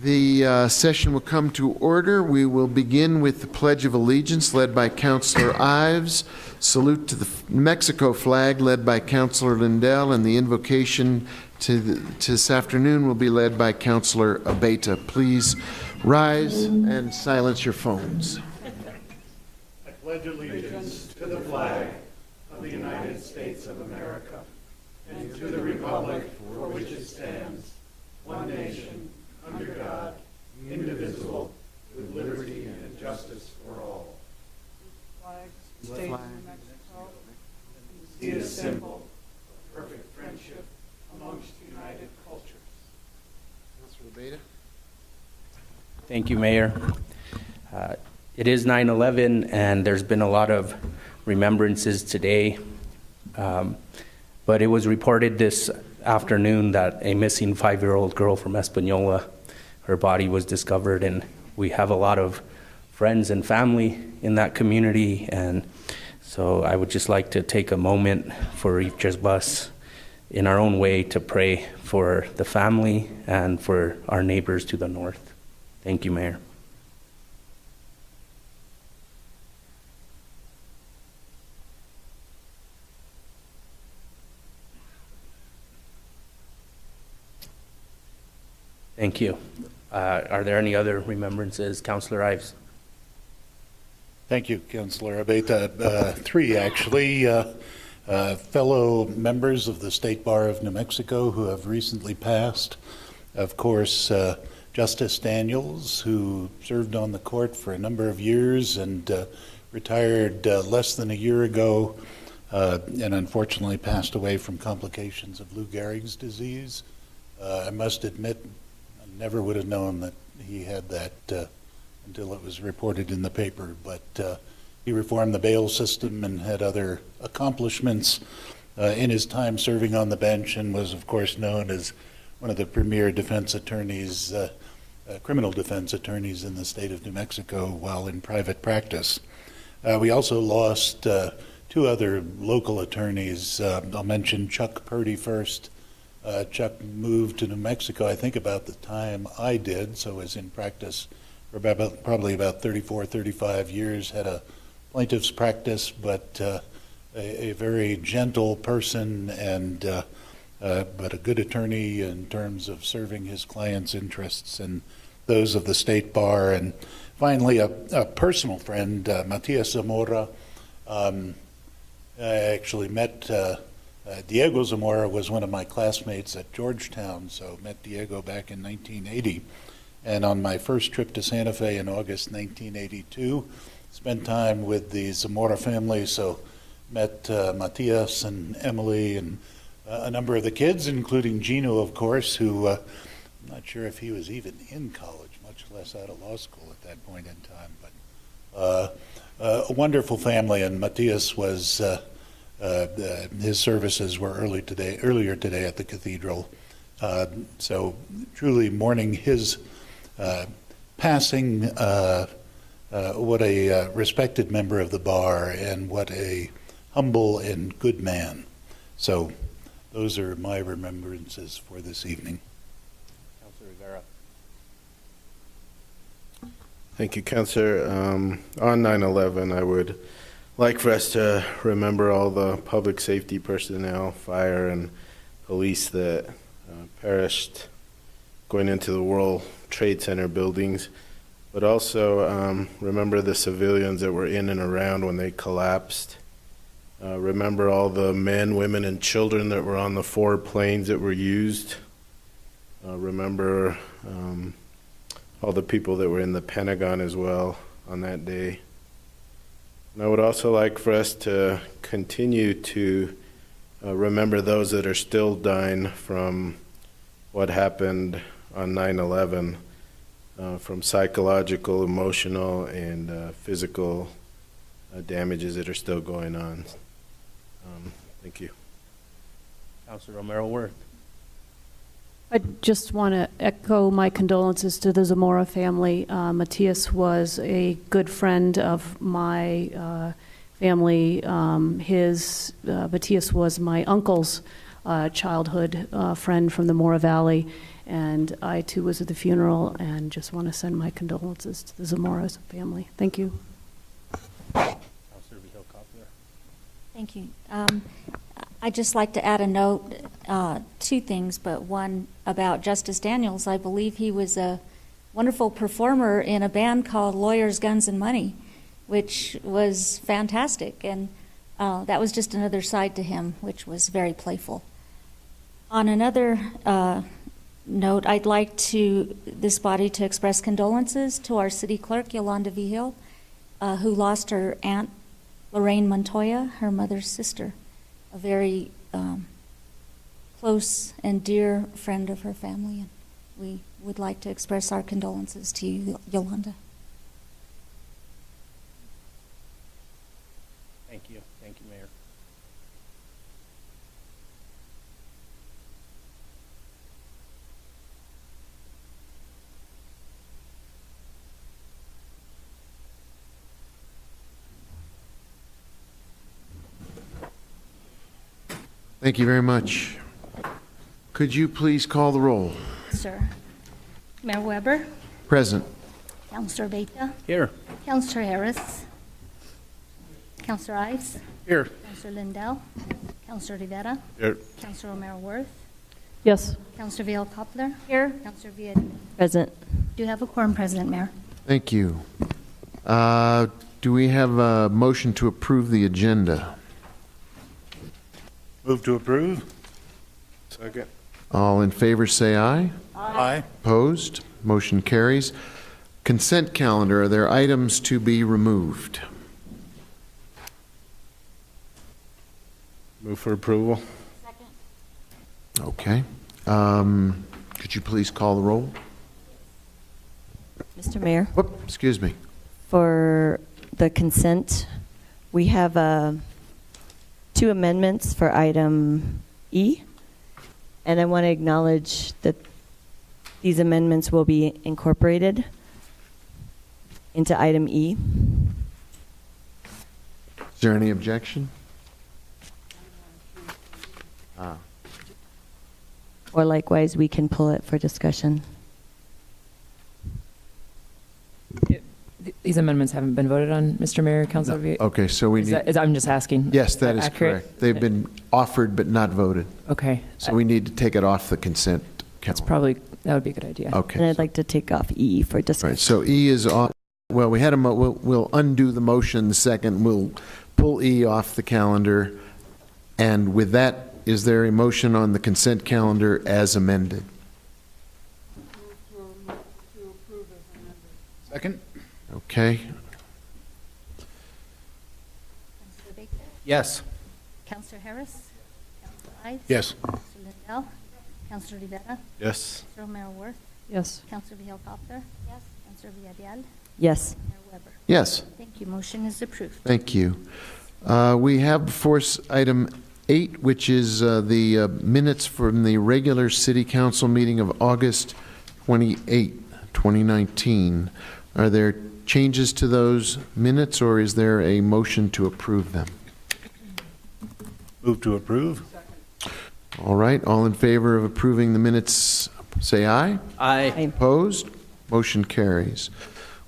The session will come to order. We will begin with the Pledge of Allegiance led by Councillor Ives, salute to the Mexico flag led by Councillor Lindell, and the invocation to this afternoon will be led by Councillor Abeyta. Please rise and silence your phones. I pledge allegiance to the flag of the United States of America and to the republic for which it stands, one nation, under God, indivisible, with liberty and justice for all. State of Mexico, see a symbol of perfect friendship amongst united cultures. Councilor Abeyta. Thank you, Mayor. It is 9/11, and there's been a lot of remembrances today. But it was reported this afternoon that a missing 5-year-old girl from Española, her body was discovered, and we have a lot of friends and family in that community, and so I would just like to take a moment for each of us in our own way to pray for the family and for our neighbors to the north. Thank you, Mayor. Thank you. Are there any other remembrances? Councillor Ives. Thank you, Councillor Abeyta. 3, actually. Fellow members of the State Bar of New Mexico who have recently passed. Of course, Justice Daniels, who served on the court for a number of years and retired less than a year ago, and unfortunately passed away from complications of Lou Gehrig's disease. I must admit, I never would have known that he had that until it was reported in the paper, but he reformed the bail system and had other accomplishments in his time serving on the bench, and was of course known as one of the premier defense attorneys, criminal defense attorneys in the state of New Mexico while in private practice. We also lost 2 other local attorneys. I'll mention Chuck Purdy first. Chuck moved to New Mexico, I think about the time I did, so was in practice for probably about 34, 35 years, had a plaintiff's practice, but a very gentle person, and but a good attorney in terms of serving his clients' interests and those of the State Bar. And finally, a personal friend, Matias Zamora. I actually met Diego Zamora was one of my classmates at Georgetown, so met Diego back in 1980. And on my first trip to Santa Fe in August 1982, spent time with the Zamora family, so met Matias and Emily and a number of the kids, including Gino, of course, who I'm not sure if he was even in college, much less out of law school at that point in time. But a wonderful family, and Matias was his services were earlier today at the cathedral. So truly mourning his passing. What a respected member of the bar, and what a humble and good man. So those are my remembrances for this evening. Councillor Rivera. Thank you, Councillor. On 9/11, I would like for us to remember all the public safety personnel, fire and police that perished going into the World Trade Center buildings, but also remember the civilians that were in and around when they collapsed. Remember all the men, women, and children that were on the 4 planes that were used. Remember all the people that were in the Pentagon as well on that day. And I would also like for us to continue to remember those that are still dying from what happened on 9/11, from psychological, emotional, and physical damages that are still going on. Thank you. Councillor Romero Worth. I just want to echo my condolences to the Zamora family. Matias was a good friend of my family. Matias was my uncle's childhood friend from the Mora Valley, And I too was at the funeral and just want to send my condolences to the Zamora's family. Thank you. Councilor Vito Coppler. Thank you. I'd just like to add a note, two things, but one about Justice Daniels. I believe he was a wonderful performer in a band called Lawyers, Guns, and Money, which was fantastic. And that was just another side to him, which was very playful. On another note, I'd like this body to express condolences to our city clerk, Yolanda Vigil, who lost her aunt, Lorraine Montoya, her mother's sister, a very close and dear friend of her family. And we would like to express our condolences to you, Yolanda. Thank you. Thank you, Mayor. Thank you very much. Could you please call the roll? Sir. Mayor Weber, Present. Councilor Beta, Here. Councilor Harris, Councilor Ives, Here. Councilor Lindell, Councilor Rivera, Here. Councilor Romero Worth, Yes. Councilor Villa Coppler, Here. Councilor Villa. Present. Do you have a quorum, President Mayor? Thank you. Do we have a motion to approve the agenda? Move to approve. Second. All in favor, say aye. Aye. Opposed? Motion carries. Consent calendar, are there items to be removed? Move for approval. Okay. Could you please call the roll? Mr. Mayor, Whoop, excuse me. for the consent, we have two amendments for item E, and I want to acknowledge that these amendments will be incorporated into item E. Is there any objection? Or likewise, we can pull it for discussion. These amendments haven't been voted on, Mr. Mayor, Councilor Vieira. Okay, so we need, I'm just asking. yes, that is accurate? correct. They've been offered but not voted. Okay. So we need to take it off the consent That's calendar. that would be a good idea. Okay. And I'd like to take off E for discussion. Right, so E is on, well, we had a, we'll undo the motion the second. We'll pull E off the calendar. And with that, is there a motion on the consent calendar as amended? Second. Okay. Councilor Beta, Yes. Councilor Harris, Councilor Ives. Yes. Councilor Lindell, Councilor Rivera, Yes. Councilor Romero Worth, Yes. Councilor Villa Coppler. Yes. Councilor Villarreal, Yes. Mayor Weber. Yes. Thank you. Motion is approved. Thank you. We have before us item 8, which is the minutes from the regular city council meeting of August 28, 2019. Are there changes to those minutes, or is there a motion to approve them? Move to approve. All right, all in favor of approving the minutes, say aye. Aye. Opposed? Motion carries.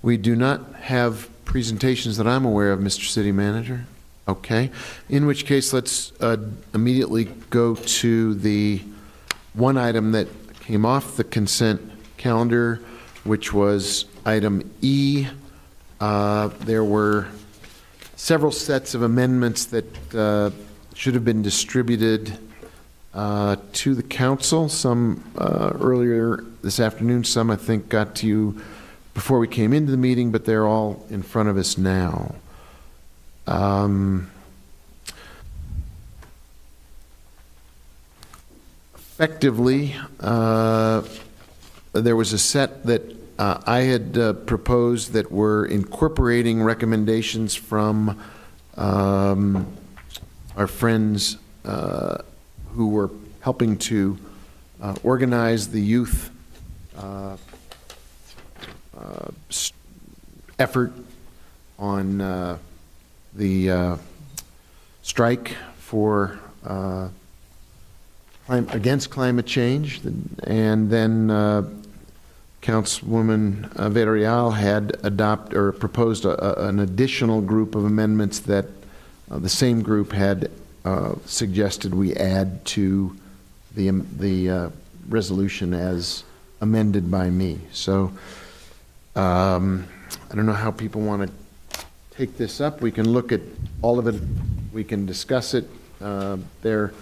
We do not have presentations that I'm aware of, Mr. City Manager. Okay, in which case let's immediately go to the one item that came off the consent calendar, which was item E. There were several sets of amendments that should have been distributed to the council, some earlier this afternoon, some I think got to you before we came into the meeting, but they're all in front of us now. Effectively, there was a set that I had proposed that were incorporating recommendations from our friends who were helping to organize the youth effort on the strike for against climate change, and then Councilwoman Villarreal had proposed an additional group of amendments that the same group had suggested we add to the resolution as amended by me. So I don't know how people want to take this up. We can look at all of it. We can discuss it. They're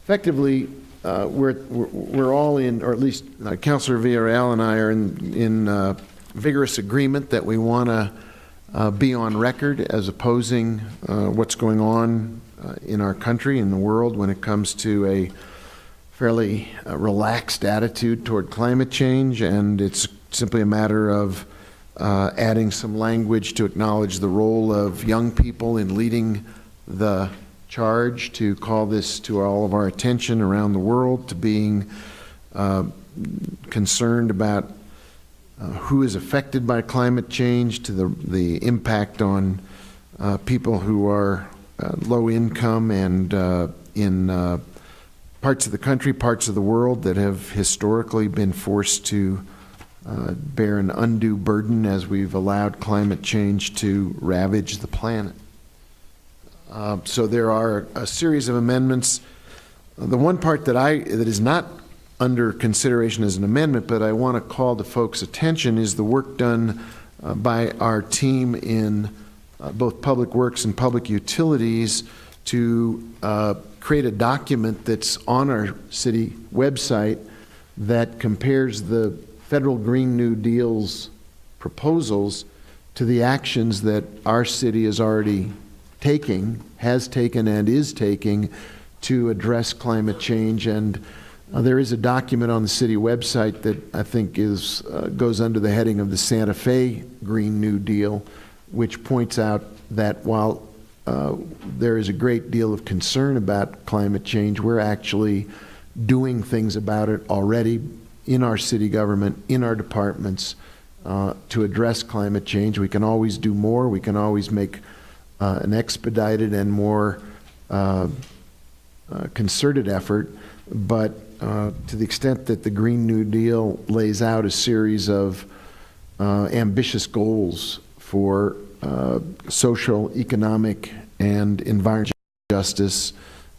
effectively, we're all in, or at least Councilor Villarreal and I are in vigorous agreement that we want to be on record as opposing what's going on in our country, in the world, when it comes to a fairly relaxed attitude toward climate change, and it's simply a matter of adding some language to acknowledge the role of young people in leading the charge, to call this to all of our attention around the world, to being concerned about who is affected by climate change, to the impact on people who are low income and in parts of the country, parts of the world that have historically been forced to bear an undue burden as we've allowed climate change to ravage the planet. So there are a series of amendments. The one part that is not under consideration as an amendment, but I want to call to folks' attention, is the work done by our team in both Public Works and Public Utilities to create a document that's on our city website that compares the federal Green New Deal's proposals to the actions that our city is already taking, has taken, and is taking to address climate change. And there is a document on the city website that I think goes under the heading of the Santa Fe Green New Deal, which points out that while there is a great deal of concern about climate change, we're actually doing things about it already in our city government, in our departments, to address climate change. We can always do more. We can always make an expedited and more concerted effort, but to the extent that the Green New Deal lays out a series of ambitious goals for social, economic, and environmental justice,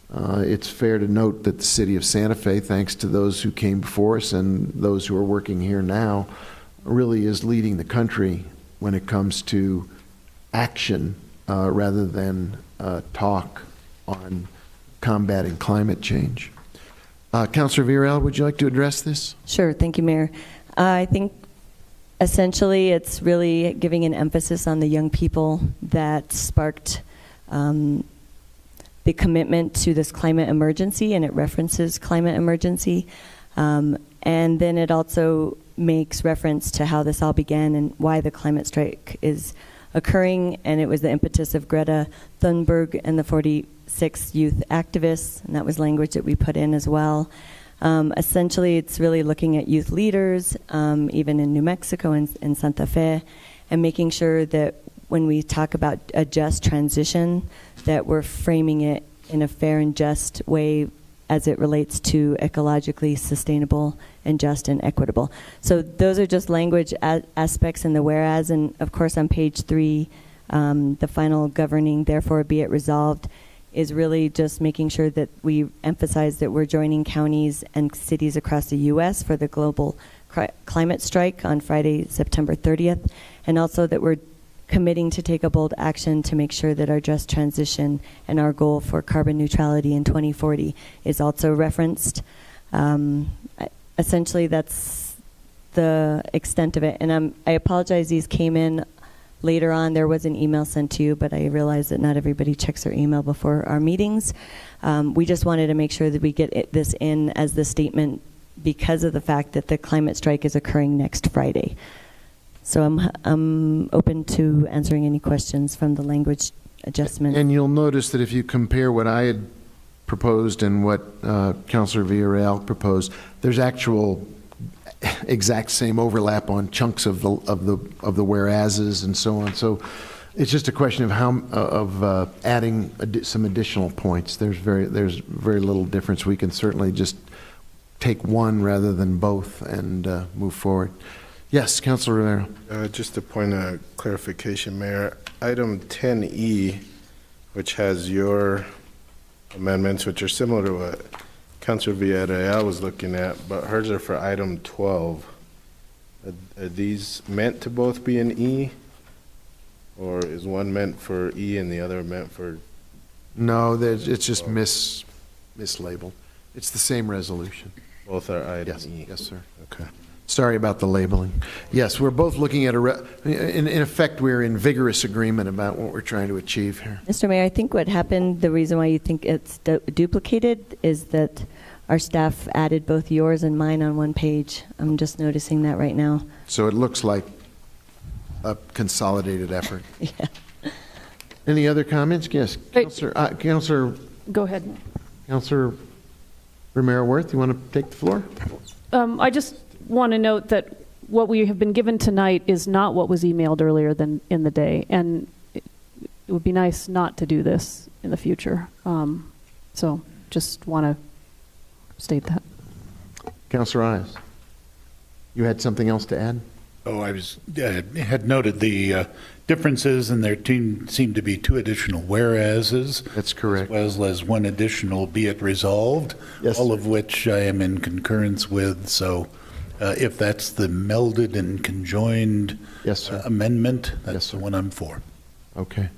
it's fair to note that the city of Santa Fe, thanks to those who came before us and those who are working here now, really is leading the country when it comes to action rather than talk on combating climate change. Councilor Villarreal, would you like to address this? Sure. Thank you, Mayor. I think essentially it's really giving an emphasis on the young people that sparked the commitment to this climate emergency, and it references climate emergency. And then it also makes reference to how this all began and why the climate strike is occurring, and it was the impetus of Greta Thunberg and the 46 youth activists, and that was language that we put in as well. Essentially, it's really looking at youth leaders, even in New Mexico and Santa Fe, and making sure that when we talk about a just transition, that we're framing it in a fair and just way as it relates to ecologically sustainable and just and equitable. So those are just language aspects in the whereas, and of course on page 3, the final governing, therefore be it resolved, is really just making sure that we emphasize that we're joining counties and cities across the U.S. for the global climate strike on Friday, September 30th, and also that we're committing to take a bold action to make sure that our just transition and our goal for carbon neutrality in 2040 is also referenced. Essentially, that's the extent of it. And I apologize, these came in later on. There was an email sent to you, but I realize that not everybody checks their email before our meetings. We just wanted to make sure that we get this in as the statement because of the fact that the climate strike is occurring next Friday. So I'm open to answering any questions from the language adjustment. And you'll notice that if you compare what I had proposed and what Councilor Villarreal proposed, there's actual exact same overlap on chunks of the whereases and so on. So It's just a question of adding some additional points. There's very little difference. We can certainly just take one rather than both and move forward. Yes, Councilor Rivera. Just a point of clarification, Mayor. Item 10E, which has your amendments, which are similar to what Councilor Villarreal was looking at, but hers are for item 12. Are these meant to both be an E? Or is one meant for E and the other meant for? No, it's just mislabeled. It's the same resolution. Both are item Yes, E? yes, sir. Okay. Sorry about the labeling. Yes, we're both looking at in effect, we're in vigorous agreement about what we're trying to achieve here. Mr. Mayor, I think what happened, the reason why you think it's duplicated is that our staff added both yours and mine on one page. I'm just noticing that right now. So it looks like a consolidated effort. Yeah. Any other comments? Yes, Councilor. Go ahead. Councilor Romero-Worth, you want to take the floor? I just want to note that what we have been given tonight is not what was emailed earlier than in the day, and it would be nice not to do this in the future. So just want to state that. Councilor Ives, you had something else to add? Oh, I had noted the differences, and there seemed to be 2 additional whereases. That's correct. As well as 1 additional be it resolved, Yes, all sir. of which I am in concurrence with. So if that's the melded and conjoined Yes, sir. amendment, that's Yes, sir. the one I'm for. Okay.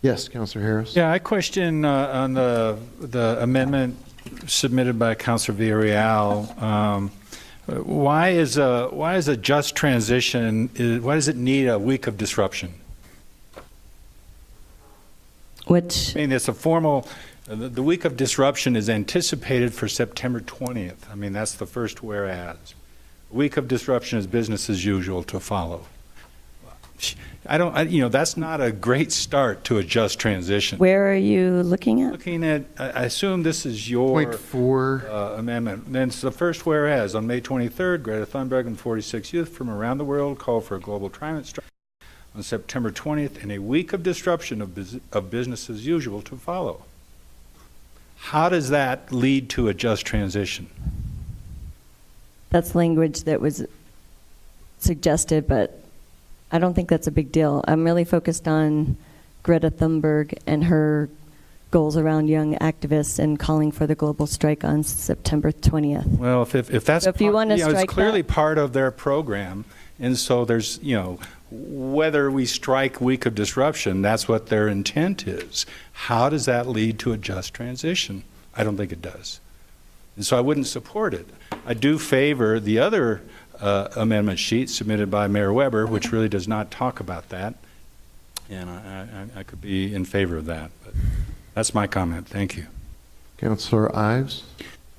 Yes, Councilor Harris? Yeah, I question on the amendment submitted by Councilor Villarreal. Why is a just transition? Why does it need a week of disruption? Which, I mean, it's a formal. The week of disruption is anticipated for September 20th. I mean, that's the first whereas. Week of disruption is business as usual to follow. That's not a great start to a just transition. where are you looking at? Looking at, I assume this is your Point 4. amendment. Then it's the first whereas. On May 23rd, Greta Thunberg and 46 youth from around the world called for a global climate strike. On September 20th, and a week of disruption of business as usual to follow. How does that lead to a just transition? That's language that was suggested, but I don't think that's a big deal. I'm really focused on Greta Thunberg and her goals around young activists and calling for the global strike on September 20th. Well, if that's So if you want to it's strike clearly that- part of their program, and so there's whether we strike week of disruption, that's what their intent is. How does that lead to a just transition? I don't think it does, and so I wouldn't support it. I do favor the other amendment sheet submitted by Mayor Weber, which really does not talk about that, and I could be in favor of that. But that's my comment. Thank you. Councilor Ives?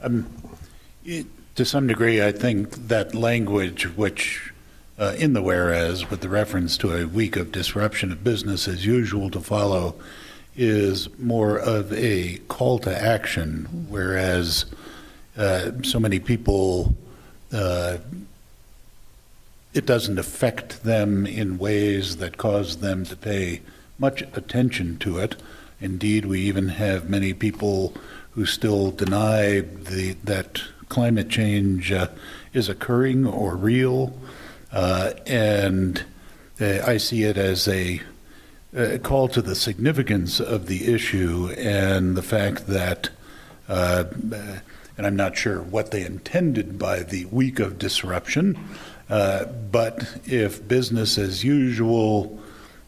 To some degree, I think that language, which in the whereas, with the reference to a week of disruption of business as usual to follow, is more of a call to action, whereas so many people, it doesn't affect them in ways that cause them to pay much attention to it. Indeed, we even have many people who still deny that climate change is occurring or real, and I see it as a call to the significance of the issue and the fact that, and I'm not sure what they intended by the week of disruption, but if business as usual,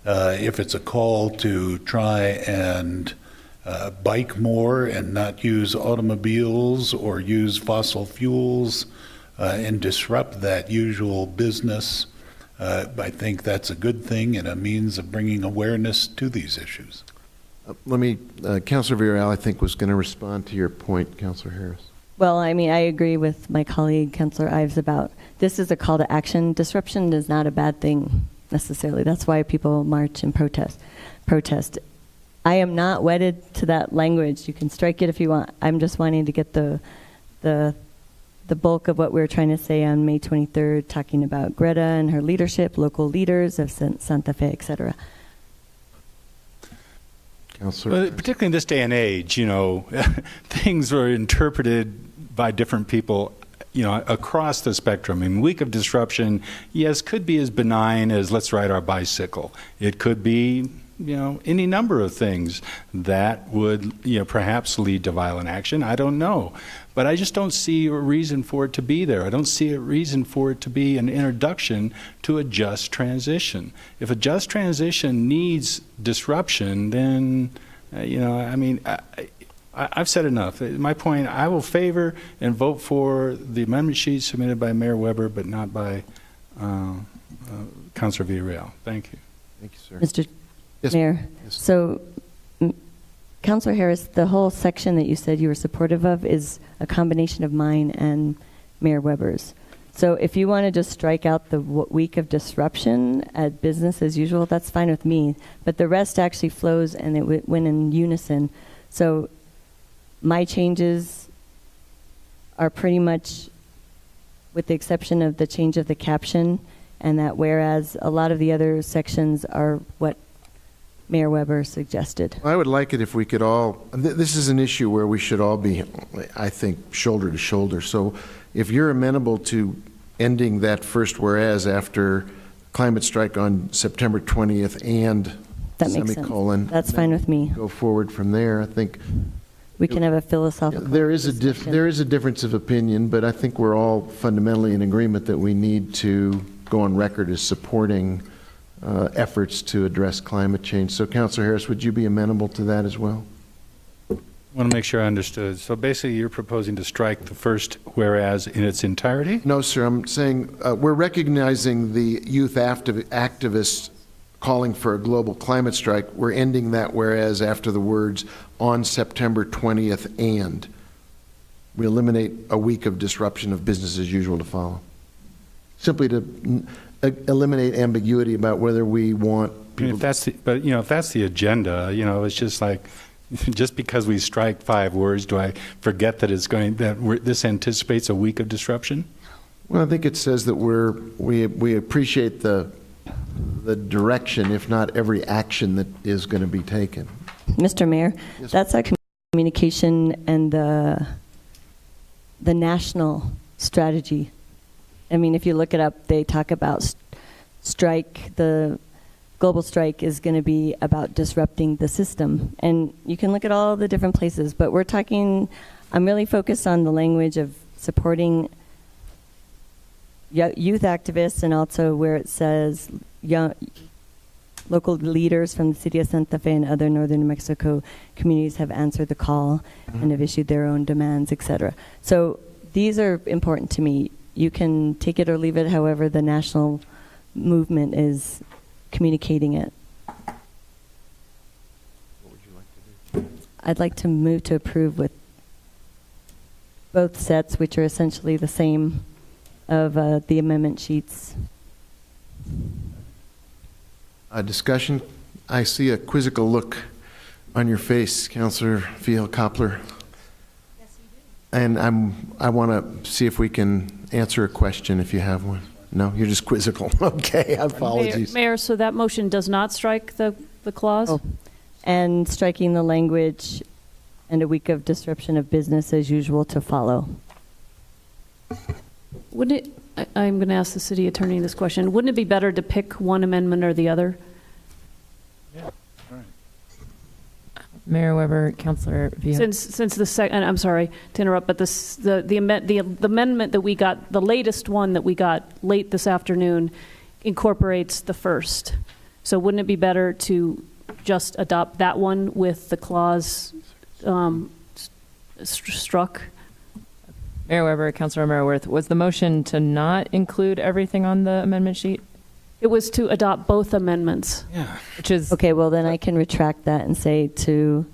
if it's a call to try and bike more and not use automobiles or use fossil fuels and disrupt that usual business, I think that's a good thing and a means of bringing awareness to these issues. Councilor Villarreal, I think, was going to respond to your point, Councilor Harris. Well, I mean, I agree with my colleague, Councilor Ives, about this is a call to action. Disruption is not a bad thing necessarily. That's why people march and protest. I am not wedded to that language. You can strike it if you want. I'm just wanting to get the bulk of what we were trying to say on May 23rd, talking about Greta and her leadership, local leaders of Santa Fe, et cetera. Councilor. Particularly in this day and age, things are interpreted by different people, across the spectrum. I mean, week of disruption, yes, could be as benign as let's ride our bicycle. It could be, any number of things that would, perhaps lead to violent action. I don't know. But I just don't see a reason for it to be there. I don't see a reason for it to be an introduction to a just transition. If a just transition needs disruption, then, I've said enough. My point, I will favor and vote for the amendment sheet submitted by Mayor Weber, but not by Councilor Villarreal. Thank you. Thank you, sir. Mr. Yes, Mayor, yes. so Councilor Harris, the whole section that you said you were supportive of is a combination of mine and Mayor Weber's. So if you want to just strike out the week of disruption at business as usual, that's fine with me. But the rest actually flows and it went in unison. So my changes are pretty much, with the exception of the change of the caption, and that whereas a lot of the other sections are what Mayor Weber suggested. I would like it if we could all, this is an issue where we should all be, I think, shoulder to shoulder. So if you're amenable to ending that first whereas after climate strike on September 20th and That makes semicolon. sense. That's fine with me. Go forward from there. I think We can have a philosophical there is discussion. there is a difference of opinion, but I think we're all fundamentally in agreement that we need to go on record as supporting efforts to address climate change. So, Councilor Harris, would you be amenable to that as well? I want to make sure I understood. So basically, you're proposing to strike the first whereas in its entirety? No, sir. I'm saying we're recognizing the youth activists calling for a global climate strike. We're ending that whereas after the words on September 20th and. We eliminate a week of disruption of business as usual to follow. Simply to eliminate ambiguity about whether we want people. If that's the agenda, it's just like, just because we strike 5 words, do I forget that this anticipates a week of disruption? Well, I think it says that we appreciate the direction, if not every action that is going to be taken. Mr. Mayor, Yes, that's our communication and the national strategy. I mean, if you look it up, they talk about strike. The global strike is going to be about disrupting the system. And you can look at all the different places, but I'm really focused on the language of supporting youth activists, and also where it says local leaders from the city of Santa Fe and other northern New Mexico communities have answered the call and have issued their own demands, etc. So these are important to me. You can take it or leave it, however the national movement is communicating it. What would you like to do? I'd like to move to approve with both sets, which are essentially the same, of the amendment sheets. Discussion. I see a quizzical look on your face, Councilor Fiel-Koppler. Yes, you do. And I want to see if we can answer a question if you have one. No, you're just quizzical. Okay, apologies. Mayor, so that motion does not strike the clause? Oh. And striking the language, and a week of disruption of business as usual to follow. Wouldn't it, I'm going to ask the city attorney this question, wouldn't it be better to pick one amendment or the other? Yeah. All right. Mayor Weber, Councilor Villa. Since the second, I'm sorry to interrupt, but the amendment that we got, the latest one that we got late this afternoon, incorporates the first. So wouldn't it be better to just adopt that one with the clause struck? Mayor Weber, Councilor Merworth, was the motion to not include everything on the amendment sheet? It was to adopt both amendments. Yeah. Which is Okay, well then I can retract that and say to,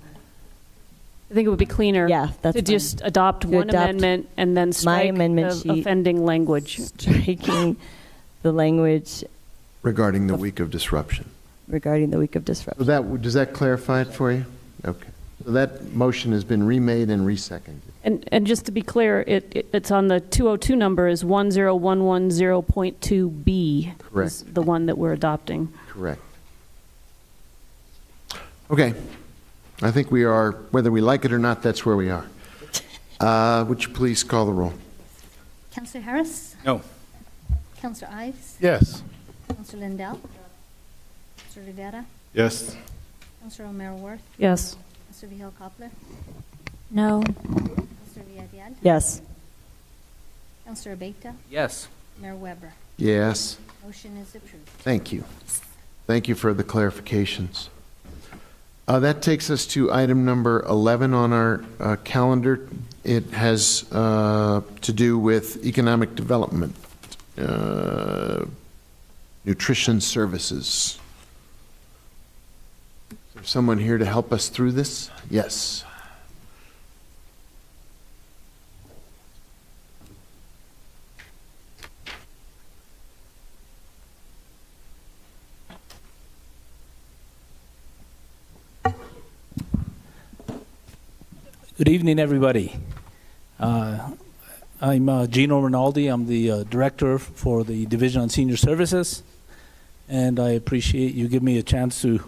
I think it would be cleaner yeah, that's to fine. just adopt To one adopt amendment and then my strike amendment the sheet. offending language. Striking the language Regarding the week of disruption. regarding the week of So disruption. does that clarify it for you? Okay. So that motion has been remade and reseconded. And just to be clear, it's on the 202 number is 10110.2B. Correct. Is the one that we're adopting. Correct. Okay. I think we are, whether we like it or not, that's where we are. Would you please call the roll? Councillor Harris? No. Councillor Ives? Yes. Councillor Lindell? Councillor Rivera? Yes. Councillor O'Meara Worth? Yes. Councillor Vihel Coppler? No. Councillor Villarreal? Yes. Councillor Abeyta? Yes. Mayor Weber? Yes. Motion is approved. Thank you. Thank you for the clarifications. That takes us to item number 11 on our calendar. It has to do with economic development, nutrition services. Is there someone here to help us through this? Yes. Good evening, everybody. I'm Gino Rinaldi. I'm the director for the Division on Senior Services, and I appreciate you giving me a chance to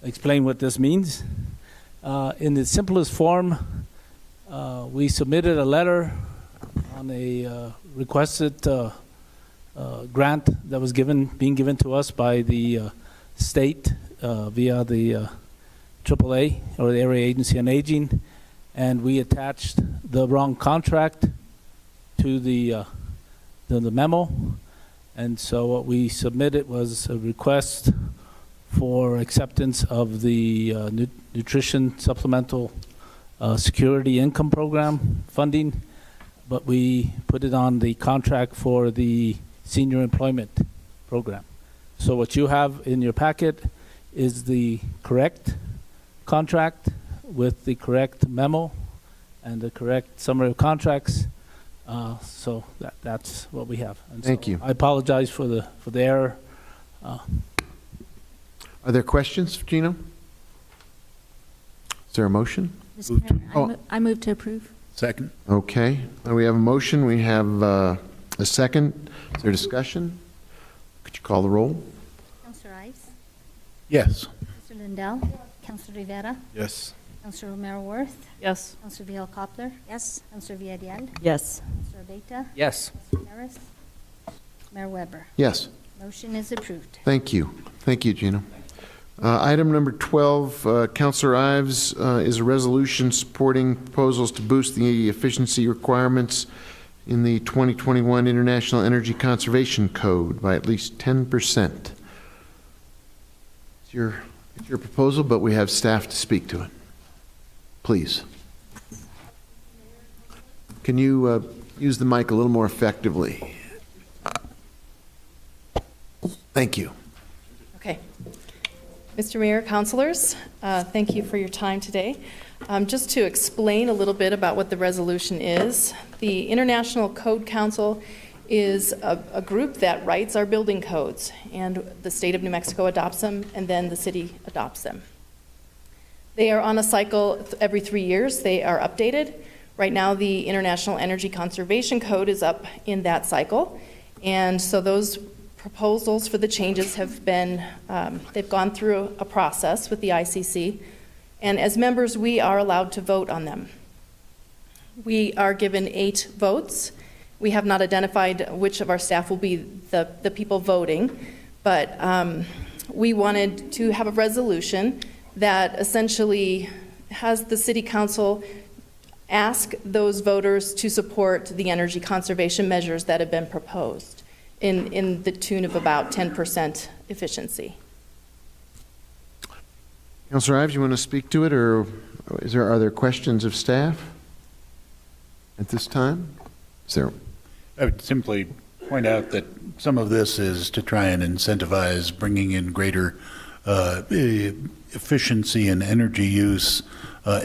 explain what this means. In the simplest form, we submitted a letter on a requested grant that was being given to us by the state via the AAA, or the Area Agency on Aging. And we attached the wrong contract to the memo, and so what we submitted was a request for acceptance of the Nutrition Supplemental Security Income Program funding, but we put it on the contract for the Senior Employment Program. So what you have in your packet is the correct contract with the correct memo and the correct summary of contracts. So that's what we have. And Thank so you. I apologize for the error. Are there questions, Gino? Is there a motion? Mr. Mayor, I move to approve. Second. Okay. We have a motion. We have a second. Is there discussion? Could you call the roll? Councillor Ives? Yes. Councillor Lindell? Councillor Rivera? Yes. Councillor O'Meara Worth? Yes. Councillor Vihel Coppler? Yes. Councillor Villarreal? Yes. Councillor Abeyta? Yes. Councillor Harris? Mayor Weber? Yes. Motion is approved. Thank you. Thank you, Gino. Item number 12, Councillor Ives, is a resolution supporting proposals to boost the efficiency requirements in the 2021 International Energy Conservation Code by at least 10%. It's your proposal, but we have staff to speak to it. Please. Can you use the mic a little more effectively? Thank you. Okay. Mr. Mayor, councilors, thank you for your time today. Just to explain a little bit about what the resolution is, the International Code Council is a group that writes our building codes, and the state of New Mexico adopts them, and then the city adopts them. They are on a cycle every 3 years. They are updated. Right now, the International Energy Conservation Code is up in that cycle, and so those proposals for the changes have been, they've gone through a process with the ICC, and as members, we are allowed to vote on them. We are given 8 votes. We have not identified which of our staff will be the people voting, but we wanted to have a resolution that essentially has the City Council ask those voters to support the energy conservation measures that have been proposed in the tune of about 10% efficiency. Councillor Ives, you want to speak to it, or are there questions of staff at this time? I would simply point out that some of this is to try and incentivize bringing in greater efficiency and energy use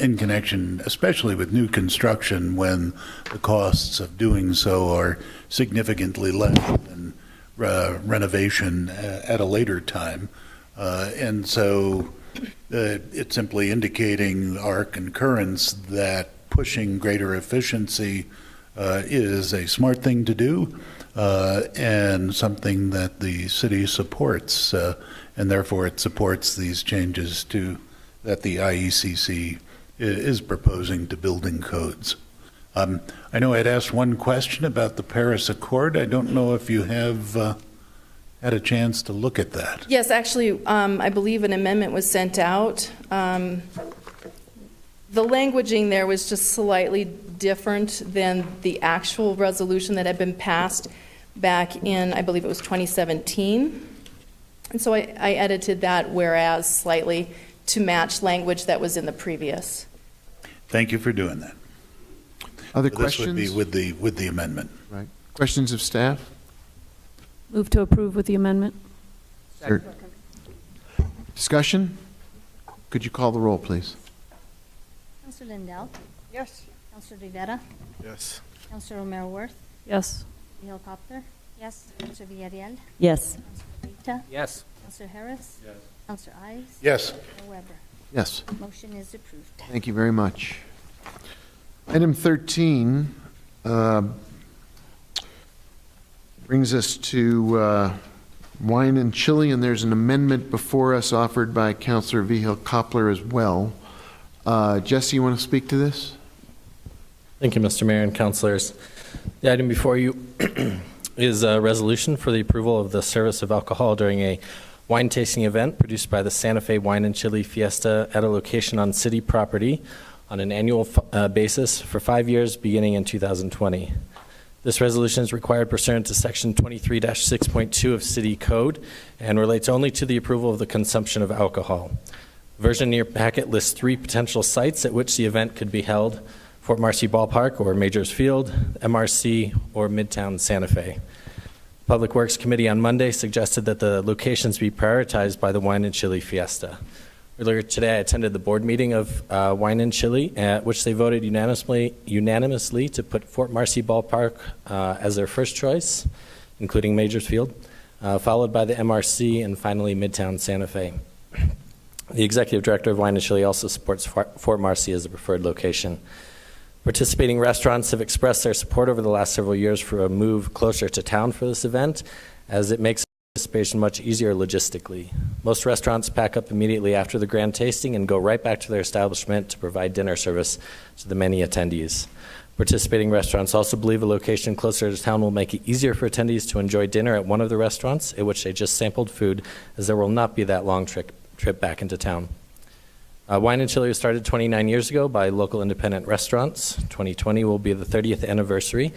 in connection, especially with new construction, when the costs of doing so are significantly less than renovation at a later time. And so it's simply indicating our concurrence that pushing greater efficiency is a smart thing to do and something that the city supports, and therefore it supports these changes to that the IECC is proposing to building codes. I know I'd asked one question about the Paris Accord. I don't know if you have had a chance to look at that. Yes, actually, I believe an amendment was sent out. The languaging there was just slightly different than the actual resolution that had been passed back in, I believe it was 2017. And so I edited that whereas slightly to match language that was in the previous. Thank you for doing that. Other So questions? This would be with the amendment. Right. Questions of staff? Move to approve with the amendment. Or discussion? Could you call the roll, please? Counselor Lindell? Yes. Counselor Rivera? Yes. Counselor Romero Worth? Yes. Vihel Coppler? Yes. Counselor Villarreal? Yes. Counselor Beta? Yes. Counselor Harris? Yes. Counselor Ives? Yes. Mayor Weber? Yes. Motion is approved. Thank you very much. Item 13 brings us to wine and chili, and there's an amendment before us offered by Councillor Vihel Coppler as well. Jesse, you want to speak to this? Thank you, Mr. Mayor and councilors. The item before you is a resolution for the approval of the service of alcohol during a wine tasting event produced by the Santa Fe Wine and Chili Fiesta at a location on city property on an annual basis for 5 years beginning in 2020. This resolution is required pursuant to Section 23-6.2 of City Code and relates only to the approval of the consumption of alcohol. The version in your packet lists 3 potential sites at which the event could be held: Fort Marcy Ballpark or Majors Field, MRC, or Midtown Santa Fe. Public Works Committee on Monday suggested that the locations be prioritized by the Wine and Chili Fiesta. Earlier today, I attended the board meeting of Wine and Chili, at which they voted unanimously to put Fort Marcy Ballpark as their first choice, including Majors Field, followed by the MRC, and finally Midtown Santa Fe. The executive director of Wine and Chili also supports Fort Marcy as the preferred location. Participating restaurants have expressed their support over the last several years for a move closer to town for this event, as it makes participation much easier logistically. Most restaurants pack up immediately after the grand tasting and go right back to their establishment to provide dinner service to the many attendees. Participating restaurants also believe a location closer to town will make it easier for attendees to enjoy dinner at one of the restaurants at which they just sampled food, as there will not be that long trip back into town. Wine and Chili was started 29 years ago by local independent restaurants. 2020 will be the 30th anniversary,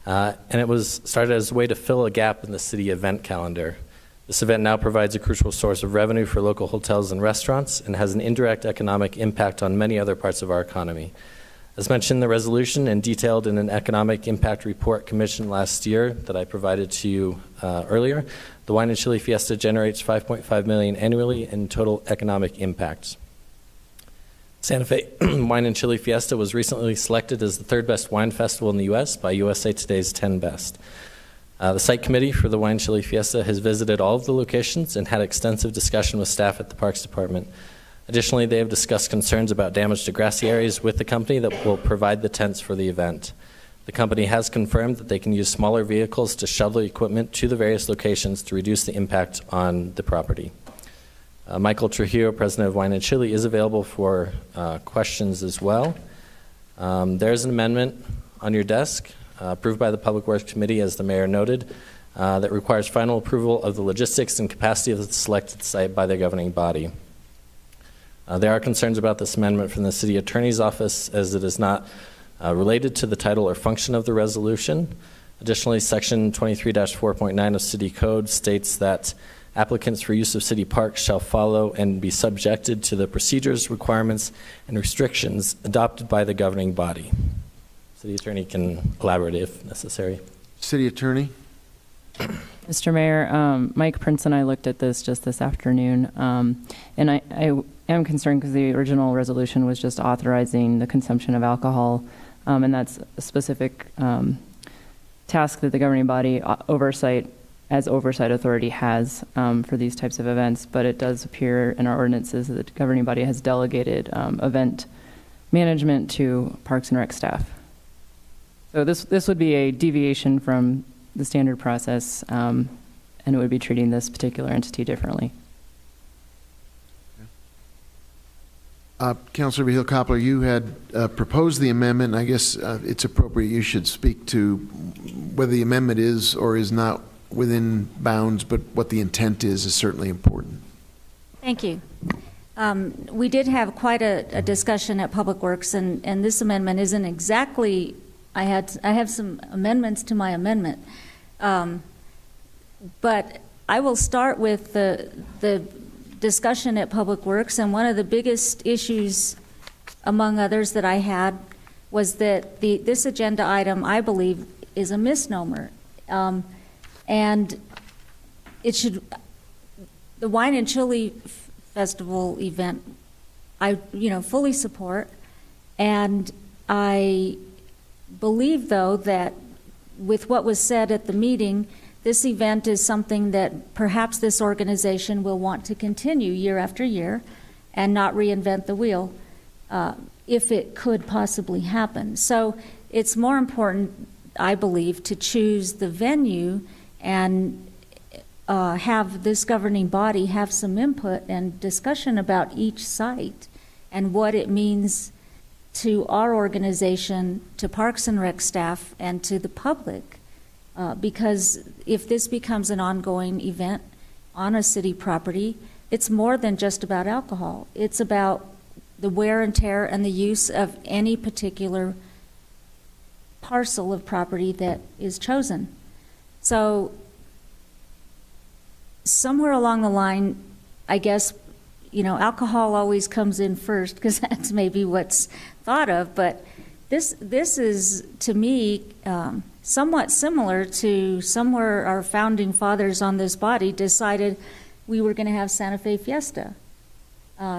and it was started as a way to fill a gap in the city event calendar. This event now provides a crucial source of revenue for local hotels and restaurants and has an indirect economic impact on many other parts of our economy. As mentioned in the resolution and detailed in an economic impact report commissioned last year that I provided to you earlier, the Wine and Chili Fiesta generates $5.5 million annually in total economic impacts. Santa Fe Wine and Chili Fiesta was recently selected as the 3rd best wine festival in the U.S. by USA Today's 10 Best. The site committee for the Wine and Chili Fiesta has visited all of the locations and had extensive discussion with staff at the Parks Department. Additionally, they have discussed concerns about damage to grassy areas with the company that will provide the tents for the event. The company has confirmed that they can use smaller vehicles to shuttle equipment to the various locations to reduce the impact on the property. Michael Trujillo, president of Wine and Chili, is available for questions as well. There's an amendment on your desk approved by the Public Works Committee, as the mayor noted, that requires final approval of the logistics and capacity of the selected site by the governing body. There are concerns about this amendment from the city attorney's office, as it is not related to the title or function of the resolution. Additionally, section 23-4.9 of City Code states that applicants for use of city parks shall follow and be subjected to the procedures, requirements, and restrictions adopted by the governing body. City attorney can elaborate if necessary. City attorney? Mr. Mayor, Mike Prince and I looked at this just this afternoon, and I am concerned because the original resolution was just authorizing the consumption of alcohol, and that's a specific task that the governing body oversight authority has for these types of events, but it does appear in our ordinances that the governing body has delegated event management to Parks and Rec staff. So this would be a deviation from the standard process, and it would be treating this particular entity differently. Councilor Vihil-Coppler, you had proposed the amendment. I guess it's appropriate you should speak to whether the amendment is or is not within bounds, but what the intent is certainly important. Thank you. We did have quite a discussion at Public Works, and this amendment isn't exactly, I have some amendments to my amendment. But I will start with the discussion at Public Works, and one of the biggest issues, among others, that I had was that this agenda item, I believe, is a misnomer. And it should, the Wine and Chili Festival event, I fully support, and I believe, though, that with what was said at the meeting, this event is something that perhaps this organization will want to continue year after year and not reinvent the wheel if it could possibly happen. So it's more important, I believe, to choose the venue and have this governing body have some input and discussion about each site and what it means to our organization, to Parks and Rec staff, and to the public. Because if this becomes an ongoing event on a city property, it's more than just about alcohol. It's about the wear and tear and the use of any particular parcel of property that is chosen. So somewhere along the line, I guess, alcohol always comes in first because that's maybe what's thought of, but this is, to me, somewhat similar to somewhere our founding fathers on this body decided we were going to have Santa Fe Fiesta.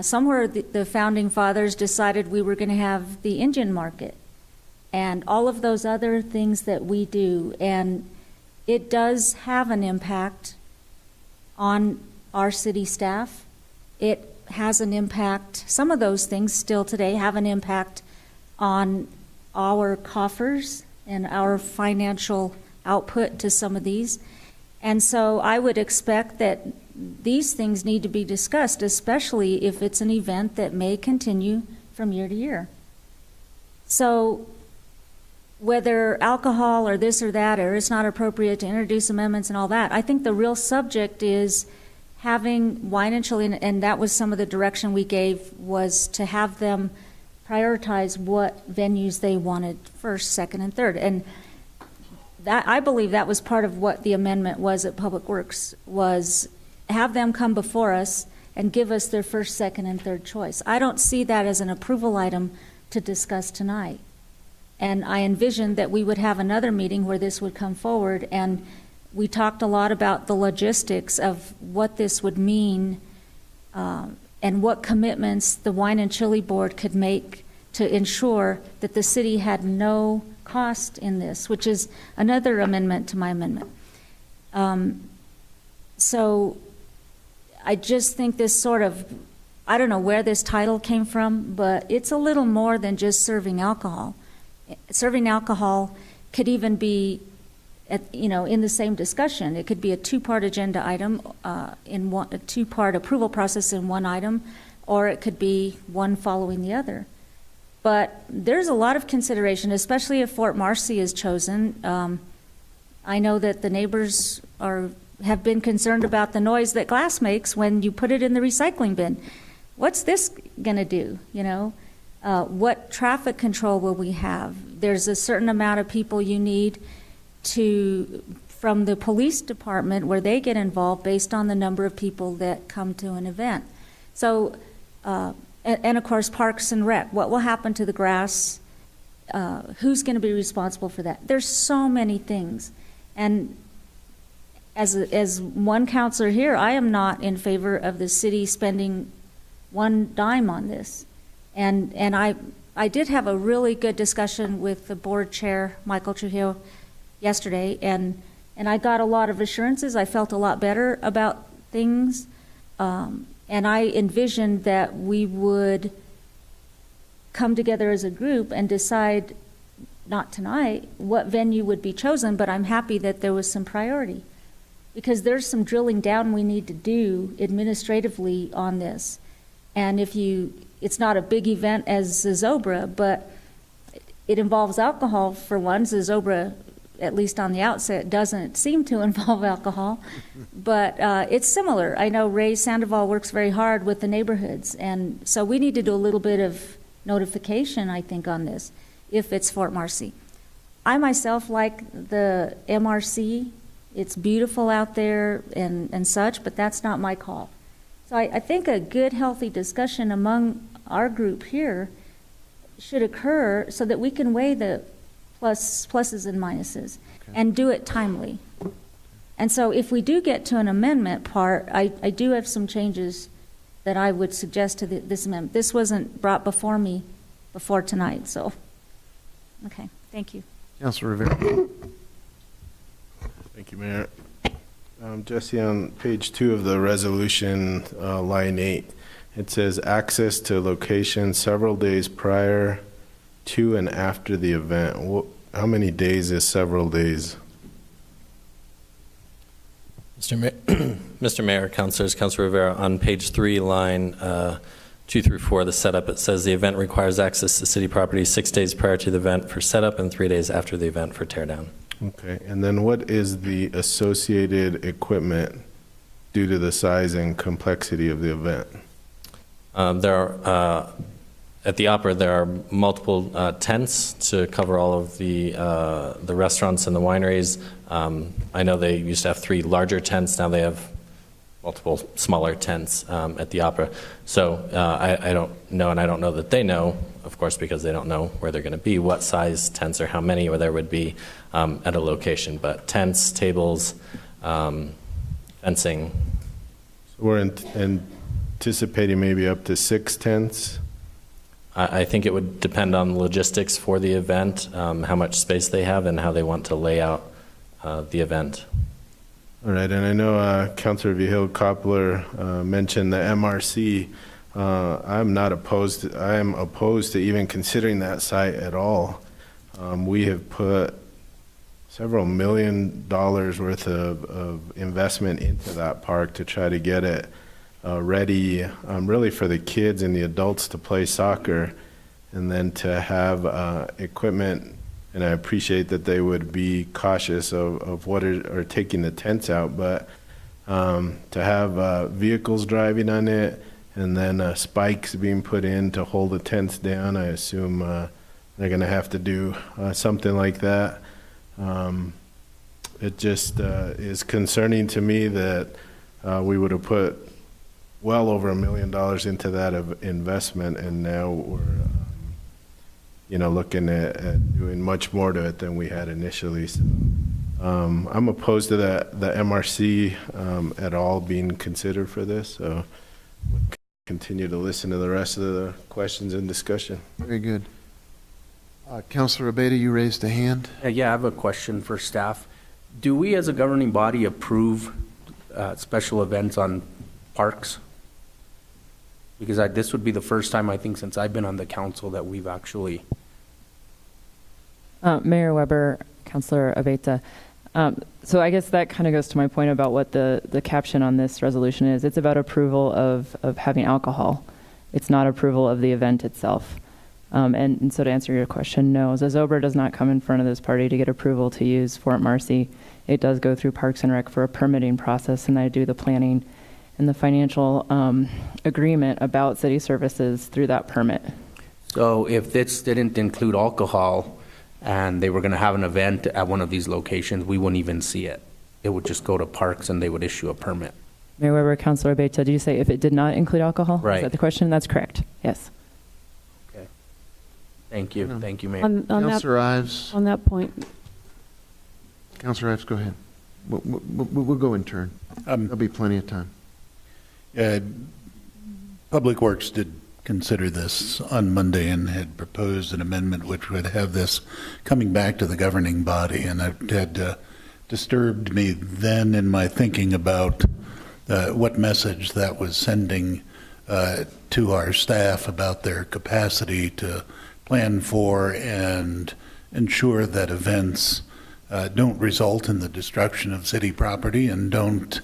Somewhere the founding fathers decided we were going to have the Indian market and all of those other things that we do. And it does have an impact on our city staff. It has an impact, some of those things still today have an impact on our coffers and our financial output to some of these. And so I would expect that these things need to be discussed, especially if it's an event that may continue from year to year. So whether alcohol or this or that, or it's not appropriate to introduce amendments and all that, I think the real subject is having Wine and Chili, and that was some of the direction we gave, was to have them prioritize what venues they wanted first, second, and third. And that, I believe that was part of what the amendment was at Public Works, was have them come before us and give us their first, second, and third choice. I don't see that as an approval item to discuss tonight. And I envisioned that we would have another meeting where this would come forward, and we talked a lot about the logistics of what this would mean and what commitments the Wine and Chili Board could make to ensure that the city had no cost in this, which is another amendment to my amendment. So I just think this sort of, I don't know where this title came from, but it's a little more than just serving alcohol. Serving alcohol could even be in the same discussion. It could be a two-part agenda item, a two-part approval process in one item, or it could be one following the other. But there's a lot of consideration, especially if Fort Marcy is chosen. I know that the neighbors have been concerned about the noise that glass makes when you put it in the recycling bin. What's this going to do, what traffic control will we have? There's a certain amount of people you need from the police department where they get involved based on the number of people that come to an event. So, and of course, Parks and Rec, what will happen to the grass? Who's going to be responsible for that? There's so many things. And as one counselor here, I am not in favor of the city spending one dime on this. And I did have a really good discussion with the board chair, Michael Trujillo, yesterday, and I got a lot of assurances. I felt a lot better about things, and I envisioned that we would come together as a group and decide, not tonight, what venue would be chosen, but I'm happy that there was some priority, because there's some drilling down we need to do administratively on this. And if you it's not a big event as Zozobra, but it involves alcohol for one. Zozobra, at least on the outset, doesn't seem to involve alcohol, but it's similar. I know Ray Sandoval works very hard with the neighborhoods, and so we need to do a little bit of notification, I think, on this, if it's Fort Marcy. I myself like the MRC. It's beautiful out there and such, but that's not my call. So I think a good, healthy discussion among our group here should occur so that we can weigh the pluses and minuses and do it timely. And so if we do get to an amendment part, I do have some changes that I would suggest to this amendment. This wasn't brought before me before tonight, so, okay, thank you. Councilor Rivera. Thank you, Mayor. Jesse, on page 2 of the resolution, line 8, it says access to location several days prior to and after the event. How many days is several days? Mr. Mayor, Councilors, Councilor Rivera, on page 3, line 2 through 4, the setup, it says the event requires access to city property 6 days prior to the event for setup and 3 days after the event for teardown. Okay, and then what is the associated equipment due to the size and complexity of the event? At the Opera, there are multiple tents to cover all of the restaurants and the wineries. I know they used to have 3 larger tents. Now they have multiple smaller tents at the Opera. So I don't know, and I don't know that they know, of course, because they don't know where they're going to be, what size tents or how many or there would be at a location. But tents, tables, fencing. So we're anticipating maybe up to 6 tents? I think it would depend on the logistics for the event, how much space they have, and how they want to lay out the event. All right, and I know Councilor Vigil-Koppler mentioned the MRC. I am opposed to even considering that site at all. We have put several $1 million worth of investment into that park to try to get it ready, really for the kids and the adults to play soccer, and then to have equipment. And I appreciate that they would be cautious of what are taking the tents out, but to have vehicles driving on it, and then spikes being put in to hold the tents down, I assume they're going to have to do something like that. It just is concerning to me that we would have put well over $1 million into that investment, and now we're looking at doing much more to it than we had initially. So, I'm opposed to the MRC at all being considered for this. So we'll continue to listen to the rest of the questions and discussion. Very good. Councilor Abeyta, you raised a hand. Yeah, I have a question for staff. Do we as a governing body approve special events on parks? Because this would be the first time, I think, since I've been on the council that we've actually... Mayor Weber, Councilor Abeyta. So I guess that kind of goes to my point about what the caption on this resolution is. It's about approval of having alcohol. It's not approval of the event itself. And so to answer your question, no, Zozobra does not come in front of this party to get approval to use Fort Marcy. It does go through Parks and Rec for a permitting process, and I do the planning and the financial agreement about city services through that permit. So if this didn't include alcohol and they were going to have an event at one of these locations, we wouldn't even see it. It would just go to Parks and they would issue a permit. Mayor Weber, Councilor Abeyta, did you say if it did not include alcohol? Right. Is that the question? That's correct. Yes. Okay. Thank you. Thank you, Mayor. Councilor Ives. On that point. Councilor Ives, go ahead. We'll go in turn. There'll be plenty of time. Public Works did consider this on Monday and had proposed an amendment which would have this coming back to the governing body, and it had disturbed me then in my thinking about what message that was sending to our staff about their capacity to plan for and ensure that events don't result in the destruction of city property and don't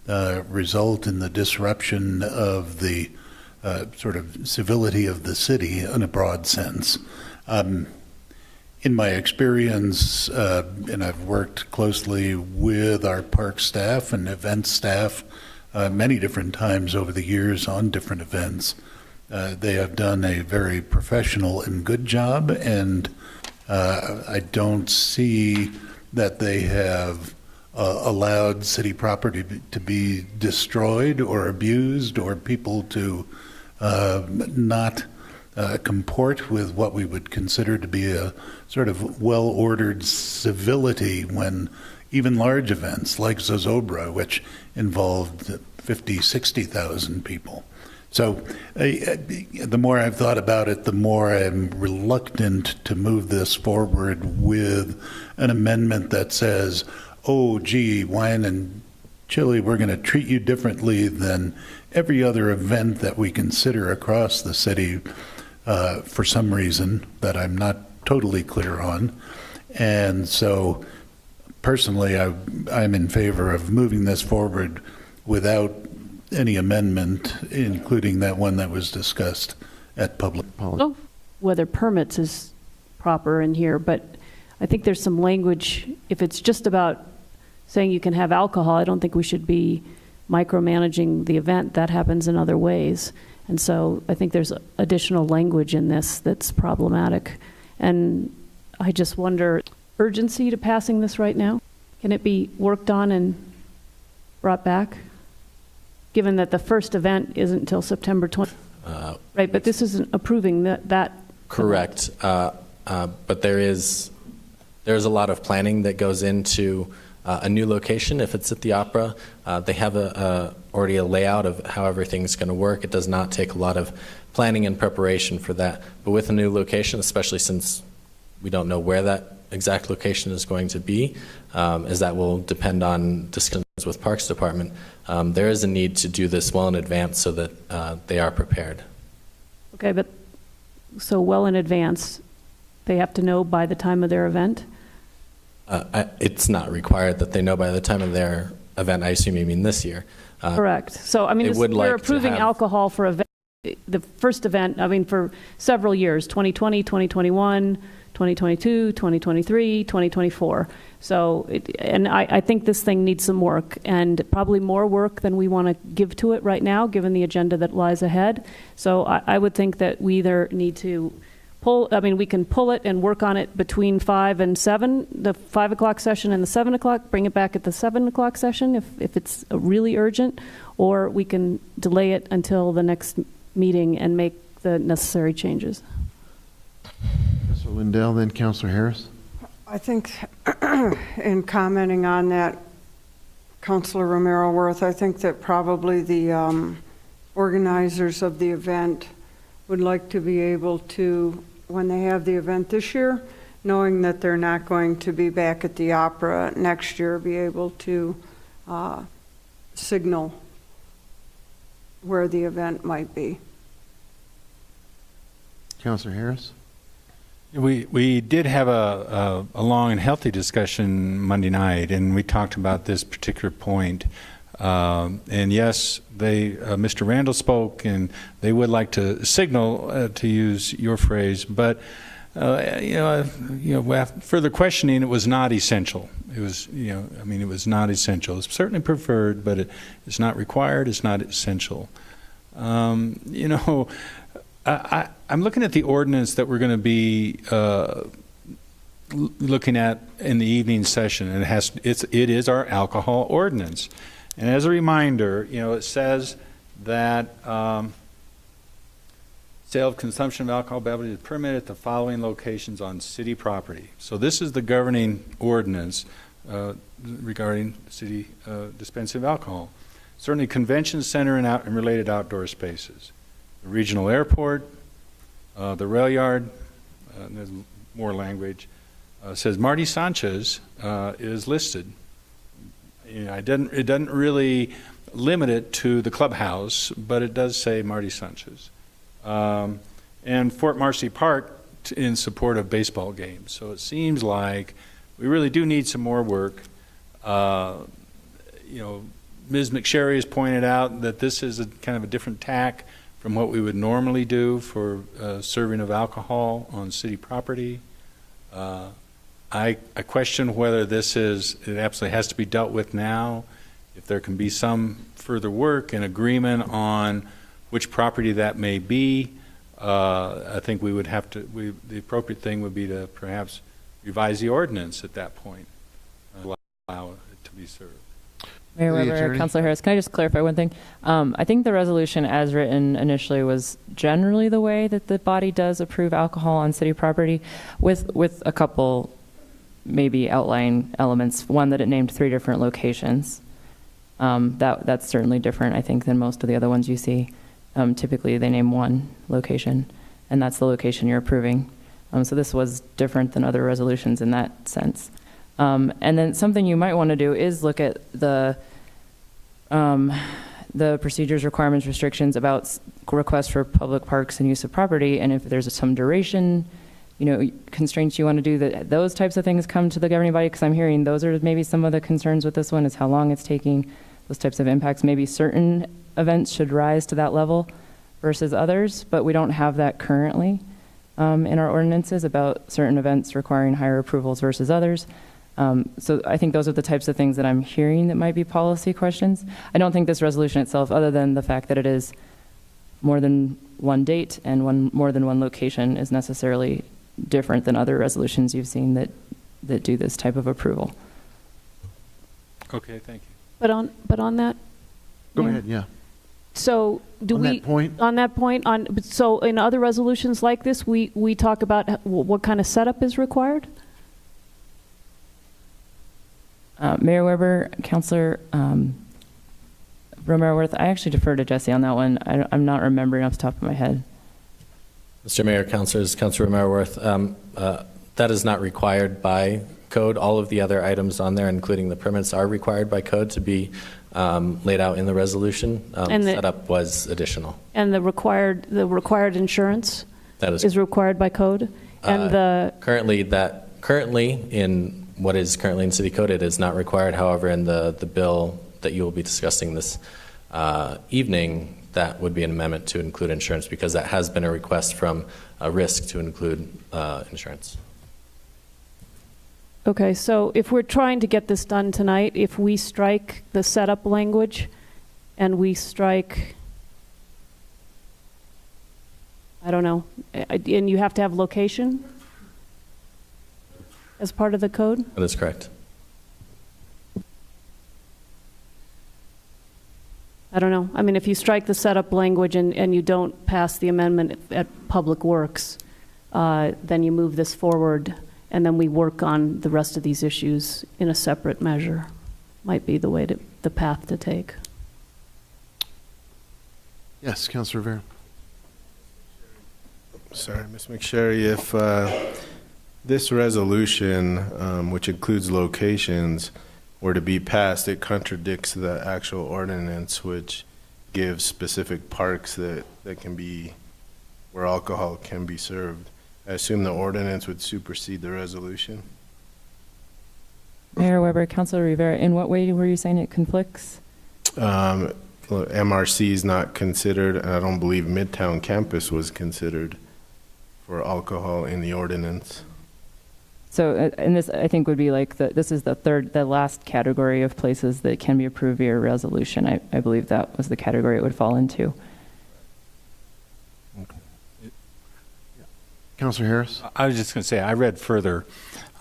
result in the disruption of the sort of civility of the city in a broad sense. In my experience, and I've worked closely with our park staff and event staff many different times over the years on different events, they have done a very professional and good job, and I don't see that they have allowed city property to be destroyed or abused, or people to not comport with what we would consider to be a sort of well-ordered civility when even large events like Zozobra, which involved 50, 60,000 people. So the more I've thought about it, the more I'm reluctant to move this forward with an amendment that says, oh, gee, wine and chili, we're going to treat you differently than every other event that we consider across the city for some reason that I'm not totally clear on. And so personally, I'm in favor of moving this forward without any amendment, including that one that was discussed at public policy. Oh, whether permits is proper in here, but I think there's some language, if it's just about saying you can have alcohol, I don't think we should be micromanaging the event. That happens in other ways. And so I think there's additional language in this that's problematic. And I just wonder, urgency to passing this right now? Can it be worked on and brought back? Given that the first event isn't until September 20th. Right, but this isn't approving that. Correct. But there's a lot of planning that goes into a new location. If it's at the Opera, they have already a layout of how everything's going to work. It does not take a lot of planning and preparation for that. But with a new location, especially since we don't know where that exact location is going to be, as that will depend on discussions with Parks Department, there is a need to do this well in advance so that they are prepared. Okay, but so well in advance, they have to know by the time of their event? It's not required that they know by the time of their event. I assume you mean this year. Correct. So, I mean, we're approving alcohol for the first event, I mean, for several years, 2020, 2021, 2022, 2023, 2024. So, and I think this thing needs some work, and probably more work than we want to give to it right now, given the agenda that lies ahead. So I would think that we either need to we can pull it and work on it between 5 and 7, the 5 o'clock session and the 7 o'clock, bring it back at the 7 o'clock session if it's really urgent, or we can delay it until the next meeting and make the necessary changes. Councilor Lindell, then Councilor Harris. I think in commenting on that, Councilor Romero-Worth, I think that probably the organizers of the event would like to be able to, when they have the event this year, knowing that they're not going to be back at the Opera next year, be able to signal where the event might be. Councilor Harris? We did have a long and healthy discussion Monday night, and we talked about this particular point. And yes, Mr. Randall spoke, and they would like to signal, to use your phrase, but further questioning, it was not essential. It was, it was not essential. It's certainly preferred, but it's not required. It's not essential. I'm looking at the ordinance that we're going to be looking at in the evening session, and it is our alcohol ordinance. And as a reminder, it says that sale of consumption of alcohol beverages is permitted at the following locations on city property. So this is the governing ordinance regarding city dispensing of alcohol. Certainly convention center and related outdoor spaces. The regional airport, the rail yard, and there's more language, says Marty Sanchez is listed. It doesn't really limit it to the clubhouse, but it does say Marty Sanchez. And Fort Marcy Park in support of baseball games. So it seems like we really do need some more work. Ms. McSherry has pointed out that this is kind of a different tack from what we would normally do for serving of alcohol on city property. I question whether it absolutely has to be dealt with now. If there can be some further work and agreement on which property that may be, I think we would have to, the appropriate thing would be to perhaps revise the ordinance at that point, allow it to be served. Mayor Weber, Councilor Harris, can I just clarify one thing? I think the resolution as written initially was generally the way that the body does approve alcohol on city property, with a couple maybe outlying elements. One, that it named 3 different locations. That's certainly different, I think, than most of the other ones you see. Typically, they name 1 location, and that's the location you're approving. So this was different than other resolutions in that sense. And then something you might want to do is look at the procedures, requirements, restrictions about requests for public parks and use of property, and if there's some duration, constraints you want to do, that those types of things come to the governing body, because I'm hearing those are maybe some of the concerns with this one, is how long it's taking, those types of impacts. Maybe certain events should rise to that level versus others, but we don't have that currently in our ordinances about certain events requiring higher approvals versus others. So I think those are the types of things that I'm hearing that might be policy questions. I don't think this resolution itself, other than the fact that it is more than one date and more than one location, is necessarily different than other resolutions you've seen that do this type of approval. Okay, thank you. But on that, Go ahead, yeah. so On that point? So in other resolutions like this, we talk about what kind of setup is required? Mayor Weber, Councilor Romero-Worth, I actually defer to Jesse on that one. I'm not remembering off the top of my head. Mr. Mayor, Councilors, Councilor Romero-Worth, that is not required by code. All of the other items on there, including the permits, are required by code to be laid out in the resolution. Setup was additional. And the required insurance That is required by code? And currently in what is currently in city code, it is not required. However, in the bill that you will be discussing this evening, that would be an amendment to include insurance, because that has been a request from a risk to include insurance. Okay, so if we're trying to get this done tonight, if we strike the setup language and we strike, I don't know, and you have to have location as part of the code? That is correct. I don't know. I mean, if you strike the setup language and you don't pass the amendment at Public Works, then you move this forward, and then we work on the rest of these issues in a separate measure. Might be the path to take. Yes, Councilor Rivera. Sorry, Ms. McSherry, if this resolution, which includes locations, were to be passed, it contradicts the actual ordinance, which gives specific parks that can be, where alcohol can be served. I assume the ordinance would supersede the resolution. Mayor Weber, Councilor Rivera, in what way were you saying it conflicts? MRC is not considered, and I don't believe Midtown Campus was considered for alcohol in the ordinance. So, and this, I think, would be like this is the last category of places that can be approved via resolution. I believe that was the category it would fall into. Councilor Harris? I was just going to say, I read further,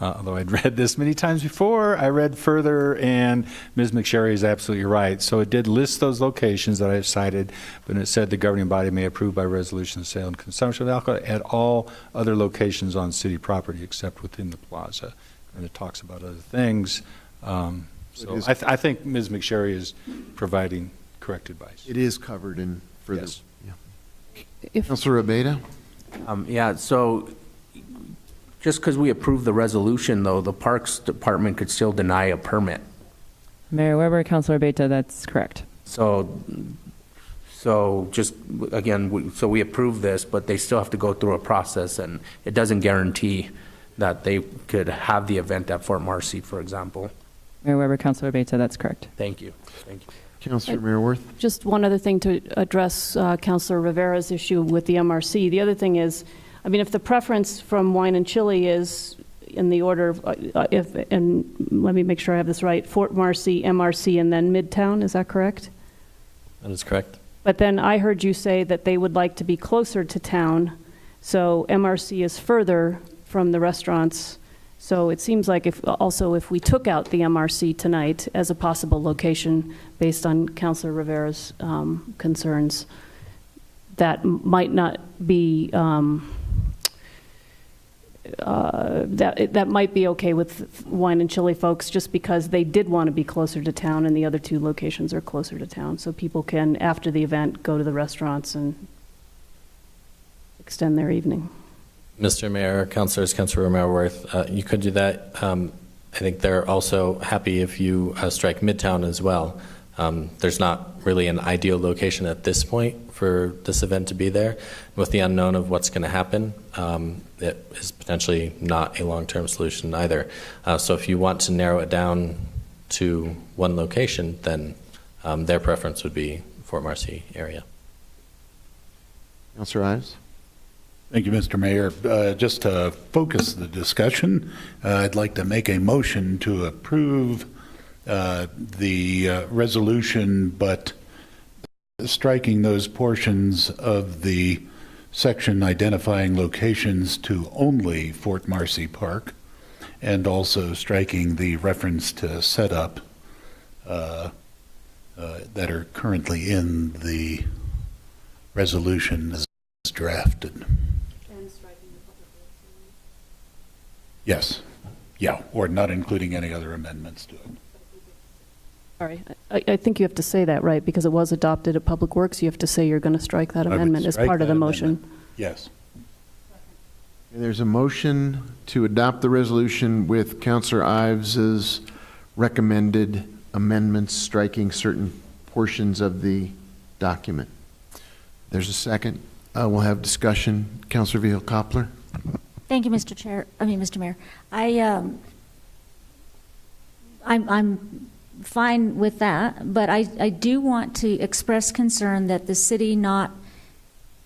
although I'd read this many times before, I read further, and Ms. McSherry is absolutely right. So it did list those locations that I cited, but it said the governing body may approve by resolution the sale and consumption of alcohol at all other locations on city property except within the plaza. And it talks about other things. So I think Ms. McSherry is providing correct advice. It is covered in further. Yes. Yeah. Councilor Abeyta? Yeah, so just because we approve the resolution, though, the Parks Department could still deny a permit. Mayor Weber, Councilor Beta, that's correct. So just, again, so we approve this, but they still have to go through a process, and it doesn't guarantee that they could have the event at Fort Marcy, for example. Mayor Weber, Councilor Beta, that's correct. Thank you. Thank you. Councilor Mayorworth? Just one other thing to address Councilor Rivera's issue with the MRC. The other thing is, I mean, if the preference from Wine and Chili is in the order of, and let me make sure I have this right, Fort Marcy, MRC, and then Midtown, is that correct? That is correct. But then I heard you say that they would like to be closer to town, so MRC is further from the restaurants. So it seems like if we took out the MRC tonight as a possible location based on Councilor Rivera's concerns, that might not be, that might be okay with Wine and Chili folks, just because they did want to be closer to town and the other two locations are closer to town. So people can, after the event, go to the restaurants and extend their evening. Mr. Mayor, Councilor Mayorworth, you could do that. I think they're also happy if you strike Midtown as well. There's not really an ideal location at this point for this event to be there. With the unknown of what's going to happen, it is potentially not a long-term solution either. So if you want to narrow it down to one location, then their preference would be Fort Marcy area. Councilor Ives? Thank you, Mr. Mayor. Just to focus the discussion, I'd like to make a motion to approve the resolution, but striking those portions of the section identifying locations to only Fort Marcy Park, and also striking the reference to setup that are currently in the resolution as drafted. Yes. Yeah, or not including any other amendments to it. Sorry, I think you have to say that, right? Because it was adopted at Public Works, you have to say you're going to strike that amendment as part of the motion. Yes. There's a motion to adopt the resolution with Councilor Ives's recommended amendments, striking certain portions of the document. There's a second. We'll have discussion. Councilor Vihil-Coppler. Thank you, Mr. Mayor. I'm fine with that, but I do want to express concern that the city not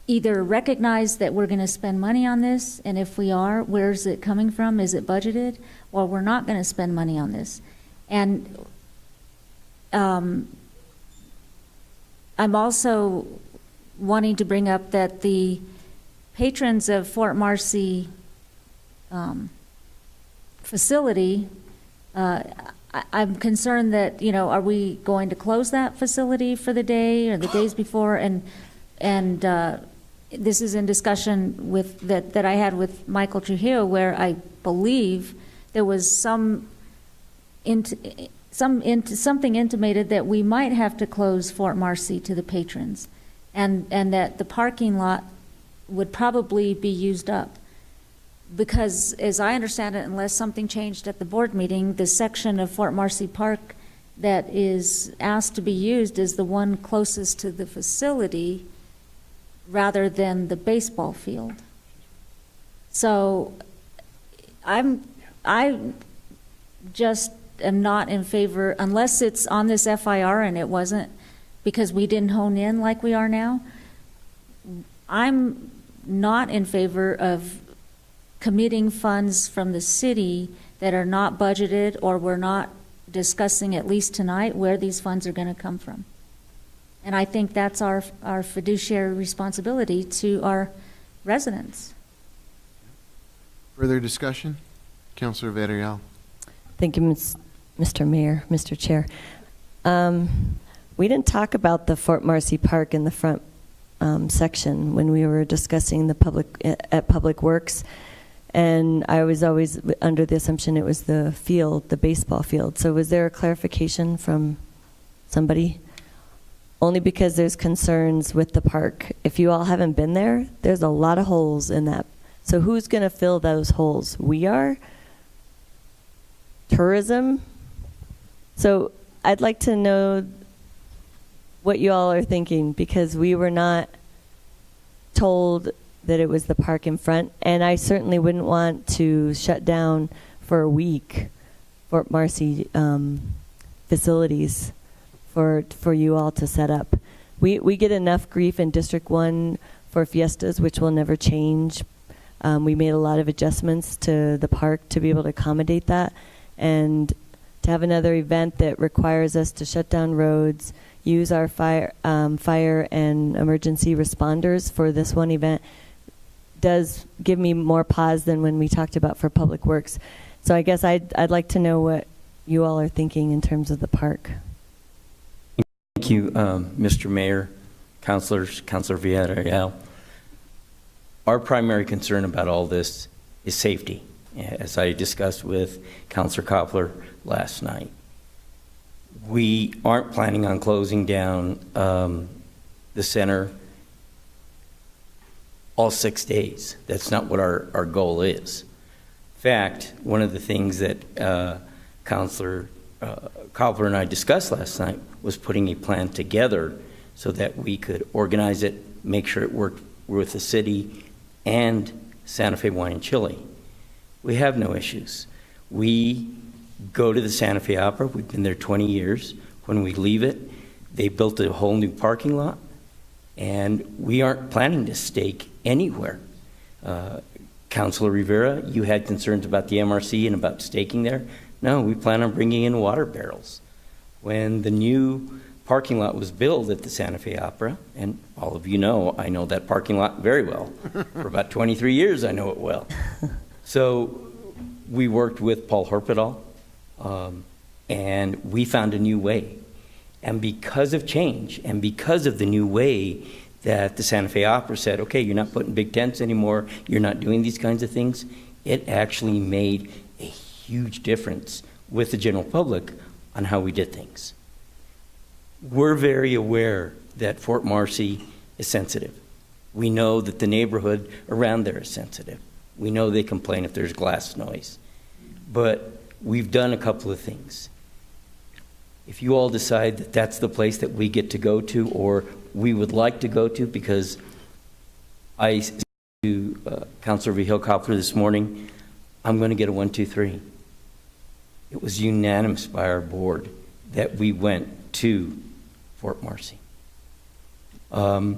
either recognize that we're going to spend money on this, and if we are, where's it coming from? Is it budgeted? Or we're not going to spend money on this. And I'm also wanting to bring up that the patrons of Fort Marcy facility, I'm concerned that, are we going to close that facility for the day or the days before? And this is in discussion with that I had with Michael Trujillo, where I believe there was something intimated that we might have to close Fort Marcy to the patrons, and that the parking lot would probably be used up. Because, as I understand it, unless something changed at the board meeting, the section of Fort Marcy Park that is asked to be used is the one closest to the facility rather than the baseball field. So I just am not in favor, unless it's on this FIR and it wasn't, because we didn't hone in like we are now. I'm not in favor of committing funds from the city that are not budgeted, or we're not discussing, at least tonight, where these funds are going to come from. And I think that's our fiduciary responsibility to our residents. Further discussion? Councilor Villarreal. Thank you, Mr. Mayor, Mr. Chair. We didn't talk about the Fort Marcy Park in the front section when we were discussing the Public Works. And I was always under the assumption it was the field, the baseball field. So was there a clarification from somebody? Only because there's concerns with the park. If you all haven't been there, there's a lot of holes in that. So who's going to fill those holes? We are? Tourism? So I'd like to know what you all are thinking, because we were not told that it was the park in front, and I certainly wouldn't want to shut down for a week Fort Marcy facilities for you all to set up. We get enough grief in District 1 for fiestas, which will never change. We made a lot of adjustments to the park to be able to accommodate that. And to have another event that requires us to shut down roads, use our fire and emergency responders for this one event does give me more pause than when we talked about for Public Works. So I guess I'd like to know what you all are thinking in terms of the park. Thank you, Mr. Mayor, councilors, Councilor Villarreal. Our primary concern about all this is safety, as I discussed with Councilor Koppler last night. We aren't planning on closing down the center all 6 days. That's not what our goal is. In fact, one of the things that Councilor Koppler and I discussed last night was putting a plan together so that we could organize it, make sure it worked with the city and Santa Fe Wine and Chili. We have no issues. We go to the Santa Fe Opera. We've been there 20 years. When we leave it, they built a whole new parking lot, and we aren't planning to stake anywhere. Councilor Rivera, you had concerns about the MRC and about staking there. No, we plan on bringing in water barrels. When the new parking lot was built at the Santa Fe Opera, and all of you know, I know that parking lot very well. For about 23 years, I know it well. So we worked with Paul Horpedahl, and we found a new way. And because of change, and because of the new way that the Santa Fe Opera said, okay, you're not putting big tents anymore, you're not doing these kinds of things, it actually made a huge difference with the general public on how we did things. We're very aware that Fort Marcy is sensitive. We know that the neighborhood around there is sensitive. We know they complain if there's glass noise. But we've done a couple of things. If you all decide that that's the place that we get to go to, or we would like to go to, because I said to Councilor Vigil Koppler this morning, I'm going to get a 1, 2, 3. It was unanimous by our board that we went to Fort Marcy. The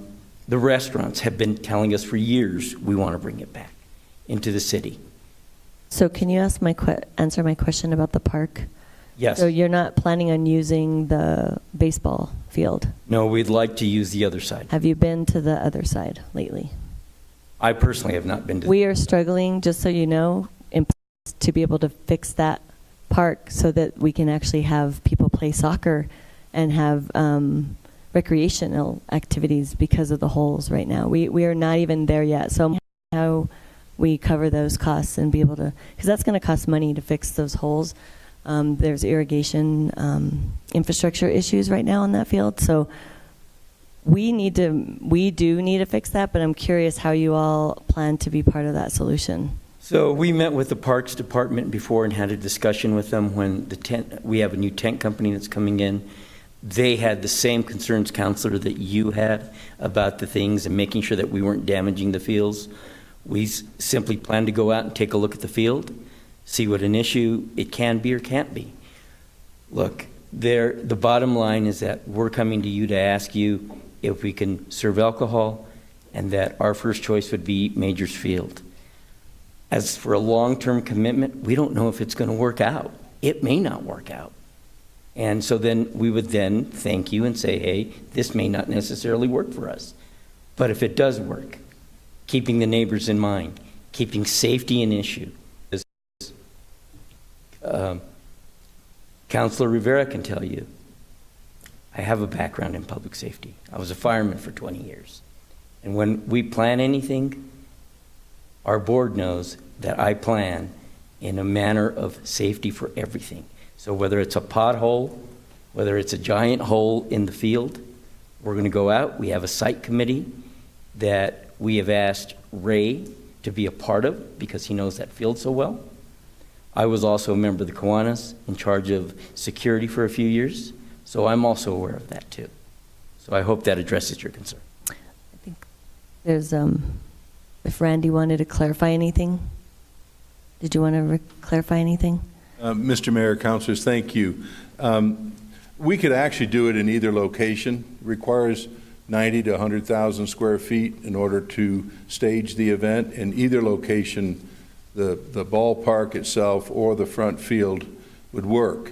restaurants have been telling us for years we want to bring it back into the city. So can you answer my question about the park? Yes. So you're not planning on using the baseball field? No, we'd like to use the other side. Have you been to the other side lately? I personally have not been to. We are struggling, just so you know, to be able to fix that park so that we can actually have people play soccer and have recreational activities because of the holes right now. We are not even there yet. So how we cover those costs and be able to, because that's going to cost money to fix those holes. There's irrigation infrastructure issues right now in that field. So we do need to fix that, but I'm curious how you all plan to be part of that solution. So we met with the Parks Department before and had a discussion with them when we have a new tent company that's coming in. They had the same concerns, Counselor, that you had about the things and making sure that we weren't damaging the fields. We simply plan to go out and take a look at the field, see what an issue it can be or can't be. Look, the bottom line is that we're coming to you to ask you if we can serve alcohol, and that our first choice would be Majors Field. As for a long-term commitment, we don't know if it's going to work out. It may not work out. And so then we would then thank you and say, hey, this may not necessarily work for us. But if it does work, keeping the neighbors in mind, keeping safety an issue. Councilor Rivera can tell you, I have a background in public safety. I was a fireman for 20 years. And when we plan anything, our board knows that I plan in a manner of safety for everything. So whether it's a pothole, whether it's a giant hole in the field, we're going to go out. We have a site committee that we have asked Ray to be a part of because he knows that field so well. I was also a member of the Kiwanis in charge of security for a few years, so I'm also aware of that too. So I hope that addresses your concern. I think there's, if Randy wanted to clarify anything. Did you want to clarify anything? Mr. Mayor, councilors, thank you. We could actually do it in either location. It requires 90 to 100,000 square feet in order to stage the event. In either location, the ballpark itself or the front field would work.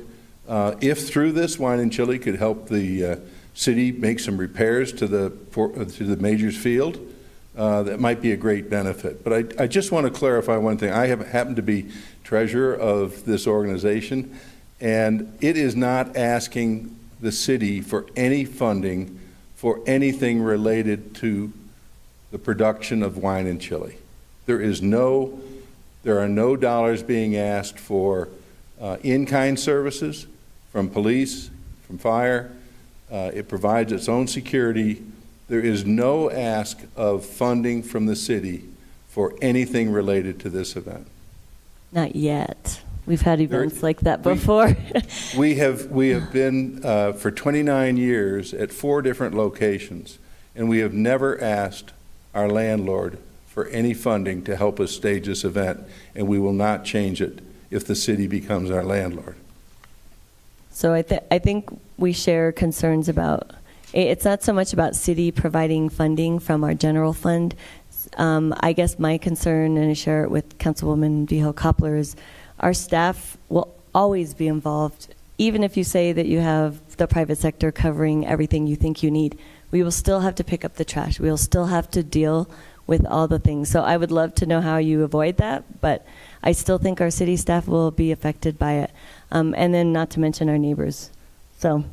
If through this, Wine and Chili could help the city make some repairs to the Majors Field, that might be a great benefit. But I just want to clarify one thing. I happen to be treasurer of this organization, and it is not asking the city for any funding for anything related to the production of Wine and Chili. There are no dollars being asked for in-kind services from police, from fire. It provides its own security. There is no ask of funding from the city for anything related to this event. Not yet. We've had events like that before. We have been for 29 years at 4 different locations, and we have never asked our landlord for any funding to help us stage this event, and we will not change it if the city becomes our landlord. So I think we share concerns about, it's not so much about city providing funding from our general fund. I guess my concern, and I share it with Councilwoman Vigil-Koppler, is our staff will always be involved. Even if you say that you have the private sector covering everything you think you need, we will still have to pick up the trash. We will still have to deal with all the things. So I would love to know how you avoid that, but I still think our city staff will be affected by it. And then not to mention our neighbors. So,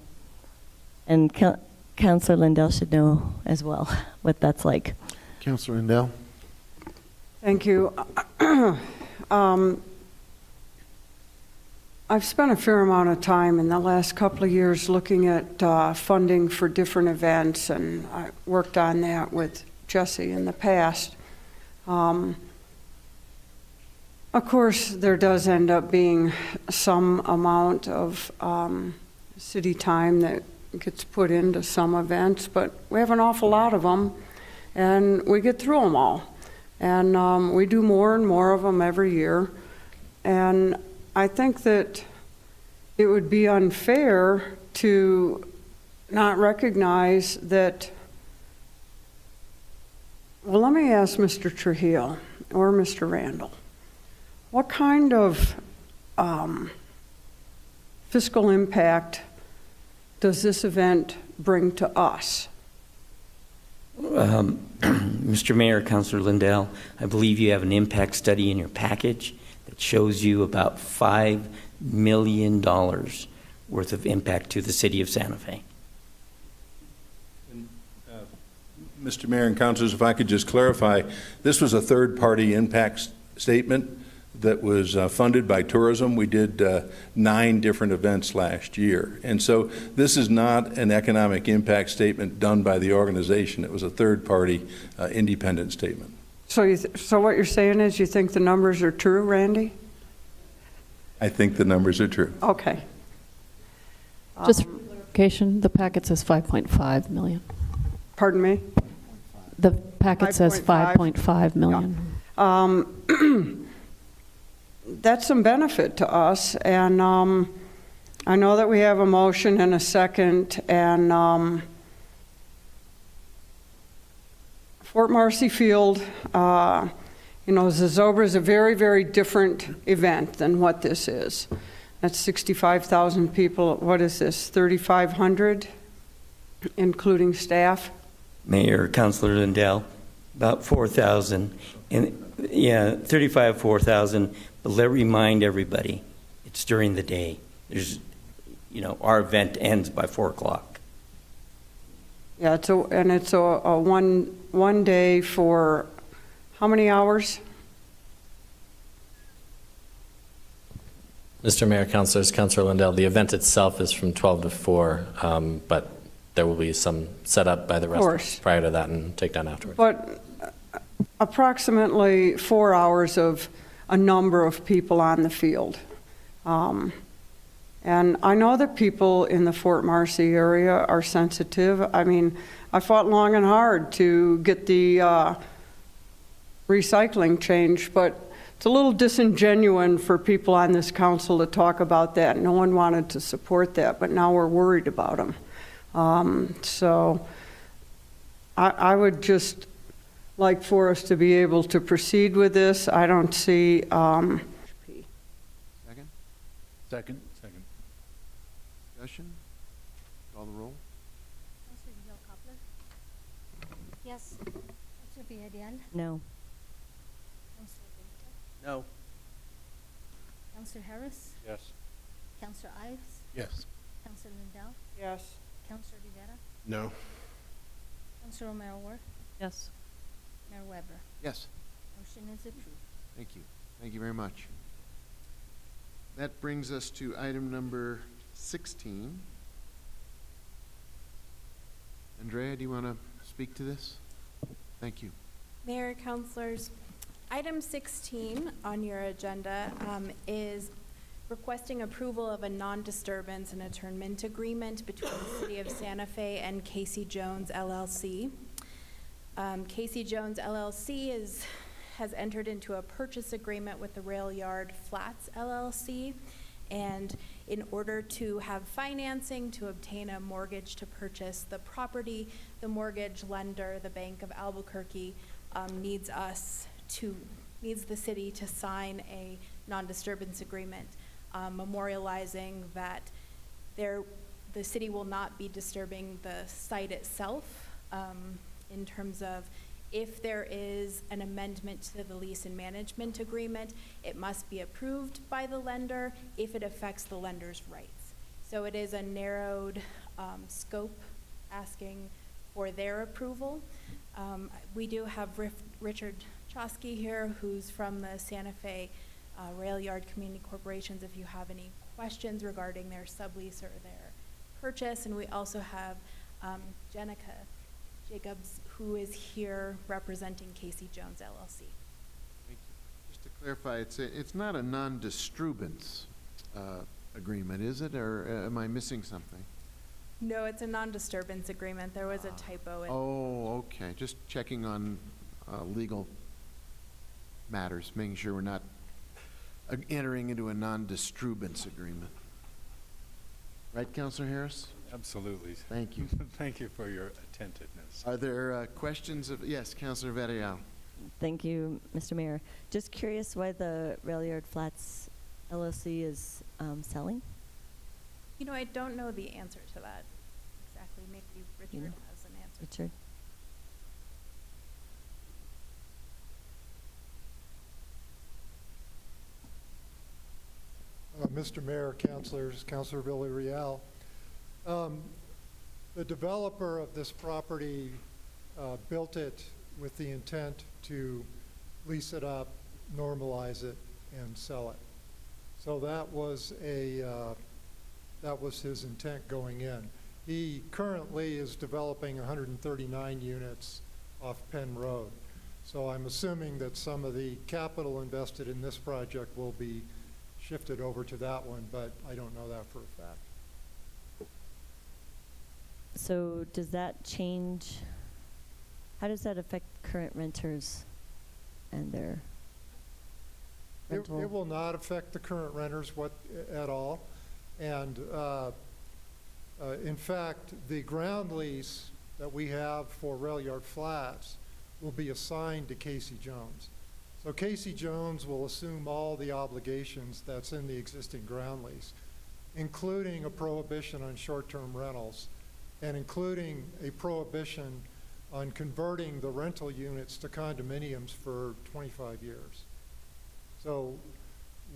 and Councilor Lindell should know as well what that's like. Councilor Lindell. Thank you. I've spent a fair amount of time in the last couple of years looking at funding for different events, and I worked on that with Jesse in the past. Of course, there does end up being some amount of city time that gets put into some events, but we have an awful lot of them, and we get through them all. And we do more and more of them every year. And I think that it would be unfair to not recognize that. Well, let me ask Mr. Trujillo or Mr. Randall, what kind of fiscal impact does this event bring to us? Mr. Mayor, Councilor Lindell, I believe you have an impact study in your package that shows you about $5 million worth of impact to the city of Santa Fe. Mr. Mayor and Councilors, if I could just clarify, this was a third-party impact statement that was funded by tourism. We did 9 different events last year. And so this is not an economic impact statement done by the organization. It was a third-party independent statement. So what you're saying is you think the numbers are true, Randy? I think the numbers are true. Okay. Just for clarification, the packet says 5.5 million. Pardon me? The packet says 5.5 million. Yeah. That's some benefit to us, and I know that we have a motion and a second, and Fort Marcy Field, Zozobra is a very, very different event than what this is. That's 65,000 people. What is this, 3,500, including staff? Mayor, Councilor Lindell, about 4,000. And yeah, 4,000. But let me remind everybody, it's during the day. There's, our event ends by 4 o'clock. Yeah, it's a one day for how many hours? Mr. Mayor, Councilors, Councilor Lindell, the event itself is from 12 to 4, but there will be some set up by the restaurants prior to that and takedown afterwards. But approximately 4 hours of a number of people on the field. And I know that people in the Fort Marcy area are sensitive. I mean, I fought long and hard to get the recycling changed, but it's a little disingenuous for people on this council to talk about that. No one wanted to support that, but now we're worried about them. So I would just like for us to be able to proceed with this. I don't see. Second? Second. Discussion? Call the roll. Councillor Vidal Coppler? Yes. Councillor Villarreal? No. Councillor Beta? No. Councillor Harris? Yes. Councillor Ives? Yes. Councillor Lindell? Yes. Councillor Rivera? No. Councillor Romero Worth? Yes. Mayor Weber? Yes. Motion is approved. Thank you. Thank you very much. That brings us to item number 16. Andrea, do you want to speak to this? Thank you. Mayor, councilors, item 16 on your agenda is requesting approval of a non-disturbance and internment agreement between the City of Santa Fe and Casey Jones LLC. Casey Jones LLC has entered into a purchase agreement with the Rail Yard Flats LLC, and in order to have financing to obtain a mortgage to purchase the property, the mortgage lender, the Bank of Albuquerque, needs the city to sign a non-disturbance agreement, memorializing that the city will not be disturbing the site itself, in terms of if there is an amendment to the lease and management agreement, it must be approved by the lender if it affects the lender's rights. So it is a narrowed scope asking for their approval. We do have Richard Chosky here, who's from the Santa Fe Rail Yard Community Corporations, if you have any questions regarding their sublease or their purchase. And we also have Jenica Jacobs, who is here representing Casey Jones LLC. Thank you. Just to clarify, it's not a non-disturbance agreement, is it? Or am I missing something? No, it's a non-disturbance agreement. There was a typo in. Oh, okay. Just checking on legal matters, making sure we're not entering into a non-disturbance agreement. Right, Councilor Harris? Absolutely. Thank you. Thank you for your attentiveness. Are there questions of, yes, Councilor Villarreal. Thank you, Mr. Mayor. Just curious why the Rail Yard Flats LLC is selling? You know, I don't know the answer to that exactly. Maybe Richard has an answer. Richard? Mr. Mayor, councilors, Councilor Villarreal. The developer of this property built it with the intent to lease it up, normalize it, and sell it. So that was his intent going in. He currently is developing 139 units off Penn Road. So I'm assuming that some of the capital invested in this project will be shifted over to that one, but I don't know that for a fact. So does that change, how does that affect current renters and their rental? It will not affect the current renters at all. And in fact, the ground lease that we have for Rail Yard Flats will be assigned to Casey Jones. So Casey Jones will assume all the obligations that's in the existing ground lease, including a prohibition on short-term rentals and including a prohibition on converting the rental units to condominiums for 25 years. So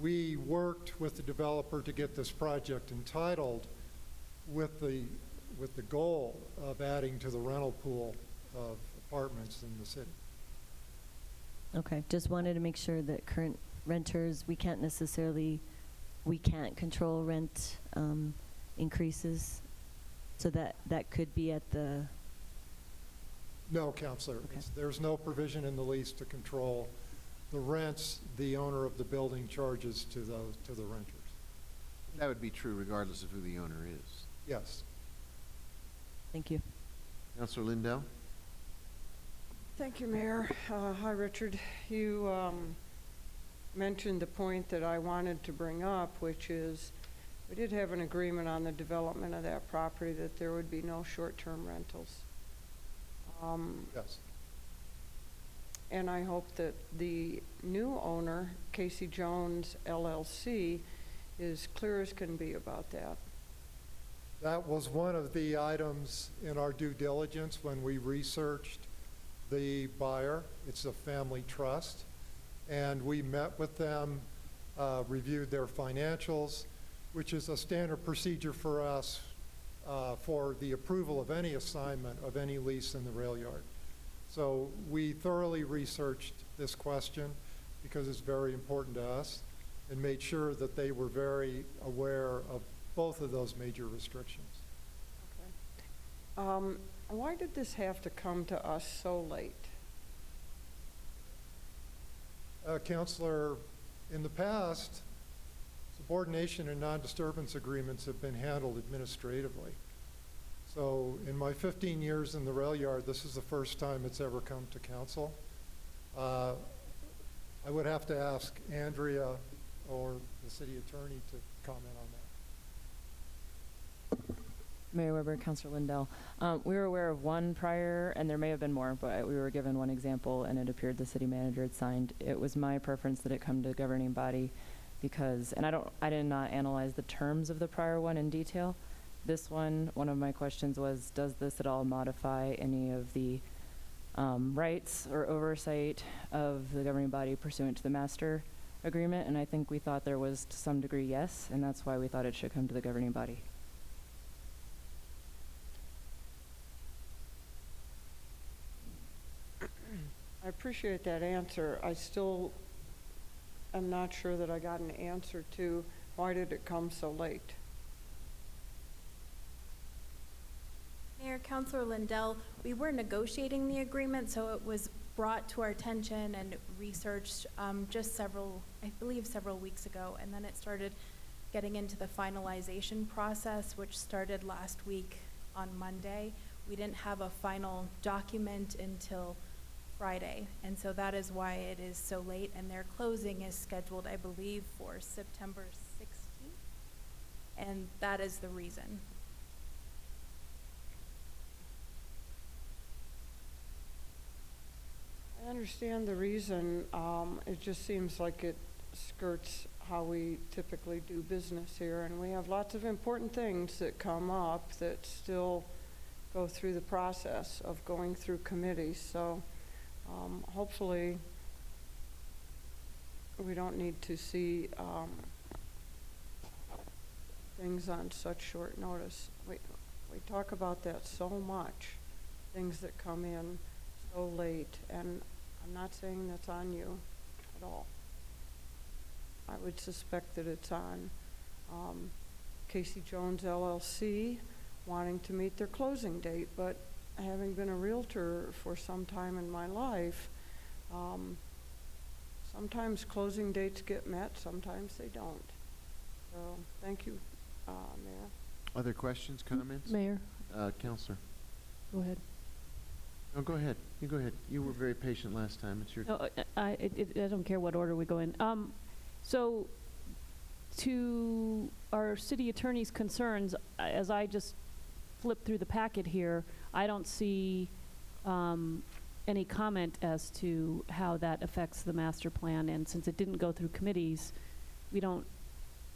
we worked with the developer to get this project entitled with the goal of adding to the rental pool of apartments in the city. Okay, just wanted to make sure that current renters, we can't control rent increases, so that could be at the... No, Counselor. Okay. There's no provision in the lease to control the rents the owner of the building charges to the renters. That would be true regardless of who the owner is. Yes. Thank you. Councilor Lindell? Thank you, Mayor. Hi, Richard. You mentioned the point that I wanted to bring up, which is we did have an agreement on the development of that property that there would be no short-term rentals. Yes. And I hope that the new owner, Casey Jones LLC, is clear as can be about that. That was one of the items in our due diligence when we researched the buyer. It's a family trust. And we met with them, reviewed their financials, which is a standard procedure for us for the approval of any assignment of any lease in the rail yard. So we thoroughly researched this question because it's very important to us and made sure that they were very aware of both of those major restrictions. Why did this have to come to us so late? Counselor, in the past, subordination and non-disturbance agreements have been handled administratively. So in my 15 years in the rail yard, this is the first time it's ever come to council. I would have to ask Andrea or the city attorney to comment on that. Mayor Weber, Councilor Lindell. We were aware of one prior, and there may have been more, but we were given one example, and it appeared the city manager had signed. It was my preference that it come to the governing body because, and I did not analyze the terms of the prior one in detail. This one of my questions was, does this at all modify any of the rights or oversight of the governing body pursuant to the master agreement? And I think we thought there was to some degree yes, and that's why we thought it should come to the governing body. I appreciate that answer. I still am not sure that I got an answer to why did it come so late? Mayor, Councilor Lindell, we were negotiating the agreement, so it was brought to our attention and researched just several weeks ago, and then it started getting into the finalization process, which started last week on Monday. We didn't have a final document until Friday, and so that is why it is so late, and their closing is scheduled, I believe, for September 16th, and that is the reason. I understand the reason. It just seems like it skirts how we typically do business here, and we have lots of important things that come up that still go through the process of going through committees. So hopefully we don't need to see things on such short notice. We talk about that so much, things that come in so late, and I'm not saying that's on you at all. I would suspect that it's on Casey Jones LLC wanting to meet their closing date, but having been a realtor for some time in my life, sometimes closing dates get met, sometimes they don't. So thank you, Mayor. Other questions, comments? Mayor, Counselor. go ahead. No, go ahead. You go ahead. You were very patient last time. It's your No, I don't care what order we go in. So to our city attorney's concerns, as I just flip through the packet here, I don't see any comment as to how that affects the master plan. And since it didn't go through committees, we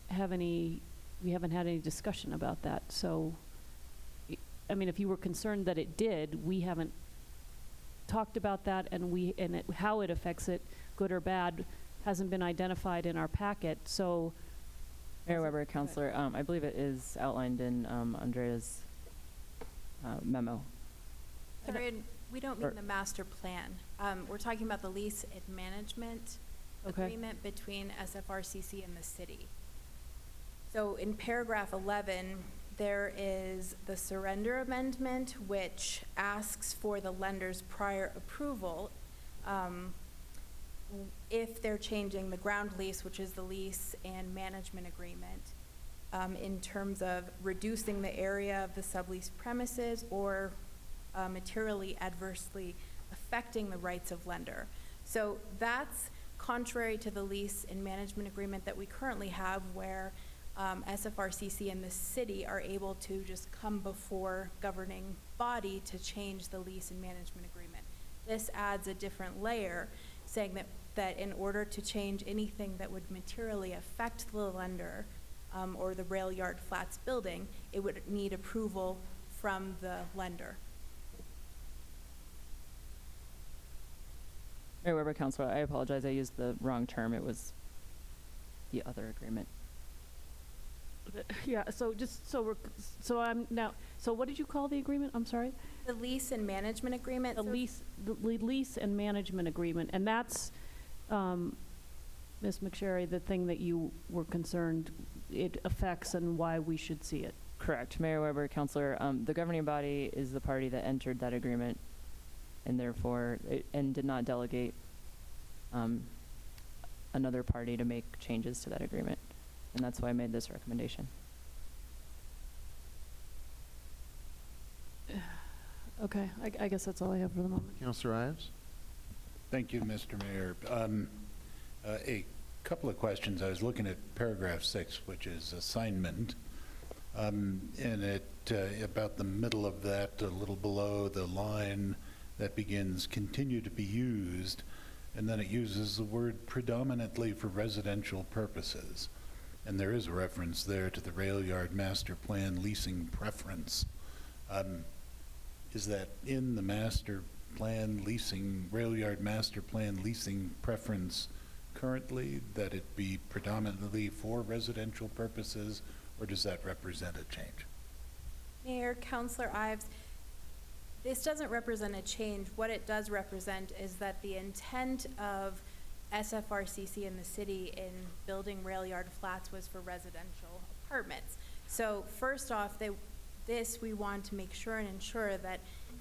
haven't had any discussion about that. So, I mean, if you were concerned that it did, we haven't talked about that, and how it affects it, good or bad, hasn't been identified in our packet. So, Mayor Weber, Councilor, I believe it is outlined in Andrea's memo. Sorry, we don't mean the master plan. We're talking about the lease and management agreement between SFRCC and the city. So in paragraph 11, there is the surrender amendment, which asks for the lender's prior approval if they're changing the ground lease, which is the lease and management agreement, in terms of reducing the area of the subleased premises or materially adversely affecting the rights of lender. So that's contrary to the lease and management agreement that we currently have, where SFRCC and the city are able to just come before governing body to change the lease and management agreement. This adds a different layer, saying that in order to change anything that would materially affect the lender or the rail yard flats building, it would need approval from the lender. Mayor Weber, Councilor, I apologize. I used the wrong term. It was the other agreement. Yeah, so what did you call the agreement? I'm sorry? The lease and management agreement. The lease and management agreement, and that's, Ms. McSherry, the thing that you were concerned it affects and why we should see it. Correct. Mayor Weber, Councilor, the governing body is the party that entered that agreement and therefore, and did not delegate another party to make changes to that agreement. And that's why I made this recommendation. Okay, I guess that's all I have for the moment. Councillor Ives? Thank you, Mr. Mayor. A couple of questions. I was looking at paragraph 6, which is assignment. And about the middle of that, a little below the line that begins continue to be used, and then it uses the word predominantly for residential purposes. And there is a reference there to the rail yard master plan leasing preference. Is that in the master plan leasing, rail yard master plan leasing preference currently, that it be predominantly for residential purposes, or does that represent a change? Mayor, Councilor Ives, this doesn't represent a change. What it does represent is that the intent of SFRCC and the city in building rail yard flats was for residential apartments. So first off, we want to make sure and ensure that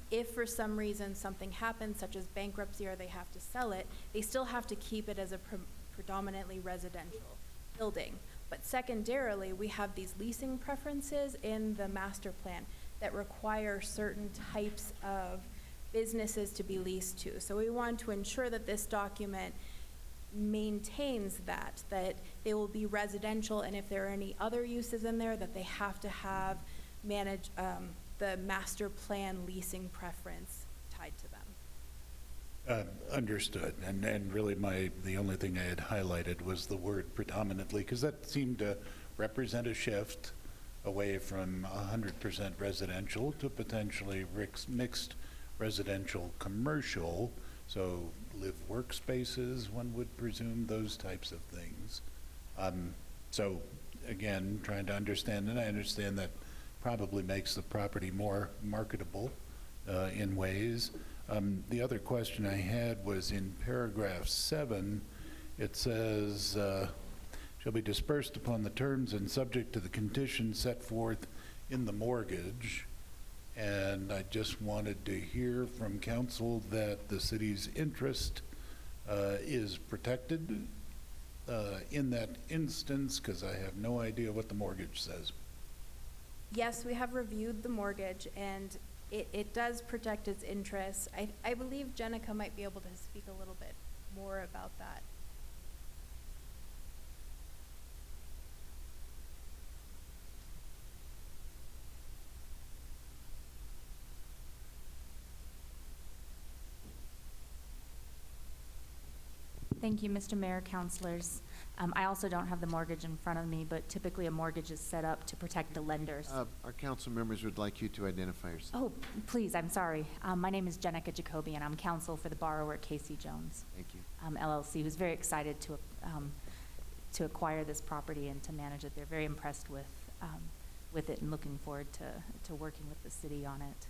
if for some reason something happens, such as bankruptcy or they have to sell it, they still have to keep it as a predominantly residential building. But secondarily, we have these leasing preferences in the master plan that require certain types of businesses to be leased to. So we want to ensure that this document maintains that they will be residential, and if there are any other uses in there, that they have to have the master plan leasing preference tied to them. Understood. And really the only thing I had highlighted was the word predominantly, because that seemed to represent a shift away from 100% residential to potentially mixed residential commercial. So live workspaces, one would presume, those types of things. So again, trying to understand, and I understand that probably makes the property more marketable in ways. The other question I had was in paragraph 7, it says, shall be dispersed upon the terms and subject to the conditions set forth in the mortgage. And I just wanted to hear from council that the city's interest is protected in that instance, because I have no idea what the mortgage says. Yes, we have reviewed the mortgage, and it does protect its interests. I believe Jenica might be able to speak a little bit more about that. Thank you, Mr. Mayor, councilors. I also don't have the mortgage in front of me, but typically a mortgage is set up to protect the lenders. Our council members would like you to identify yourself. Oh, please, I'm sorry. My name is Jenica Jacoby, and I'm counsel for the borrower, Casey Jones. Thank you. LLC, who's very excited to acquire this property and to manage it. They're very impressed with it and looking forward to working with the city on it.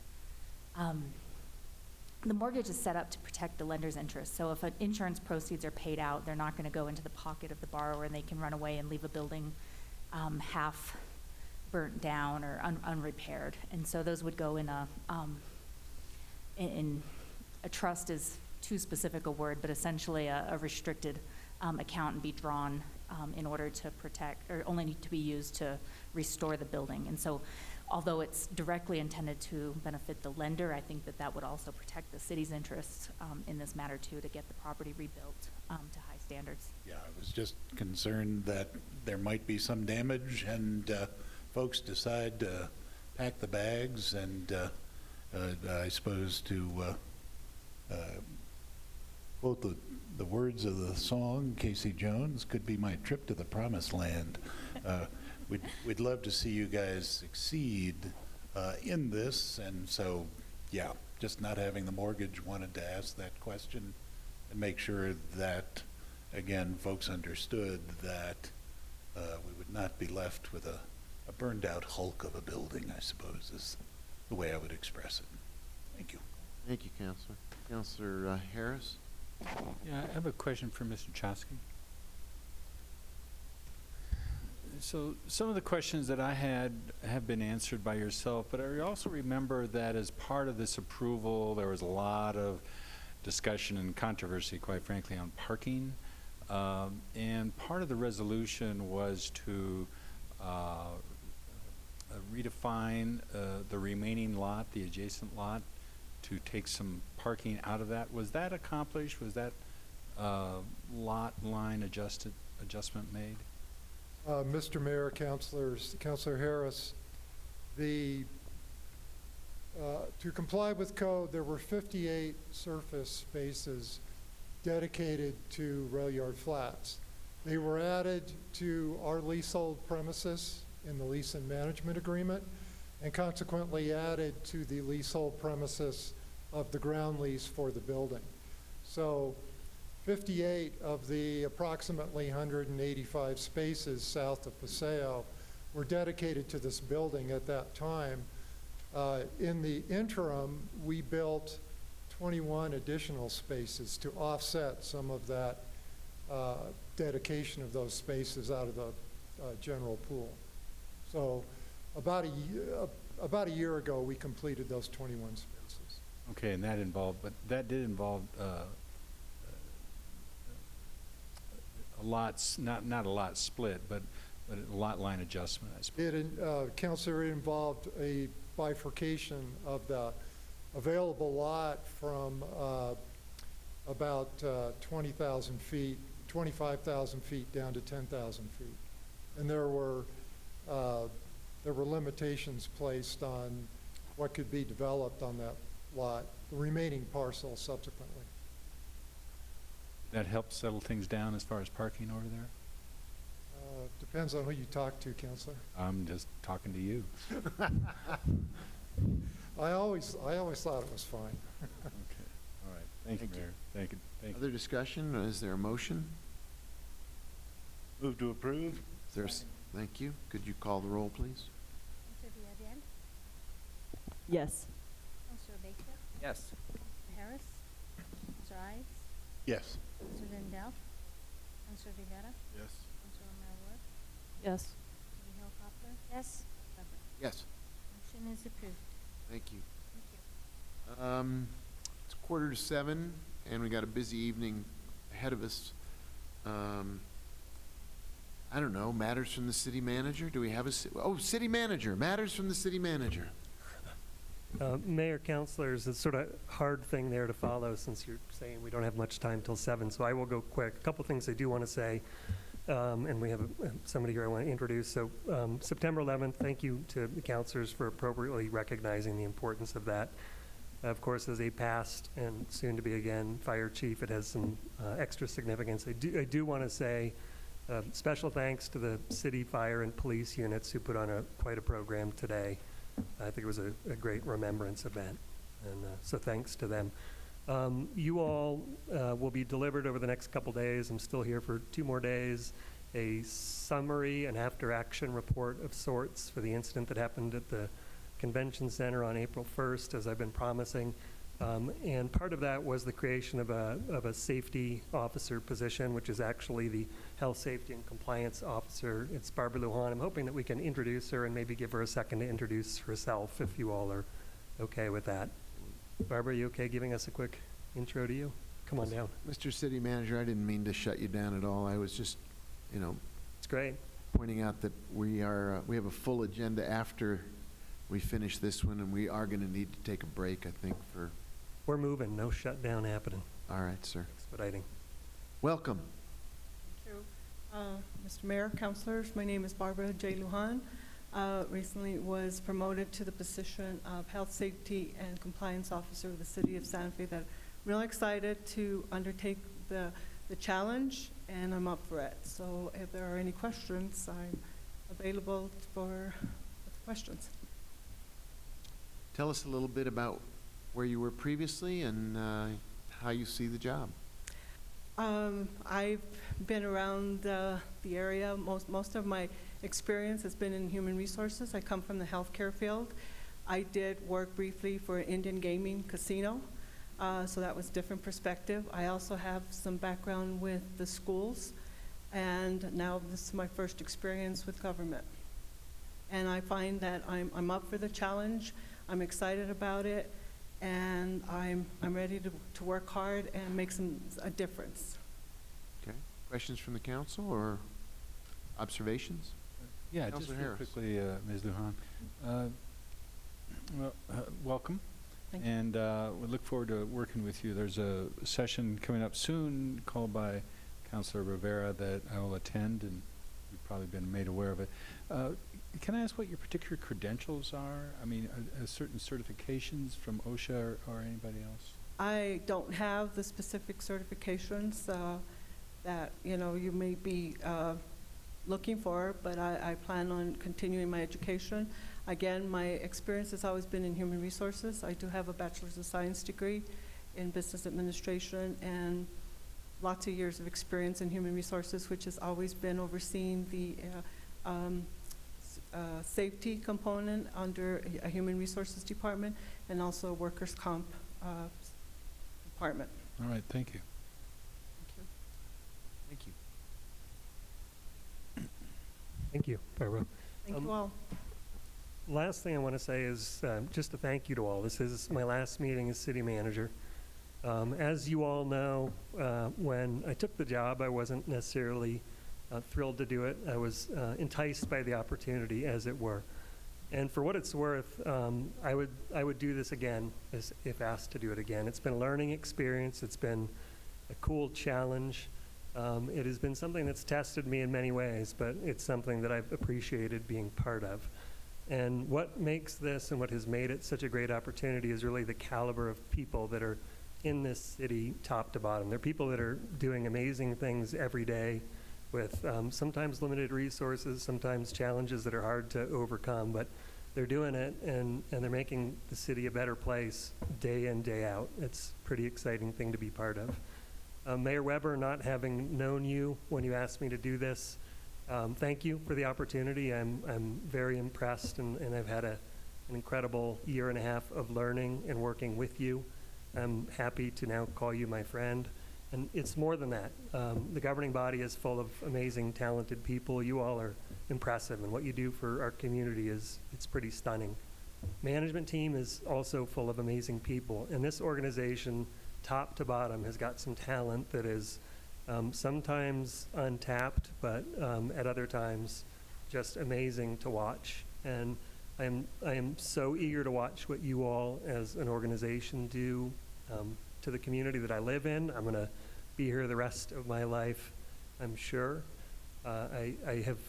The mortgage is set up to protect the lender's interest. So if insurance proceeds are paid out, they're not going to go into the pocket of the borrower, and they can run away and leave a building half burnt down or unrepaired. And so those would go in a trust is too specific a word, but essentially a restricted account, and be drawn in order to protect, or only need to be used to restore the building. And so although it's directly intended to benefit the lender, I think that that would also protect the city's interests in this matter too, to get the property rebuilt to high standards. Yeah, I was just concerned that there might be some damage and folks decide to pack the bags and I suppose to quote the words of the song, Casey Jones, could be my trip to the promised land. We'd love to see you guys succeed in this, and so, yeah, just not having the mortgage, wanted to ask that question and make sure that, again, folks understood that we would not be left with a burned-out hulk of a building, I suppose, is the way I would express it. Thank you. Thank you, Councilor. Councilor Harris? Yeah, I have a question for Mr. Chosky. So some of the questions that I had have been answered by yourself, but I also remember that as part of this approval, there was a lot of discussion and controversy, quite frankly, on parking. And part of the resolution was to redefine the remaining lot, the adjacent lot, to take some parking out of that. Was that accomplished? Was that lot line adjustment made? Mr. Mayor, councilors, Councilor Harris, to comply with code, there were 58 surface spaces dedicated to rail yard flats. They were added to our leasehold premises in the lease and management agreement, and consequently added to the leasehold premises of the ground lease for the building. So 58 of the approximately 185 spaces south of Paseo were dedicated to this building at that time. In the interim, we built 21 additional spaces to offset some of that dedication of those spaces out of the general pool. So about a year ago, we completed those 21 spaces. Okay, and that did involve a lot, not a lot split, but a lot line adjustment, I suppose. Councilor, it involved a bifurcation of the available lot from about 20,000 feet, 25,000 feet down to 10,000 feet. And there were limitations placed on what could be developed on that lot, the remaining parcel subsequently. That helped settle things down as far as parking over there? Depends on who you talk to, Councilor. I'm just talking to you. I always thought it was fine. Okay, all right. Thank you, Mayor. Thank you. Other discussion? Is there a motion? Move to approve. Thank you. Could you call the roll, please? Councilor Villarreal? Yes. Councilor Baker? Yes. Councilor Harris? Councilor Ives? Yes. Councilor Lindell? Councilor Rivera? Yes. Councilor Romero Worth? Yes. City Hall Coppler? Yes. Weber? Yes. Motion is approved. Thank you. Thank you. It's 6:45, and we got a busy evening ahead of us. I don't know, matters from the city manager? Do we have city manager, matters from the city manager. Mayor, councilors, it's sort of hard thing there to follow since you're saying we don't have much time till 7, so I will go quick. A couple things I do want to say, and we have somebody here I want to introduce. So September 11th, thank you to the councilors for appropriately recognizing the importance of that. Of course, as a past and soon to be again fire chief, it has some extra significance. I do want to say special thanks to the city fire and police units who put on quite a program today. I think it was a great remembrance event, and so thanks to them. You all will be delivered over the next couple days. I'm still here for 2 more days. A summary and after-action report of sorts for the incident that happened at the Convention Center on April 1st, as I've been promising. And part of that was the creation of a safety officer position, which is actually the health, safety, and compliance officer. It's Barbara Lujan. I'm hoping that we can introduce her and maybe give her a second to introduce herself, if you all are okay with that. Barbara, are you okay giving us a quick intro to you? Come on down. Mr. City Manager, I didn't mean to shut you down at all. I was just, it's great. Pointing out that we have a full agenda after we finish this one, and we are going to need to take a break, I think, for... We're moving, no shutdown happening. All right, sir. Expediting. Welcome. Thank you. Mr. Mayor, councilors, my name is Barbara J. Lujan. Recently was promoted to the position of Health, Safety, and Compliance Officer of the City of Santa Fe. That real excited to undertake the challenge, and I'm up for it. So if there are any questions, I'm available for questions. Tell us a little bit about where you were previously and how you see the job. I've been around the area. Most of my experience has been in human resources. I come from the healthcare field. I did work briefly for an Indian gaming casino, so that was a different perspective. I also have some background with the schools, and now this is my first experience with government. And I find that I'm up for the challenge. I'm excited about it, and I'm ready to work hard and make a difference. Okay. Questions from the council or observations? Yeah, Councilor just real Harris. quickly, Ms. Lujan. Welcome. Thank you. And we look forward to working with you. There's a session coming up soon called by Councilor Rivera that I will attend, and you've probably been made aware of it. Can I ask what your particular credentials are? I mean, certain certifications from OSHA or anybody else? I don't have the specific certifications that you may be looking for, but I plan on continuing my education. Again, my experience has always been in human resources. I do have a Bachelor's of Science degree in business administration and lots of years of experience in human resources, which has always been overseeing the safety component under a human resources department and also a workers' comp department. All right, thank you. Thank you. Thank you, Barbara. Thank you all. Last thing I want to say is just a thank you to all. This is my last meeting as city manager. As you all know, when I took the job, I wasn't necessarily thrilled to do it. I was enticed by the opportunity, as it were. And for what it's worth, I would do this again if asked to do it again. It's been a learning experience. It's been a cool challenge. It has been something that's tested me in many ways, but it's something that I've appreciated being part of. And what makes this and what has made it such a great opportunity is really the caliber of people that are in this city, top to bottom. They're people that are doing amazing things every day with sometimes limited resources, sometimes challenges that are hard to overcome, but they're doing it and they're making the city a better place day in, day out. It's a pretty exciting thing to be part of. Mayor Weber, not having known you when you asked me to do this, thank you for the opportunity. I'm very impressed, and I've had an incredible year and a half of learning and working with you. I'm happy to now call you my friend. And it's more than that. The governing body is full of amazing, talented people. You all are impressive, and what you do for our community it's pretty stunning. Management team is also full of amazing people, and this organization, top to bottom, has got some talent that is sometimes untapped, but at other times just amazing to watch. And I am so eager to watch what you all as an organization do to the community that I live in. I'm going to be here the rest of my life, I'm sure. I have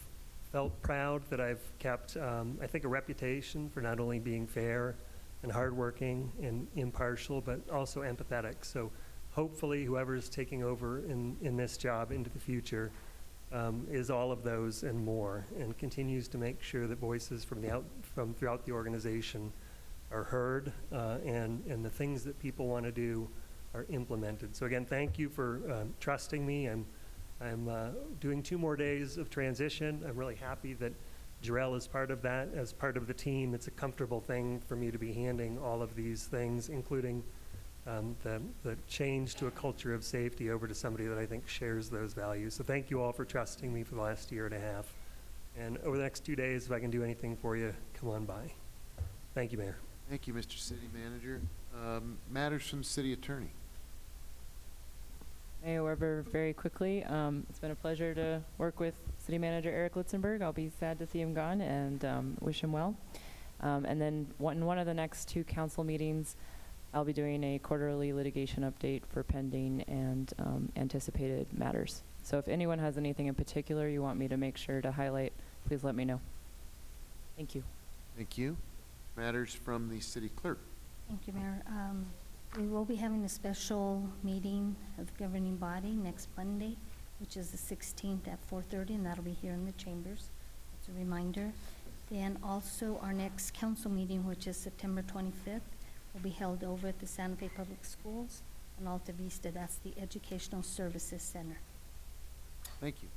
felt proud that I've kept, I think, a reputation for not only being fair and hardworking and impartial, but also empathetic. So hopefully whoever's taking over in this job into the future is all of those and more, and continues to make sure that voices from throughout the organization are heard, and the things that people want to do are implemented. So again, thank you for trusting me. I'm doing 2 more days of transition. I'm really happy that Jarrell is part of that. As part of the team, it's a comfortable thing for me to be handing all of these things, including the change to a culture of safety over to somebody that I think shares those values. So thank you all for trusting me for the last year and a half. And over the next 2 days, if I can do anything for you, come on by. Thank you, Mayor. Thank you, Mr. City Manager. Matters from City Attorney. Mayor Weber, very quickly, it's been a pleasure to work with City Manager Eric Litzenberg. I'll be sad to see him gone, and wish him well. And then in one of the next 2 council meetings, I'll be doing a quarterly litigation update for pending and anticipated matters. So if anyone has anything in particular you want me to make sure to highlight, please let me know. Thank you. Thank you. Matters from the city clerk. Thank you, Mayor. We will be having a special meeting of the governing body next Monday, which is the 16th at 4:30, and that'll be here in the chambers. It's a reminder. Then also our next council meeting, which is September 25th, will be held over at the Santa Fe Public Schools in Alta Vista. That's the Educational Services Center. Thank you.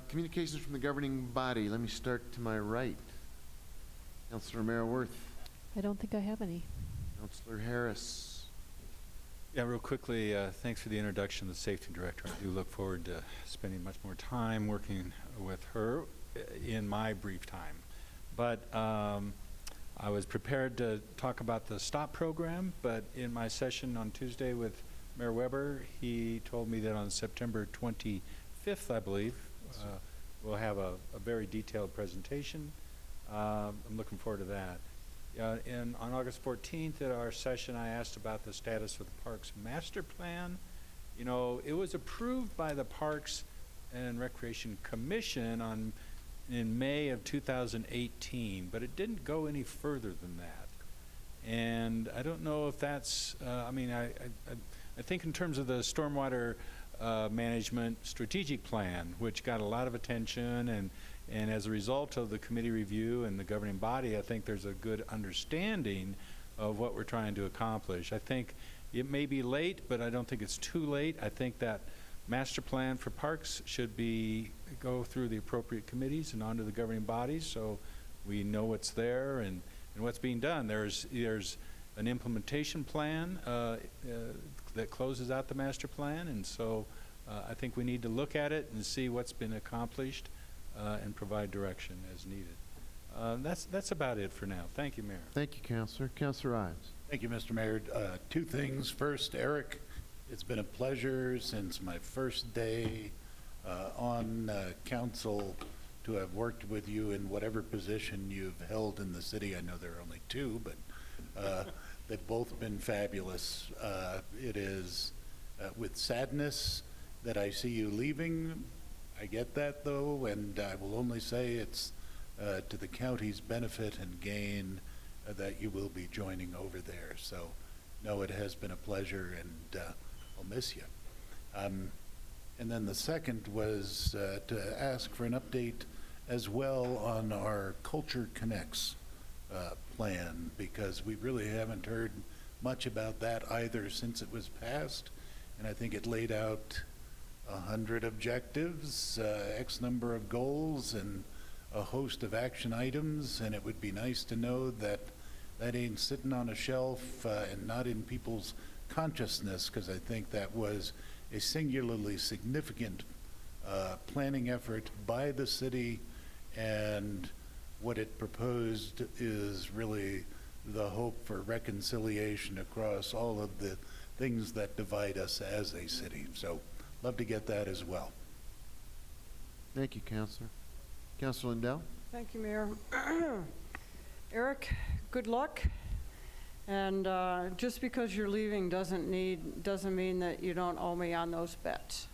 Communications from the governing body. Let me start to my right. Councilor Romero Worth. I don't think I have any. Councilor Harris. Yeah, real quickly, thanks for the introduction of the safety director. I do look forward to spending much more time working with her in my brief time. But I was prepared to talk about the STOP program, but in my session on Tuesday with Mayor Weber, he told me that on September 25th, I believe, we'll have a very detailed presentation. I'm looking forward to that. On August 14th at our session, I asked about the status of the Parks Master Plan. You know, it was approved by the Parks and Recreation Commission in May of 2018, but it didn't go any further than that. And I don't know if that's, I think in terms of the stormwater management strategic plan, which got a lot of attention, and as a result of the committee review and the governing body, I think there's a good understanding of what we're trying to accomplish. I think it may be late, but I don't think it's too late. I think that master plan for parks should go through the appropriate committees and onto the governing bodies, so we know what's there and what's being done. There's an implementation plan that closes out the master plan, and so I think we need to look at it and see what's been accomplished and provide direction as needed. That's about it for now. Thank you, Mayor. Thank you, Councilor. Councilor Ives. Thank you, Mr. Mayor. 2 things. First, Eric, it's been a pleasure since my first day on council to have worked with you in whatever position you've held in the city. I know there are only 2, but they've both been fabulous. It is with sadness that I see you leaving. I get that, though, and I will only say it's to the county's benefit and gain that you will be joining over there. So, no, it has been a pleasure, and I'll miss you. And then the second was to ask for an update as well on our Culture Connects plan, because we really haven't heard much about that either since it was passed, and I think it laid out 100 objectives, X number of goals, and a host of action items, and it would be nice to know that that ain't sitting on a shelf and not in people's consciousness, because I think that was a singularly significant planning effort by the city, and what it proposed is really the hope for reconciliation across all of the things that divide us as a city. So, love to get that as well. Thank you, Councilor. Councilor Lindell. Thank you, Mayor. Eric, good luck. And just because you're leaving doesn't mean that you don't owe me on those bets.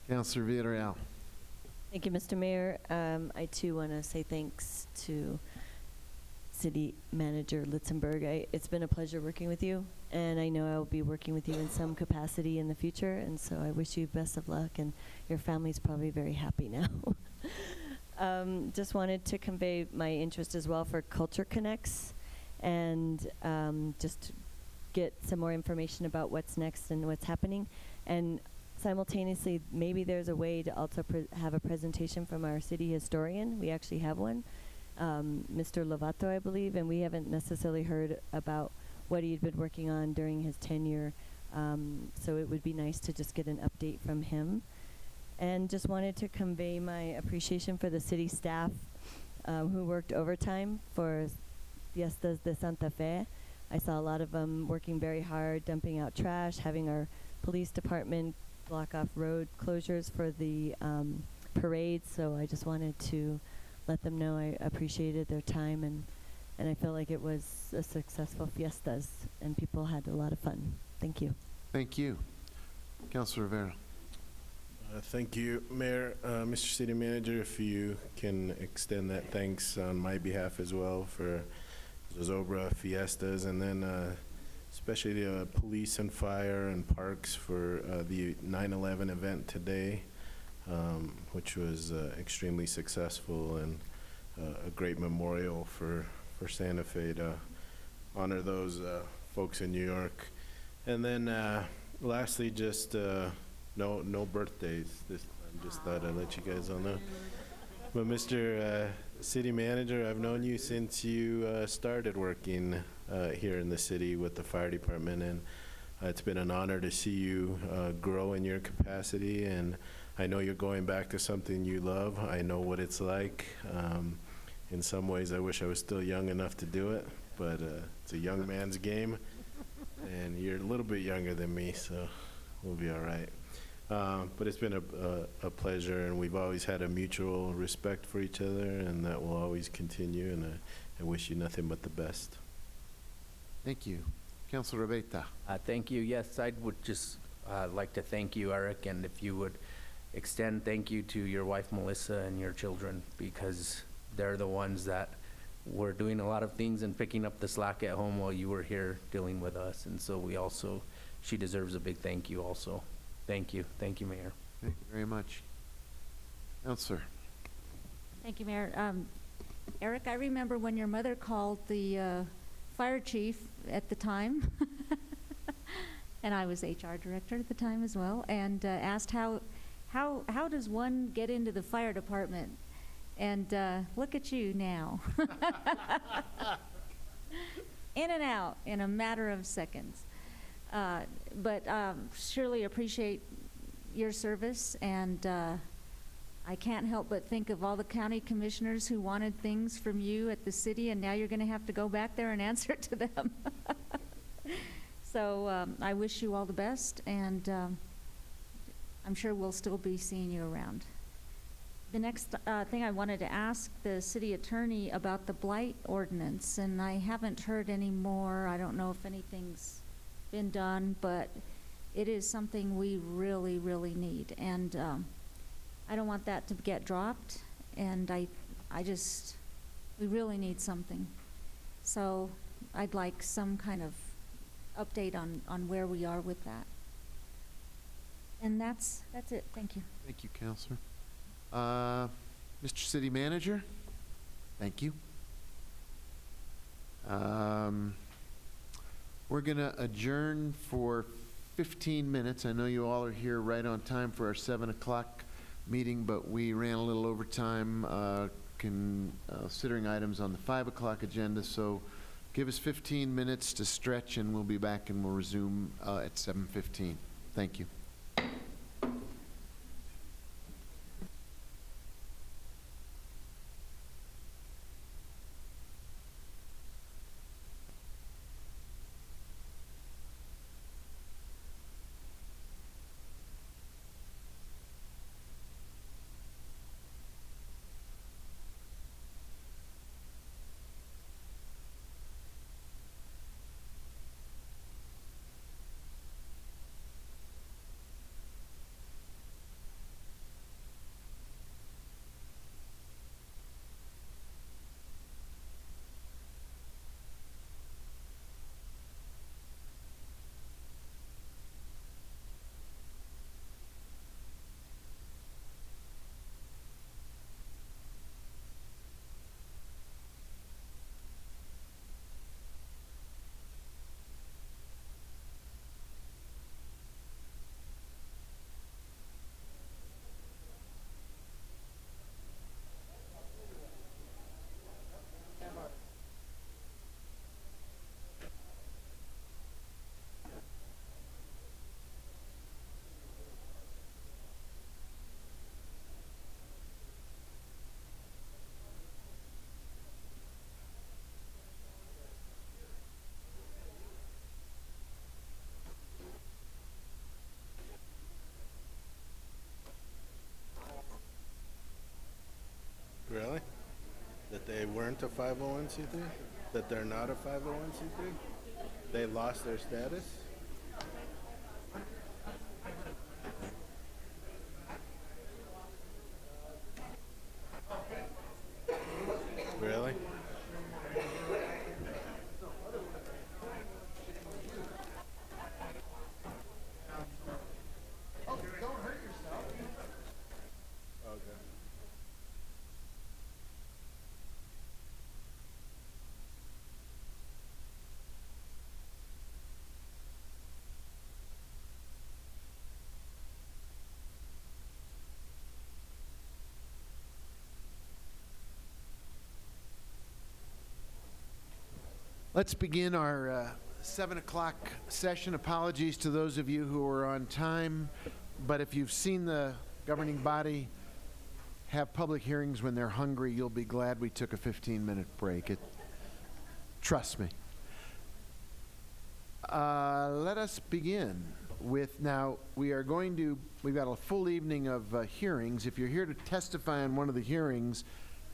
Councilor Villarreal. Thank you, Mr. Mayor. I too want to say thanks to City Manager Litzenberg. It's been a pleasure working with you, and I know I will be working with you in some capacity in the future, and so I wish you best of luck, and your family's probably very happy now. Just wanted to convey my interest as well for Culture Connects, and just get some more information about what's next and what's happening. And simultaneously, maybe there's a way to also have a presentation from our city historian. We actually have one, Mr. Lovato, I believe, and we haven't necessarily heard about what he'd been working on during his tenure. So it would be nice to just get an update from him. And just wanted to convey my appreciation for the city staff who worked overtime for Fiestas de Santa Fe. I saw a lot of them working very hard, dumping out trash, having our police department block off road closures for the parade, so I just wanted to let them know I appreciated their time, and I felt like it was a successful fiestas, and people had a lot of fun. Thank you. Thank you. Councilor Rivera. Thank you, Mayor. Mr. City Manager, if you can extend that thanks on my behalf as well for Zozobra Fiestas, and then especially the police and fire and parks for the 9/11 event today, which was extremely successful and a great memorial for Santa Fe to honor those folks in New York. And then lastly, just no birthdays this time. Just thought I'd let you guys all know. But Mr. City Manager, I've known you since you started working here in the city with the fire department, and it's been an honor to see you grow in your capacity, and I know you're going back to something you love. I know what it's like. In some ways, I wish I was still young enough to do it, but it's a young man's game, and you're a little bit younger than me, so we'll be all right. But it's been a pleasure, and we've always had a mutual respect for each other, and that will always continue, and I wish you nothing but the best. Thank you. Councilor Rabeta. Thank you. Yes, I would just like to thank you, Eric, and if you would extend thank you to your wife, Melissa, and your children, because they're the ones that were doing a lot of things and picking up the slack at home while you were here dealing with us, and so she deserves a big thank you also. Thank you. Thank you, Mayor. Thank you very much. Councilor. Thank you, Mayor. Eric, I remember when your mother called the fire chief at the time, and I was HR director at the time as well, and asked how does one get into the fire department? And look at you now. In and out in a matter of seconds. But surely appreciate your service, and I can't help but think of all the county commissioners who wanted things from you at the city, and now you're going to have to go back there and answer it to them. So I wish you all the best, and I'm sure we'll still be seeing you around. The next thing I wanted to ask the city attorney about the blight ordinance, and I haven't heard any more. I don't know if anything's been done, but it is something we really, really need, and I don't want that to get dropped, and we really need something. So I'd like some kind of update on where we are with that. And that's it. Thank you. Thank you, Councilor. Mr. City Manager, thank you. We're going to adjourn for 15 minutes. I know you all are here right on time for our 7 o'clock meeting, but we ran a little overtime considering items on the 5 o'clock agenda. So give us 15 minutes to stretch, and we'll be back and we'll resume at 7:15. Thank you. weren't a 501c3? That they're not a 501c3? They lost their status? Really? Don't hurt yourself. Okay. Let's begin our 7 o'clock session. Apologies to those of you who are on time, but if you've seen the governing body have public hearings when they're hungry, you'll be glad we took a 15-minute break. Trust me. Let us begin with, now, we've got a full evening of hearings. If you're here to testify on one of the hearings,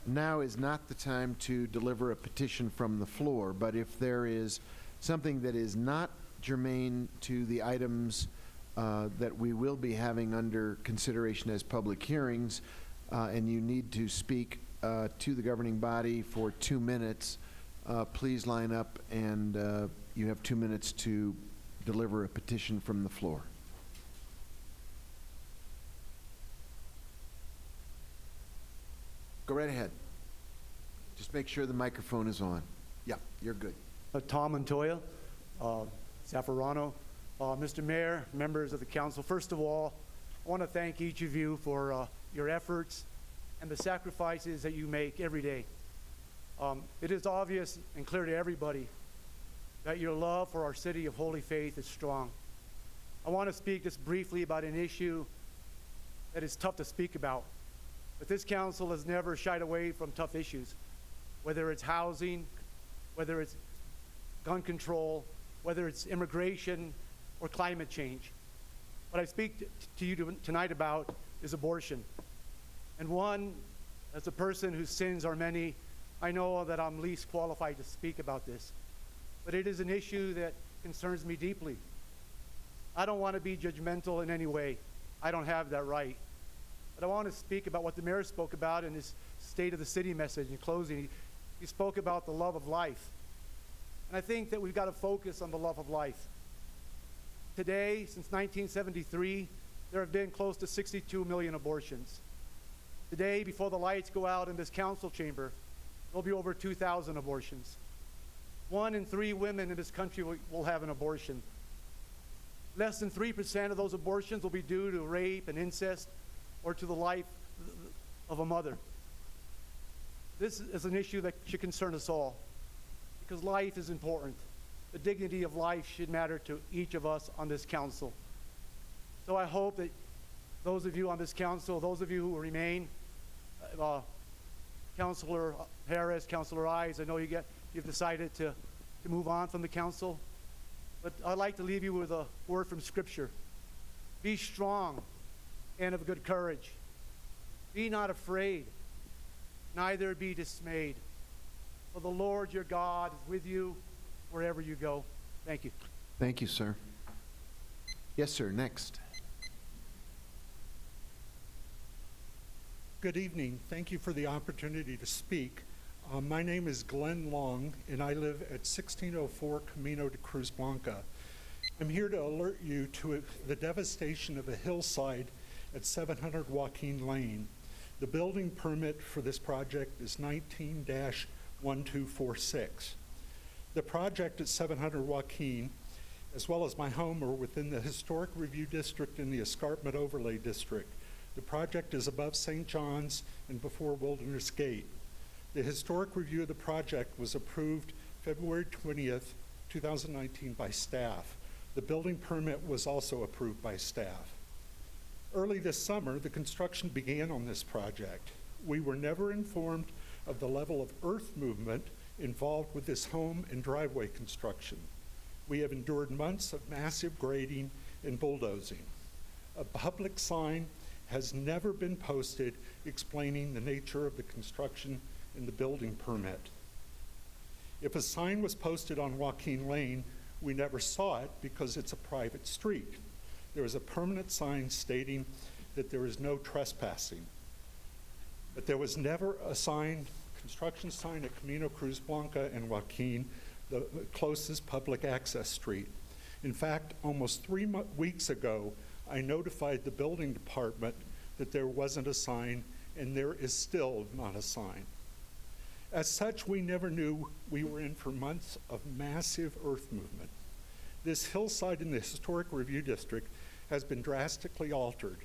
now is not the time to deliver a petition from the floor, but if there is something that is not germane to the items that we will be having under consideration as public hearings, and you need to speak to the governing body for 2 minutes, please line up, and you have 2 minutes to deliver a petition from the floor. Go right ahead. Just make sure the microphone is on. Yeah, you're good. Tom Montoya, Zaffarano. Mr. Mayor, members of the council, first of all, I want to thank each of you for your efforts and the sacrifices that you make every day. It is obvious and clear to everybody that your love for our city of Holy Faith is strong. I want to speak just briefly about an issue that is tough to speak about. But this council has never shied away from tough issues, whether it's housing, whether it's gun control, whether it's immigration or climate change. What I speak to you tonight about is abortion. And one, as a person whose sins are many, I know that I'm least qualified to speak about this. But it is an issue that concerns me deeply. I don't want to be judgmental in any way. I don't have that right. But I want to speak about what the mayor spoke about in his State of the City message in closing. He spoke about the love of life. And I think that we've got to focus on the love of life. Today, since 1973, there have been close to 62 million abortions. Today, before the lights go out in this council chamber, there'll be over 2,000 abortions. 1 in 3 women in this country will have an abortion. Less than 3% of those abortions will be due to rape and incest or to the life of a mother. This is an issue that should concern us all because life is important. The dignity of life should matter to each of us on this council. So I hope that those of you on this council, those of you who remain, Councilor Harris, Councilor Ives, I know you've decided to move on from the council, but I'd like to leave you with a word from Scripture. Be strong and of good courage. Be not afraid, neither be dismayed. For the Lord your God is with you wherever you go. Thank you. Thank you, sir. Yes, sir. Next. Good evening. Thank you for the opportunity to speak. My name is Glenn Long, and I live at 1604 Camino de Cruz Blanca. I'm here to alert you to the devastation of a hillside at 700 Joaquin Lane. The building permit for this project is 19-1246. The project at 700 Joaquin, as well as my home, are within the Historic Review District and the Escarpment Overlay District. The project is above St. John's and before Wilderness Gate. The historic review of the project was approved February 20th, 2019 by staff. The building permit was also approved by staff. Early this summer, the construction began on this project. We were never informed of the level of earth movement involved with this home and driveway construction. We have endured months of massive grading and bulldozing. A public sign has never been posted explaining the nature of the construction in the building permit. If a sign was posted on Joaquin Lane, we never saw it because it's a private street. There is a permanent sign stating that there is no trespassing. But there was never a sign, construction sign at Camino Cruz Blanca and Joaquin, the closest public access street. In fact, almost 3 weeks ago, I notified the building department that there wasn't a sign, and there is still not a sign. As such, we never knew we were in for months of massive earth movement. This hillside in the Historic Review District has been drastically altered.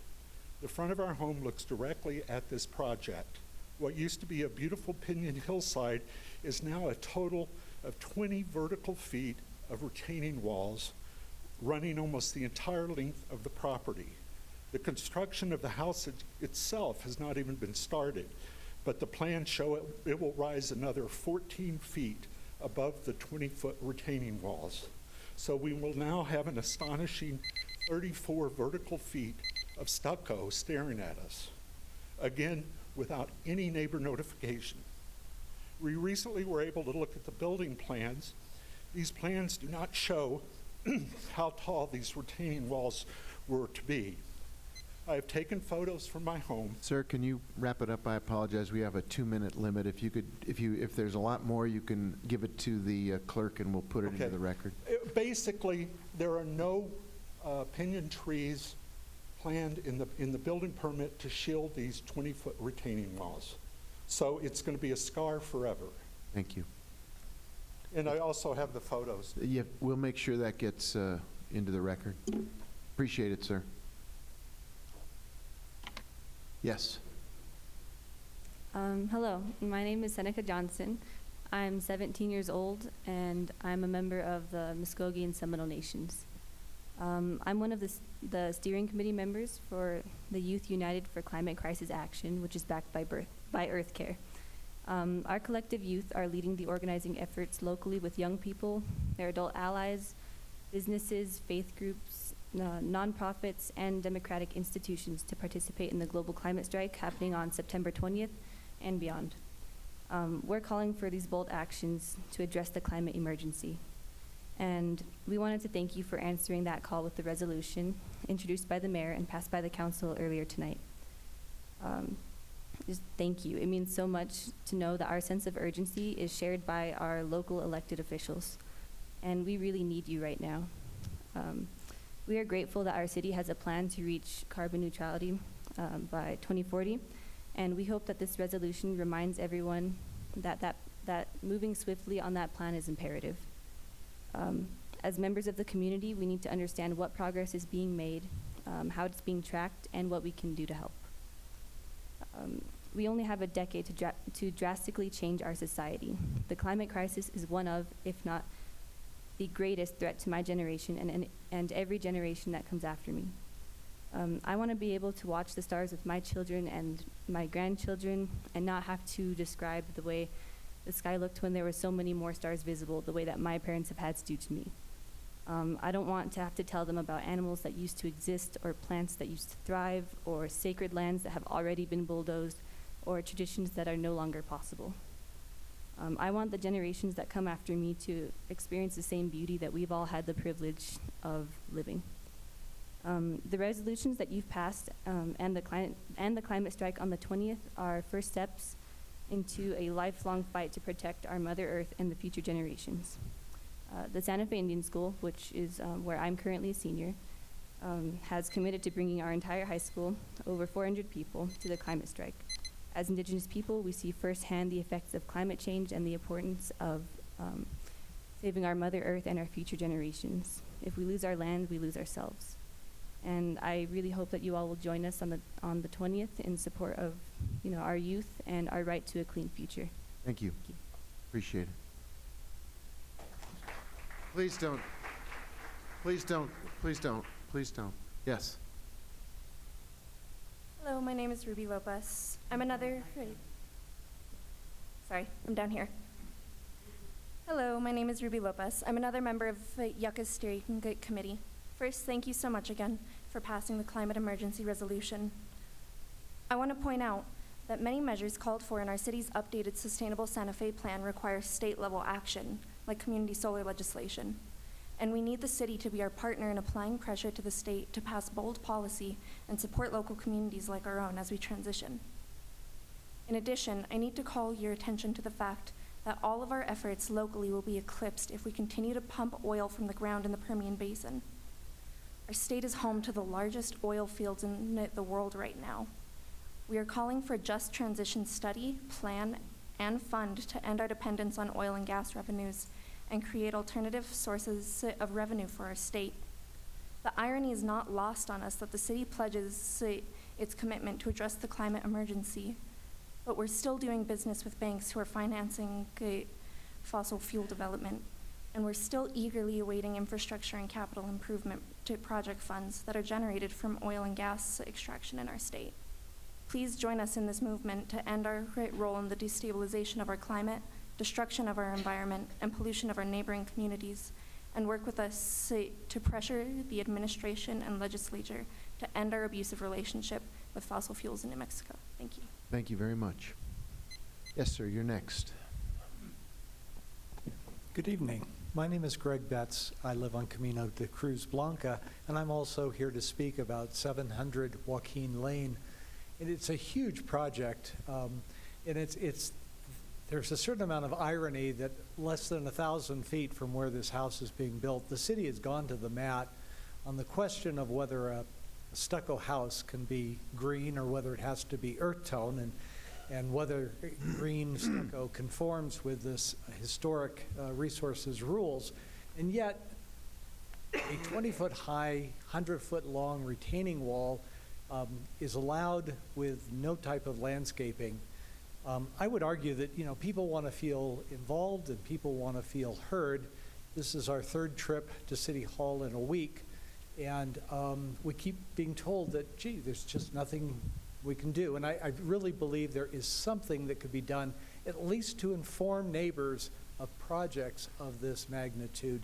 The front of our home looks directly at this project. What used to be a beautiful pinyon hillside is now a total of 20 vertical feet of retaining walls running almost the entire length of the property. The construction of the house itself has not even been started, but the plans show it will rise another 14 feet above the 20-foot retaining walls. So we will now have an astonishing 34 vertical feet of stucco staring at us, again, without any neighbor notification. We recently were able to look at the building plans. These plans do not show how tall these retaining walls were to be. I have taken photos from my home. Sir, can you wrap it up? I apologize. We have a 2-minute limit. If you could, if there's a lot more, you can give it to the clerk and we'll put it into the record. Basically, there are no pinyon trees planned in the building permit to shield these 20-foot retaining walls. So it's going to be a scar forever. Thank you. And I also have the photos. Yeah, we'll make sure that gets into the record. Appreciate it, sir. Yes. Hello, my name is Seneca Johnson. I'm 17 years old, and I'm a member of the Muskogee and Seminole Nations. I'm one of the steering committee members for the Youth United for Climate Crisis Action, which is backed by EarthCare. Our collective youth are leading the organizing efforts locally with young people, their adult allies, businesses, faith groups, nonprofits, and democratic institutions to participate in the global climate strike happening on September 20th and beyond. We're calling for these bold actions to address the climate emergency. And we wanted to thank you for answering that call with the resolution introduced by the mayor and passed by the council earlier tonight. Just thank you. It means so much to know that our sense of urgency is shared by our local elected officials. And we really need you right now. We are grateful that our city has a plan to reach carbon neutrality by 2040. And we hope that this resolution reminds everyone that moving swiftly on that plan is imperative. As members of the community, we need to understand what progress is being made, how it's being tracked, and what we can do to help. We only have a decade to drastically change our society. The climate crisis is one of, if not the greatest threat to my generation and every generation that comes after me. I want to be able to watch the stars with my children and my grandchildren and not have to describe the way the sky looked when there were so many more stars visible, the way that my parents have had to do to me. I don't want to have to tell them about animals that used to exist or plants that used to thrive or sacred lands that have already been bulldozed or traditions that are no longer possible. I want the generations that come after me to experience the same beauty that we've all had the privilege of living. The resolutions that you've passed and the climate strike on the 20th are first steps into a lifelong fight to protect our Mother Earth and the future generations. The Santa Fe Indian School, which is where I'm currently a senior, has committed to bringing our entire high school, over 400 people, to the climate strike. As Indigenous people, we see firsthand the effects of climate change and the importance of saving our Mother Earth and our future generations. If we lose our land, we lose ourselves. And I really hope that you all will join us on the 20th in support of our youth and our right to a clean future. Thank you. Appreciate it. Please don't. Please don't. Please don't. Please don't. Yes. Hello, my name is Ruby Lopez. I'm another... Sorry, I'm down here. Hello, my name is Ruby Lopez. I'm another member of Yucca's Steering Committee. First, thank you so much again for passing the climate emergency resolution. I want to point out that many measures called for in our city's updated Sustainable Santa Fe Plan require state-level action, like community solar legislation. And we need the city to be our partner in applying pressure to the state to pass bold policy and support local communities like our own as we transition. In addition, I need to call your attention to the fact that all of our efforts locally will be eclipsed if we continue to pump oil from the ground in the Permian Basin. Our state is home to the largest oil fields in the world right now. We are calling for a just transition study, plan, and fund to end our dependence on oil and gas revenues and create alternative sources of revenue for our state. The irony is not lost on us that the city pledges its commitment to address the climate emergency, but we're still doing business with banks who are financing fossil fuel development, and we're still eagerly awaiting infrastructure and capital improvement project funds that are generated from oil and gas extraction in our state. Please join us in this movement to end our role in the destabilization of our climate, destruction of our environment, and pollution of our neighboring communities, and work with us to pressure the administration and legislature to end our abusive relationship with fossil fuels in New Mexico. Thank you. Thank you very much. Yes, sir, you're next. Good evening. My name is Greg Betts. I live on Camino de Cruz Blanca, and I'm also here to speak about 700 Joaquin Lane. And it's a huge project, and there's a certain amount of irony that less than 1,000 feet from where this house is being built, the city has gone to the mat on the question of whether a stucco house can be green or whether it has to be earth tone, and whether green stucco conforms with this historic resources rules. And yet, a 20-foot high, 100-foot long retaining wall is allowed with no type of landscaping. I would argue that people want to feel involved and people want to feel heard. This is our third trip to City Hall in a week, and we keep being told that, gee, there's just nothing we can do. And I really believe there is something that could be done, at least to inform neighbors of projects of this magnitude.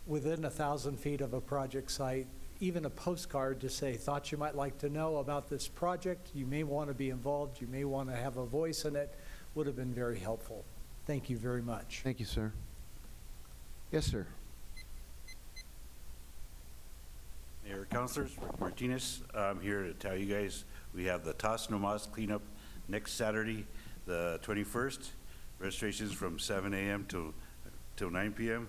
Within 1,000 feet of a project site, even a postcard to say, thought you might like to know about this project, you may want to be involved, you may want to have a voice in it, would have been very helpful. Thank you very much. Thank you, sir. Yes, sir. Mayor, Councilors, Rick Martinez, I'm here to tell you guys we have the Taos Nomas cleanup next Saturday, the 21st. Registrations from 7 a.m. till 9 p.m.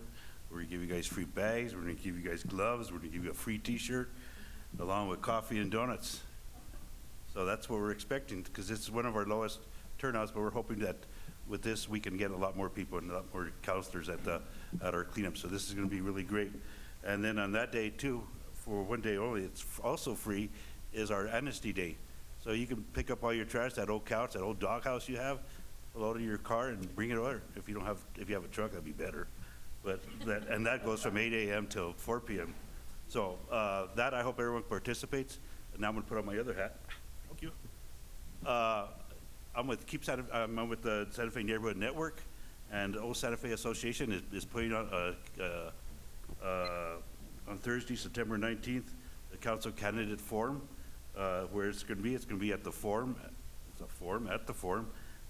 We're going to give you guys free bags. We're going to give you guys gloves. We're going to give you a free T-shirt along with coffee and donuts. So that's what we're expecting, because it's one of our lowest turnouts, but we're hoping that with this we can get a lot more people and a lot more counselors at our cleanup. So this is going to be really great. And then on that day too, for one day only, it's also free, is our Amnesty Day. So you can pick up all your trash, that old couch, that old doghouse you have, load it in your car and bring it over. If you have a truck, that'd be better. But that goes from 8 a.m. till 4 p.m. So that I hope everyone participates. And now I'm going to put on my other hat. Thank you. I'm with the Santa Fe Neighborhood Network, and the Old Santa Fe Association is putting on Thursday, September 19th, the council candidate forum. Where it's going to be at the forum. It's a forum at the forum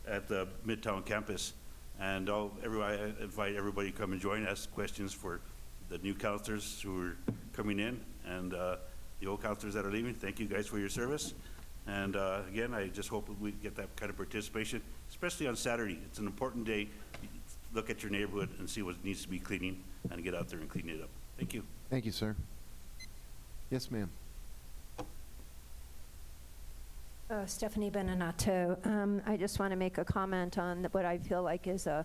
at the Midtown campus. And I invite everybody to come and join, ask questions for the new counselors who are coming in and the old counselors that are leaving. Thank you guys for your service. And again, I just hope we get that kind of participation, especially on Saturday. It's an important day. Look at your neighborhood and see what needs to be cleaning and get out there and clean it up. Thank you. Thank you, sir. Yes, ma'am. Stephanie Beninato. I just want to make a comment on what I feel like is a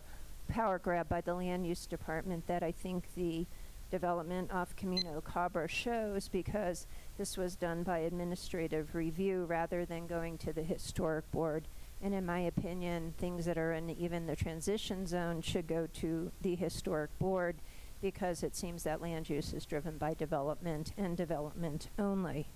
power grab by the Land Use Department that I think the development off Camino Cabra shows, because this was done by administrative review rather than going to the historic board. And in my opinion, things that are in even the transition zone should go to the historic board, because it seems that land use is driven by development and development only.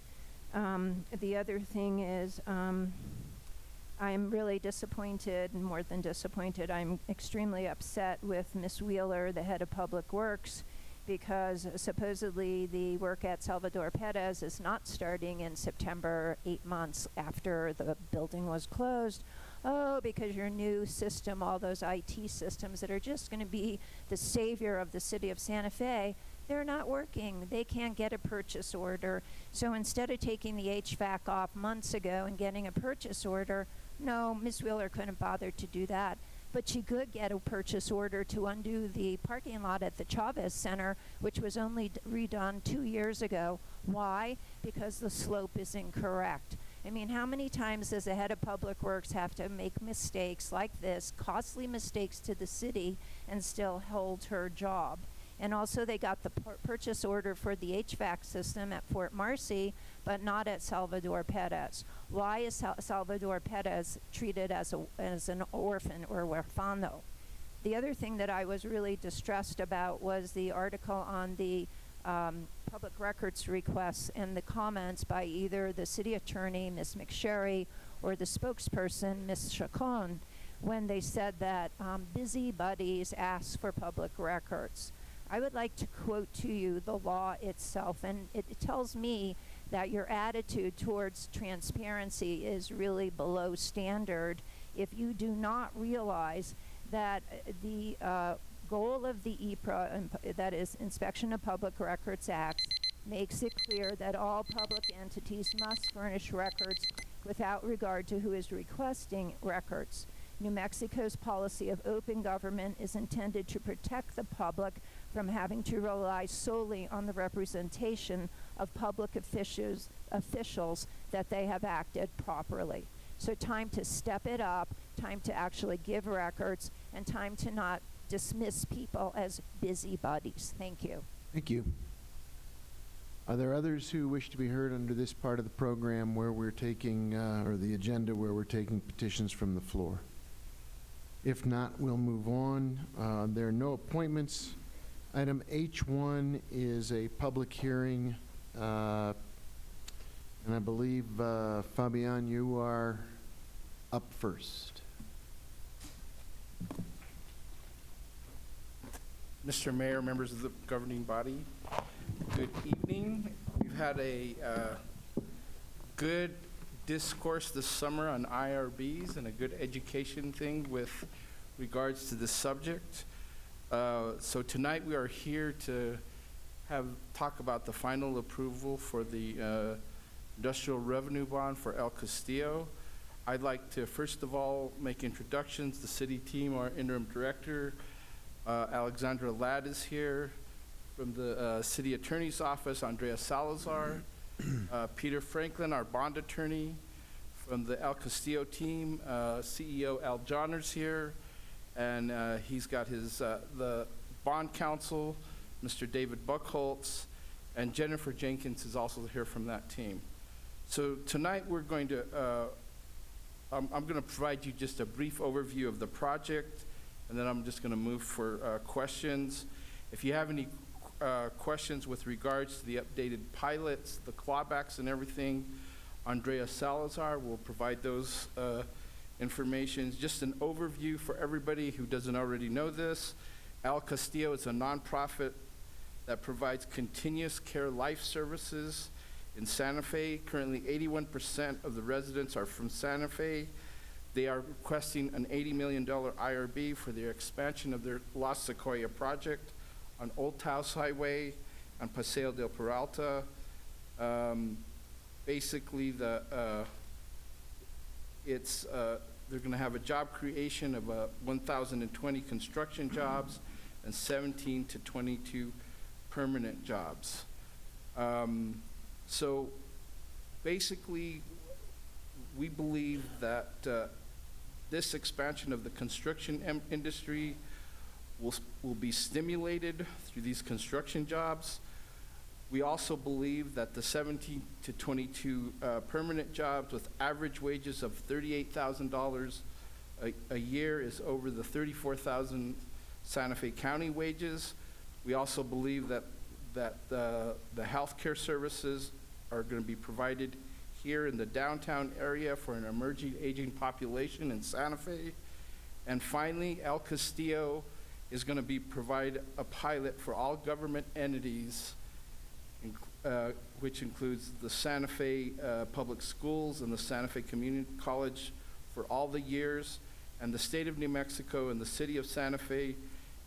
The other thing is I'm really disappointed, and more than disappointed, I'm extremely upset with Ms. Wheeler, the head of Public Works, because supposedly the work at Salvador Perez is not starting in September, 8 months after the building was closed. Oh, because your new system, all those IT systems that are just going to be the savior of the city of Santa Fe, they're not working. They can't get a purchase order. So instead of taking the HVAC off months ago and getting a purchase order, no, Ms. Wheeler couldn't bother to do that. But she could get a purchase order to undo the parking lot at the Chavez Center, which was only redone 2 years ago. Why? Because the slope is incorrect. I mean, how many times does the head of Public Works have to make mistakes like this, costly mistakes to the city, and still hold her job? And also they got the purchase order for the HVAC system at Fort Marcy, but not at Salvador Perez. Why is Salvador Perez treated as an orphan or huérfano? The other thing that I was really distressed about was the article on the public records requests and the comments by either the city attorney, Ms. McSherry, or the spokesperson, Ms. Chacon, when they said that busybodies ask for public records. I would like to quote to you the law itself, and it tells me that your attitude towards transparency is really below standard if you do not realize that the goal of the IPRA, that is Inspection of Public Records Act, makes it clear that all public entities must furnish records without regard to who is requesting records. New Mexico's policy of open government is intended to protect the public from having to rely solely on the representation of public officials that they have acted properly. So time to step it up, time to actually give records, and time to not dismiss people as busybodies. Thank you. Thank you. Are there others who wish to be heard under this part of the program where we're taking, or the agenda where we're taking petitions from the floor? If not, we'll move on. There are no appointments. Item H1 is a public hearing, and I believe, Fabian, you are up first. Mr. Mayor, members of the governing body, good evening. We've had a good discourse this summer on IRBs and a good education thing with regards to this subject. So tonight we are here to talk about the final approval for the industrial revenue bond for El Castillo. I'd like to first of all make introductions. The city team, our interim director, Alexandra Ladd is here. From the city attorney's office, Andrea Salazar. Peter Franklin, our bond attorney. From the El Castillo team, CEO Al Johnner's here. And he's got his the bond counsel, Mr. David Buckholtz, and Jennifer Jenkins is also here from that team. So tonight we're going to, I'm going to provide you just a brief overview of the project, and then I'm just going to move for questions. If you have any questions with regards to the updated pilots, the clawbacks and everything, Andrea Salazar will provide those information. Just an overview for everybody who doesn't already know this. El Castillo is a nonprofit that provides continuous care life services in Santa Fe. Currently, 81% of the residents are from Santa Fe. They are requesting an $80 million IRB for their expansion of their Los Sequoia project on Old Taos Highway on Paseo del Peralta. Basically, they're going to have a job creation of 1,020 construction jobs and 17 to 22 permanent jobs. So basically, we believe that this expansion of the construction industry will be stimulated through these construction jobs. We also believe that the 17 to 22 permanent jobs with average wages of $38,000 a year is over the $34,000 Santa Fe County wages. We also believe that the healthcare services are going to be provided here in the downtown area for an emerging aging population in Santa Fe. And finally, El Castillo is going to be provide a pilot for all government entities, which includes the Santa Fe Public Schools and the Santa Fe Community College for all the years, and the state of New Mexico and the city of Santa Fe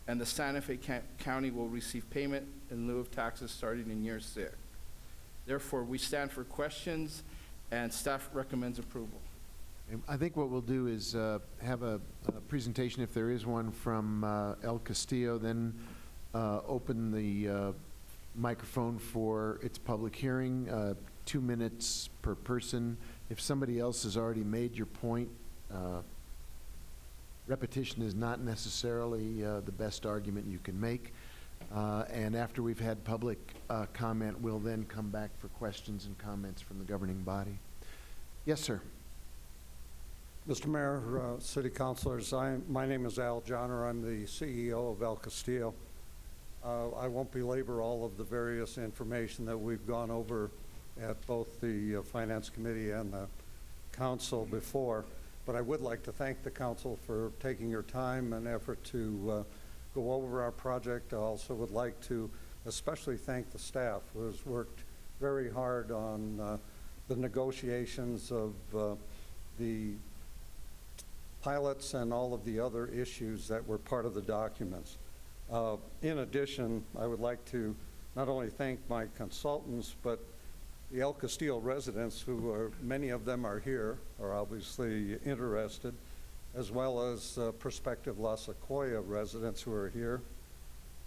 and the Santa Fe County will receive payment in lieu of taxes starting in year 6. Therefore, we stand for questions, and staff recommends approval. I think what we'll do is have a presentation, if there is one, from El Castillo, then open the microphone for its public hearing, 2 minutes per person. If somebody else has already made your point, repetition is not necessarily the best argument you can make. And after we've had public comment, we'll then come back for questions and comments from the governing body. Yes, sir. Mr. Mayor, City Councilors, my name is Al Johnner. I'm the CEO of El Castillo. I won't belabor all of the various information that we've gone over at both the Finance Committee and the Council before, but I would like to thank the Council for taking your time and effort to go over our project. I also would like to especially thank the staff who has worked very hard on the negotiations of the pilots and all of the other issues that were part of the documents. In addition, I would like to not only thank my consultants, but the El Castillo residents, who are, many of them are here, are obviously interested, as well as prospective La Sequoia residents who are here,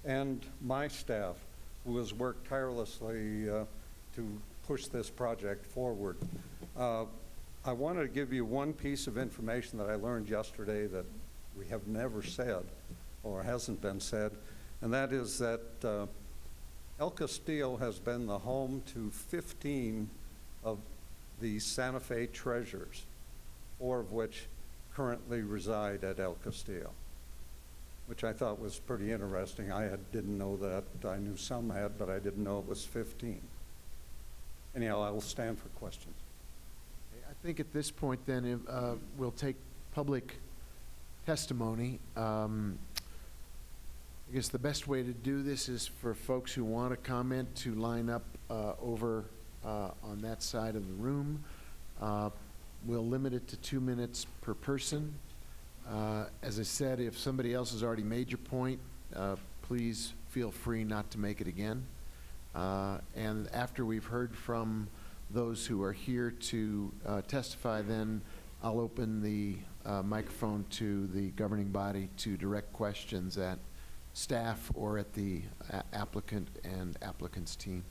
and my staff, who has worked tirelessly to push this project forward. I wanted to give you one piece of information that I learned yesterday that we have never said, or hasn't been said, and that is that El Castillo has been the home to 15 of the Santa Fe treasures, 4 of which currently reside at El Castillo, which I thought was pretty interesting. Didn't know that. I knew some had, but I didn't know it was 15. Anyhow, I will stand for questions. I think at this point, then, we'll take public testimony. I guess the best way to do this is for folks who want to comment to line up over on that side of the room. We'll limit it to 2 minutes per person. As I said, if somebody else has already made your point, please feel free not to make it again. And after we've heard from those who are here to testify, then I'll open the microphone to the governing body to direct questions at staff or at the applicant and applicant's team.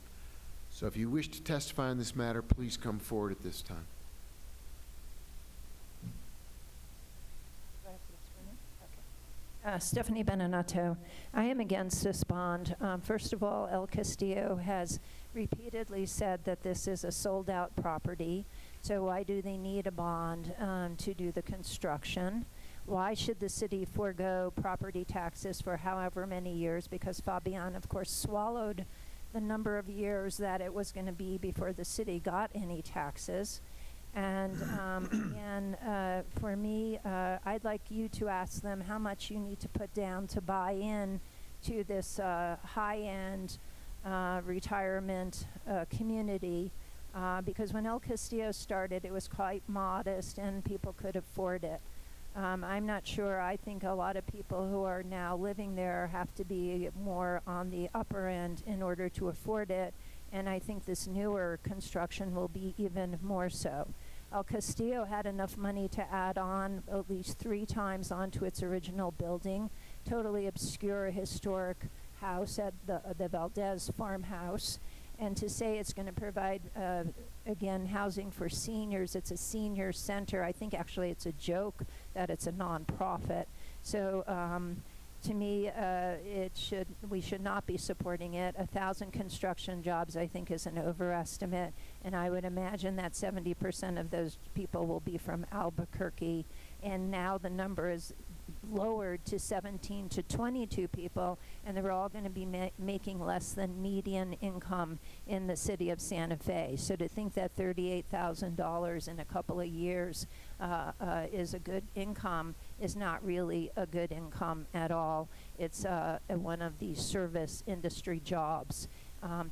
So if you wish to testify on this matter, please come forward at this time. Stephanie Beninatto. I am against this bond. First of all, El Castillo has repeatedly said that this is a sold-out property, so why do they need a bond to do the construction? Why should the city forego property taxes for however many years? Because Fabian, of course, swallowed the number of years that it was going to be before the city got any taxes. And again, for me, I'd like you to ask them how much you need to put down to buy in to this high-end retirement community. Because when El Castillo started, it was quite modest and people could afford it. I'm not sure. I think a lot of people who are now living there have to be more on the upper end in order to afford it. And I think this newer construction will be even more so. El Castillo had enough money to add on at least 3 times onto its original building, totally obscure historic house at the Valdez farmhouse. And to say it's going to provide, again, housing for seniors, it's a senior center. I think actually it's a joke that it's a nonprofit. So to me, we should not be supporting it. 1,000 construction jobs, I think, is an overestimate. And I would imagine that 70% of those people will be from Albuquerque. And now the number is lowered to 17 to 22 people, and they're all going to be making less than median income in the city of Santa Fe. So to think that $38,000 in a couple of years is a good income is not really a good income at all. It's one of these service industry jobs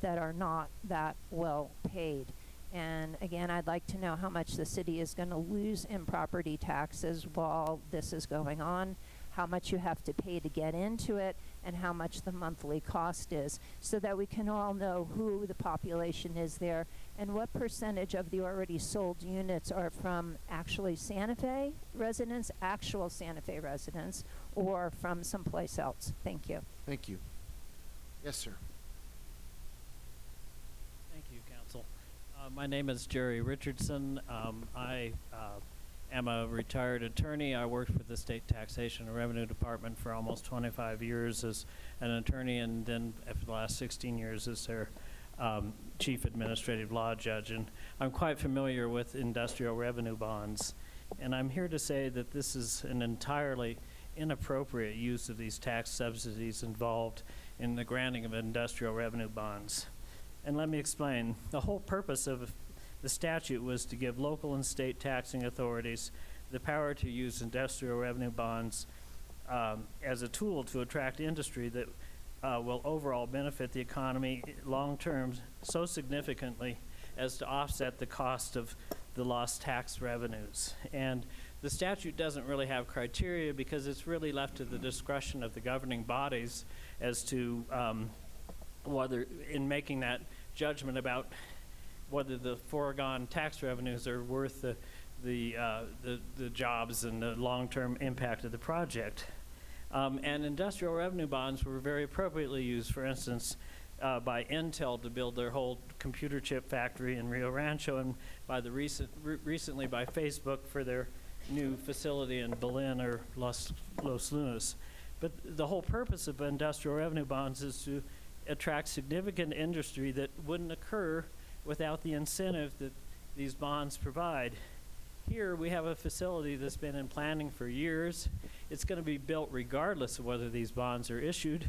that are not that well paid. And again, I'd like to know how much the city is going to lose in property taxes while this is going on, how much you have to pay to get into it, and how much the monthly cost is, so that we can all know who the population is there and what percentage of the already sold units are from actually Santa Fe residents, actual Santa Fe residents, or from someplace else. Thank you. Thank you. Yes, sir. Thank you, Council. My name is Jerry Richardson. I am a retired attorney. I worked for the State Taxation and Revenue Department for almost 25 years as an attorney, and then for the last 16 years as their chief administrative law judge. And I'm quite familiar with industrial revenue bonds. And I'm here to say that this is an entirely inappropriate use of these tax subsidies involved in the granting of industrial revenue bonds. And let me explain. The whole purpose of the statute was to give local and state taxing authorities the power to use industrial revenue bonds as a tool to attract industry that will overall benefit the economy long-term so significantly as to offset the cost of the lost tax revenues. And the statute doesn't really have criteria because it's really left to the discretion of the governing bodies as to whether, in making that judgment about whether the foregone tax revenues are worth the jobs and the long-term impact of the project. And industrial revenue bonds were very appropriately used, for instance, by Intel to build their whole computer chip factory in Rio Rancho, and by the recently by Facebook for their new facility in Berlin or Los Lunas. But the whole purpose of industrial revenue bonds is to attract significant industry that wouldn't occur without the incentive that these bonds provide. Here we have a facility that's been in planning for years. It's going to be built regardless of whether these bonds are issued.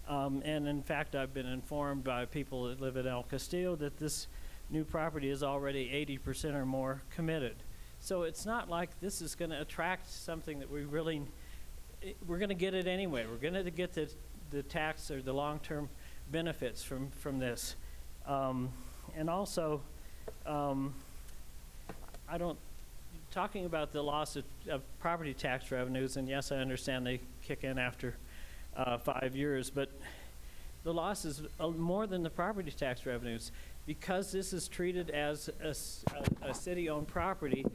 And in fact, I've been informed by people that live in El Castillo that this new property is already 80% or more committed. So it's not like this is going to attract something that we're going to get it anyway. We're going to get the tax or the long-term benefits from this. And also, talking about the loss of property tax revenues, and yes, I understand they kick in after 5 years, but the loss is more than the property tax revenues. Because this is treated as a city-owned property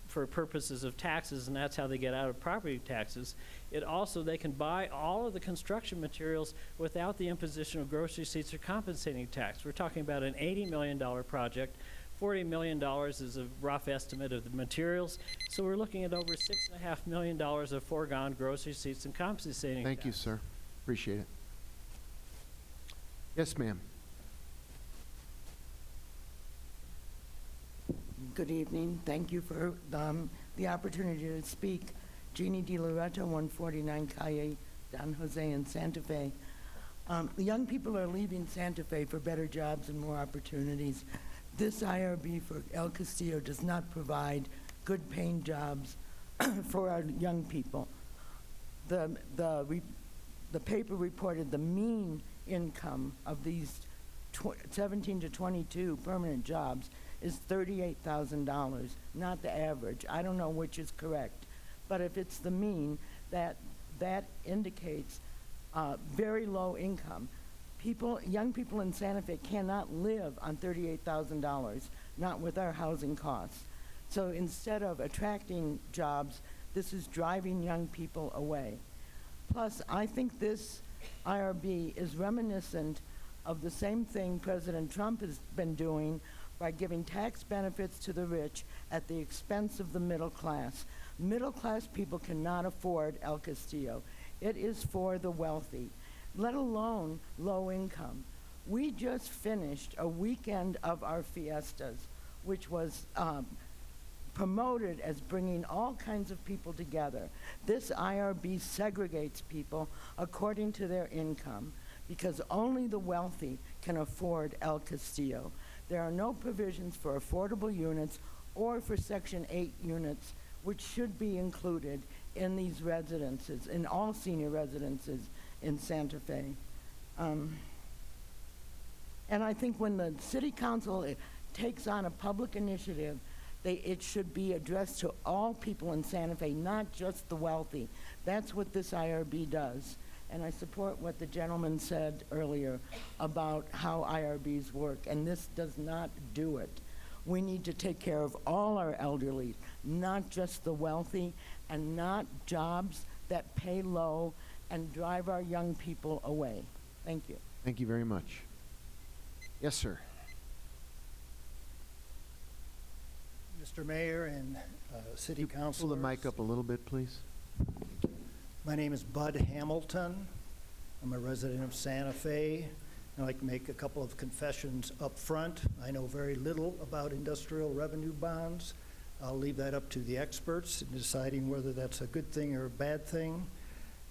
for purposes of taxes, and that's how they get out of property taxes. They can buy all of the construction materials without the imposition of gross receipts or compensating tax. We're talking about an $80 million project. $40 million is a rough estimate of the materials. So we're looking at over $6.5 million of foregone gross receipts and compensating tax. Thank you, sir. Appreciate it. Yes, ma'am. Good evening. Thank you for the opportunity to speak. Jeannie DiLoretto, 149 Calle Don Jose in Santa Fe. The young people are leaving Santa Fe for better jobs and more opportunities. This IRB for El Castillo does not provide good paying jobs for our young people. The paper reported the mean income of these 17 to 22 permanent jobs is $38,000, not the average. I don't know which is correct, but if it's the mean, that indicates very low income. Young people in Santa Fe cannot live on $38,000, not with our housing costs. So instead of attracting jobs, this is driving young people away. Plus, I think this IRB is reminiscent of the same thing President Trump has been doing by giving tax benefits to the rich at the expense of the middle class. Middle class people cannot afford El Castillo. It is for the wealthy, let alone low income. We just finished a weekend of our fiestas, which was promoted as bringing all kinds of people together. This IRB segregates people according to their income because only the wealthy can afford El Castillo. There are no provisions for affordable units or for Section 8 units, which should be included in these residences, in all senior residences in Santa Fe. And I think when the city council takes on a public initiative, it should be addressed to all people in Santa Fe, not just the wealthy. That's what this IRB does. And I support what the gentleman said earlier about how IRBs work, and this does not do it. We need to take care of all our elderly, not just the wealthy, and not jobs that pay low and drive our young people away. Thank you. Thank you very much. Yes, sir. Mr. Mayor and City Council. Pull the mic up a little bit, please. My name is Bud Hamilton. I'm a resident of Santa Fe. I'd like to make a couple of confessions up front. I know very little about industrial revenue bonds. I'll leave that up to the experts in deciding whether that's a good thing or a bad thing.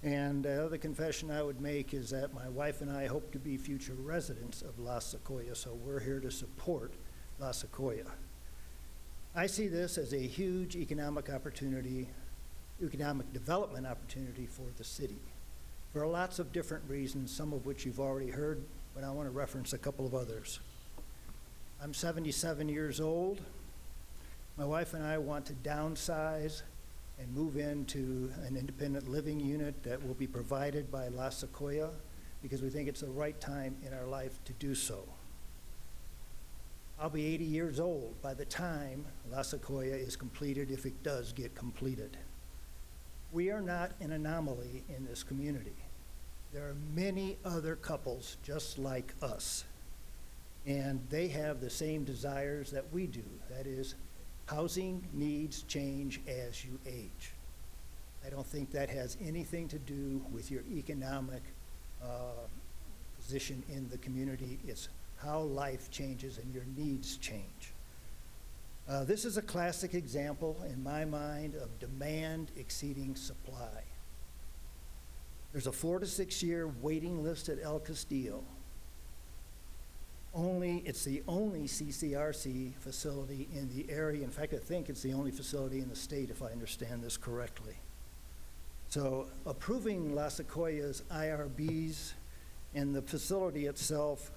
And the other confession I would make is that my wife and I hope to be future residents of La Sequoia, so we're here to support La Sequoia. I see this as a huge economic opportunity, economic development opportunity for the city for lots of different reasons, some of which you've already heard, but I want to reference a couple of others. I'm 77 years old. My wife and I want to downsize and move into an independent living unit that will be provided by La Sequoia because we think it's the right time in our life to do so. I'll be 80 years old by the time La Sequoia is completed, if it does get completed. We are not an anomaly in this community. There are many other couples just like us, and they have the same desires that we do. That is, housing needs change as you age. I don't think that has anything to do with your economic position in the community. It's how life changes and your needs change. This is a classic example, in my mind, of demand exceeding supply. There's a 4 to 6 year waiting list at El Castillo. It's the only CCRC facility in the area. In fact, I think it's the only facility in the state, if I understand this correctly. So approving La Sequoia's IRBs and the facility itself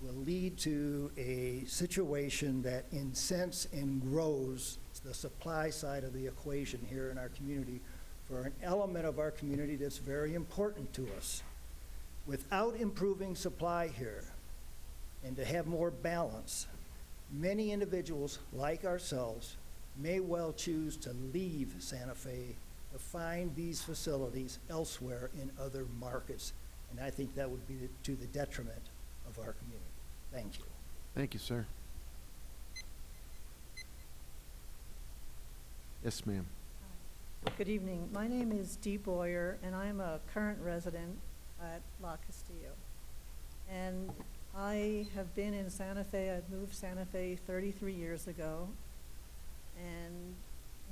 will lead to a situation that incents and grows the supply side of the equation here in our community for an element of our community that's very important to us. Without improving supply here and to have more balance, many individuals like ourselves may well choose to leave Santa Fe to find these facilities elsewhere in other markets, and I think that would be to the detriment of our community. Thank you. Thank you, sir. Yes, ma'am. Good evening. My name is Dee Boyer, and I'm a current resident at La Castillo. And I have been in Santa Fe. I moved Santa Fe 33 years ago and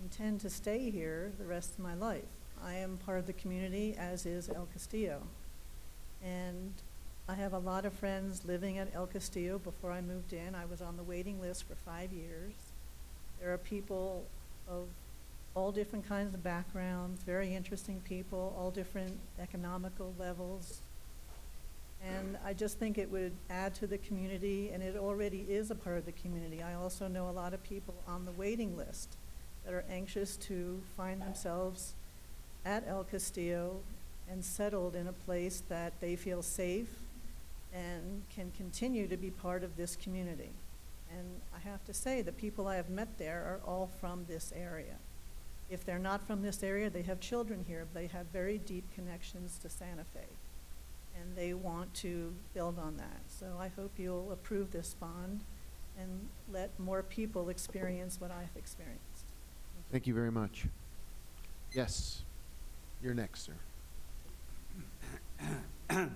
intend to stay here the rest of my life. I am part of the community, as is El Castillo. And I have a lot of friends living at El Castillo. Before I moved in, I was on the waiting list for 5 years. There are people of all different kinds of backgrounds, very interesting people, all different economical levels. And I just think it would add to the community, and it already is a part of the community. I also know a lot of people on the waiting list that are anxious to find themselves at El Castillo and settled in a place that they feel safe and can continue to be part of this community. And I have to say, the people I have met there are all from this area. If they're not from this area, they have children here. They have very deep connections to Santa Fe, and they want to build on that. So I hope you'll approve this bond and let more people experience what I've experienced. Thank you very much. Yes, you're next, sir.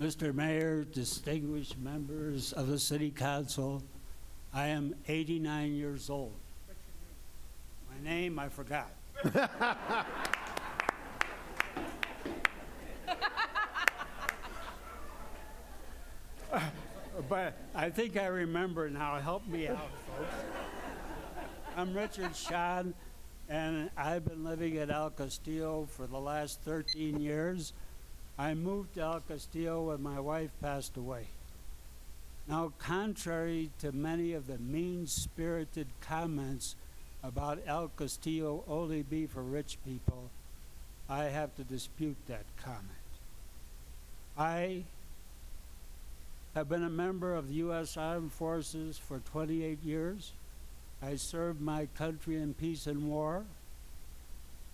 Mr. Mayor, distinguished members of the City Council, I am 89 years old. My name, I forgot. But I think I remember now. Help me out, folks. I'm Richard Schad, and I've been living at El Castillo for the last 13 years. I moved to El Castillo when my wife passed away. Now, contrary to many of the mean-spirited comments about El Castillo only be for rich people, I have to dispute that comment. I have been a member of the U.S. Armed Forces for 28 years. I served my country in peace and war.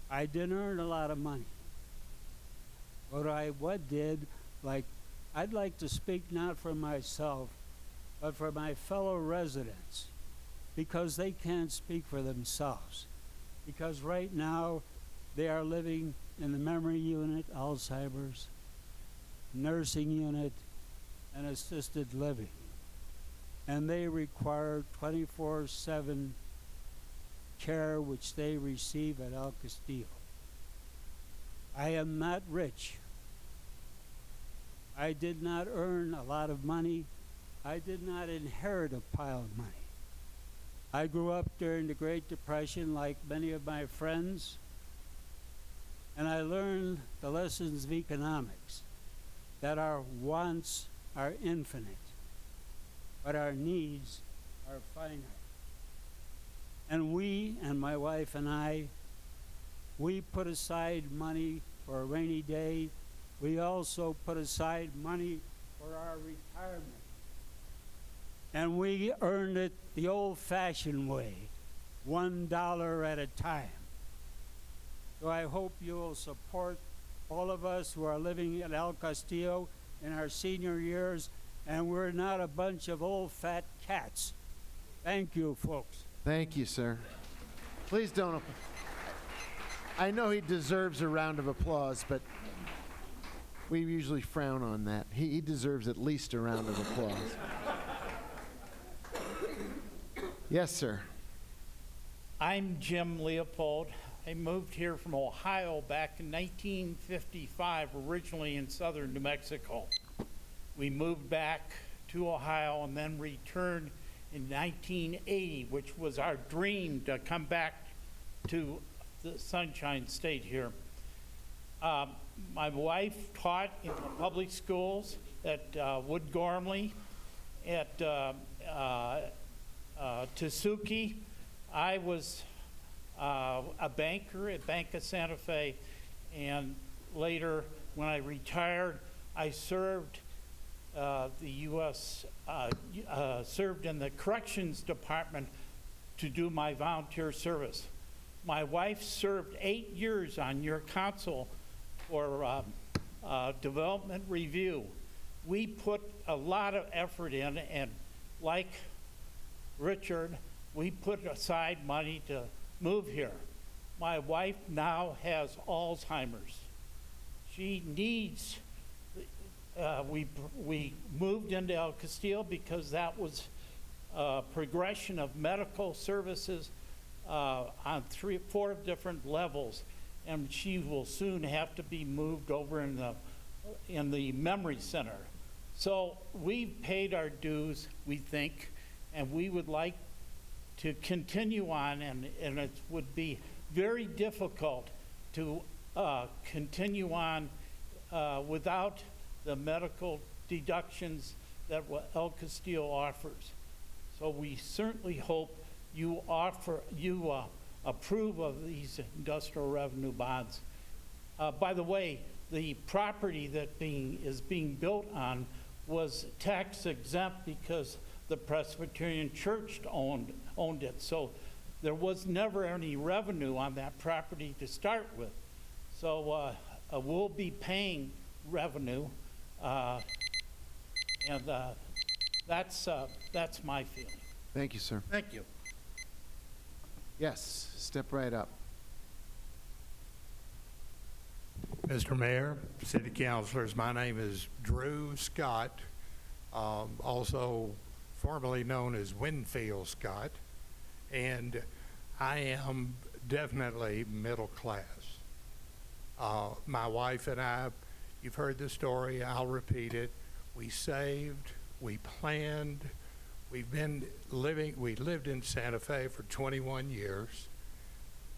I didn't earn a lot of money. What I did, I'd like to speak not for myself, but for my fellow residents, because they can't speak for themselves. Because right now, they are living in the memory unit, Alzheimer's, nursing unit, and assisted living. And they require 24/7 care, which they receive at El Castillo. I am not rich. I did not earn a lot of money. I did not inherit a pile of money. I grew up during the Great Depression like many of my friends, and I learned the lessons of economics, that our wants are infinite, but our needs are finite. And we, and my wife and I, we put aside money for a rainy day. We also put aside money for our retirement. And we earned it the old-fashioned way, $1 at a time. So I hope you will support all of us who are living at El Castillo in our senior years, and we're not a bunch of old fat cats. Thank you, folks. Thank you, sir. Please don't. I know he deserves a round of applause, but we usually frown on that. He deserves at least a round of applause. Yes, sir. I'm Jim Leopold. I moved here from Ohio back in 1955, originally in southern New Mexico. We moved back to Ohio and then returned in 1980, which was our dream to come back to the Sunshine State here. My wife taught in the public schools at Wood Gormley, at Tesuque. I was a banker at Bank of Santa Fe, and later, when I retired, I served the U.S. Served in the corrections department to do my volunteer service. My wife served 8 years on your council for development review. We put a lot of effort in, and like Richard, we put aside money to move here. My wife now has Alzheimer's. She needs, we moved into El Castillo because that was a progression of medical services on 3 or 4 different levels, and she will soon have to be moved over in the memory center. So we've paid our dues, we think, and we would like to continue on, and it would be very difficult to continue on without the medical deductions that El Castillo offers. So we certainly hope you approve of these industrial revenue bonds. By the way, the property that is being built on was tax exempt because the Presbyterian Church owned it. So there was never any revenue on that property to start with. So we'll be paying revenue, and that's my feeling. Thank you, sir. Thank you. Yes, step right up. Mr. Mayor, City Councilors, my name is Drew Scott, also formerly known as Winfield Scott, and I am definitely middle class. My wife and I, you've heard the story, I'll repeat it. We saved, we planned, we lived in Santa Fe for 21 years.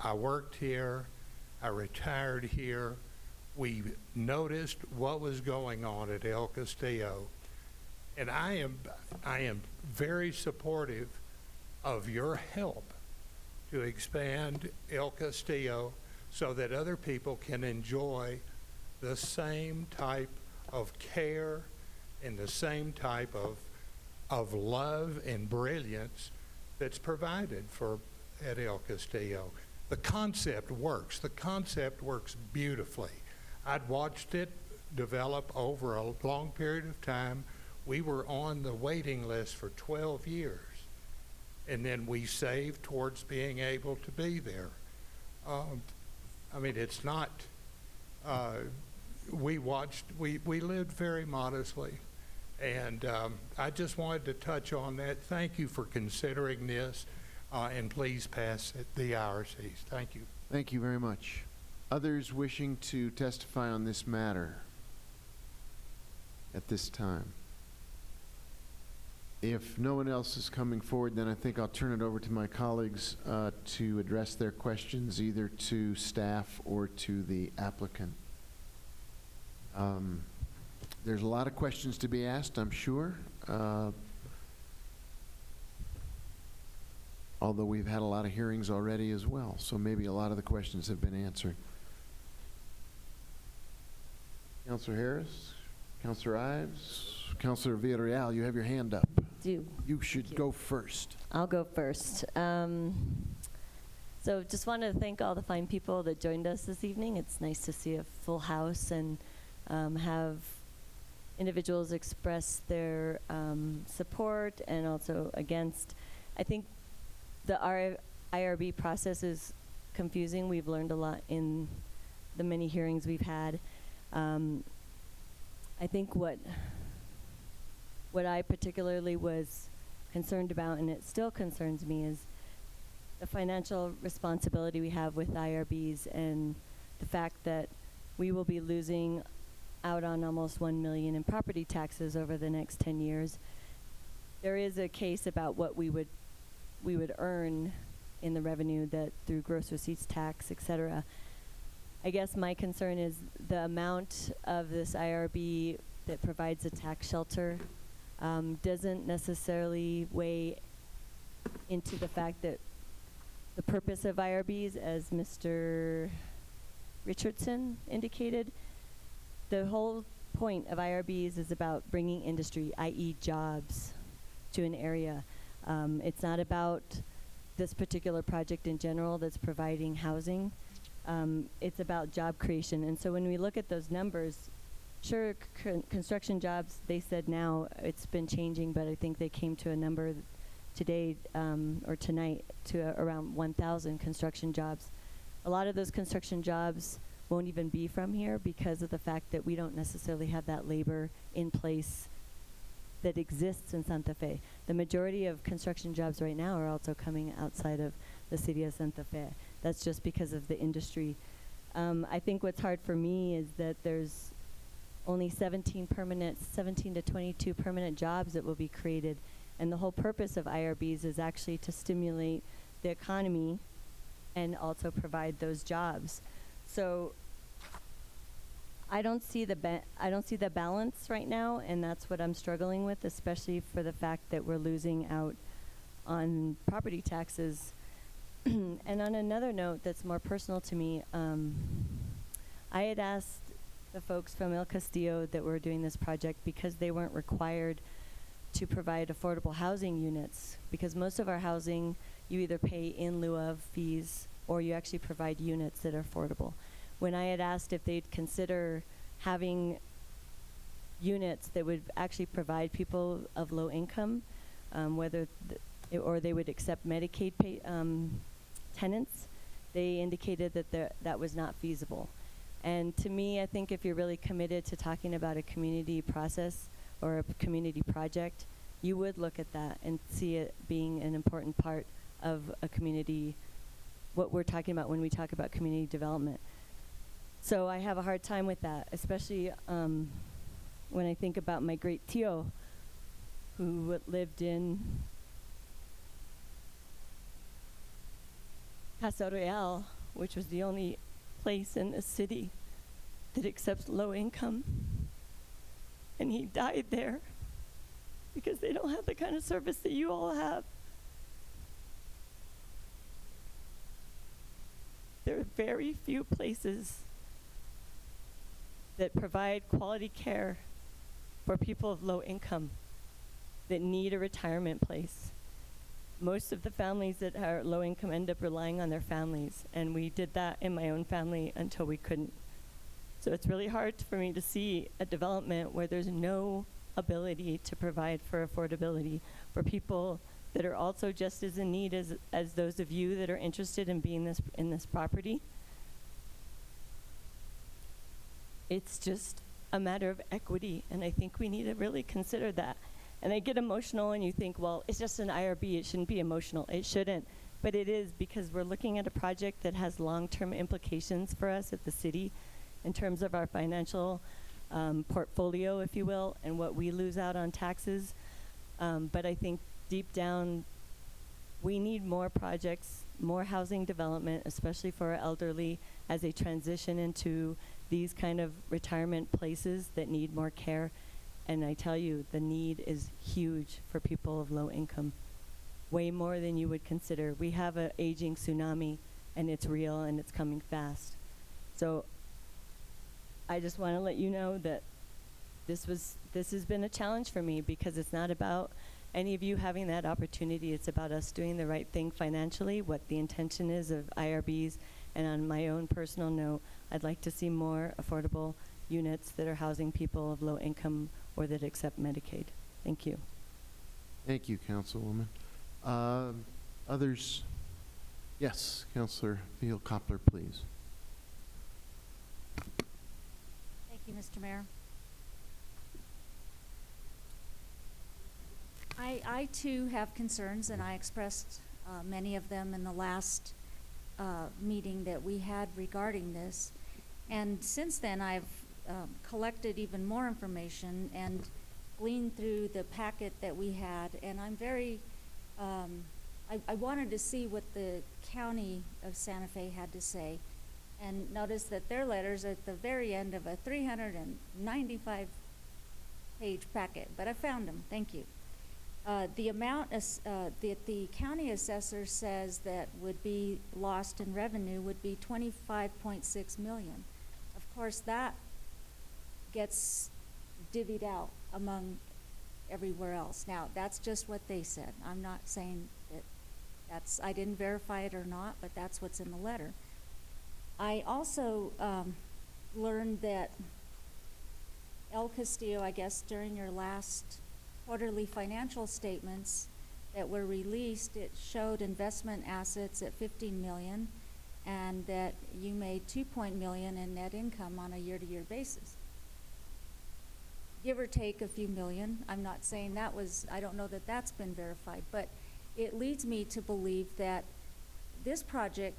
I worked here, I retired here. We noticed what was going on at El Castillo, and I am very supportive of your help to expand El Castillo so that other people can enjoy the same type of care and the same type of love and brilliance that's provided at El Castillo. The concept works. The concept works beautifully. I'd watched it develop over a long period of time. We were on the waiting list for 12 years, and then we saved towards being able to be there. I mean, it's not, we lived very modestly, and I just wanted to touch on that. Thank you for considering this, and please pass the IRCs. Thank you. Thank you very much. Others wishing to testify on this matter at this time? If no one else is coming forward, then I think I'll turn it over to my colleagues to address their questions either to staff or to the applicant. There's a lot of questions to be asked, I'm sure. Although we've had a lot of hearings already as well, so maybe a lot of the questions have been answered. Councilor Harris, Councilor Ives, Councilor Villarreal, you have your hand up. You should go first. I'll go first. So just want to thank all the fine people that joined us this evening. It's nice to see a full house and have individuals express their support and also against. I think the IRB process is confusing. We've learned a lot in the many hearings we've had. I think what I particularly was concerned about, and it still concerns me, is the financial responsibility we have with IRBs and the fact that we will be losing out on almost $1 million in property taxes over the next 10 years. There is a case about what we would earn in the revenue that through gross receipts tax, et cetera. I guess my concern is the amount of this IRB that provides a tax shelter doesn't necessarily weigh into the fact that the purpose of IRBs, as Mr. Richardson indicated, the whole point of IRBs is about bringing industry, i.e. jobs, to an area. It's not about this particular project in general that's providing housing. It's about job creation. And so when we look at those numbers, sure, construction jobs, they said now it's been changing, but I think they came to a number today or tonight to around 1,000 construction jobs. A lot of those construction jobs won't even be from here because of the fact that we don't necessarily have that labor in place that exists in Santa Fe. The majority of construction jobs right now are also coming outside of the city of Santa Fe. That's just because of the industry. I think what's hard for me is that there's only 17 to 22 permanent jobs that will be created. And the whole purpose of IRBs is actually to stimulate the economy and also provide those jobs. So I don't see the balance right now, and that's what I'm struggling with, especially for the fact that we're losing out on property taxes. And on another note that's more personal to me, I had asked the folks from El Castillo that were doing this project, because they weren't required to provide affordable housing units, because most of our housing you either pay in lieu of fees or you actually provide units that are affordable. When I had asked if they'd consider having units that would actually provide people of low income, or they would accept Medicaid tenants, they indicated that that was not feasible. And to me, I think if you're really committed to talking about a community process or a community project, you would look at that and see it being an important part of a community, what we're talking about when we talk about community development. So I have a hard time with that, especially when I think about my great Tio, who lived in Casa Real, which was the only place in the city that accepts low income. And he died there because they don't have the kind of service that you all have. There are very few places that provide quality care for people of low income that need a retirement place. Most of the families that are low income end up relying on their families, and we did that in my own family until we couldn't. So it's really hard for me to see a development where there's no ability to provide for affordability for people that are also just as in need as those of you that are interested in being in this property. It's just a matter of equity, and I think we need to really consider that. And I get emotional, and you think, well, it's just an IRB, it shouldn't be emotional. It shouldn't, but it is, because we're looking at a project that has long-term implications for us at the city in terms of our financial portfolio, if you will, and what we lose out on taxes. But I think deep down, we need more projects, more housing development, especially for our elderly, as they transition into these kind of retirement places that need more care. And I tell you, the need is huge for people of low income, way more than you would consider. We have an aging tsunami, and it's real, and it's coming fast. So I just want to let you know that this has been a challenge for me, because it's not about any of you having that opportunity. It's about us doing the right thing financially, what the intention is of IRBs. And on my own personal note, I'd like to see more affordable units that are housing people of low income or that accept Medicaid. Thank you. Thank you, Councilwoman. Others? Yes, Councilor Field-Koppler, please. Thank you, Mr. Mayor. I too have concerns, and I expressed many of them in the last meeting that we had regarding this. And since then, I've collected even more information and gleaned through the packet that we had, and I'm very, I wanted to see what the county of Santa Fe had to say, and noticed that their letters are at the very end of a 395-page packet, but I found them, thank you. The amount that the county assessor says that would be lost in revenue would be $25.6 million. Of course, that gets divvied out among everywhere else. Now, that's just what they said. I'm not saying that I didn't verify it or not, but that's what's in the letter. I also learned that El Castillo, I guess during your last quarterly financial statements that were released, it showed investment assets at $15 million, and that you made $2 million in net income on a year-to-year basis. Give or take a few million. I'm not saying that was, I don't know that that's been verified, but it leads me to believe that this project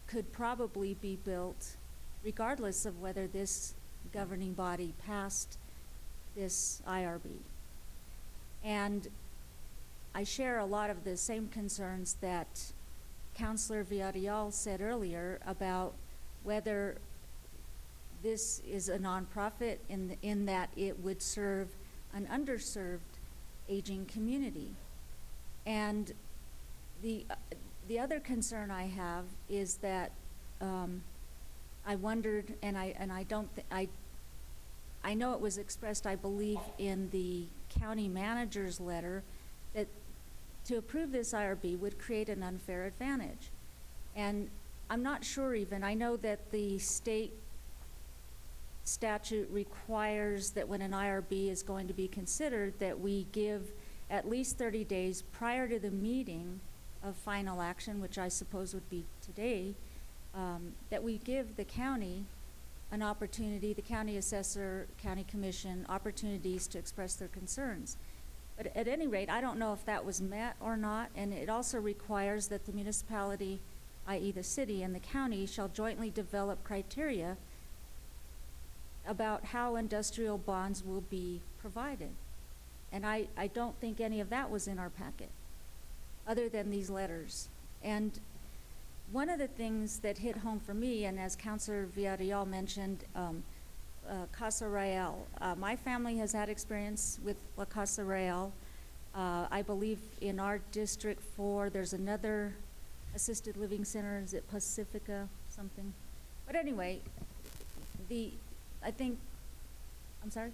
could probably be built regardless of whether this governing body passed this IRB. And I share a lot of the same concerns that Councilor Villarreal said earlier about whether this is a nonprofit in that it would serve an underserved aging community. And the other concern I have is that I wondered, and I know it was expressed, I believe, in the county manager's letter, that to approve this IRB would create an unfair advantage. And I'm not sure even, I know that the state statute requires that when an IRB is going to be considered, that we give at least 30 days prior to the meeting of final action, which I suppose would be today, that we give the county an opportunity, the county assessor, county commission, opportunities to express their concerns. But at any rate, I don't know if that was met or not, and it also requires that the municipality, i.e. the city and the county, shall jointly develop criteria about how industrial bonds will be provided. And I don't think any of that was in our packet, other than these letters. And one of the things that hit home for me, and as Councilor Villarreal mentioned, Casa Real. My family has had experience with La Casa Real. I believe in our District 4, there's another assisted living center. Is it Pacifica something? But anyway, I'm sorry?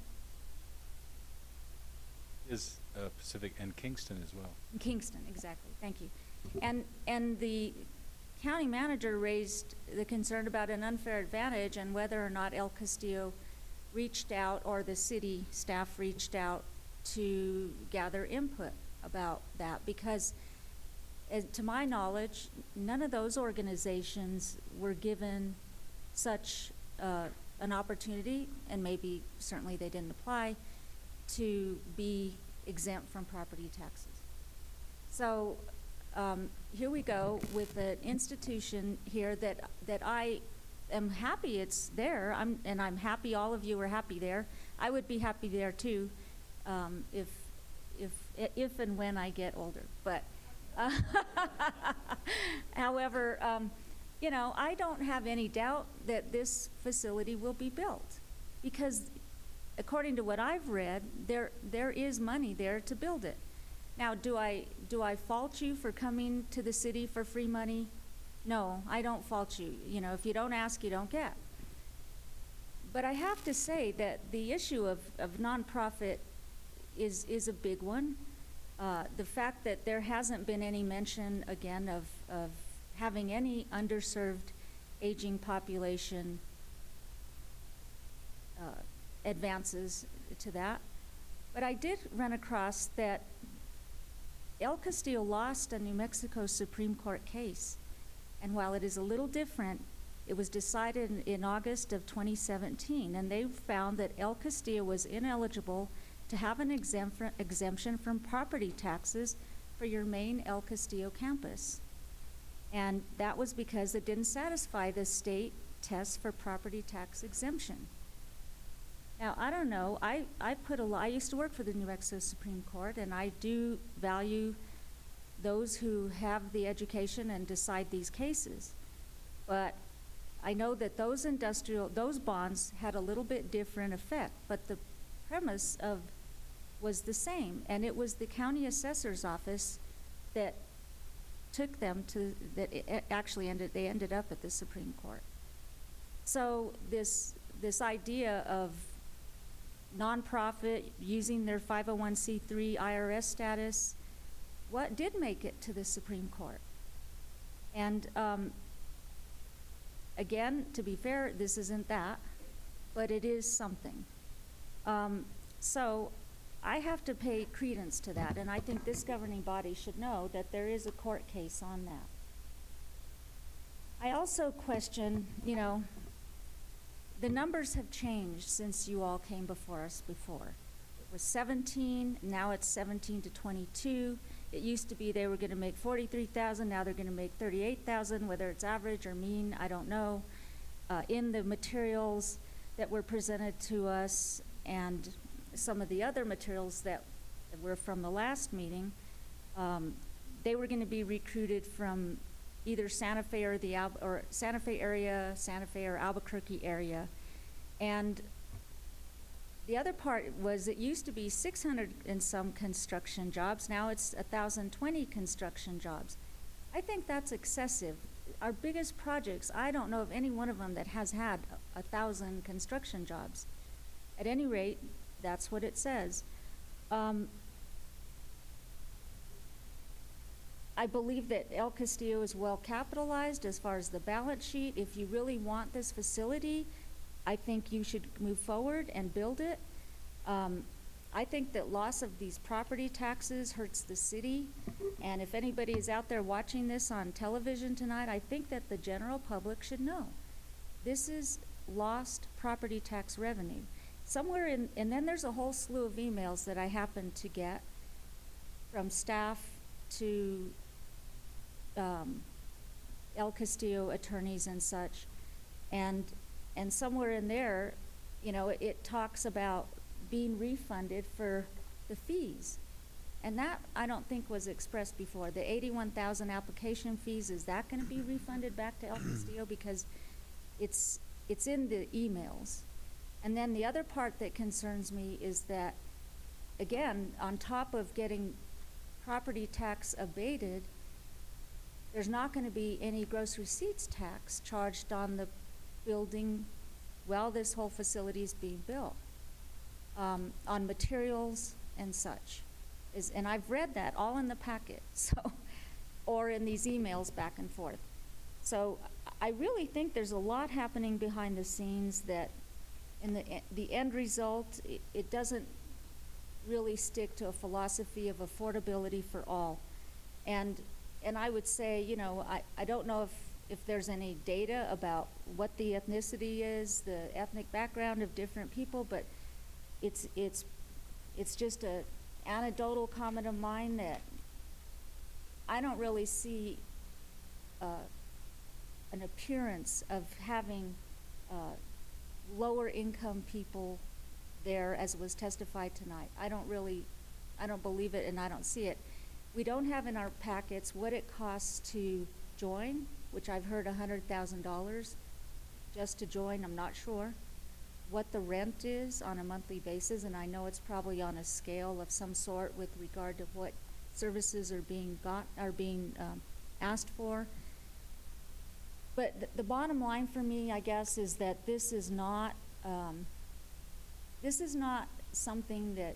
Is Pacific and Kingston as well. Kingston, exactly. Thank you. And the county manager raised the concern about an unfair advantage and whether or not El Castillo reached out, or the city staff reached out to gather input about that, because to my knowledge, none of those organizations were given such an opportunity, and maybe certainly they didn't apply, to be exempt from property taxes. So here we go with an institution here that I am happy it's there, and I'm happy all of you are happy there. I would be happy there too, if and when I get older. But however, you know, I don't have any doubt that this facility will be built, because according to what I've read, there is money there to build it. Now, do I fault you for coming to the city for free money? No, I don't fault you. You know, if you don't ask, you don't get. But I have to say that the issue of nonprofit is a big one. The fact that there hasn't been any mention, again, of having any underserved aging population advances to that. But I did run across that El Castillo lost a New Mexico Supreme Court case. And while it is a little different, it was decided in August of 2017, and they found that El Castillo was ineligible to have an exemption from property taxes for your main El Castillo campus. And that was because it didn't satisfy the state test for property tax exemption. Now, I don't know, I used to work for the New Mexico Supreme Court, and I do value those who have the education and decide these cases. But I know that those bonds had a little bit different effect, but the premise was the same, and it was the county assessor's office that took them to, they ended up at the Supreme Court. So this idea of nonprofit using their 501c3 IRS status, what did make it to the Supreme Court? And again, to be fair, this isn't that, but it is something. So I have to pay credence to that, and I think this governing body should know that there is a court case on that. I also question, you know, the numbers have changed since you all came before us before. It was 17, now it's 17 to 22. It used to be they were going to make 43,000, now they're going to make 38,000, whether it's average or mean, I don't know. In the materials that were presented to us and some of the other materials that were from the last meeting, they were going to be recruited from either Santa Fe or Santa Fe area, Santa Fe or Albuquerque area. And the other part was it used to be 600 and some construction jobs. Now it's 1,020 construction jobs. I think that's excessive. Our biggest projects, I don't know of any one of them that has had 1,000 construction jobs. At any rate, that's what it says. I believe that El Castillo is well capitalized as far as the balance sheet. If you really want this facility, I think you should move forward and build it. I think that loss of these property taxes hurts the city. And if anybody is out there watching this on television tonight, I think that the general public should know. This is lost property tax revenue. Somewhere and then there's a whole slew of emails that I happened to get from staff to El Castillo attorneys and such. And somewhere in there, you know, it talks about being refunded for the fees. And that, I don't think was expressed before. The 81,000 application fees, is that gonna be refunded back to El Castillo? Because it's in the emails. And then the other part that concerns me is that, again, on top of getting property tax abated, there's not gonna be any gross receipts tax charged on the building while this whole facility is being built, on materials and such. And I've read that all in the packet, so, or in these emails back and forth. So I really think there's a lot happening behind the scenes that in the end result, it doesn't really stick to a philosophy of affordability for all. And I would say, you know, I don't know if there's any data about what the ethnicity is, the ethnic background of different people, but it's just a anecdotal comment of mine that I don't really see an appearance of having lower income people there as was testified tonight. I don't believe it and I don't see it. We don't have in our packets what it costs to join, which I've heard $100,000 just to join, I'm not sure. What the rent is on a monthly basis, and I know it's probably on a scale of some sort with regard to what services are being asked for. But the bottom line for me, I guess, is that this is not something that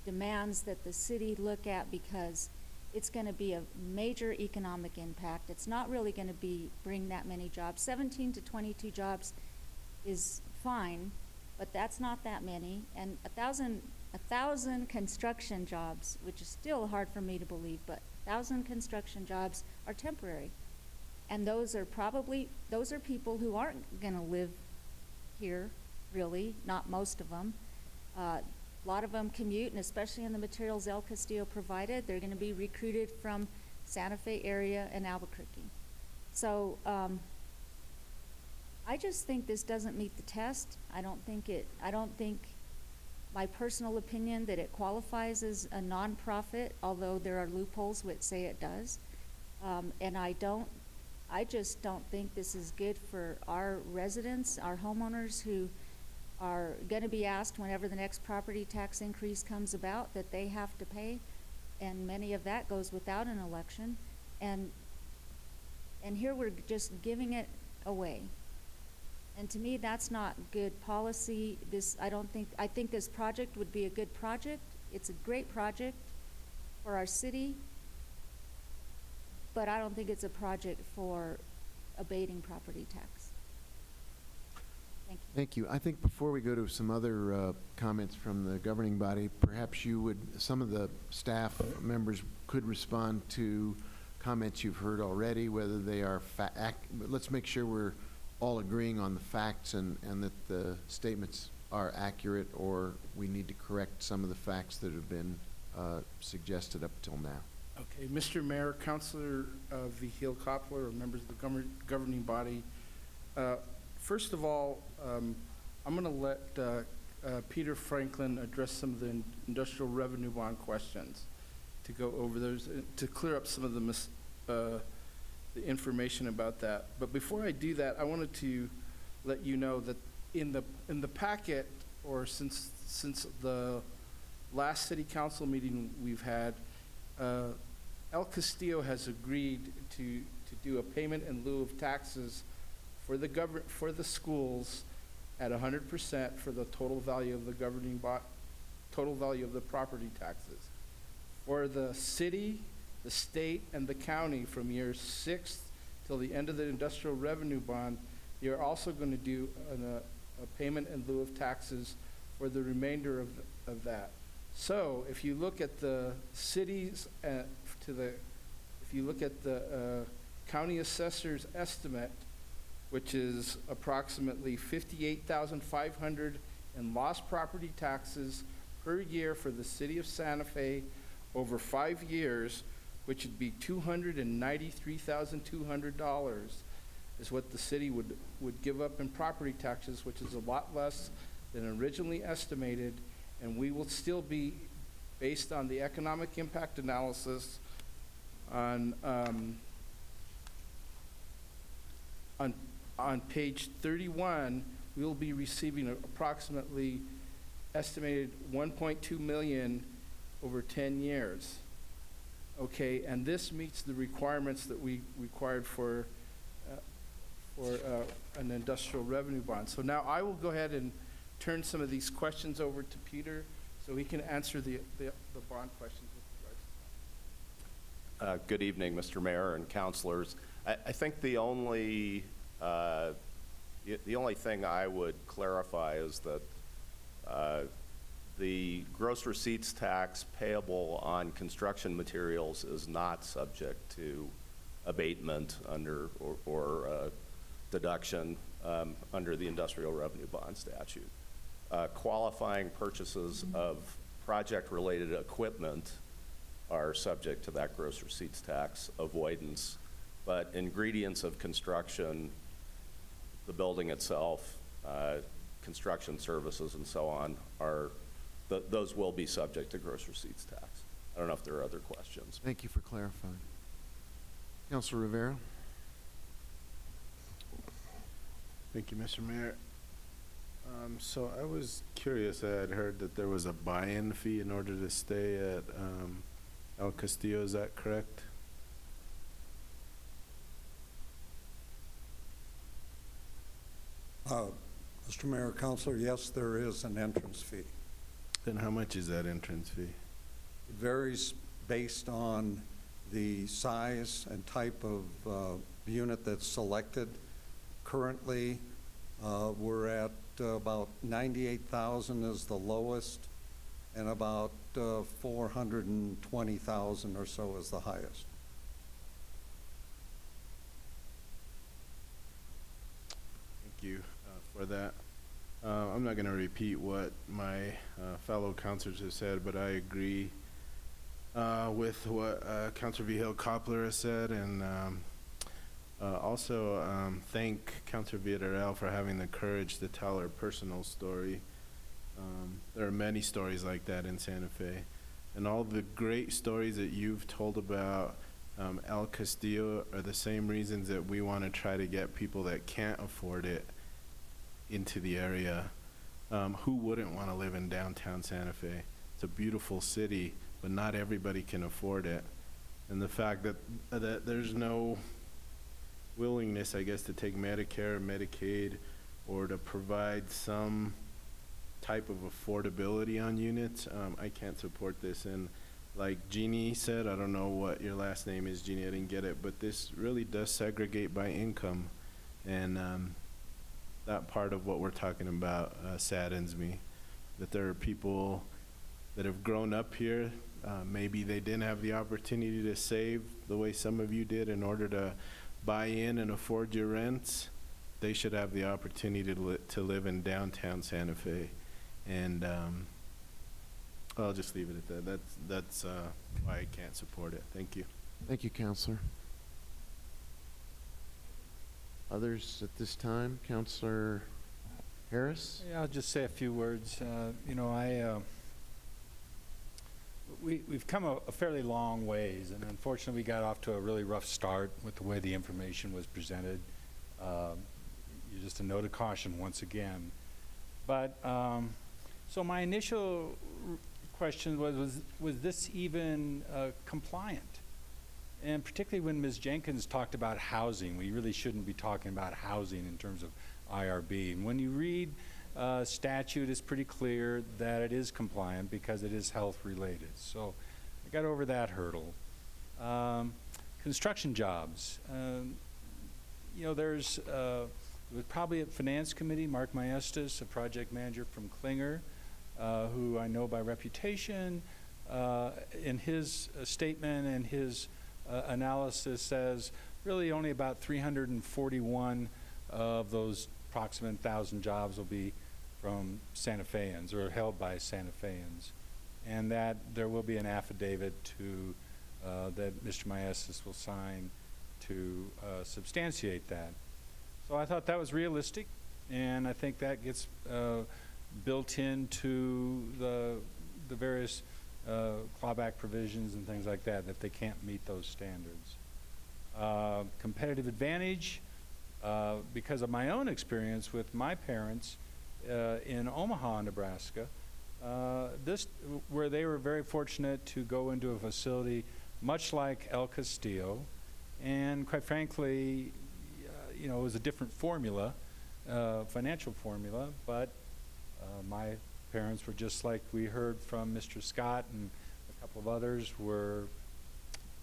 demands that the city look at because it's going to be a major economic impact. It's not really going to bring that many jobs. 17 to 22 jobs is fine, but that's not that many. And 1,000 construction jobs, which is still hard for me to believe, but 1,000 construction jobs are temporary. And those are people who aren't gonna live here, really, not most of them. A lot of them commute, and especially in the materials El Castillo provided, they're gonna be recruited from Santa Fe area and Albuquerque. So, I just think this doesn't meet the test. I don't think, my personal opinion, that it qualifies as a nonprofit, although there are loopholes which say it does. And I just don't think this is good for our residents, our homeowners who are gonna be asked whenever the next property tax increase comes about that they have to pay. And many of that goes without an election. And here we're just giving it away. And to me, that's not good policy. I think this project would be a good project. It's a great project for our city, but I don't think it's a project for abating property tax. Thank you. Thank you. I think before we go to some other comments from the governing body, perhaps some of the staff members could respond to comments you've heard already, whether they are let's make sure we're all agreeing on the facts and that the statements are accurate, or we need to correct some of the facts that have been suggested up till now. Okay, Mr. Mayor, Councilor Vigil Koppler, or members of the governing body. First of all, I'm going to let Peter Franklin address some of the industrial revenue bond questions to go over those, to clear up some of the information about that. But before I do that, I wanted to let you know that in the packet, or since the last city council meeting we've had, El Castillo has agreed to do a payment in lieu of taxes for the schools at 100% for the total value of the total value of the property taxes. For the city, the state, and the county from year 6 till the end of the industrial revenue bond, you're also going to do a payment in lieu of taxes for the remainder of that. So if you look at the cities, if you look at the county assessor's estimate, which is approximately $58,500 in lost property taxes per year for the city of Santa Fe over 5 years, which would be $293,200, is what the city would give up in property taxes, which is a lot less than originally estimated, and we will still be, based on the economic impact analysis on page 31, we will be receiving approximately estimated 1.2 million over 10 years. Okay, and this meets the requirements that we required for an industrial revenue bond. So now I will go ahead and turn some of these questions over to Peter so he can answer the bond questions. Good evening, Mr. Mayor and councilors. I think the only thing I would clarify is that the gross receipts tax payable on construction materials is not subject to abatement under or deduction under the industrial revenue bond statute. Qualifying purchases of project-related equipment are subject to that gross receipts tax avoidance, but ingredients of construction, the building itself, construction services and so on, those will be subject to gross receipts tax. I don't know if there are other questions. Thank you for clarifying. Councilor Rivera. Thank you, Mr. Mayor. So I was curious. I had heard that there was a buy-in fee in order to stay at El Castillo. Is that correct? Mr. Mayor, Councilor, yes, there is an entrance fee. Then how much is that entrance fee? It varies based on the size and type of unit that's selected. Currently, we're at about $98,000 is the lowest, and about $420,000 or so is the highest. Thank you for that. I'm not going to repeat what my fellow councilors have said, but I agree with what Councilor Vigil Coppler has said, and also thank Councilor Villarreal for having the courage to tell her personal story. There are many stories like that in Santa Fe, and all the great stories that you've told about El Castillo are the same reasons that we want to try to get people that can't afford it into the area. Who wouldn't want to live in downtown Santa Fe? It's a beautiful city, but not everybody can afford it. And the fact that there's no willingness, I guess, to take Medicare or Medicaid or to provide some type of affordability on units, I can't support this. And like Jeannie said, I don't know what your last name is, Jeannie, I didn't get it, but this really does segregate by income. And that part of what we're talking about saddens me, that there are people that have grown up here. Maybe they didn't have the opportunity to save the way some of you did in order to buy in and afford your rents. They should have the opportunity to live in downtown Santa Fe. And I'll just leave it at that. That's why I can't support it. Thank you. Thank you, Councilor. Others at this time? Councilor Harris? Yeah, I'll just say a few words. You know, we've come a fairly long ways, and unfortunately we got off to a really rough start with the way the information was presented. Just a note of caution once again. But so my initial question was this even compliant? And particularly when Ms. Jenkins talked about housing, we really shouldn't be talking about housing in terms of IRB. And when you read statute, it's pretty clear that it is compliant because it is health related. So I got over that hurdle. Construction jobs. You know, there's probably at Finance Committee, Mark Maestas, a project manager from Klinger, who I know by reputation. In his statement and his analysis says really only about 341 of those approximate 1,000 jobs will be from Santa Feans or held by Santa Feans. and that there will be an affidavit to, that Mr. Maestas will sign to substantiate that. So I thought that was realistic, and I think that gets built into the various clawback provisions and things like that, that they can't meet those standards. Competitive advantage, because of my own experience with my parents in Omaha, Nebraska, where they were very fortunate to go into a facility much like El Castillo, and quite frankly, it was a different formula, financial formula, but my parents were just like we heard from Mr. Scott and a couple of others, were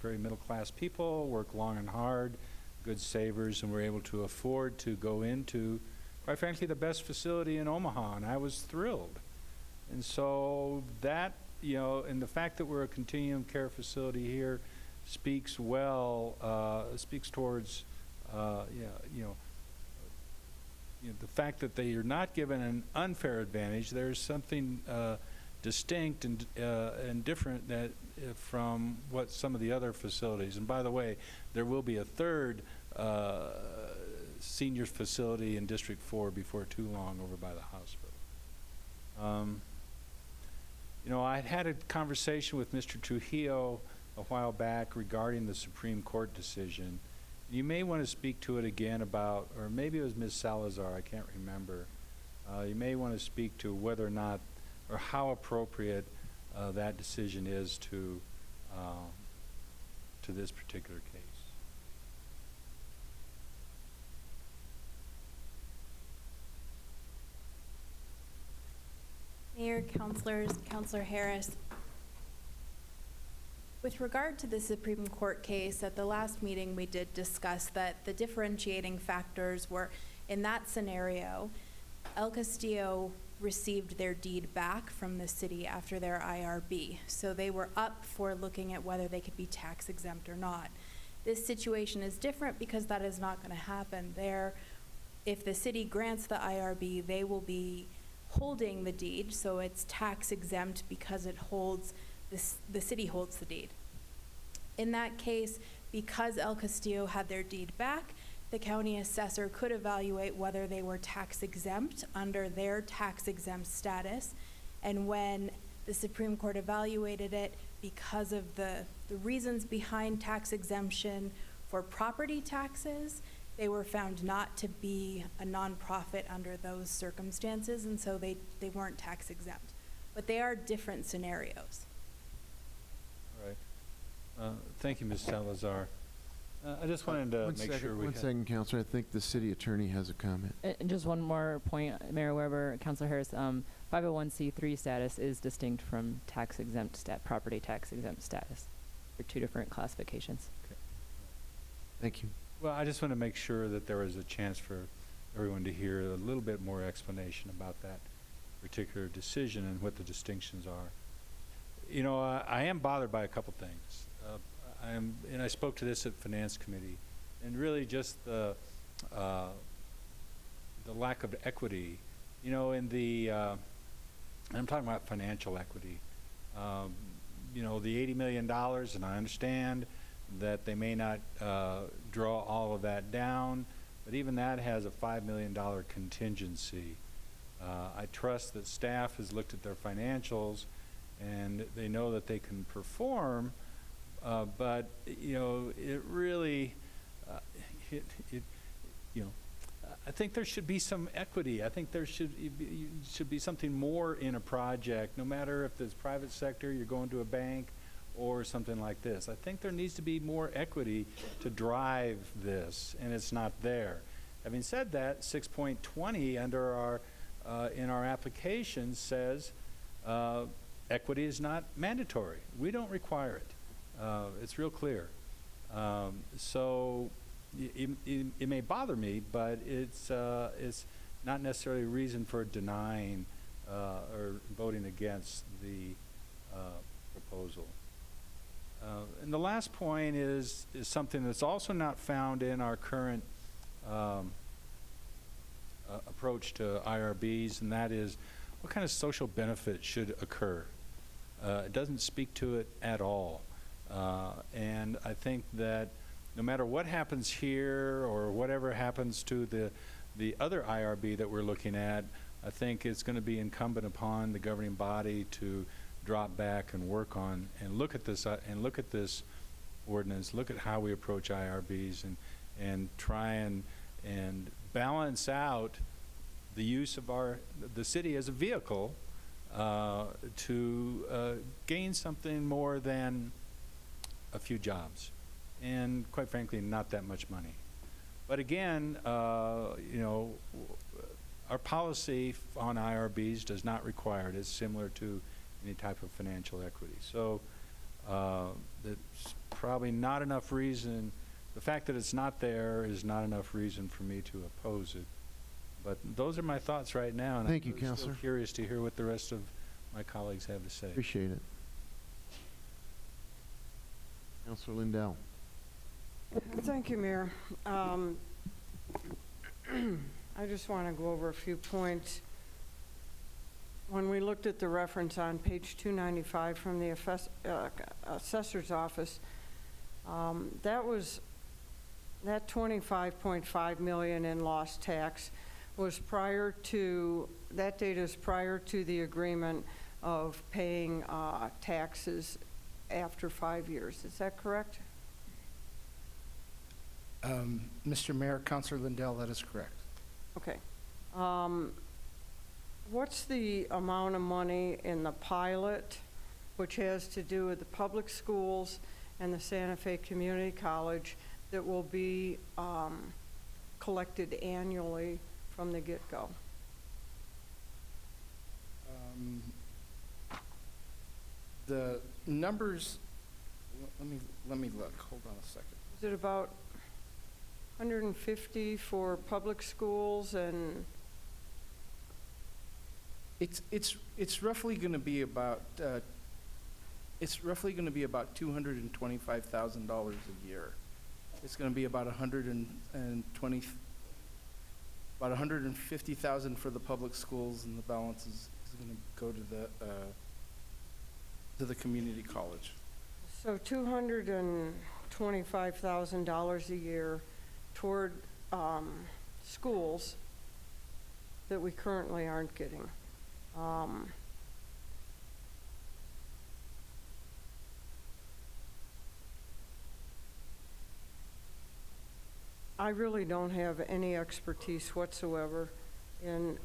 very middle-class people, worked long and hard, good savers, and were able to afford to go into, quite frankly, the best facility in Omaha, and I was thrilled. And so that, and the fact that we're a continuum care facility here speaks speaks towards, the fact that they are not given an unfair advantage. There's something distinct and different that from what some of the other facilities. And by the way, there will be a third senior facility in District 4 before too long over by the hospital. I had a conversation with Mr. Trujillo a while back regarding the Supreme Court decision. You may want to speak to it again about, or maybe it was Ms. Salazar, I can't remember. You may want to speak to whether or not, or how appropriate that decision is to this particular case. Mayor, councilors, Councilor Harris. With regard to the Supreme Court case, at the last meeting we did discuss that the differentiating factors were, in that scenario, El Castillo received their deed back from the city after their IRB. So they were up for looking at whether they could be tax exempt or not. This situation is different because that is not going to happen. If the city grants the IRB, they will be holding the deed, so it's tax exempt because it holds the city holds the deed. In that case, because El Castillo had their deed back, the county assessor could evaluate whether they were tax exempt under their tax exempt status. And when the Supreme Court evaluated it, because of the reasons behind tax exemption for property taxes, they were found not to be a nonprofit under those circumstances, and so they weren't tax exempt. But they are different scenarios. All right. Thank you, Ms. Salazar. I just wanted to make sure we One second, Counselor. I think the city attorney has a comment. And just one more point, Mayor Weber, Councilor Harris. 501c3 status is distinct from tax exempt property tax exempt status. They're two different classifications. Okay. Thank you. Well, I just want to make sure that there was a chance for everyone to hear a little bit more explanation about that particular decision and what the distinctions are. I am bothered by a couple things. And I spoke to this at Finance Committee, and really just the lack of equity. In the, and I'm talking about financial equity. The $80 million, and I understand that they may not draw all of that down, but even that has a $5 million contingency. I trust that staff has looked at their financials and they know that they can perform, but it really, I think there should be some equity. I think there should be something more in a project, no matter if it's private sector, you're going to a bank, or something like this. I think there needs to be more equity to drive this, and it's not there. Having said that, 6.20 under our in our application says equity is not mandatory. We don't require it. It's real clear. So it may bother me, but it's not necessarily a reason for denying or voting against the proposal. And the last point is something that's also not found in our current approach to IRBs, and that is what kind of social benefit should occur. It doesn't speak to it at all. And I think that no matter what happens here or whatever happens to the other IRB that we're looking at, I think it's going to be incumbent upon the governing body to drop back and work on and look at this ordinance, look at how we approach IRBs, and try and balance out the use of the city as a vehicle to gain something more than a few jobs, and quite frankly, not that much money. But again, you know, our policy on IRBs does not require it. It's similar to any type of financial equity. So that's probably not enough reason. The fact that it's not there is not enough reason for me to oppose it. But those are my thoughts right now. And Thank you, I'm still Counselor. curious to hear what the rest of my colleagues have to say. Appreciate it. Councilor Lindell. Thank you, Mayor. I just want to go over a few points. When we looked at the reference on page 295 from the assessor's office, that 25.5 million in lost tax was prior to, that data is prior to the agreement of paying taxes after 5 years. Is that correct? Mr. Mayor, Councilor Lindell, that is correct. Okay. What's the amount of money in the pilot, which has to do with the public schools and the Santa Fe Community College, that will be collected annually from the get-go? The numbers, let me look. Hold on a second. Is it about 150 for public schools, and it's roughly going to be about $225,000 a year. It's going to be about $150,000 for the public schools, and the balance is going to go to the community college. so $225,000 a year toward schools that we currently aren't getting. I really don't have any expertise whatsoever in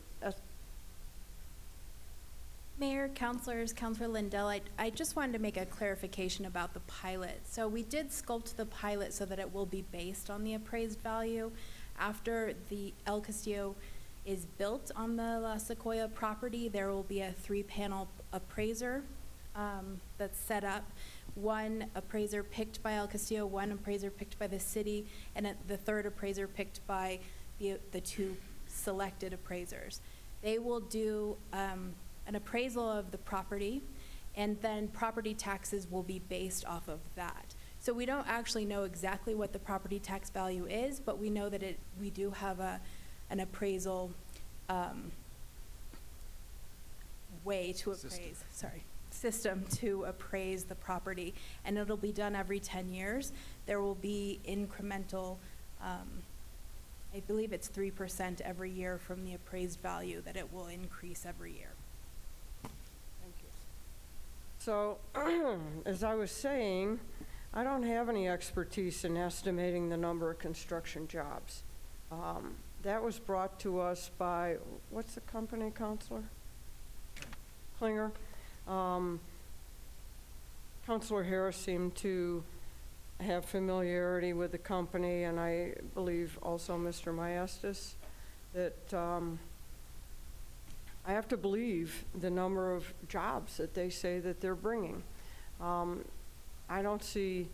Mayor, councilors, Councilor Lindell, I just wanted to make a clarification about the pilot. So we did sculpt the pilot so that it will be based on the appraised value. After the El Castillo is built on the La Sequoia property, there will be a 3-panel appraiser that's set up. One appraiser picked by El Castillo, one appraiser picked by the city, and the third appraiser picked by the 2 selected appraisers. They will do an appraisal of the property, and then property taxes will be based off of that. So we don't actually know exactly what the property tax value is, but we know that we do have an appraisal system to appraise the property, and it'll be done every 10 years. There will be incremental, I believe it's 3% every year from the appraised value, that it will increase every year. So, as I was saying, I don't have any expertise in estimating the number of construction jobs. That was brought to us by, what's the company, Counselor? Klinger. Counselor Harris seemed to have familiarity with the company, and I believe also Mr. Maestas, that I have to believe the number of jobs that they say that they're bringing. I don't see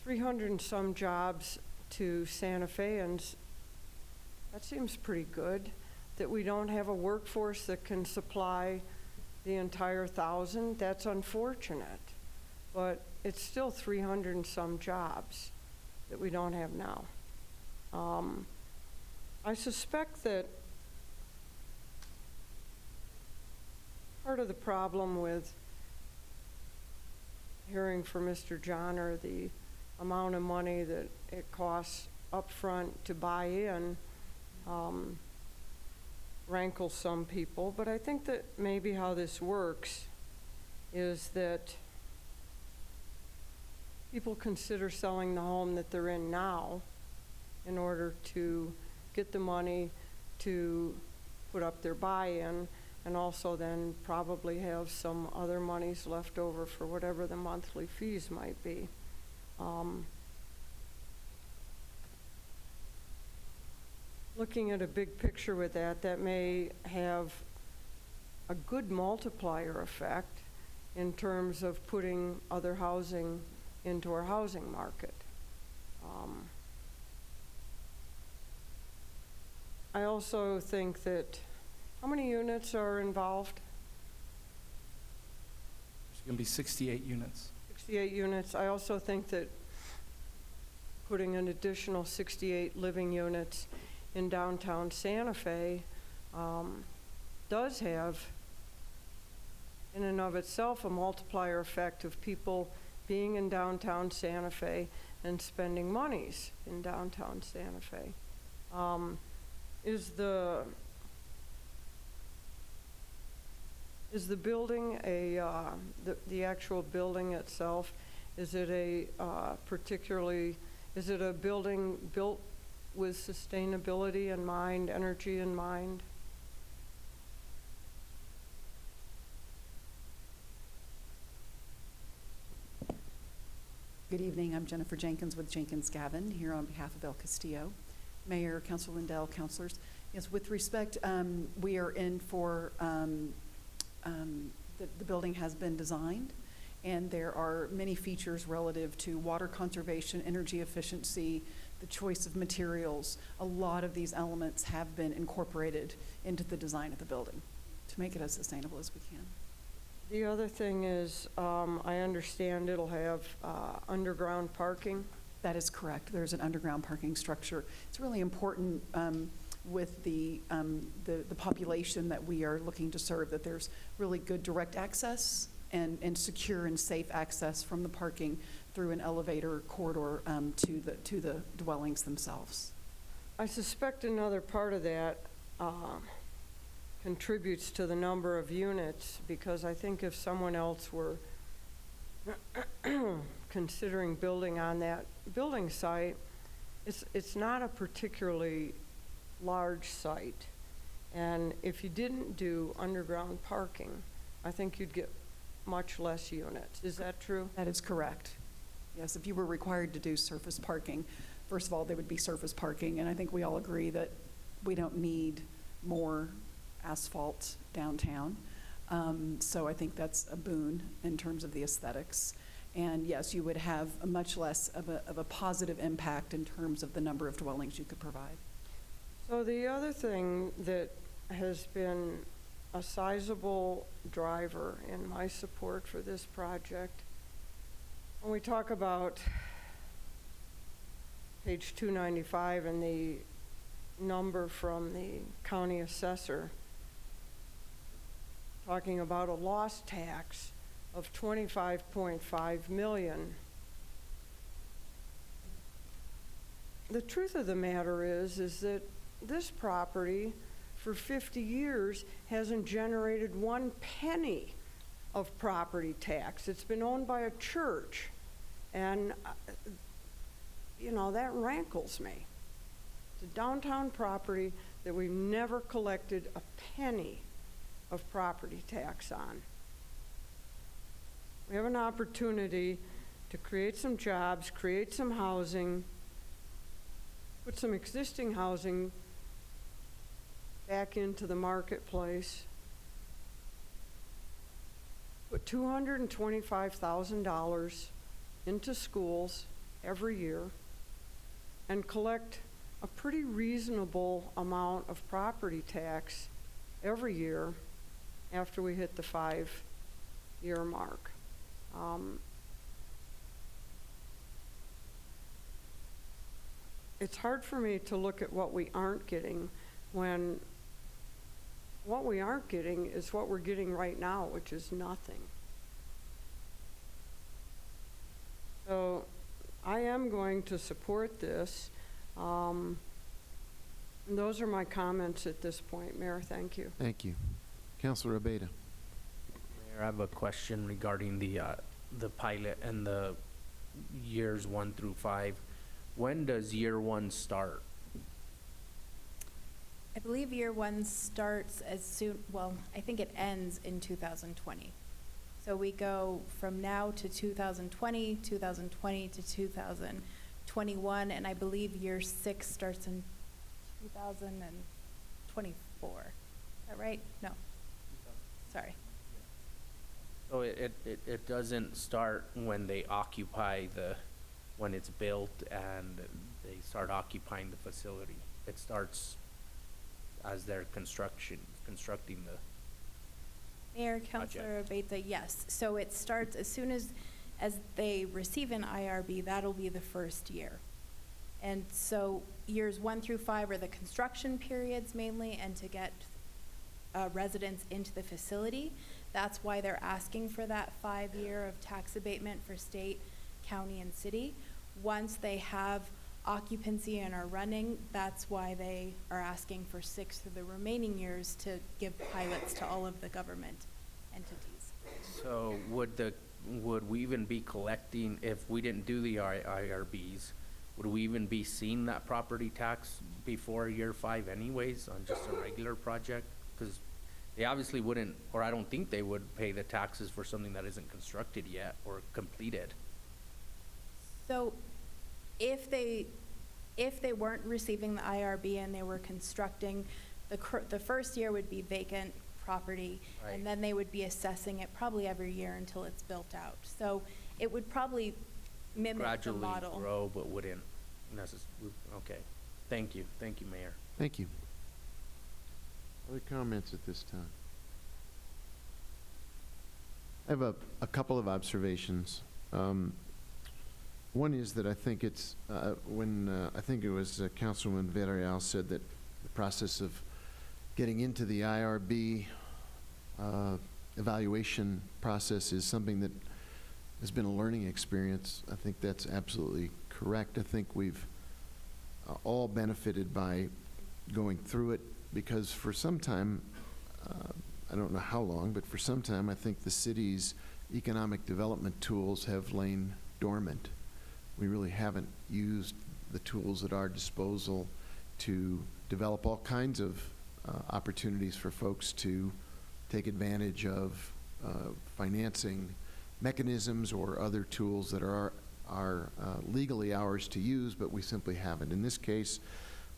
300 and some jobs to Santa Feans. That seems pretty good, that we don't have a workforce that can supply the entire 1,000. That's unfortunate, but it's still 300 and some jobs that we don't have now. I suspect that Part of the problem with hearing from Mr. Johnner the amount of money that it costs upfront to buy in rankles some people, but I think that maybe how this works is that people consider selling the home that they're in now in order to get the money to put up their buy-in, and also then probably have some other monies left over for whatever the monthly fees might be. Looking at a big picture with that, that may have a good multiplier effect in terms of putting other housing into our housing market. I also think that, how many units are involved? There's going to be 68 units. 68 units. I also think that putting an additional 68 living units in downtown Santa Fe does have, in and of itself, a multiplier effect of people being in downtown Santa Fe and spending monies in downtown Santa Fe. Is the building the actual building itself, is it a is it a building built with sustainability in mind, energy in mind? Good evening. I'm Jennifer Jenkins with Jenkins Gavin, here on behalf of El Castillo. Mayor, Councilor Lindell, councilors. Yes, with respect, we are in for, the building has been designed, and there are many features relative to water conservation, energy efficiency, the choice of materials. A lot of these elements have been incorporated into the design of the building to make it as sustainable as we can. The other thing is, I understand it'll have underground parking. That is correct. There's an underground parking structure. It's really important with the population that we are looking to serve, that there's really good direct access and secure and safe access from the parking through an elevator corridor to the dwellings themselves. I suspect another part of that contributes to the number of units, because I think if someone else were considering building on that building site, it's not a particularly large site. And if you didn't do underground parking, I think you'd get much less units. Is that true? That is correct. Yes, if you were required to do surface parking, first of all, there would be surface parking, and I think we all agree that we don't need more asphalt downtown. So I think that's a boon in terms of the aesthetics. And yes, you would have a much less of a positive impact in terms of the number of dwellings you could provide. So the other thing that has been a sizable driver in my support for this project, when we talk about page 295 and the number from the county assessor, talking about a lost tax of $25.5 million. The truth of the matter is that this property for 50 years hasn't generated 1 penny of property tax. It's been owned by a church, and you know, that rankles me. It's a downtown property that we've never collected a penny of property tax on. We have an opportunity to create some jobs, create some housing, put some existing housing back into the marketplace, put $225,000 into schools every year, and collect a pretty reasonable amount of property tax every year after we hit the 5-year mark. It's hard for me to look at what we aren't getting when what we aren't getting is what we're getting right now, which is nothing. So I am going to support this. And those are my comments at this point. Mayor, thank you. Thank you. Councilor Abeyta. Mayor, I have a question regarding the pilot and the years 1 through 5. When does year 1 start? I believe year 1 starts as soon, well, I think it ends in 2020. So we go from now to 2020, 2020 to 2021, and I believe year 6 starts in 2024. Is that right? No. Sorry. So it doesn't start when they occupy when it's built and they start occupying the facility. It starts as they're constructing the Mayor, Councilor Abeyta, yes. So it starts as soon as they receive an IRB, that'll be the first year. And so years 1 through 5 are the construction periods mainly, and to get residents into the facility. That's why they're asking for that 5-year of tax abatement for state, county, and city. Once they have occupancy and are running, that's why they are asking for 6 for the remaining years to give pilots to all of the government entities. So would we even be collecting, if we didn't do the IRBs, would we even be seeing that property tax before year 5 anyways on just a regular project? Because they obviously wouldn't, or I don't think they would pay the taxes for something that isn't constructed yet or completed. So if they weren't receiving the IRB and they were constructing, the first year would be vacant property, Right. and then they would be assessing it probably every year until it's built out. So it would probably mimic the Gradually model. grow, but wouldn't necessarily. Okay. Thank you, Mayor. Thank you. Other comments at this time? I have a couple of observations. One is that I think it's, I think it was Councilwoman Villarreal said that the process of getting into the IRB evaluation process is something that has been a learning experience. I think that's absolutely correct. I think we've all benefited by going through it, because for some time, I don't know how long, but for some time, I think the city's economic development tools have lain dormant. We really haven't used the tools at our disposal to develop all kinds of opportunities for folks to take advantage of financing mechanisms or other tools that are legally ours to use, but we simply haven't. In this case,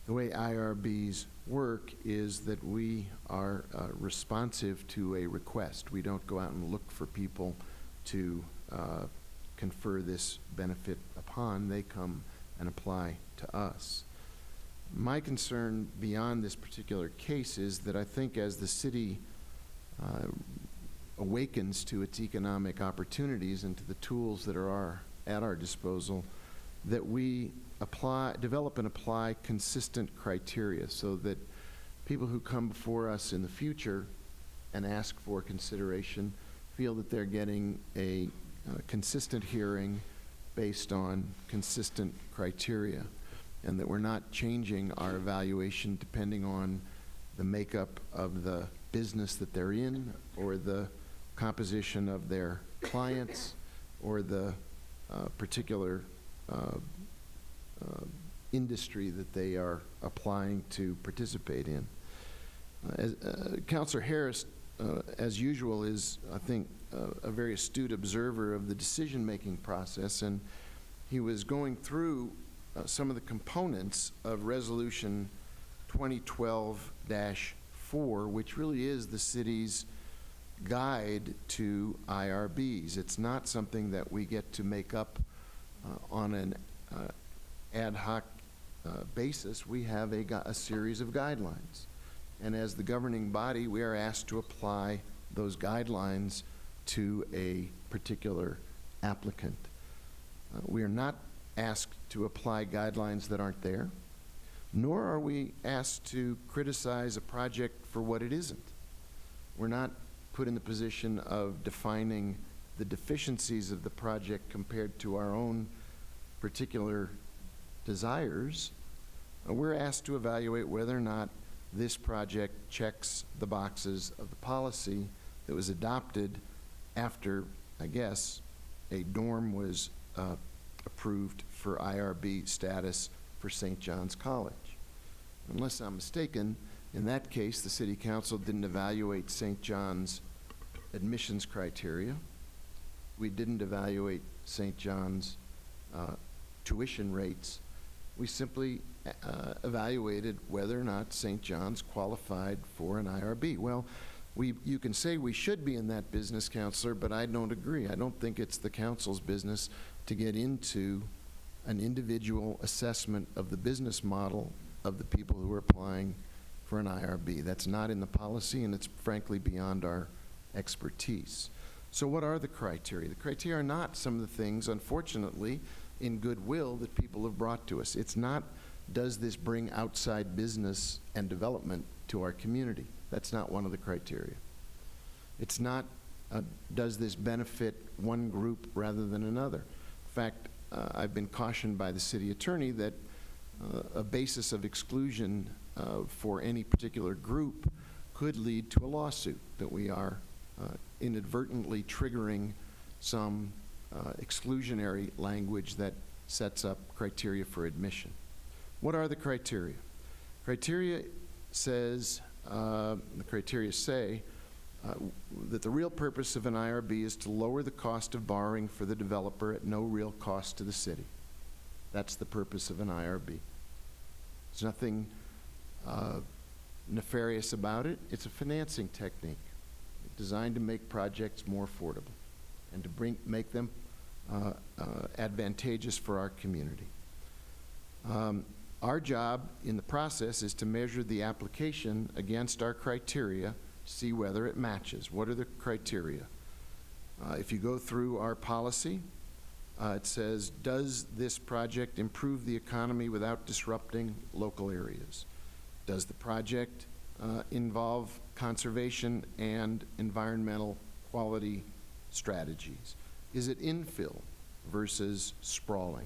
the way IRBs work is that we are responsive to a request. We don't go out and look for people to confer this benefit upon. They come and apply to us. My concern beyond this particular case is that I think as the city awakens to its economic opportunities and to the tools that are at our disposal, that we develop and apply consistent criteria so that people who come before us in the future and ask for consideration feel that they're getting a consistent hearing based on consistent criteria, and that we're not changing our evaluation depending on the makeup of the business that they're in, or the composition of their clients, or the particular industry that they are applying to participate in. Councilor Harris, as usual, is, I think, a very astute observer of the decision-making process, and he was going through some of the components of Resolution 2012-4, which really is the city's guide to IRBs. It's not something that we get to make up on an ad hoc basis. We have a series of guidelines. And as the governing body, we are asked to apply those guidelines to a particular applicant. We are not asked to apply guidelines that aren't there, nor are we asked to criticize a project for what it isn't. We're not put in the position of defining the deficiencies of the project compared to our own particular desires. We're asked to evaluate whether or not this project checks the boxes of the policy that was adopted after, I guess, a dorm was approved for IRB status for St. John's College. Unless I'm mistaken, in that case, the City Council didn't evaluate St. John's admissions criteria. We didn't evaluate St. John's tuition rates. We simply evaluated whether or not St. John's qualified for an IRB. Well, you can say we should be in that business, Counselor, but I don't agree. I don't think it's the council's business to get into an individual assessment of the business model of the people who are applying for an IRB. That's not in the policy, and it's frankly beyond our expertise. So what are the criteria? The criteria are not some of the things, unfortunately, in goodwill that people have brought to us. It's not, does this bring outside business and development to our community? That's not one of the criteria. It's not, does this benefit one group rather than another? In fact, I've been cautioned by the city attorney that a basis of exclusion for any particular group could lead to a lawsuit, that we are inadvertently triggering some exclusionary language that sets up criteria for admission. What are the criteria? Criteria says, the criteria say that the real purpose of an IRB is to lower the cost of borrowing for the developer at no real cost to the city. That's the purpose of an IRB. There's nothing nefarious about it. It's a financing technique designed to make projects more affordable and to make them advantageous for our community. Our job in the process is to measure the application against our criteria, see whether it matches. What are the criteria? If you go through our policy, it says, does this project improve the economy without disrupting local areas? Does the project involve conservation and environmental quality strategies? Is it infill versus sprawling?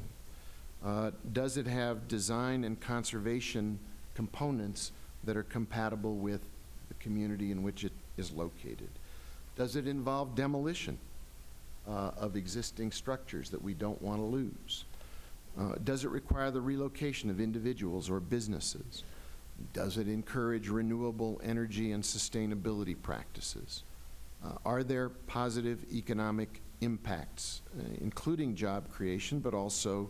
Does it have design and conservation components that are compatible with the community in which it is located? Does it involve demolition of existing structures that we don't want to lose? Does it require the relocation of individuals or businesses? Does it encourage renewable energy and sustainability practices? Are there positive economic impacts, including job creation, but also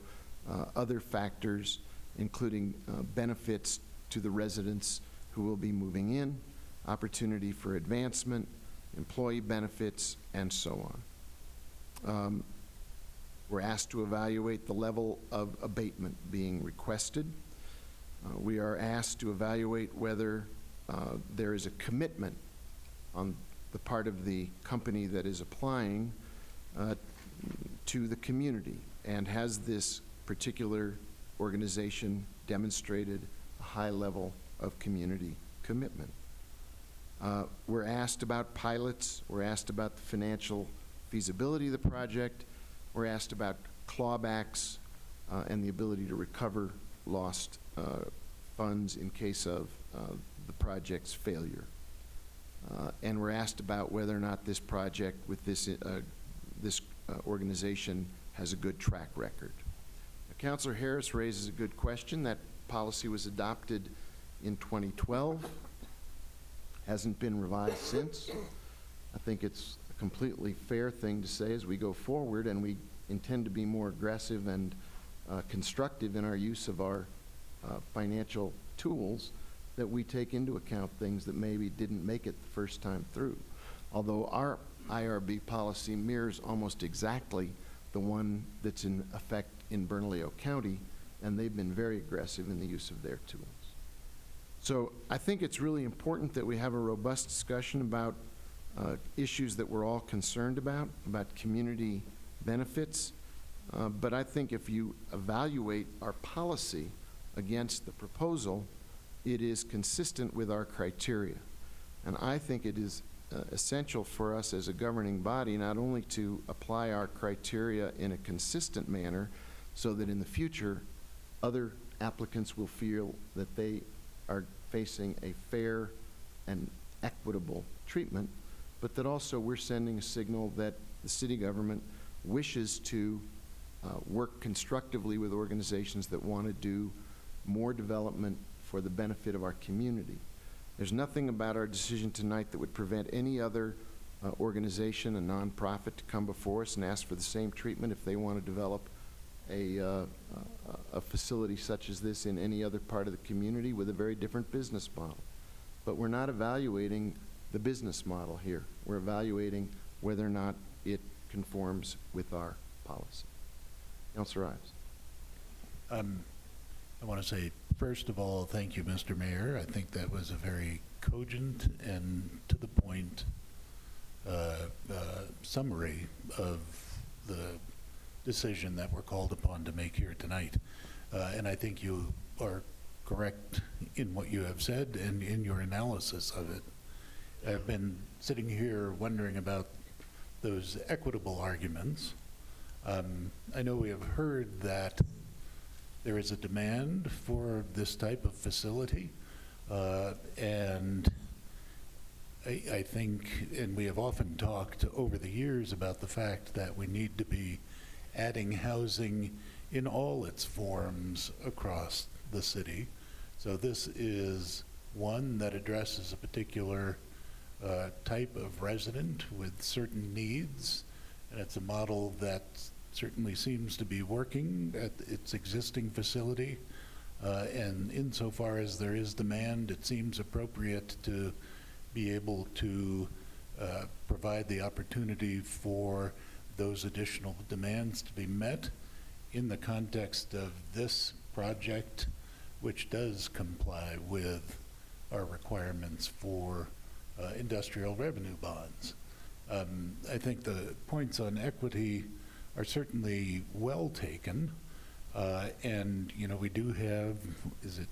other factors, including benefits to the residents who will be moving in, opportunity for advancement, employee benefits, and so on. We're asked to evaluate the level of abatement being requested. We are asked to evaluate whether there is a commitment on the part of the company that is applying to the community, and has this particular organization demonstrated a high level of community commitment. We're asked about pilots. We're asked about the financial feasibility of the project. We're asked about clawbacks and the ability to recover lost funds in case of the project's failure. And we're asked about whether or not this project with this organization has a good track record. Now, Councilor Harris raises a good question. That policy was adopted in 2012, hasn't been revised since. I think it's a completely fair thing to say as we go forward, and we intend to be more aggressive and constructive in our use of our financial tools, that we take into account things that maybe didn't make it the first time through. Although our IRB policy mirrors almost exactly the one that's in effect in Bernalillo County, and they've been very aggressive in the use of their tools. So I think it's really important that we have a robust discussion about issues that we're all concerned about community benefits. But I think if you evaluate our policy against the proposal, it is consistent with our criteria. And I think it is essential for us as a governing body not only to apply our criteria in a consistent manner so that in the future other applicants will feel that they are facing a fair and equitable treatment, but that also we're sending a signal that the city government wishes to work constructively with organizations that want to do more development for the benefit of our community. There's nothing about our decision tonight that would prevent any other organization, a nonprofit, to come before us and ask for the same treatment if they want to develop a facility such as this in any other part of the community with a very different business model. But we're not evaluating the business model here. We're evaluating whether or not it conforms with our policy. Councilor Ives. I want to say, first of all, thank you, Mr. Mayor. I think that was a very cogent and to the point summary of the decision that we're called upon to make here tonight. And I think you are correct in what you have said and in your analysis of it. I've been sitting here wondering about those equitable arguments. I know we have heard that there is a demand for this type of facility, and I think, and we have often talked over the years about the fact that we need to be adding housing in all its forms across the city. So this is one that addresses a particular type of resident with certain needs, and it's a model that certainly seems to be working at its existing facility, and insofar as there is demand, it seems appropriate to be able to provide the opportunity for those additional demands to be met in the context of this project, which does comply with our requirements for industrial revenue bonds. I think the points on equity are certainly well taken, and we do have, is it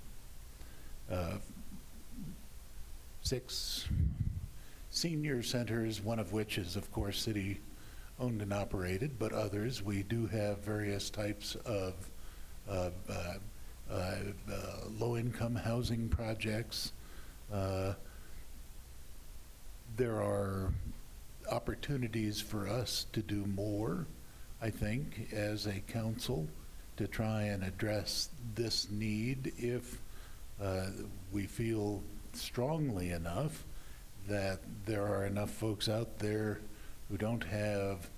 6 senior centers, one of which is of course city owned and operated, but others we do have various types of low-income housing projects. There are opportunities for us to do more, I think, as a council, to try and address this need if we feel strongly enough that there are enough folks out there who don't have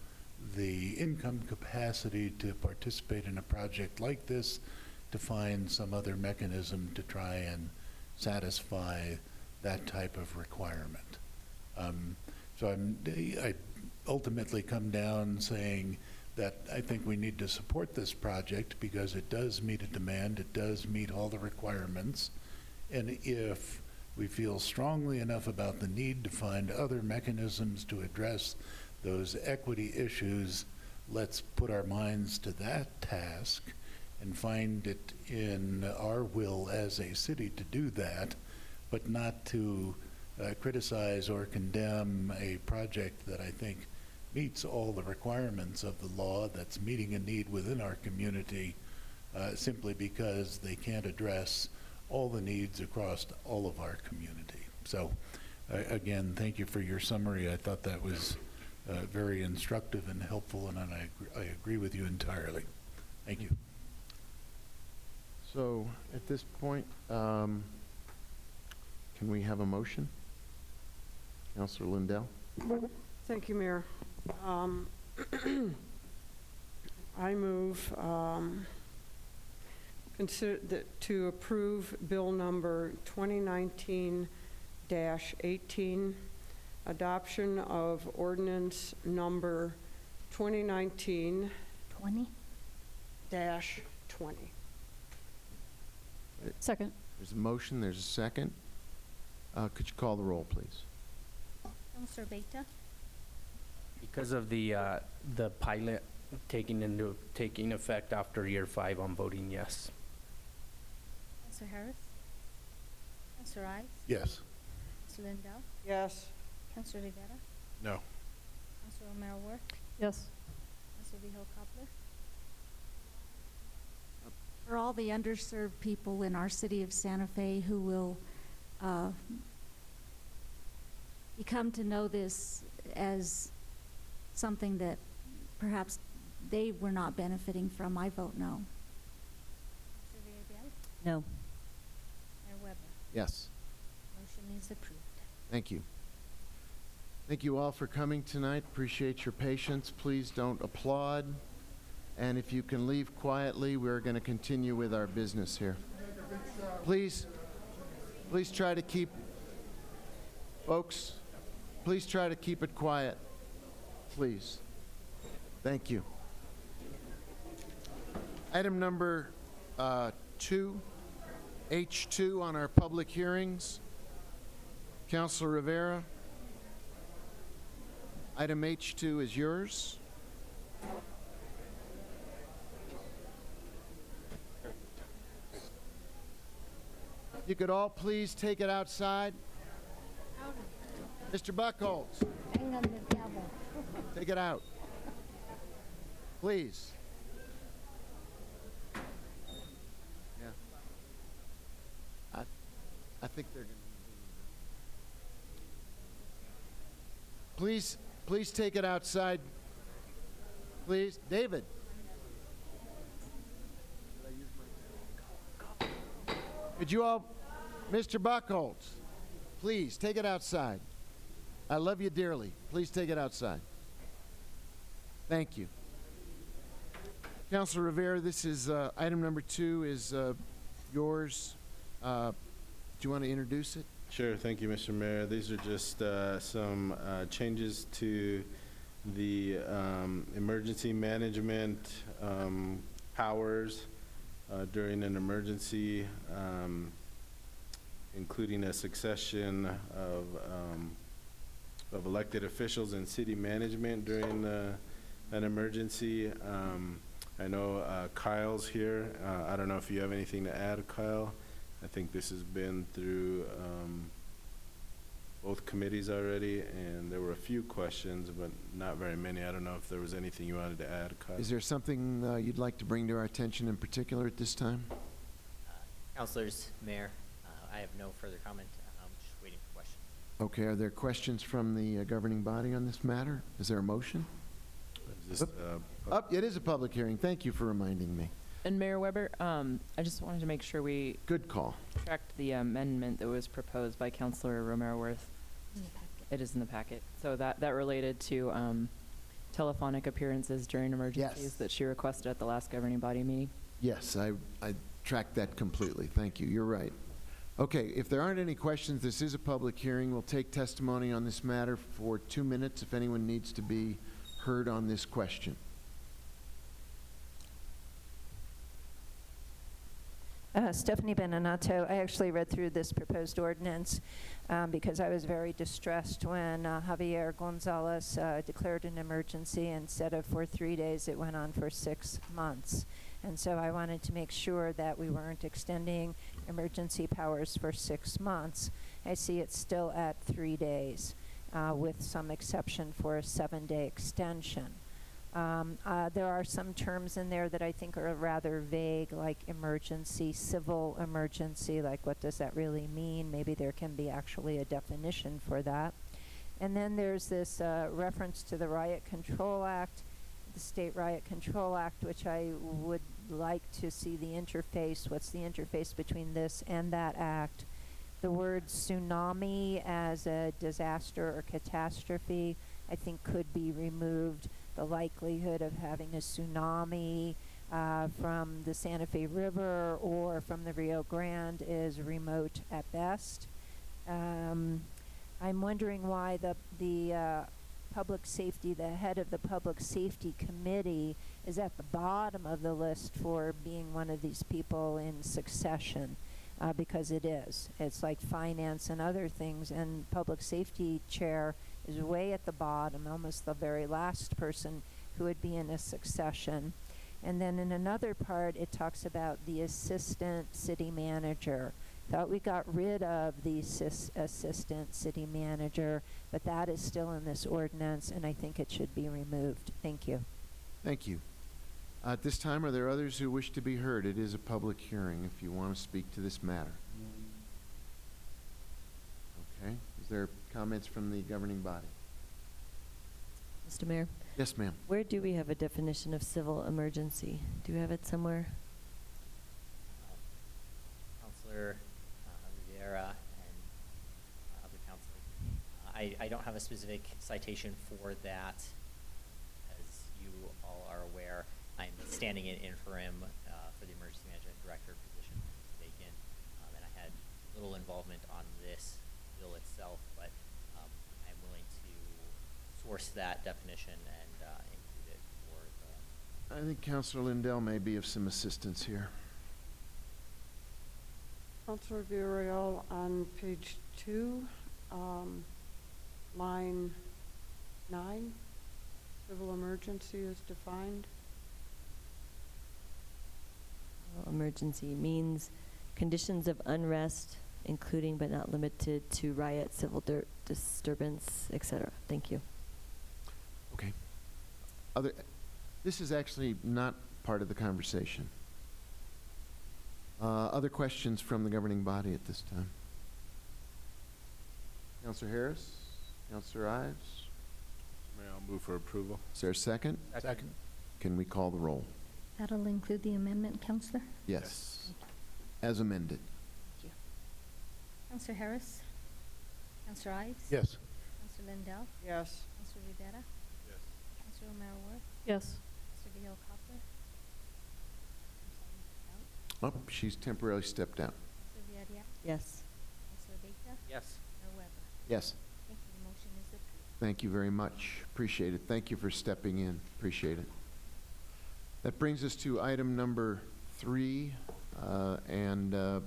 the income capacity to participate in a project like this to find some other mechanism to try and satisfy that type of requirement. So I ultimately come down saying that I think we need to support this project because it does meet a demand, it does meet all the requirements, and if we feel strongly enough about the need to find other mechanisms to address those equity issues, let's put our minds to that task and find it in our will as a city to do that, but not to criticize or condemn a project that I think meets all the requirements of the law, that's meeting a need within our community, simply because they can't address all the needs across all of our community. So again, thank you for your summary. I thought that was very instructive and helpful, and I agree with you entirely. Thank you. So at this point, can we have a motion? Councilor Lindell. Thank you, Mayor. I move to approve bill number 2019-18, adoption of ordinance number 2019-20. Second. There's a motion, there's a second. Could you call the roll, please? Councilor Beta? Because of the pilot taking effect after year 5, I'm voting yes. Councilor Harris? Councilor Ives? Yes. Councilor Lindell? Yes. Councilor Rivera? No. Councilor Romero Worth? Yes. Councilor Vihel Coppler? For all the underserved people in our city of Santa Fe who will become to know this as something that perhaps they were not benefiting from, I vote no. Councilor Villarreal? No. Mayor Weber? Yes. Motion is approved. Thank you. Thank you all for coming tonight. Appreciate your patience. Please don't applaud. And if you can leave quietly, we're going to continue with our business here. Please try to keep, folks, please try to keep it quiet. Please. Thank you. Item number 2, H2 on our public hearings. Councilor Rivera. Item H2 is yours. You could all please take it outside. Mr. Buckholz, take it out. Please. Yeah. I think they're going to. Please take it outside. Please. David. Could you all, Mr. Buckholz, please take it outside. I love you dearly. Please take it outside. Thank you. Councilor Rivera, this is item number 2 is yours. Do you want to introduce it? Sure, thank you, Mr. Mayor. These are just some changes to the emergency management powers during an emergency, including a succession of elected officials and city management during an emergency. I know Kyle's here. I don't know if you have anything to add, Kyle. I think this has been through both committees already, and there were a few questions, but not very many. I don't know if there was anything you wanted to add, Kyle. Is there something you'd like to bring to our attention in particular at this time? Councilors, Mayor, I have no further comment. I'm just waiting for questions. Okay, are there questions from the governing body on this matter? Is there a motion? Is this, It is a public hearing. Thank you for reminding me. And Mayor Weber, I just wanted to make sure we Good call. tracked the amendment that was proposed by Councilor Romero Worth. It is in the packet. So that related to telephonic appearances during emergencies Yes. that she requested at the last governing body meeting. Yes, I tracked that completely. Thank you. You're right. Okay, if there aren't any questions, this is a public hearing. We'll take testimony on this matter for 2 minutes if anyone needs to be heard on this question. Stephanie Beninato. I actually read through this proposed ordinance because I was very distressed when Javier Gonzalez declared an emergency. Instead of for 3 days, it went on for 6 months. And so I wanted to make sure that we weren't extending emergency powers for 6 months. I see it's still at 3 days with some exception for a 7-day extension. There are some terms in there that I think are rather vague, like emergency, civil emergency, like what does that really mean? Maybe there can be actually a definition for that. And then there's this reference to the Riot Control Act, the State Riot Control Act, which I would like to see the interface. What's the interface between this and that act? The word tsunami as a disaster or catastrophe, I think could be removed. The likelihood of having a tsunami from the Santa Fe River or from the Rio Grande is remote at best. I'm wondering why the public safety, the head of the Public Safety Committee is at the bottom of the list for being one of these people in succession, because it is. It's like finance and other things, and Public Safety Chair is way at the bottom, almost the very last person who would be in a succession. And then in another part, it talks about the assistant city manager. Thought we got rid of the assistant city manager, but that is still in this ordinance, and I think it should be removed. Thank you. Thank you. At this time, are there others who wish to be heard? It is a public hearing if you want to speak to this matter. Okay. Is there comments from the governing body? Mr. Mayor, Yes, ma'am. where do we have a definition of civil emergency? Do we have it somewhere? Counselor Rivera and other counselors. I don't have a specific citation for that. As you all are aware, I'm standing in interim for the emergency management director position vacant, and I had little involvement on this bill itself, but I'm willing to source that definition and include it for the. I think Councilor Lindell may be of some assistance here. Councilor Villarreal, on page 2, line 9, civil emergency is defined. Emergency means conditions of unrest, including but not limited to riot, civil disturbance, etc. Thank you. Okay. This is actually not part of the conversation. Other questions from the governing body at this time? Councilor Harris? Councilor Ives? Mayor, I'll move for approval. Is there a second? Second. Can we call the roll? That'll include the amendment, Counselor? Yes. As amended. Thank you. Counselor Harris? Counselor Ives? Yes. Counselor Lindell? Yes. Counselor Rivera? Yes. Counselor O'Mara Ward? Yes. Counselor Vihel Coppler? Oh, she's temporarily stepped out. Counselor Villarreal? Yes. Counselor Baker? Yes. Mayor Weber? Yes. Thank you. The motion is approved. Thank you very much. Appreciate it. Thank you for stepping in. Appreciate it. That brings us to item number 3, and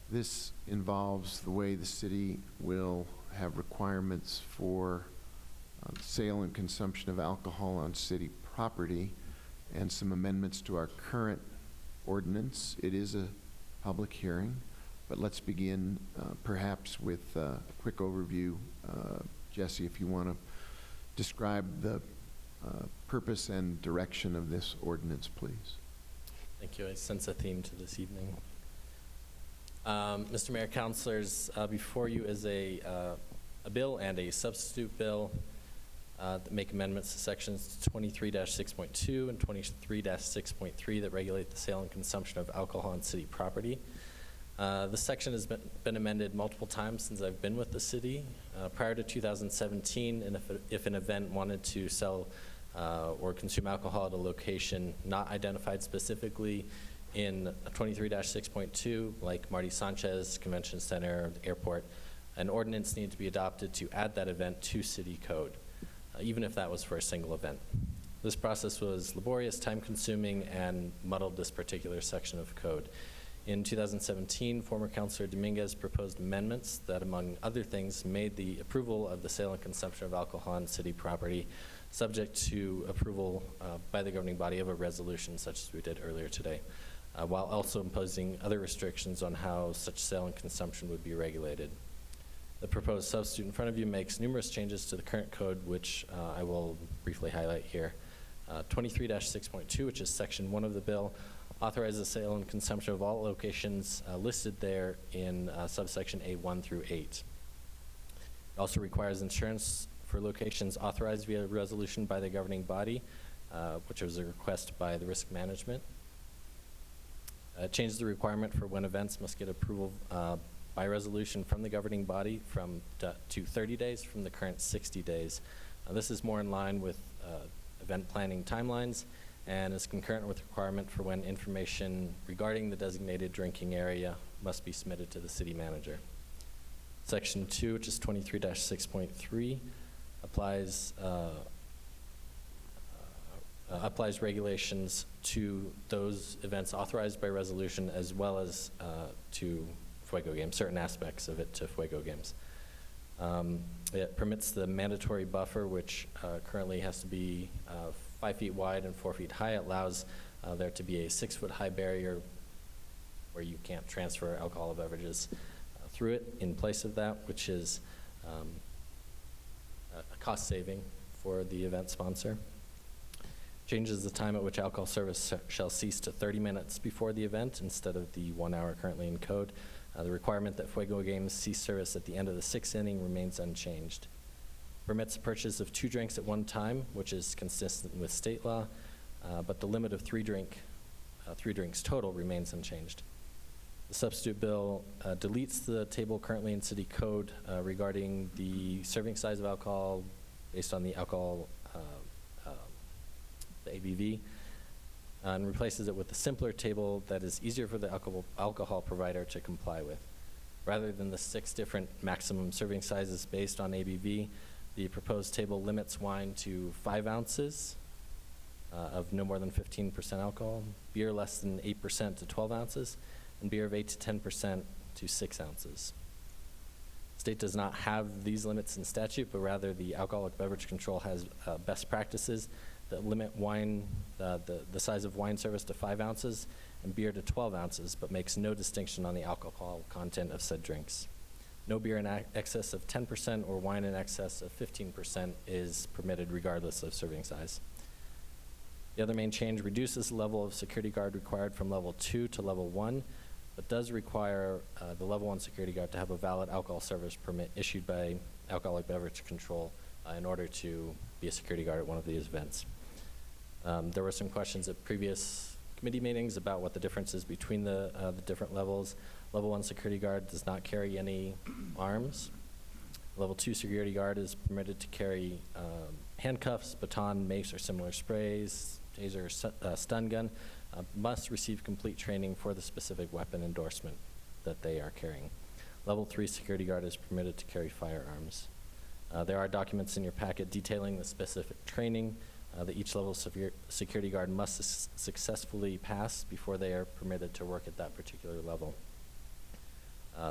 this involves the way the city will have requirements for sale and consumption of alcohol on city property and some amendments to our current ordinance. It is a public hearing, but let's begin perhaps with a quick overview. Jesse, if you want to describe the purpose and direction of this ordinance, please. Thank you. I sense a theme to this evening. Mr. Mayor, councilors, before you is a bill and a substitute bill that make amendments to sections 23-6.2 and 23-6.3 that regulate the sale and consumption of alcohol on city property. This section has been amended multiple times since I've been with the city. Prior to 2017, and if an event wanted to sell or consume alcohol at a location not identified specifically in 23-6.2, like Marty Sanchez Convention Center, airport, an ordinance needed to be adopted to add that event to city code, even if that was for a single event. This process was laborious, time-consuming, and muddled this particular section of code. In 2017, former Councilor Dominguez proposed amendments that, among other things, made the approval of the sale and consumption of alcohol on city property subject to approval by the governing body of a resolution such as we did earlier today, while also imposing other restrictions on how such sale and consumption would be regulated. The proposed substitute in front of you makes numerous changes to the current code, which I will briefly highlight here. 23-6.2, which is section 1 of the bill, authorizes the sale and consumption of all locations listed there in subsection A1 through 8. It also requires insurance for locations authorized via resolution by the governing body, which was a request by the risk management. Changes the requirement for when events must get approval by resolution from the governing body to 30 days from the current 60 days. This is more in line with event planning timelines and is concurrent with the requirement for when information regarding the designated drinking area must be submitted to the city manager. Section 2, which is 23-6.3, applies regulations to those events authorized by resolution as well as to Fuego Games, certain aspects of it to Fuego Games. It permits the mandatory buffer, which currently has to be 5 feet wide and 4 feet high. It allows there to be a 6-foot high barrier where you can't transfer alcoholic beverages through it in place of that, which is a cost saving for the event sponsor. Changes the time at which alcohol service shall cease to 30 minutes before the event instead of the 1 hour currently in code. The requirement that Fuego Games cease service at the end of the 6th inning remains unchanged. Permits the purchase of 2 drinks at one time, which is consistent with state law, but the limit of 3 drinks total remains unchanged. The substitute bill deletes the table currently in city code regarding the serving size of alcohol based on the alcohol, the ABV, and replaces it with a simpler table that is easier for the alcohol provider to comply with. Rather than the 6 different maximum serving sizes based on ABV, the proposed table limits wine to 5 ounces of no more than 15% alcohol, beer less than 8% to 12 ounces, and beer of 8 to 10% to 6 ounces. The state does not have these limits in statute, but rather the Alcoholic Beverage Control has best practices that limit wine, the size of wine service to 5 ounces and beer to 12 ounces, but makes no distinction on the alcohol content of said drinks. No beer in excess of 10% or wine in excess of 15% is permitted regardless of serving size. The other main change reduces the level of security guard required from level 2 to level 1, but does require the level 1 security guard to have a valid alcohol service permit issued by Alcoholic Beverage Control in order to be a security guard at one of these events. There were some questions at previous committee meetings about what the difference is between the different levels. Level 1 security guard does not carry any arms. Level 2 security guard is permitted to carry handcuffs, baton, mace, or similar sprays, taser, stun gun, must receive complete training for the specific weapon endorsement that they are carrying. Level 3 security guard is permitted to carry firearms. There are documents in your packet detailing the specific training that each level security guard must successfully pass before they are permitted to work at that particular level.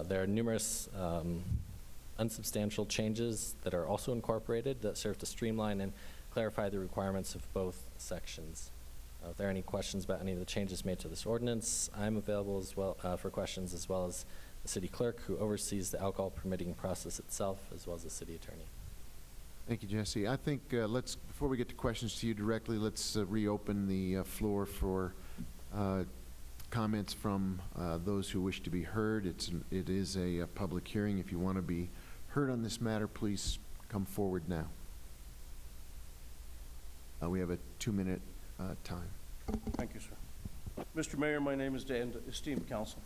There are numerous unsubstantial changes that are also incorporated that serve to streamline and clarify the requirements of both sections. If there are any questions about any of the changes made to this ordinance, I'm available as well for questions, as well as the city clerk, who oversees the alcohol permitting process itself, as well as the city attorney. Thank you, Jesse. I think before we get to questions to you directly, let's reopen the floor for comments from those who wish to be heard. It is a public hearing. If you want to be heard on this matter, please come forward now. We have a 2-minute time. Thank you, sir. Mr. Mayor, my name is Dan, esteemed council.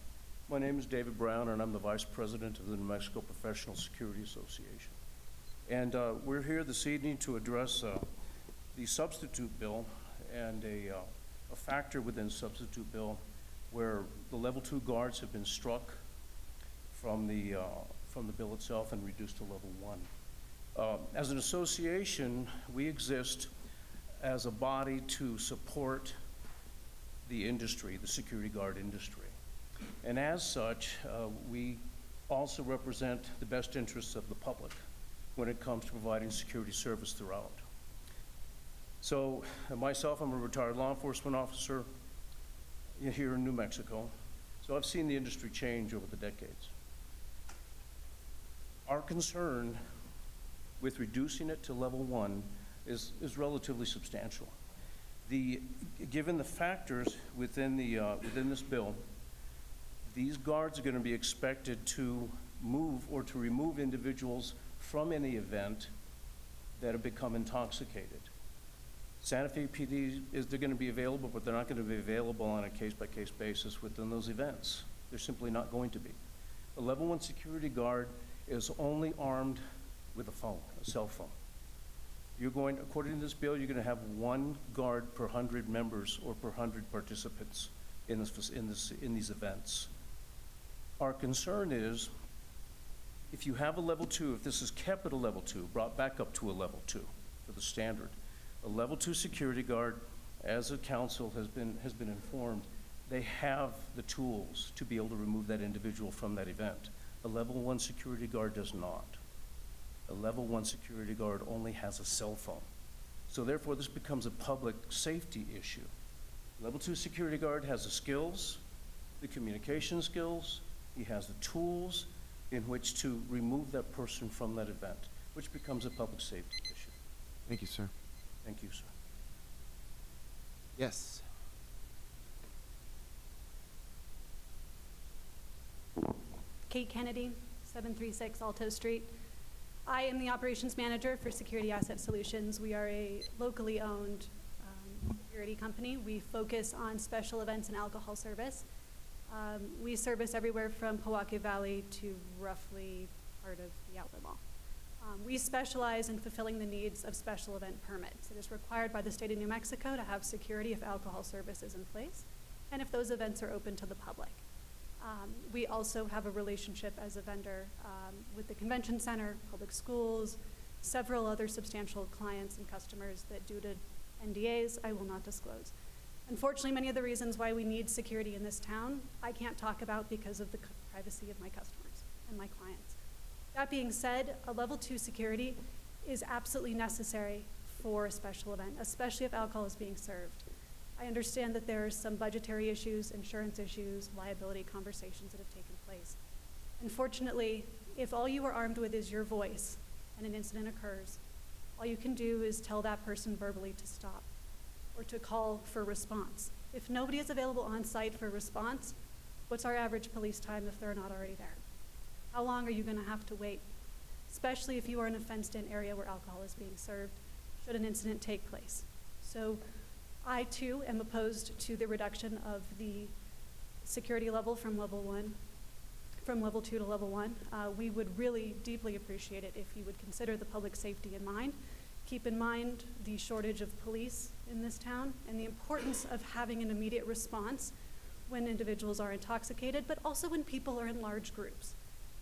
My name is David Brown, and I'm the Vice President of the New Mexico Professional Security Association. And we're here this evening to address the substitute bill and a factor within substitute bill where the level 2 guards have been struck from the bill itself and reduced to level 1. As an association, we exist as a body to support the industry, the security guard industry. And as such, we also represent the best interests of the public when it comes to providing security service throughout. So myself, I'm a retired law enforcement officer here in New Mexico. So I've seen the industry change over the decades. Our concern with reducing it to level 1 is relatively substantial. Given the factors within this bill, these guards are going to be expected to move or to remove individuals from any event that have become intoxicated. Santa Fe PD they're going to be available, but they're not going to be available on a case-by-case basis within those events. They're simply not going to be. A level 1 security guard is only armed with a phone, a cell phone. According to this bill, you're going to have 1 guard per 100 members or per 100 participants in these events. Our concern is, if you have a level 2, if this is kept at a level 2, brought back up to a level 2 for the standard, a level 2 security guard, as the council has been informed, they have the tools to be able to remove that individual from that event. A level 1 security guard does not. A level 1 security guard only has a cell phone. So therefore, this becomes a public safety issue. Level 2 security guard has the skills, the communication skills, he has the tools in which to remove that person from that event, which becomes a public safety issue. Thank you, sir. Thank you, sir. Yes. Kate Kennedy, 736 Alto Street. I am the operations manager for Security Asset Solutions. We are a locally owned security company. We focus on special events and alcohol service. We service everywhere from Pojoaque Valley to roughly part of the Outlet Mall. We specialize in fulfilling the needs of special event permits. It is required by the state of New Mexico to have security if alcohol service is in place and if those events are open to the public. We also have a relationship as a vendor with the convention center, public schools, several other substantial clients and customers that due to NDAs, I will not disclose. Unfortunately, many of the reasons why we need security in this town, I can't talk about because of the privacy of my customers and my clients. That being said, a level 2 security is absolutely necessary for a special event, especially if alcohol is being served. I understand that there are some budgetary issues, insurance issues, liability conversations that have taken place. Unfortunately, if all you are armed with is your voice and an incident occurs, all you can do is tell that person verbally to stop or to call for response. If nobody is available on site for response, what's our average police time if they're not already there? How long are you going to have to wait, especially if you are in a fenced-in area where alcohol is being served, should an incident take place? So I, too, am opposed to the reduction of the security level from level 2 to level 1. We would really deeply appreciate it if you would consider the public safety in mind. Keep in mind the shortage of police in this town and the importance of having an immediate response when individuals are intoxicated, but also when people are in large groups.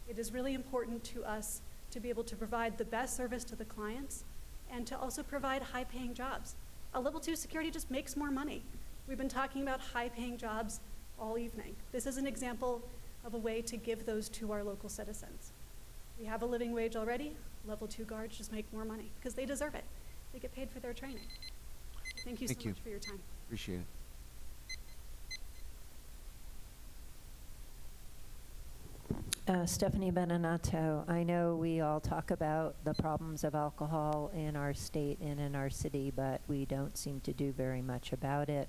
It is really important to us to be able to provide the best service to the clients and to also provide high-paying jobs. A level 2 security just makes more money. We've been talking about high-paying jobs all evening. This is an example of a way to give those to our local citizens. We have a living wage already. Level 2 guards just make more money because they deserve it. They get paid for their training. Thank you so much for your time. Appreciate it. Stephanie Benenato, I know we all talk about the problems of alcohol in our state and in our city, but we don't seem to do very much about it.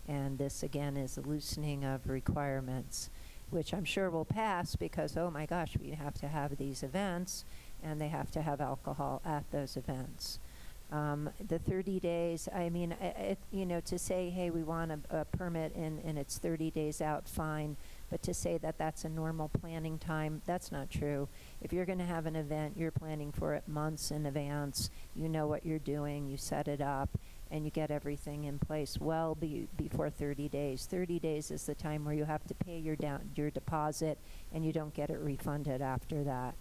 And this, again, is a loosening of requirements, which I'm sure will pass because, oh my gosh, we have to have these events, and they have to have alcohol at those events. The 30 days, I mean, to say, hey, we want a permit and it's 30 days out, fine. But to say that that's a normal planning time, that's not true. If you're going to have an event, you're planning for it months in advance. You know what you're doing, you set it up, and you get everything in place well before 30 days. 30 days is the time where you have to pay your deposit, and you don't get it refunded after that.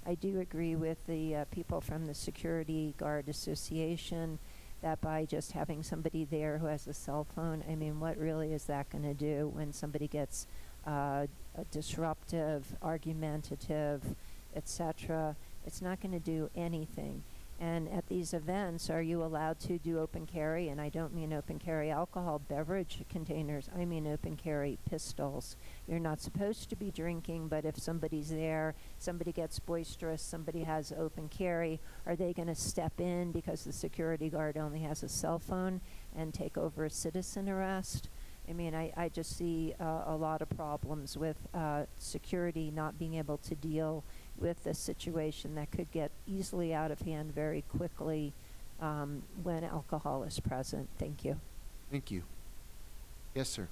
I do agree with the people from the Security Guard Association that by just having somebody there who has a cell phone, I mean, what really is that going to do when somebody gets disruptive, argumentative, etc.? It's not going to do anything. And at these events, are you allowed to do open carry? And I don't mean open carry alcohol beverage containers. I mean open carry pistols. You're not supposed to be drinking, but if somebody's there, somebody gets boisterous, somebody has open carry, are they going to step in because the security guard only has a cell phone and take over a citizen arrest? I mean, I just see a lot of problems with security not being able to deal with a situation that could get easily out of hand very quickly when alcohol is present. Thank you. Thank you. Yes, sir.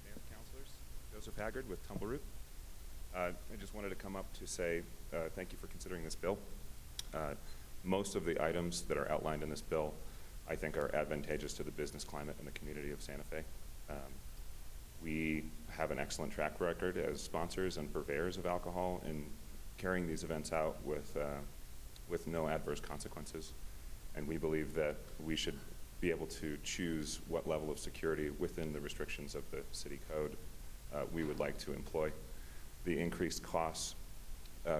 Mayor, councilors, Joseph Haggard with Tumbleroot. I just wanted to come up to say thank you for considering this bill. Most of the items that are outlined in this bill I think are advantageous to the business climate in the community of Santa Fe. We have an excellent track record as sponsors and purveyors of alcohol in carrying these events out with no adverse consequences. And we believe that we should be able to choose what level of security within the restrictions of the city code we would like to employ. The increased costs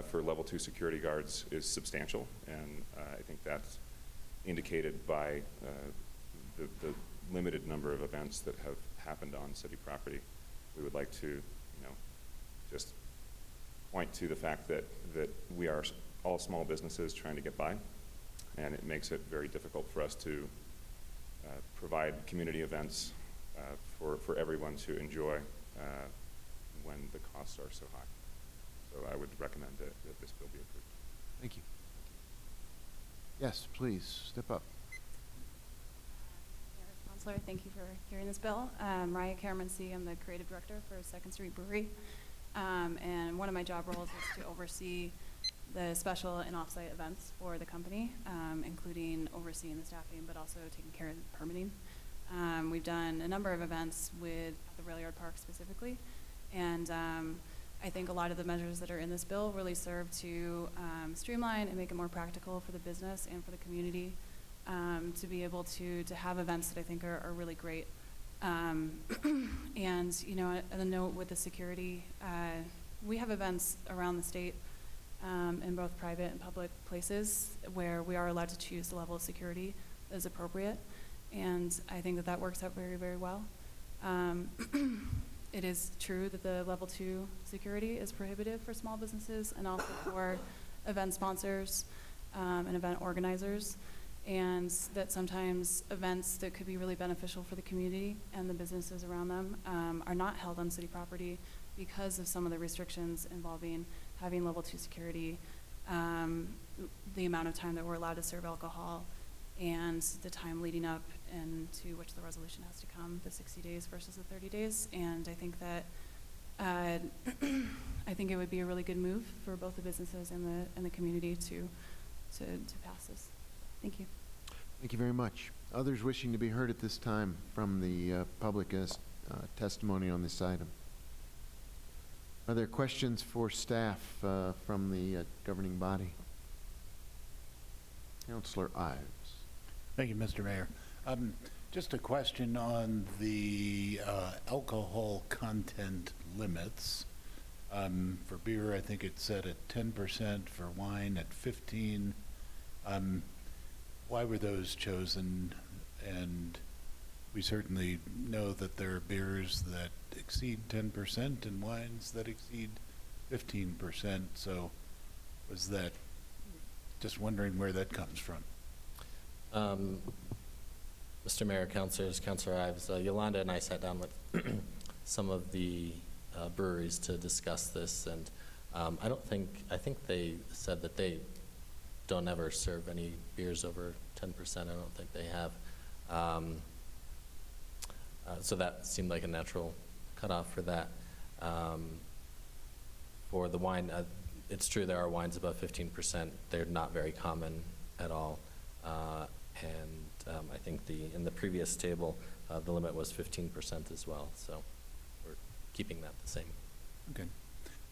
for level 2 security guards is substantial, and I think that's indicated by the limited number of events that have happened on city property. We would like to, just point to the fact that we are all small businesses trying to get by, and it makes it very difficult for us to provide community events for everyone to enjoy when the costs are so high. So I would recommend that this bill be approved. Thank you. Yes, please, step up. Counselor, thank you for hearing this bill. Raya Caramansi, I'm the creative director for Second Street Brewery. And one of my job roles is to oversee the special and offsite events for the company, including overseeing the staffing, but also taking care of the permitting. We've done a number of events with the Rail Yard Park specifically, and I think a lot of the measures that are in this bill really serve to streamline and make it more practical for the business and for the community to be able to have events that I think are really great. And, on a note with the security, we have events around the state in both private and public places where we are allowed to choose the level of security that is appropriate. And I think that works out very, very well. It is true that the level 2 security is prohibitive for small businesses and also for event sponsors and event organizers, and that sometimes events that could be really beneficial for the community and the businesses around them are not held on city property because of some of the restrictions involving having level 2 security, the amount of time that we're allowed to serve alcohol, and the time leading up and to which the resolution has to come, the 60 days versus the 30 days. And I think that I think it would be a really good move for both the businesses and the community to pass this. Thank you. Thank you very much. Others wishing to be heard at this time from the public as testimony on this item? Are there questions for staff from the governing body? Councillor Ives. Thank you, Mr. Mayor. Just a question on the alcohol content limits. For beer, I think it's set at 10%, for wine at 15%. Why were those chosen? And we certainly know that there are beers that exceed 10% and wines that exceed 15%. So was that, just wondering where that comes from? Mr. Mayor, Councilors, Councilor Ives, Yolanda and I sat down with some of the breweries to discuss this, and I think they said that they don't ever serve any beers over 10%. I don't think they have. So that seemed like a natural cutoff for that. For the wine, it's true there are wines above 15%. They're not very common at all. I think in the previous table, the limit was 15% as well. So we're keeping that the same. Okay.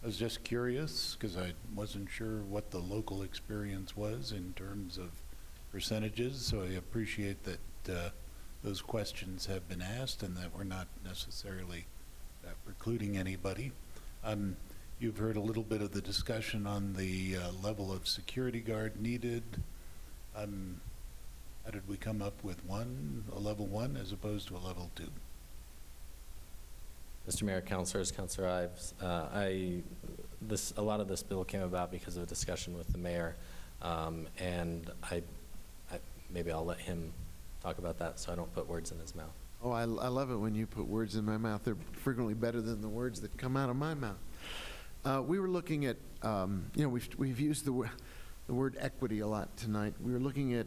I was just curious because I wasn't sure what the local experience was in terms of percentages. So I appreciate that those questions have been asked and that we're not necessarily precluding anybody. You've heard a little bit of the discussion on the level of security guard needed. How did we come up with a level 1 as opposed to a level 2? Mr. Mayor, Councilors, Councilor Ives, a lot of this bill came about because of a discussion with the mayor, and maybe I'll let him talk about that so I don't put words in his mouth. Oh, I love it when you put words in my mouth. They're frequently better than the words that come out of my mouth. We were looking at, we've used the word equity a lot tonight. We were looking at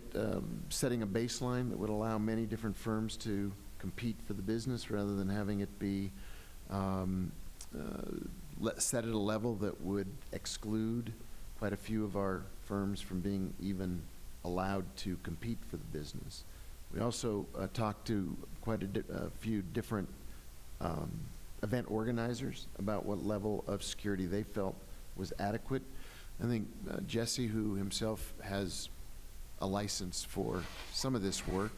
setting a baseline that would allow many different firms to compete for the business rather than having it be set at a level that would exclude quite a few of our firms from being even allowed to compete for the business. We also talked to quite a few different event organizers about what level of security they felt was adequate. I think Jesse, who himself has a license for some of this work,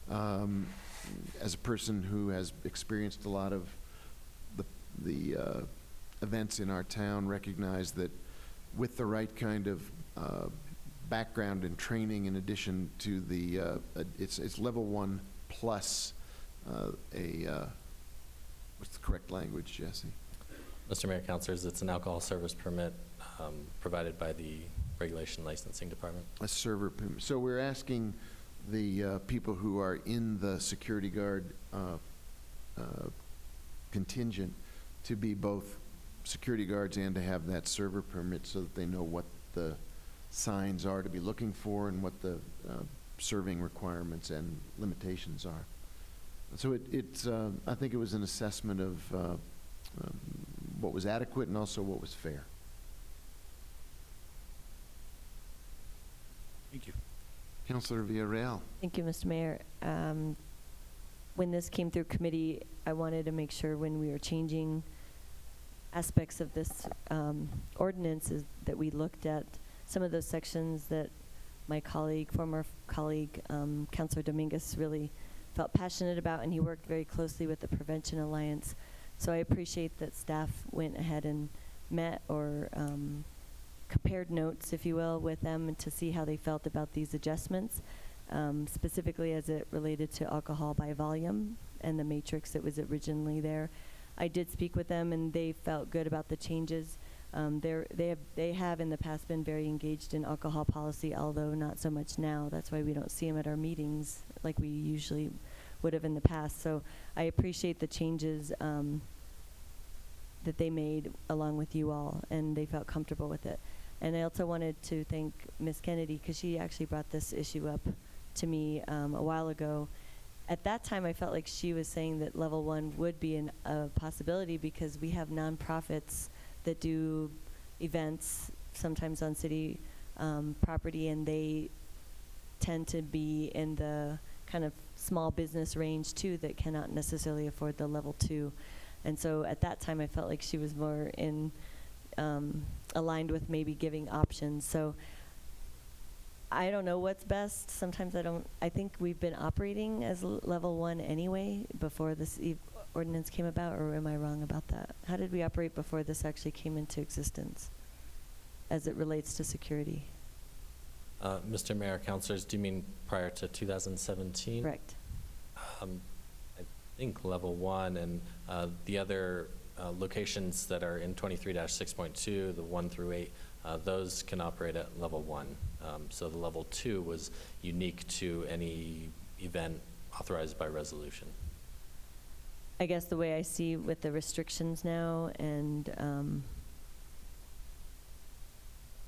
as a person who has experienced a lot of the events in our town, recognized that with the right kind of background and training, in addition to the it's level 1 plus a What's the correct language, Jesse? Mr. Mayor, Councilors, it's an alcohol service permit provided by the Regulation Licensing Department. A server permit. So we're asking the people who are in the security guard contingent to be both security guards and to have that server permit so that they know what the signs are to be looking for and what the serving requirements and limitations are. So it's I think it was an assessment of what was adequate and also what was fair. Thank you. Councilor Villarreal. Thank you, Mr. Mayor. When this came through committee, I wanted to make sure when we were changing aspects of this ordinance is that we looked at some of those sections that my colleague, former colleague, Councilor Dominguez, really felt passionate about, and he worked very closely with the Prevention Alliance. So I appreciate that staff went ahead and met or compared notes, if you will, with them to see how they felt about these adjustments, specifically as it related to alcohol by volume and the matrix that was originally there. I did speak with them, and they felt good about the changes. They have in the past been very engaged in alcohol policy, although not so much now. That's why we don't see them at our meetings like we usually would have in the past. So I appreciate the changes that they made along with you all, and they felt comfortable with it. And I also wanted to thank Ms. Kennedy, because she actually brought this issue up to me a while ago. At that time, I felt like she was saying that level 1 would be a possibility because we have nonprofits that do events sometimes on city property, and they tend to be in the kind of small business range too that cannot necessarily afford the level 2. And so at that time, I felt like she was more in aligned with maybe giving options. So I don't know what's best. Sometimes I think we've been operating as level 1 anyway before this ordinance came about, or am I wrong about that? How did we operate before this actually came into existence as it relates to security? Mr. Mayor, Councilors, do you mean prior to 2017? Correct. I think level 1 and the other locations that are in 23-6.2, the 1 through 8, those can operate at level 1. So the level 2 was unique to any event authorized by resolution. I guess the way I see with the restrictions now, and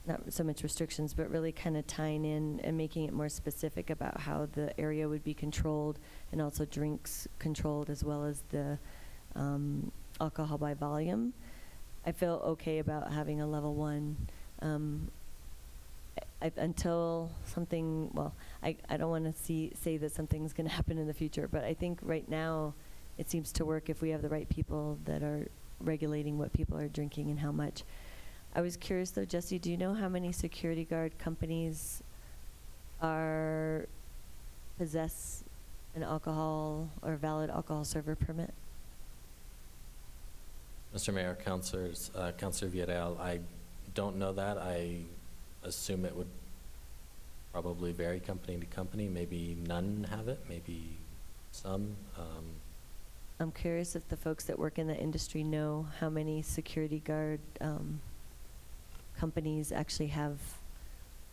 not so much restrictions, but really kind of tying in and making it more specific about how the area would be controlled, and also drinks controlled, as well as the alcohol by volume. I feel okay about having a level 1 until something, well, I don't want to say that something's going to happen in the future, but I think right now it seems to work if we have the right people that are regulating what people are drinking and how much. I was curious though, Jesse, do you know how many security guard companies possess an alcohol or valid alcohol server permit? Mr. Mayor, Councilors, Councilor Villarreal, I don't know that. I assume it would probably vary company to company. Maybe none have it, maybe some. I'm curious if the folks that work in the industry know how many security guard companies actually have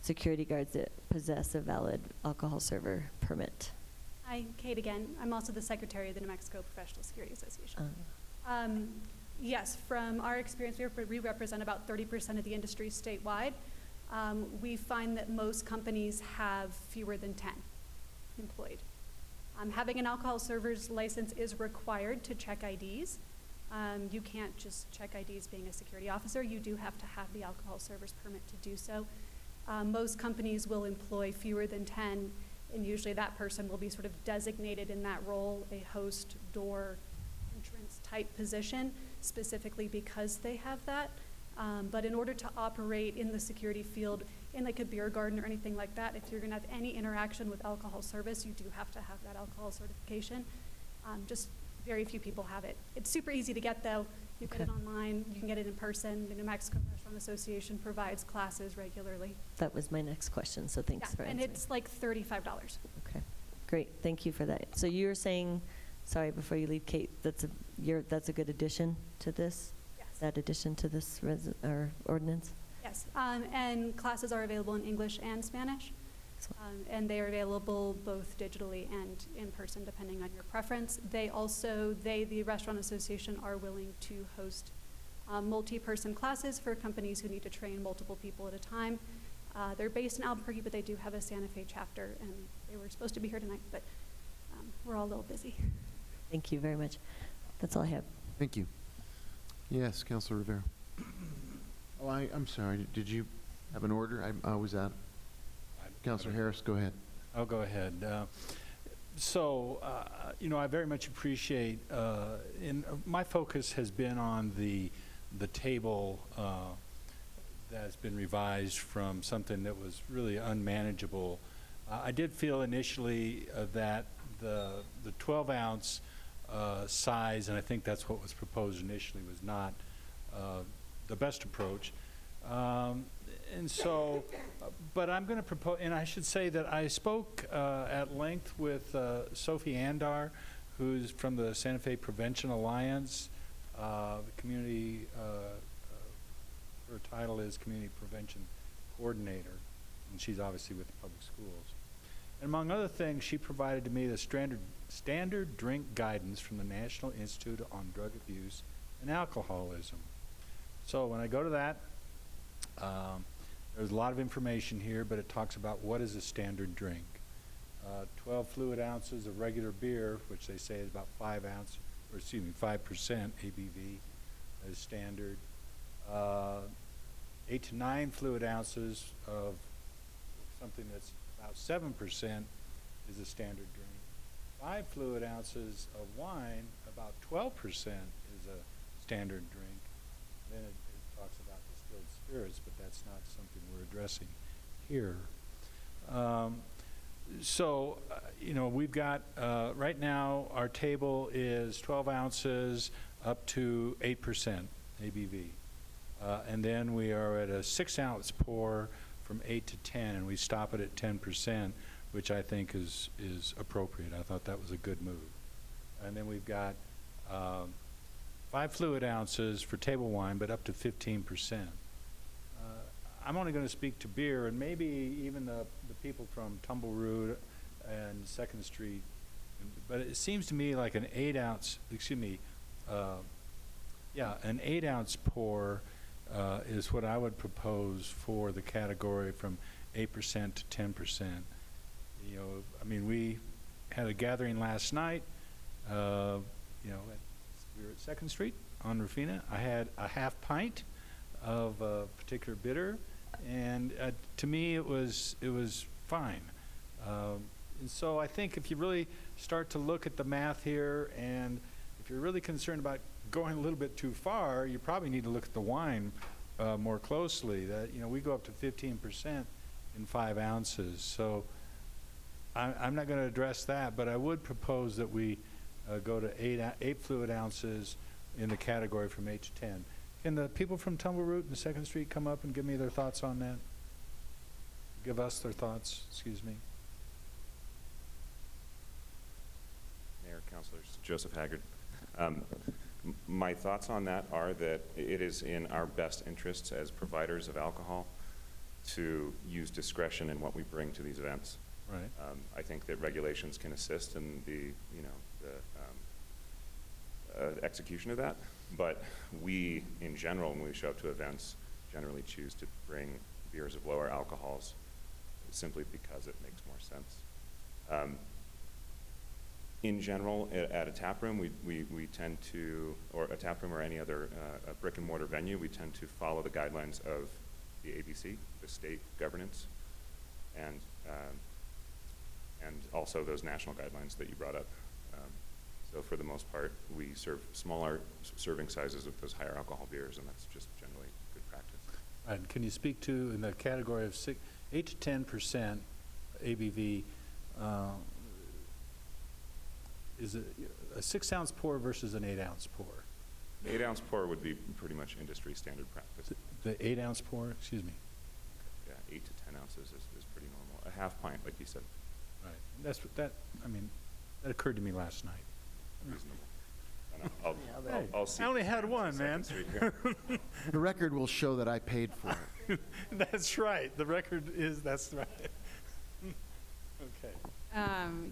security guards that possess a valid alcohol server permit. Hi, Kate again. I'm also the secretary of the New Mexico Professional Security Association. Yes, from our experience, we represent about 30% of the industry statewide. We find that most companies have fewer than 10 employed. Having an alcohol server's license is required to check IDs. You can't just check IDs being a security officer. You do have to have the alcohol server's permit to do so. Most companies will employ fewer than 10, and usually that person will be sort of designated in that role, a host, door, entrance type position, specifically because they have that. But in order to operate in the security field, in like a beer garden or anything like that, if you're gonna have any interaction with alcohol service, you do have to have that alcohol certification. Just very few people have it. It's super easy to get though. You get it online, you can get it in person. The New Mexico Restaurant Association provides classes regularly. That was my next question, so thanks for and answering. it's like $35. Okay, great, thank you for that. So you're saying sorry, before you leave, Kate, that's a good addition to this? Yes. That addition to this or ordinance? Yes, and classes are available in English and Spanish, and they are available both digitally and in person, depending on your preference. The Restaurant Association, are willing to host multi-person classes for companies who need to train multiple people at a time. They're based in Albuquerque, but they do have a Santa Fe chapter, and they were supposed to be here tonight, but we're all a little busy. Thank you very much. That's all I have. Thank you. Yes, Councilor Rivera. Oh, I'm sorry. Did you have an order? I was out. Councilor Harris, go ahead. I'll go ahead. I very much appreciate, my focus has been on the table that's been revised from something that was really unmanageable. I did feel initially that the 12-ounce size, and I think that's what was proposed initially, was not the best approach. But I'm going to propose, and I should say that I spoke at length with Sophie Andar, who's from the Santa Fe Prevention Alliance. The community, her title is Community Prevention Coordinator, and she's obviously with the public schools. And among other things, she provided to me the standard drink guidance from the National Institute on Drug Abuse and Alcoholism. So when I go to that, there's a lot of information here, but it talks about what is a standard drink. 12 fluid ounces of regular beer, which they say is about 5% ABV, is standard. 8 to 9 fluid ounces of something that's about 7% is a standard drink. 5 fluid ounces of wine, about 12% is a standard drink. Then it talks about distilled spirits, but that's not something we're addressing here. We've got, right now, our table is 12 ounces up to 8% ABV. And then we are at a 6-ounce pour from 8 to 10, and we stop it at 10%, which I think is appropriate. I thought that was a good move. And then we've got 5 fluid ounces for table wine, but up to 15%. I'm only going to speak to beer, and maybe even the people from Tumbleroot and 2nd Street, but it seems to me like an 8-ounce, an 8-ounce pour is what I would propose for the category from 8% to 10%. We had a gathering last night, we were at 2nd Street on Rufina. I had a half pint of a particular bitter, and to me it was fine. And so I think if you really start to look at the math here, and if you're really concerned about going a little bit too far, you probably need to look at the wine more closely. That we go up to 15% in 5 ounces. So I'm not going to address that, but I would propose that we go to 8 fluid ounces in the category from 8 to 10. Can the people from Tumbleroot and 2nd Street come up and give me their thoughts on that? Give us their thoughts, excuse me. Mayor, Councilors, Joseph Haggard. My thoughts on that are that it is in our best interests as providers of alcohol to use discretion in what we bring to these events. Right. I think that regulations can assist in the execution of that, but we, in general, when we show up to events, generally choose to bring beers of lower alcohols simply because it makes more sense. In general, at a tap room, we tend to, or a tap room or any other a brick and mortar venue, we tend to follow the guidelines of the ABC, the state governance, and also those national guidelines that you brought up. So for the most part, we serve smaller serving sizes of those higher alcohol beers, and that's just generally good practice. And can you speak to, in the category of 8 to 10% ABV, is it a 6-ounce pour versus an 8-ounce pour? The 8-ounce pour would be pretty much industry standard practice. The 8-ounce pour, excuse me. Yeah, 8 to 10 ounces is pretty normal. A half pint, like you said. Right. That occurred to me last night. reasonable. And I'll Hey, see. I only had one, man. The record will show that I paid for it. That's right. The record is, that's right. Okay.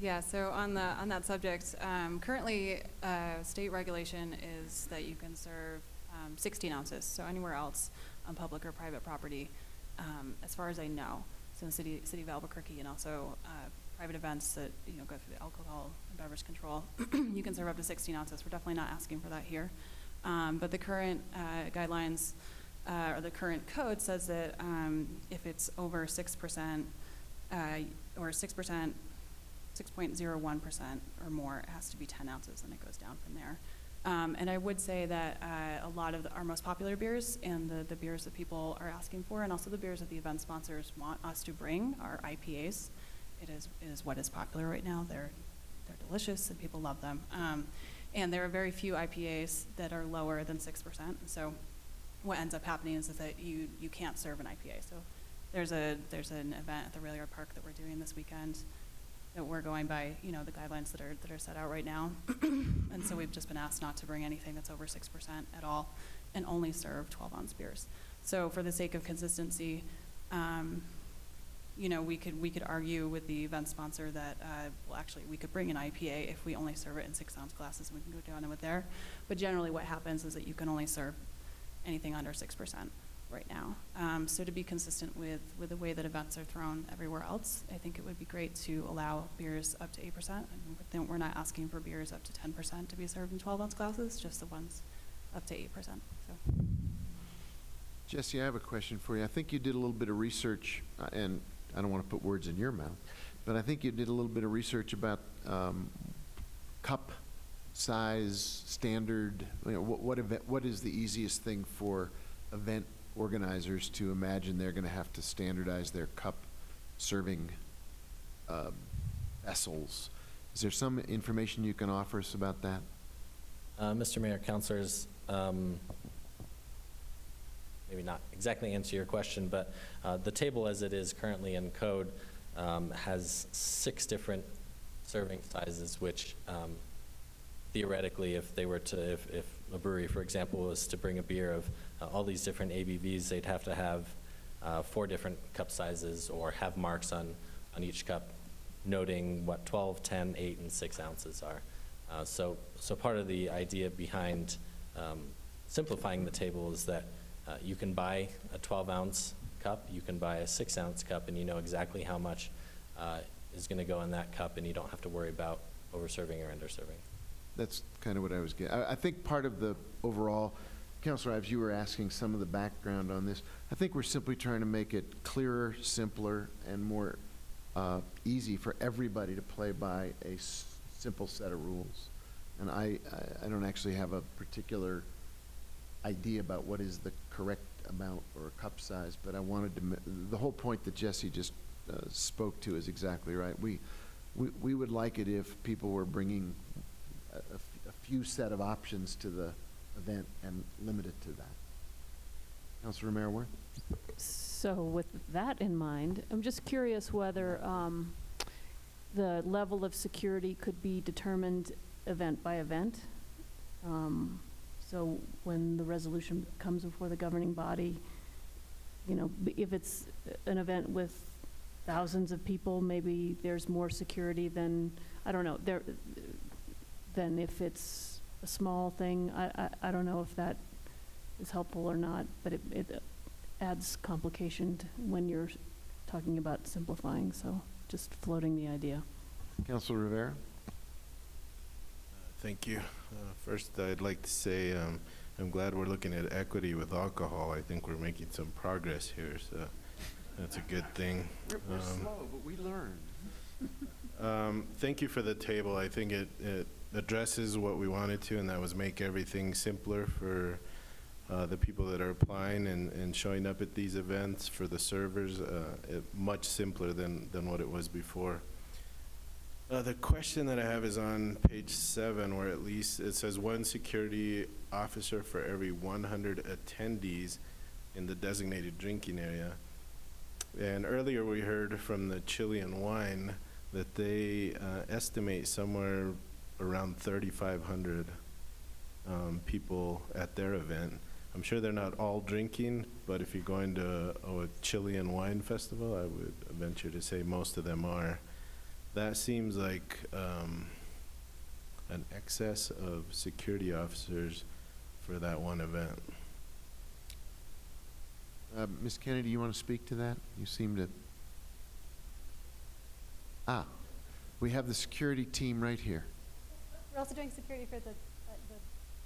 Yeah, so on that subject, currently, state regulation is that you can serve 16 ounces, so anywhere else on public or private property, as far as I know. So in the city of Albuquerque, and also private events that go through the alcohol and beverage control, you can serve up to 16 ounces. We're definitely not asking for that here. But the current guidelines or the current code says that if it's over 6% or 6%, 6.01% or more, it has to be 10 ounces, and it goes down from there. And I would say that a lot of our most popular beers and the beers that people are asking for, and also the beers that the event sponsors want us to bring, are IPAs. It is what is popular right now. They're delicious, and people love them. And there are very few IPAs that are lower than 6%. So what ends up happening is that you can't serve an IPA. So there's an event at the Rail Yard Park that we're doing this weekend that we're going by, the guidelines that are set out right now. And so we've just been asked not to bring anything that's over 6% at all, and only serve 12-ounce beers. So for the sake of consistency, we could argue with the event sponsor that, actually, we could bring an IPA if we only serve it in 6-ounce glasses, and we can go down with there. But generally what happens is that you can only serve anything under 6% right now. So to be consistent with the way that events are thrown everywhere else, I think it would be great to allow beers up to 8%. And we're not asking for beers up to 10% to be served in 12-ounce glasses, just the ones up to 8%. So. Jesse, I have a question for you. I think you did a little bit of research, and I don't want to put words in your mouth, but I think you did a little bit of research about cup size, standard. What is the easiest thing for event organizers to imagine they're going to have to standardize their cup serving vessels? Is there some information you can offer us about that? Mr. Mayor, councilors, maybe not exactly answer your question, but the table as it is currently in code has 6 different serving sizes, which theoretically, if they were to, if a brewery, for example, was to bring a beer of all these different ABVs, they'd have to have 4 different cup sizes, or have marks on each cup noting what 12, 10, 8, and 6 ounces are. So part of the idea behind simplifying the table is that you can buy a 12-ounce cup, you can buy a 6-ounce cup, and you know exactly how much is going to go in that cup, and you don't have to worry about over-serving or under-serving. That's kind of what I was getting. I think part of the overall, Councilor Ives, you were asking some of the background on this. I think we're simply trying to make it clearer, simpler, and more easy for everybody to play by a simple set of rules. And I don't actually have a particular idea about what is the correct amount or cup size, but I wanted to, the whole point that Jesse just spoke to is exactly right. We would like it if people were bringing a few set of options to the event and limit it to that. Councilor Romero-Worth? So with that in mind, I'm just curious whether the level of security could be determined event by event. So when the resolution comes before the governing body, if it's an event with thousands of people, maybe there's more security than, I don't know, than if it's a small thing. I don't know if that is helpful or not, but it adds complication when you're talking about simplifying, so just floating the idea. Councilor Rivera? Thank you. First, I'd like to say I'm glad we're looking at equity with alcohol. I think we're making some progress here, so that's a good thing. We're slow, but we learn. Thank you for the table. I think it addresses what we wanted to, and that was make everything simpler for the people that are applying and showing up at these events, for the servers, much simpler than what it was before. The question that I have is on page 7, where at least it says 1 security officer for every 100 attendees in the designated drinking area. And earlier we heard from the Chilean Wine that they estimate somewhere around 3,500 people at their event. I'm sure they're not all drinking, but if you're going to a Chilean wine festival, I would venture to say most of them are. That seems like an excess of security officers for that one event. Ms. Kennedy, you want to speak to that? You seem to... we have the security team right here. We're also doing security for the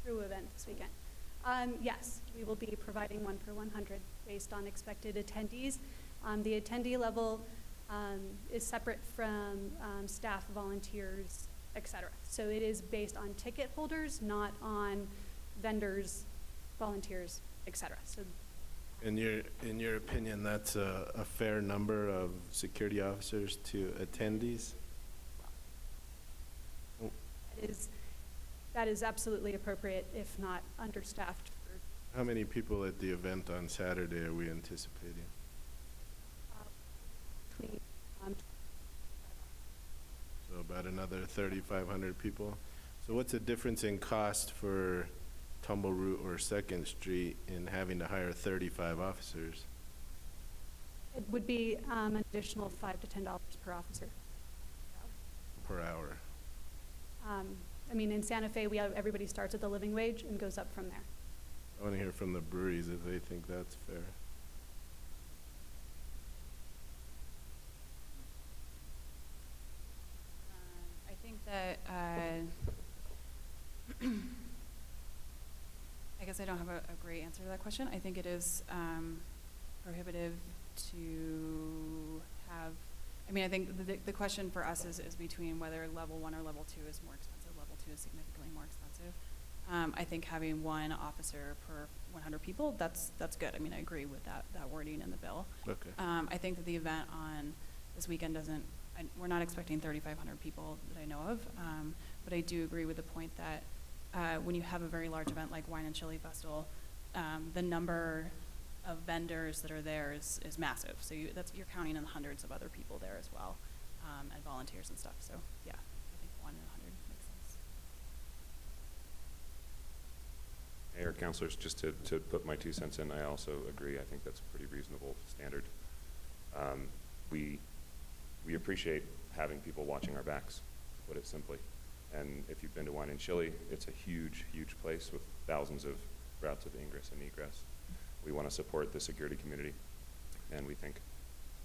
Peru event this weekend. Yes, we will be providing 1 per 100 based on expected attendees. The attendee level is separate from staff, volunteers, etc. So it is based on ticket holders, not on vendors, volunteers, etc. So, in your opinion, that's a fair number of security officers to attendees? that is absolutely appropriate, if not understaffed. How many people at the event on Saturday are we anticipating? So about another 3,500 people. So what's the difference in cost for Tumble Root or 2nd Street in having to hire 35 officers? It would be an additional $5 to $10 per officer. Per hour? I mean, in Santa Fe, everybody starts at the living wage and goes up from there. I want to hear from the breweries if they think that's fair. I think that, I guess I don't have a great answer to that question. I think it is prohibitive to have, I mean, I think the question for us is between whether level 1 or level 2 is more expensive. Level 2 is significantly more expensive. I think having 1 officer per 100 people, that's good. I mean, I agree with that wording in the bill. Okay. I think that the event on this weekend we're not expecting 3,500 people that I know of, but I do agree with the point that when you have a very large event like Wine and Chili Festival, the number of vendors that are there is massive. So you're counting in the hundreds of other people there as well, and volunteers and stuff. So yeah, I think 1 in 100 makes sense. Mayor, councilors, just to put my 2 cents in, I also agree. I think that's a pretty reasonable standard. We appreciate having people watching our backs, to put it simply. And if you've been to Wine and Chili, it's a huge, huge place with thousands of routes of ingress and egress. We want to support the security community, and we think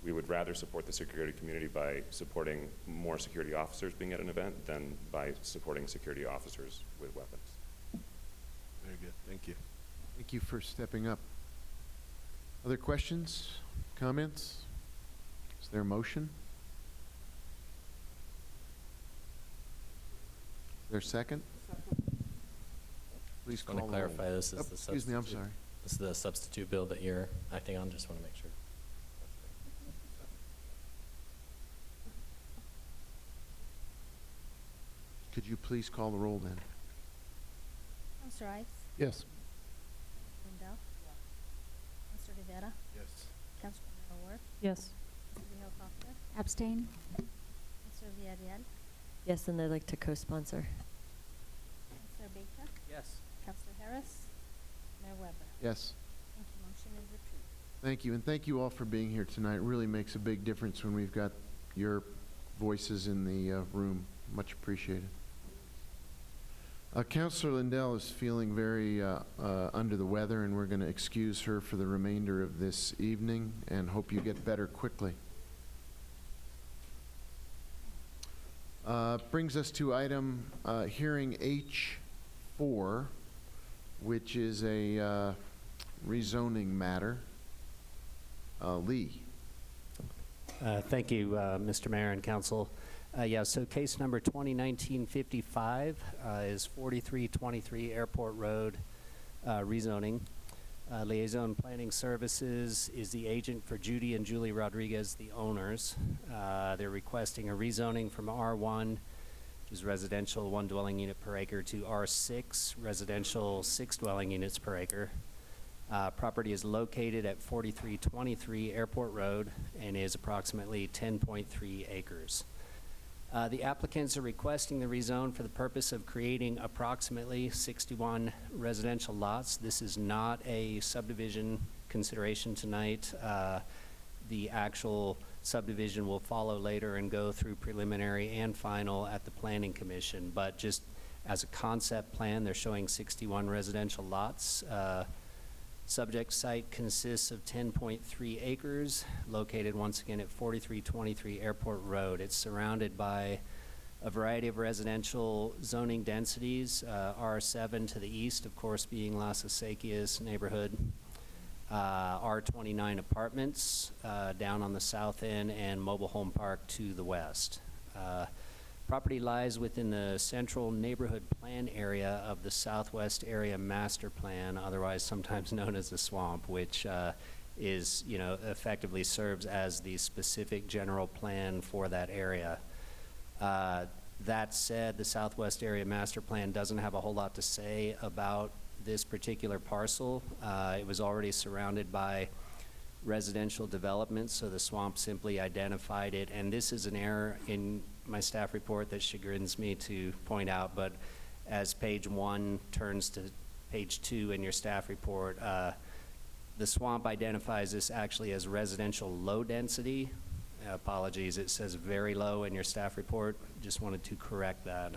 we would rather support the security community by supporting more security officers being at an event than by supporting security officers with weapons. Very good. Thank you. Thank you for stepping up. Other questions, comments? Is there a motion? Is there a second? Please Just call want to the roll. clarify, this is the substitute. Excuse me, I'm sorry. This is the substitute bill that you're acting on. Just want to make sure. Could you please call the roll then? Counselor Ives? Yes. Lindell? Counselor Rivera? Yes. Counselor Ward? Yes. Counselor Costa? Abstain? Counselor Villarreal? Yes, and I'd like to co-sponsor. Counselor Beta? Yes. Counselor Harris? Mayor Weber? Yes. Thank you. Motion is approved. Thank you, and thank you all for being here tonight. It really makes a big difference when we've got your voices in the room. Much appreciated. Councilor Lindell is feeling very under the weather, and we're going to excuse her for the remainder of this evening and hope you get better quickly. Brings us to item hearing H4, which is a rezoning matter. Lee. Thank you, Mr. Mayor and Council. So case number 2019-55 is 4323 Airport Road rezoning. Liaison Planning Services is the agent for Judy and Julie Rodriguez, the owners. They're requesting a rezoning from R1, which is residential 1 dwelling unit per acre, to R6, residential 6 dwelling units per acre. Property is located at 4323 Airport Road and is approximately 10.3 acres. The applicants are requesting the rezone for the purpose of creating approximately 61 residential lots. This is not a subdivision consideration tonight. The actual subdivision will follow later and go through preliminary and final at the Planning Commission. But just as a concept plan, they're showing 61 residential lots. Subject site consists of 10.3 acres, located once again at 4323 Airport Road. It's surrounded by a variety of residential zoning densities, R7 to the east, of course, being Las Acequias neighborhood, R29 apartments down on the south end, and mobile home park to the west. Property lies within the central neighborhood plan area of the Southwest Area Master Plan, otherwise sometimes known as the Swamp, which is, effectively serves as the specific general plan for that area. That said, the Southwest Area Master Plan doesn't have a whole lot to say about this particular parcel. It was already surrounded by residential development, so the Swamp simply identified it, and this is an error in my staff report that chagrins me to point out, but as page 1 turns to page 2 in your staff report, the Swamp identifies this actually as residential low density. Apologies, it says very low in your staff report. Just wanted to correct that.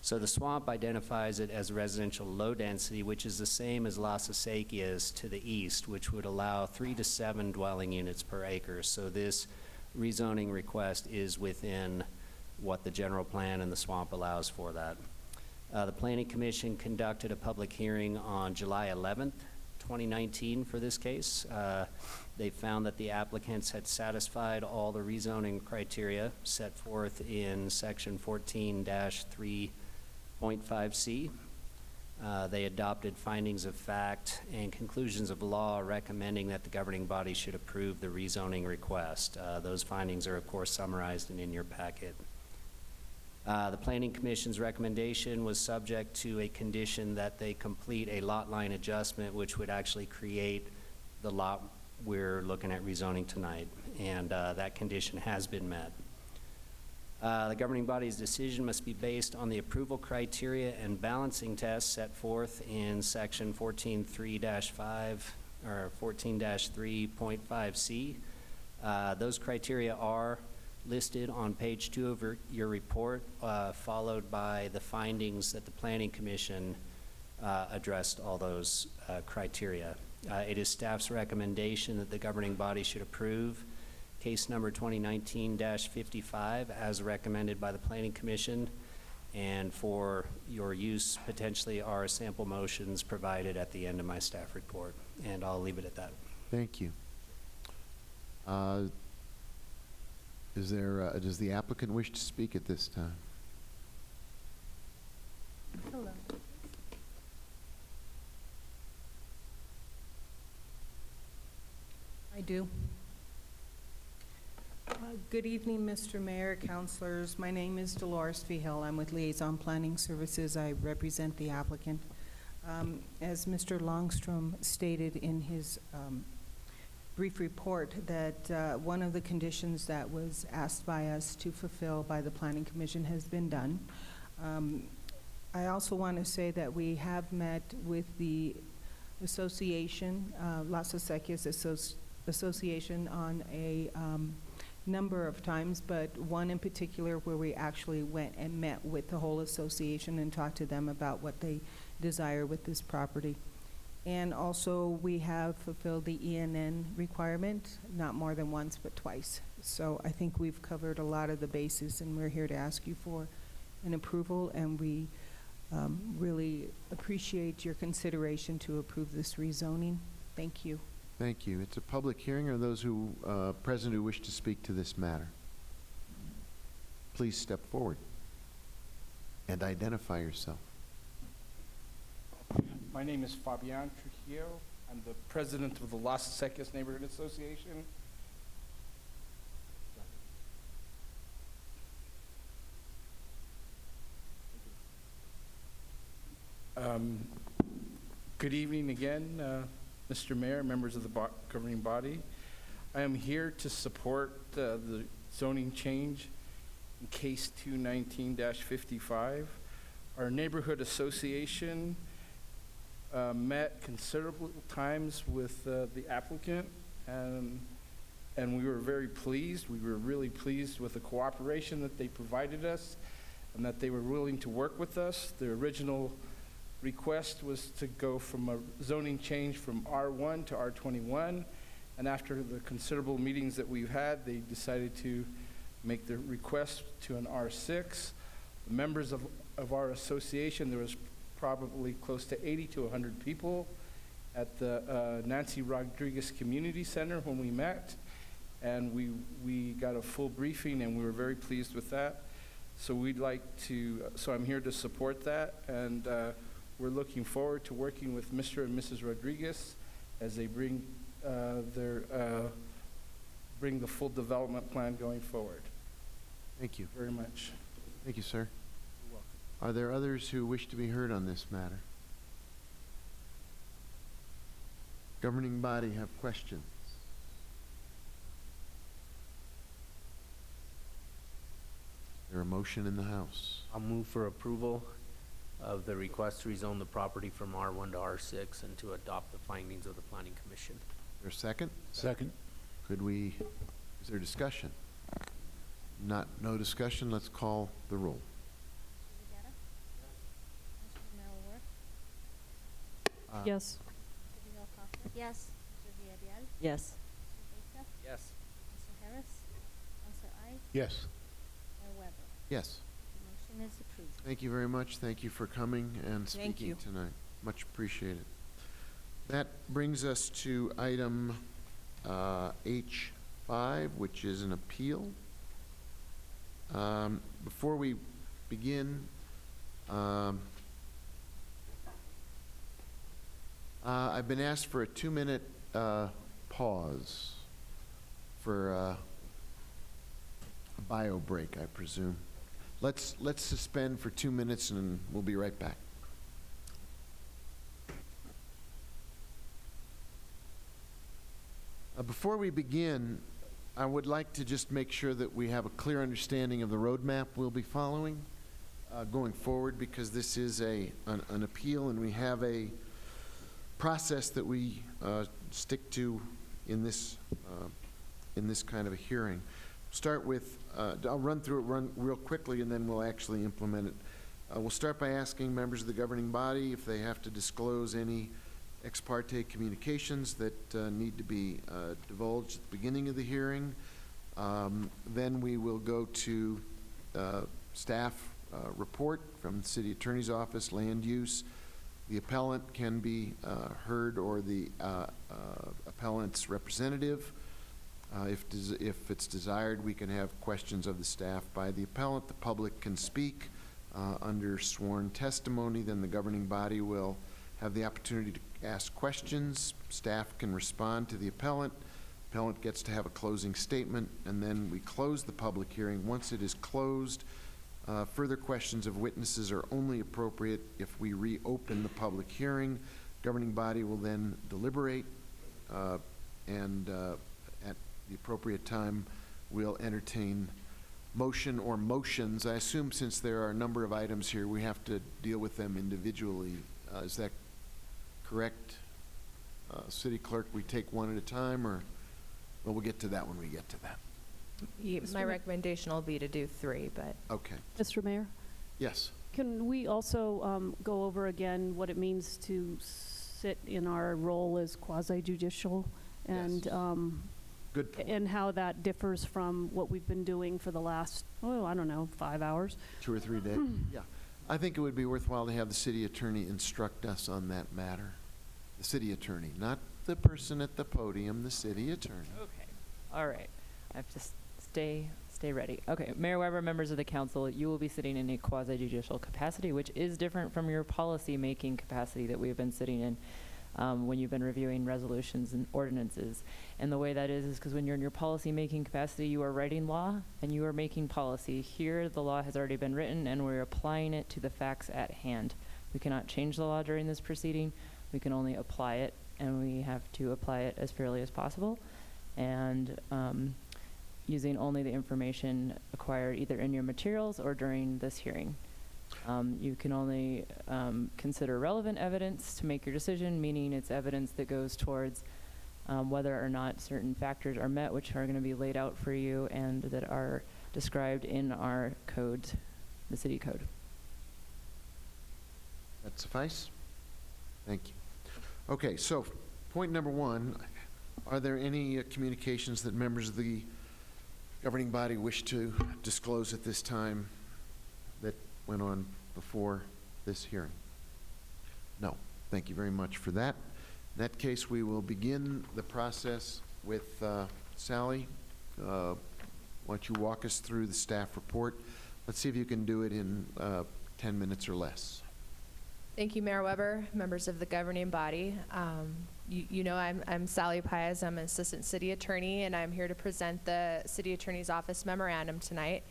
So the Swamp identifies it as residential low density, which is the same as Las Acequias to the east, which would allow 3 to 7 dwelling units per acre. So this rezoning request is within what the general plan and the Swamp allows for that. The Planning Commission conducted a public hearing on July 11th, 2019 for this case. They found that the applicants had satisfied all the rezoning criteria set forth in section 14-3.5C. They adopted findings of fact and conclusions of law recommending that the governing body should approve the rezoning request. Those findings are, of course, summarized and in your packet. The Planning Commission's recommendation was subject to a condition that they complete a lot line adjustment, which would actually create the lot we're looking at rezoning tonight, and that condition has been met. The governing body's decision must be based on the approval criteria and balancing tests set forth in section 14.3-5 or 14-3.5C. Those criteria are listed on page 2 of your report, followed by the findings that the Planning Commission addressed all those criteria. It is staff's recommendation that the governing body should approve case number 2019-55 as recommended by the Planning Commission, and for your use potentially are sample motions provided at the end of my staff report, and I'll leave it at that. Thank you. Does the applicant wish to speak at this time? Hello. I do. Good evening, Mr. Mayor, councilors. My name is Dolores Vigil. I'm with Liaison Planning Services. I represent the applicant. As Mr. Longstrom stated in his brief report, that one of the conditions that was asked by us to fulfill by the Planning Commission has been done. I also want to say that we have met with the association, Las Acequias Association, on a number of times, but one in particular where we actually went and met with the whole association and talked to them about what they desire with this property. And also we have fulfilled the ENN requirement, not more than once but twice. So I think we've covered a lot of the bases, and we're here to ask you for an approval, and we really appreciate your consideration to approve this rezoning. Thank you. Thank you. It's a public hearing. Are those who present who wish to speak to this matter? Please step forward and identify yourself. My name is Fabian Trujillo. I'm the president of the Las Acequias Neighborhood Association. Good evening again, Mr. Mayor, members of the governing body. I am here to support the zoning change in case 219-55. Our neighborhood association met considerable times with the applicant, and we were very pleased. We were really pleased with the cooperation that they provided us and that they were willing to work with us. The original request was to go from a zoning change from R1 to R21, and after the considerable meetings that we've had, they decided to make the request to an R6. The members of our association, there was probably close to 80 to 100 people at the Nancy Rodriguez Community Center when we met, and we got a full briefing, and we were very pleased with that. So I'm here to support that, and we're looking forward to working with Mr. and Mrs. Rodriguez as they bring bring the full development plan going forward. Thank you very much. Thank you, sir. You're welcome. Are there others who wish to be heard on this matter? Governing body have questions? Is there a motion in the House? I'll move for approval of the request to rezone the property from R1 to R6 and to adopt the findings of the Planning Commission. Is there a second? Second. Is there discussion? No discussion, let's call the roll. Mr. Rivera? Mr. Mello Work? Yes. Mr. Hillel Kaufman? Yes. Mr. Villarreal? Yes. Mr. Baker? Yes. Mr. Harris? Counselor Ives? Yes. Mayor Weber? Yes. The motion is approved. Thank you very much. Thank you for coming and Thank speaking you. tonight. Much appreciated. That brings us to item H5, which is an appeal. Before we begin, I've been asked for a 2-minute pause for a bio break, I presume. Let's suspend for 2 minutes and we'll be right back. Before we begin, I would like to just make sure that we have a clear understanding of the roadmap we'll be following going forward, because this is an appeal and we have a process that we stick to in this kind of a hearing. Start with, I'll run through it real quickly and then we'll actually implement it. We'll start by asking members of the governing body if they have to disclose any ex parte communications that need to be divulged at the beginning of the hearing. Then we will go to staff report from the city attorney's office, land use. The appellant can be heard, or the appellant's representative. If it's desired, we can have questions of the staff by the appellant. The public can speak under sworn testimony. Then the governing body will have the opportunity to ask questions. Staff can respond to the appellant. Appellant gets to have a closing statement, and then we close the public hearing. Once it is closed, further questions of witnesses are only appropriate if we reopen the public hearing. Governing body will then deliberate, and at the appropriate time, we'll entertain motion or motions. I assume since there are a number of items here, we have to deal with them individually. Is that correct? City clerk, we take one at a time, or, well, we'll get to that when we get to that. My recommendation will be to do 3, but. Okay. Mr. Mayor? Yes. Can we also go over again what it means to sit in our role as quasi-judicial? And, Good point. And how that differs from what we've been doing for the last, 5 hours? 2 or 3 days. Yeah. I think it would be worthwhile to have the city attorney instruct us on that matter. The city attorney, not the person at the podium, the city attorney. Okay. All right. I have to stay ready. Okay. Mayor Weber, members of the council, you will be sitting in a quasi-judicial capacity, which is different from your policy-making capacity that we've been sitting in when you've been reviewing resolutions and ordinances. And the way that is because when you're in your policy-making capacity, you are writing law and you are making policy. Here, the law has already been written and we're applying it to the facts at hand. We cannot change the law during this proceeding. We can only apply it, and we have to apply it as fairly as possible. And using only the information acquired either in your materials or during this hearing. You can only consider relevant evidence to make your decision, meaning it's evidence that goes towards whether or not certain factors are met, which are going to be laid out for you and that are described in our code, the city code. That suffice? Thank you. Okay, so point number one, are there any communications that members of the governing body wish to disclose at this time that went on before this hearing? No. Thank you very much for that. In that case, we will begin the process with Sally. Why don't you walk us through the staff report? Let's see if you can do it in 10 minutes or less. Thank you, Mayor Weber, members of the governing body. You know I'm Sally Paez. I'm an assistant city attorney, and I'm here to present the city attorney's office memorandum tonight.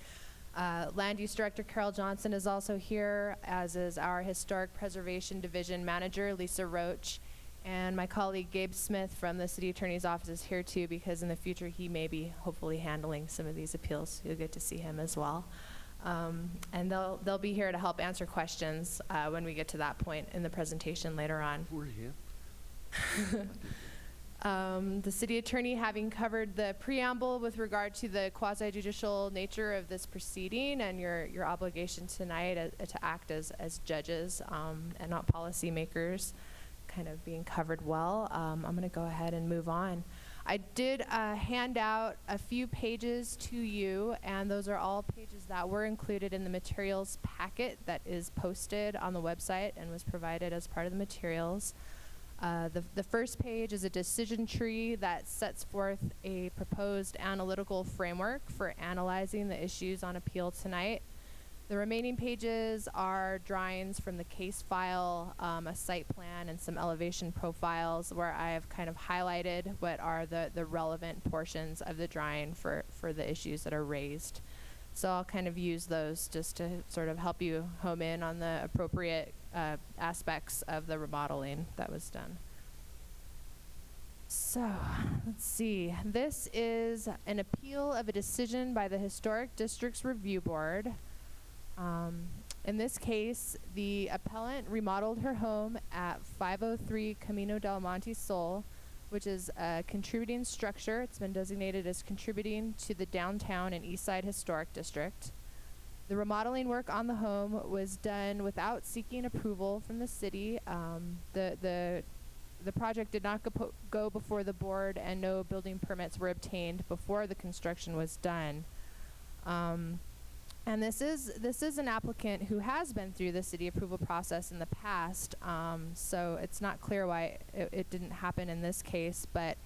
Land use director Carol Johnson is also here, as is our historic preservation division manager Lisa Roach, and my colleague Gabe Smith from the city attorney's office is here too, because in the future he may be hopefully handling some of these appeals. You'll get to see him as well. And they'll be here to help answer questions when we get to that point in the presentation later on. We're here. The city attorney, having covered the preamble with regard to the quasi-judicial nature of this proceeding and your obligation tonight to act as judges and not policymakers, kind of being covered well, I'm going to go ahead and move on. I did hand out a few pages to you, and those are all pages that were included in the materials packet that is posted on the website and was provided as part of the materials. The first page is a decision tree that sets forth a proposed analytical framework for analyzing the issues on appeal tonight. The remaining pages are drawings from the case file, a site plan, and some elevation profiles where I have kind of highlighted what are the relevant portions of the drawing for the issues that are raised. So I'll kind of use those just to sort of help you home in on the appropriate aspects of the remodeling that was done. So let's see. This is an appeal of a decision by the Historic Districts Review Board. In this case, the appellant remodeled her home at 503 Camino del Monte Sol, which is a contributing structure. It's been designated as contributing to the downtown and east side historic district. The remodeling work on the home was done without seeking approval from the city. The project did not go before the board, and no building permits were obtained before the construction was done. And this is an applicant who has been through the city approval process in the past, so it's not clear why it didn't happen in this case. But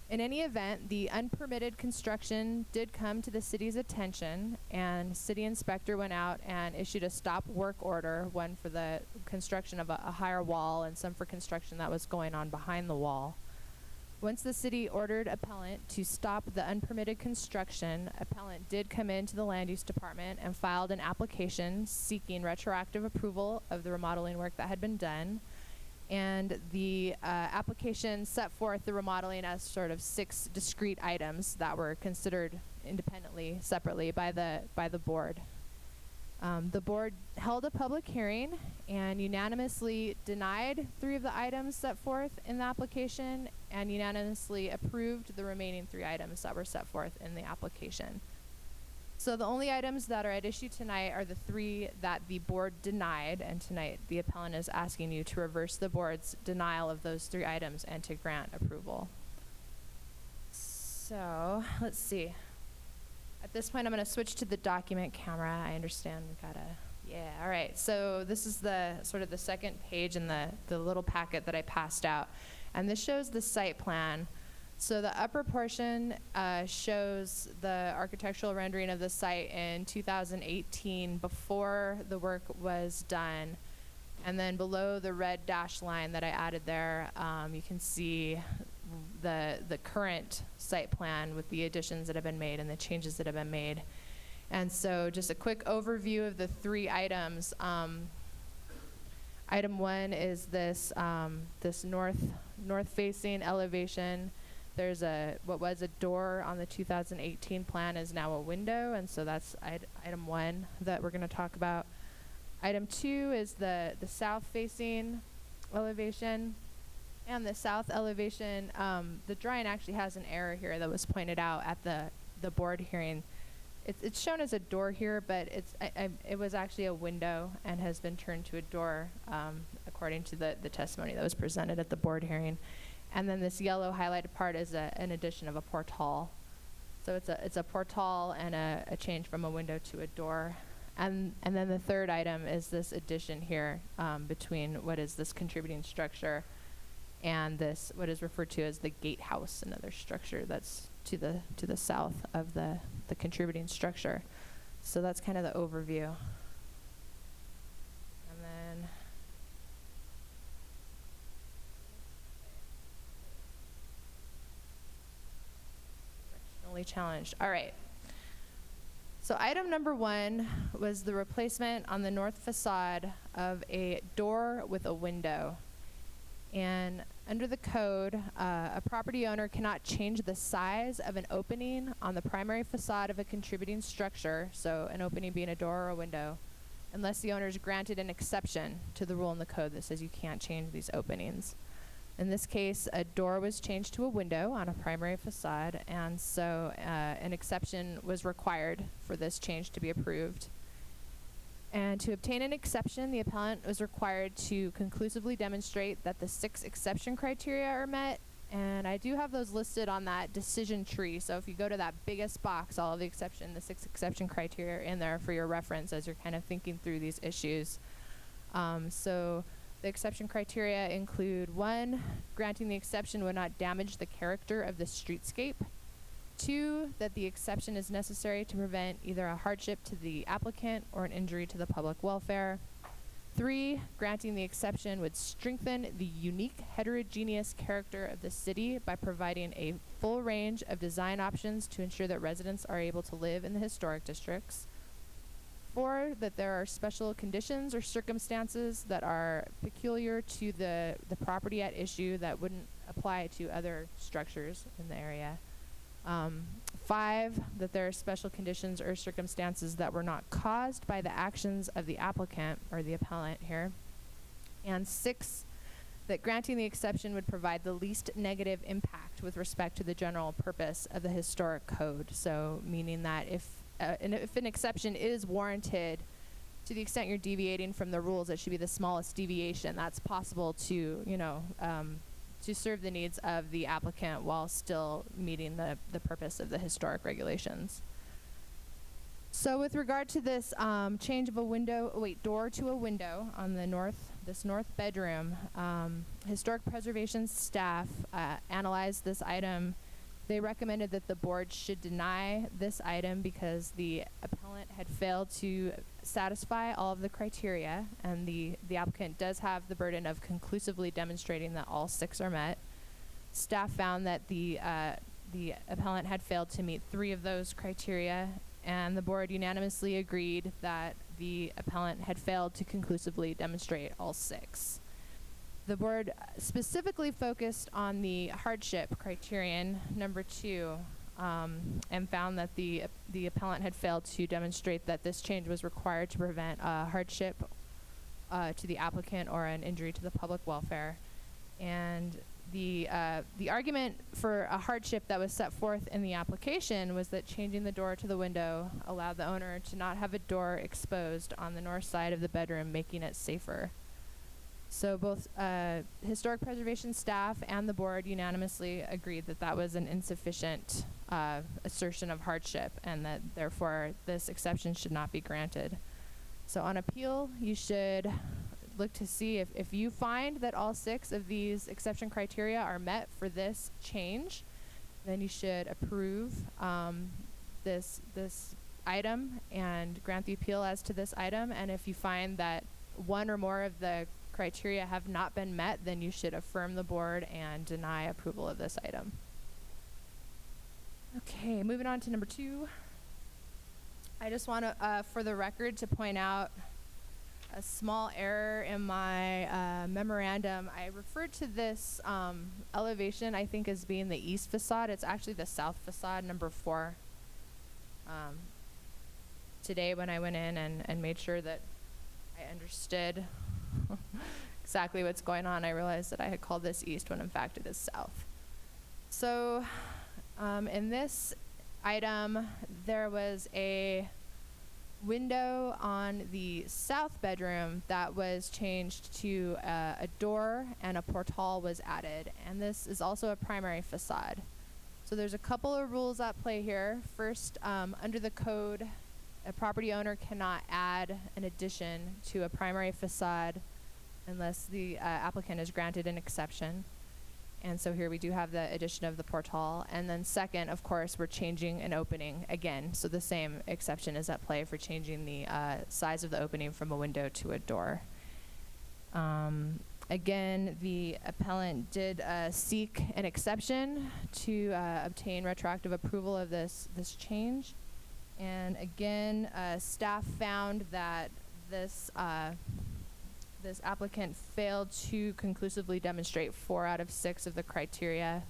in any event, the unpermitted construction did come to the city's attention, and city inspector went out and issued a stop work order, one for the construction of a higher wall and some for construction that was going on behind the wall. Once the city ordered appellant to stop the unpermitted construction, appellant did come into the land use department and filed an application seeking retroactive approval of the remodeling work that had been done. And the application set forth the remodeling as sort of 6 discrete items that were considered independently, separately by the board. The board held a public hearing and unanimously denied 3 of the items set forth in the application and unanimously approved the remaining 3 items that were set forth in the application. So the only items that are at issue tonight are the 3 that the board denied, and tonight the appellant is asking you to reverse the board's denial of those 3 items and to grant approval. So let's see. At this point, I'm going to switch to the document camera. I understand we gotta, yeah, all right. So this is the sort of the second page in the little packet that I passed out. And this shows the site plan. So the upper portion shows the architectural rendering of the site in 2018 before the work was done. And then below the red dash line that I added there, you can see the current site plan with the additions that have been made and the changes that have been made. And so just a quick overview of the 3 items. Item 1 is this this north-facing elevation There's what was a door on the 2018 plan is now a window, and so that's item 1 that we're going to talk about. Item 2 is the south-facing elevation. And the south elevation, the drawing actually has an error here that was pointed out at the board hearing. It's shown as a door here, but it was actually a window and has been turned to a door, according to the testimony that was presented at the board hearing. And then this yellow highlighted part is an addition of a portal. So it's a portal and a change from a window to a door. And then the third item is this addition here, between what is this contributing structure and this what is referred to as the gatehouse, another structure that's to the south of the contributing structure. So that's kind of the overview. And then directionally challenged. All right. So item number 1 was the replacement on the north facade of a door with a window. And under the code, a property owner cannot change the size of an opening on the primary facade of a contributing structure, so an opening being a door or a window, unless the owner is granted an exception to the rule in the code that says you can't change these openings. In this case, a door was changed to a window on a primary facade, and so an exception was required for this change to be approved. And to obtain an exception, the appellant was required to conclusively demonstrate that the 6 exception criteria are met. And I do have those listed on that decision tree. So if you go to that biggest box, all of the 6 exception criteria are in there for your reference as you're kind of thinking through these issues. So the exception criteria include 1, granting the exception would not damage the character of the streetscape. 2, that the exception is necessary to prevent either a hardship to the applicant or an injury to the public welfare. 3, granting the exception would strengthen the unique heterogeneous character of the city by providing a full range of design options to ensure that residents are able to live in the historic districts. 4, that there are special conditions or circumstances that are peculiar to the property at issue that wouldn't apply to other structures in the area. 5, that there are special conditions or circumstances that were not caused by the actions of the applicant or the appellant here. And 6, that granting the exception would provide the least negative impact with respect to the general purpose of the historic code. So meaning that if an exception is warranted, to the extent you're deviating from the rules, it should be the smallest deviation that's possible to, to serve the needs of the applicant while still meeting the purpose of the historic regulations. So with regard to this change of a door to a window on the this north bedroom, historic preservation staff analyzed this item. They recommended that the board should deny this item because the appellant had failed to satisfy all of the criteria, and the applicant does have the burden of conclusively demonstrating that all 6 are met. Staff found that the appellant had failed to meet 3 of those criteria, and the board unanimously agreed that the appellant had failed to conclusively demonstrate all 6. The board specifically focused on the hardship criterion, number 2, and found that the appellant had failed to demonstrate that this change was required to prevent a hardship to the applicant or an injury to the public welfare. And the argument for a hardship that was set forth in the application was that changing the door to the window allowed the owner to not have a door exposed on the north side of the bedroom, making it safer. So both historic preservation staff and the board unanimously agreed that that was an insufficient assertion of hardship, and that therefore this exception should not be granted. So on appeal, you should look to see if you find that all 6 of these exception criteria are met for this change, then you should approve this item and grant the appeal as to this item. And if you find that one or more of the criteria have not been met, then you should affirm the board and deny approval of this item. Okay, moving on to number 2. I just want to, for the record, to point out a small error in my memorandum. I referred to this elevation, I think, as being the east facade. It's actually the south facade, number 4. Today when I went in and made sure that I understood exactly what's going on, I realized that I had called this east when in fact it is south. So in this item, there was a window on the south bedroom that was changed to a door, and a portal was added. And this is also a primary facade. So there's a couple of rules at play here. First, under the code, a property owner cannot add an addition to a primary facade unless the applicant is granted an exception. And so here we do have the addition of the portal. And then second, of course, we're changing an opening again. So the same exception is at play for changing the size of the opening from a window to a door. Again, the appellant did seek an exception to obtain retroactive approval of this change. And again, staff found that this applicant failed to conclusively demonstrate 4 out of 6 of the criteria.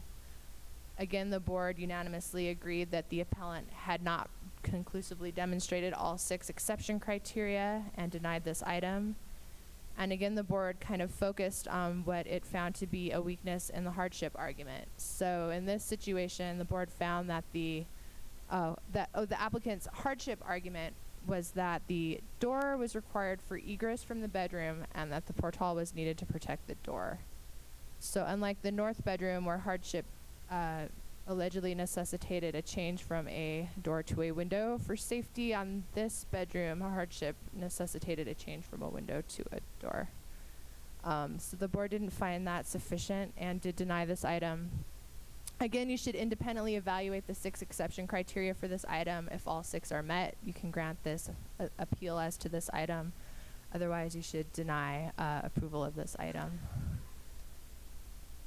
Again, the board unanimously agreed that the appellant had not conclusively demonstrated all 6 exception criteria and denied this item. And again, the board kind of focused on what it found to be a weakness in the hardship argument. So in this situation, the board found that the applicant's hardship argument was that the door was required for egress from the bedroom and that the portal was needed to protect the door. So unlike the north bedroom, where hardship allegedly necessitated a change from a door to a window for safety, on this bedroom, hardship necessitated a change from a window to a door. So the board didn't find that sufficient and did deny this item. Again, you should independently evaluate the 6 exception criteria for this item. If all 6 are met, you can grant this appeal as to this item. Otherwise, you should deny approval of this item.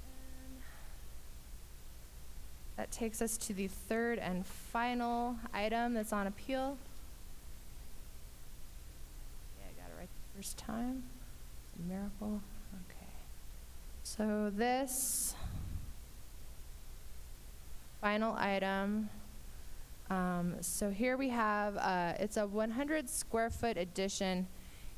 And that takes us to the third and final item that's on appeal. Yeah, I got it right the first time. It's a miracle. Okay. So this final item. So here we have, it's a 100 square foot addition,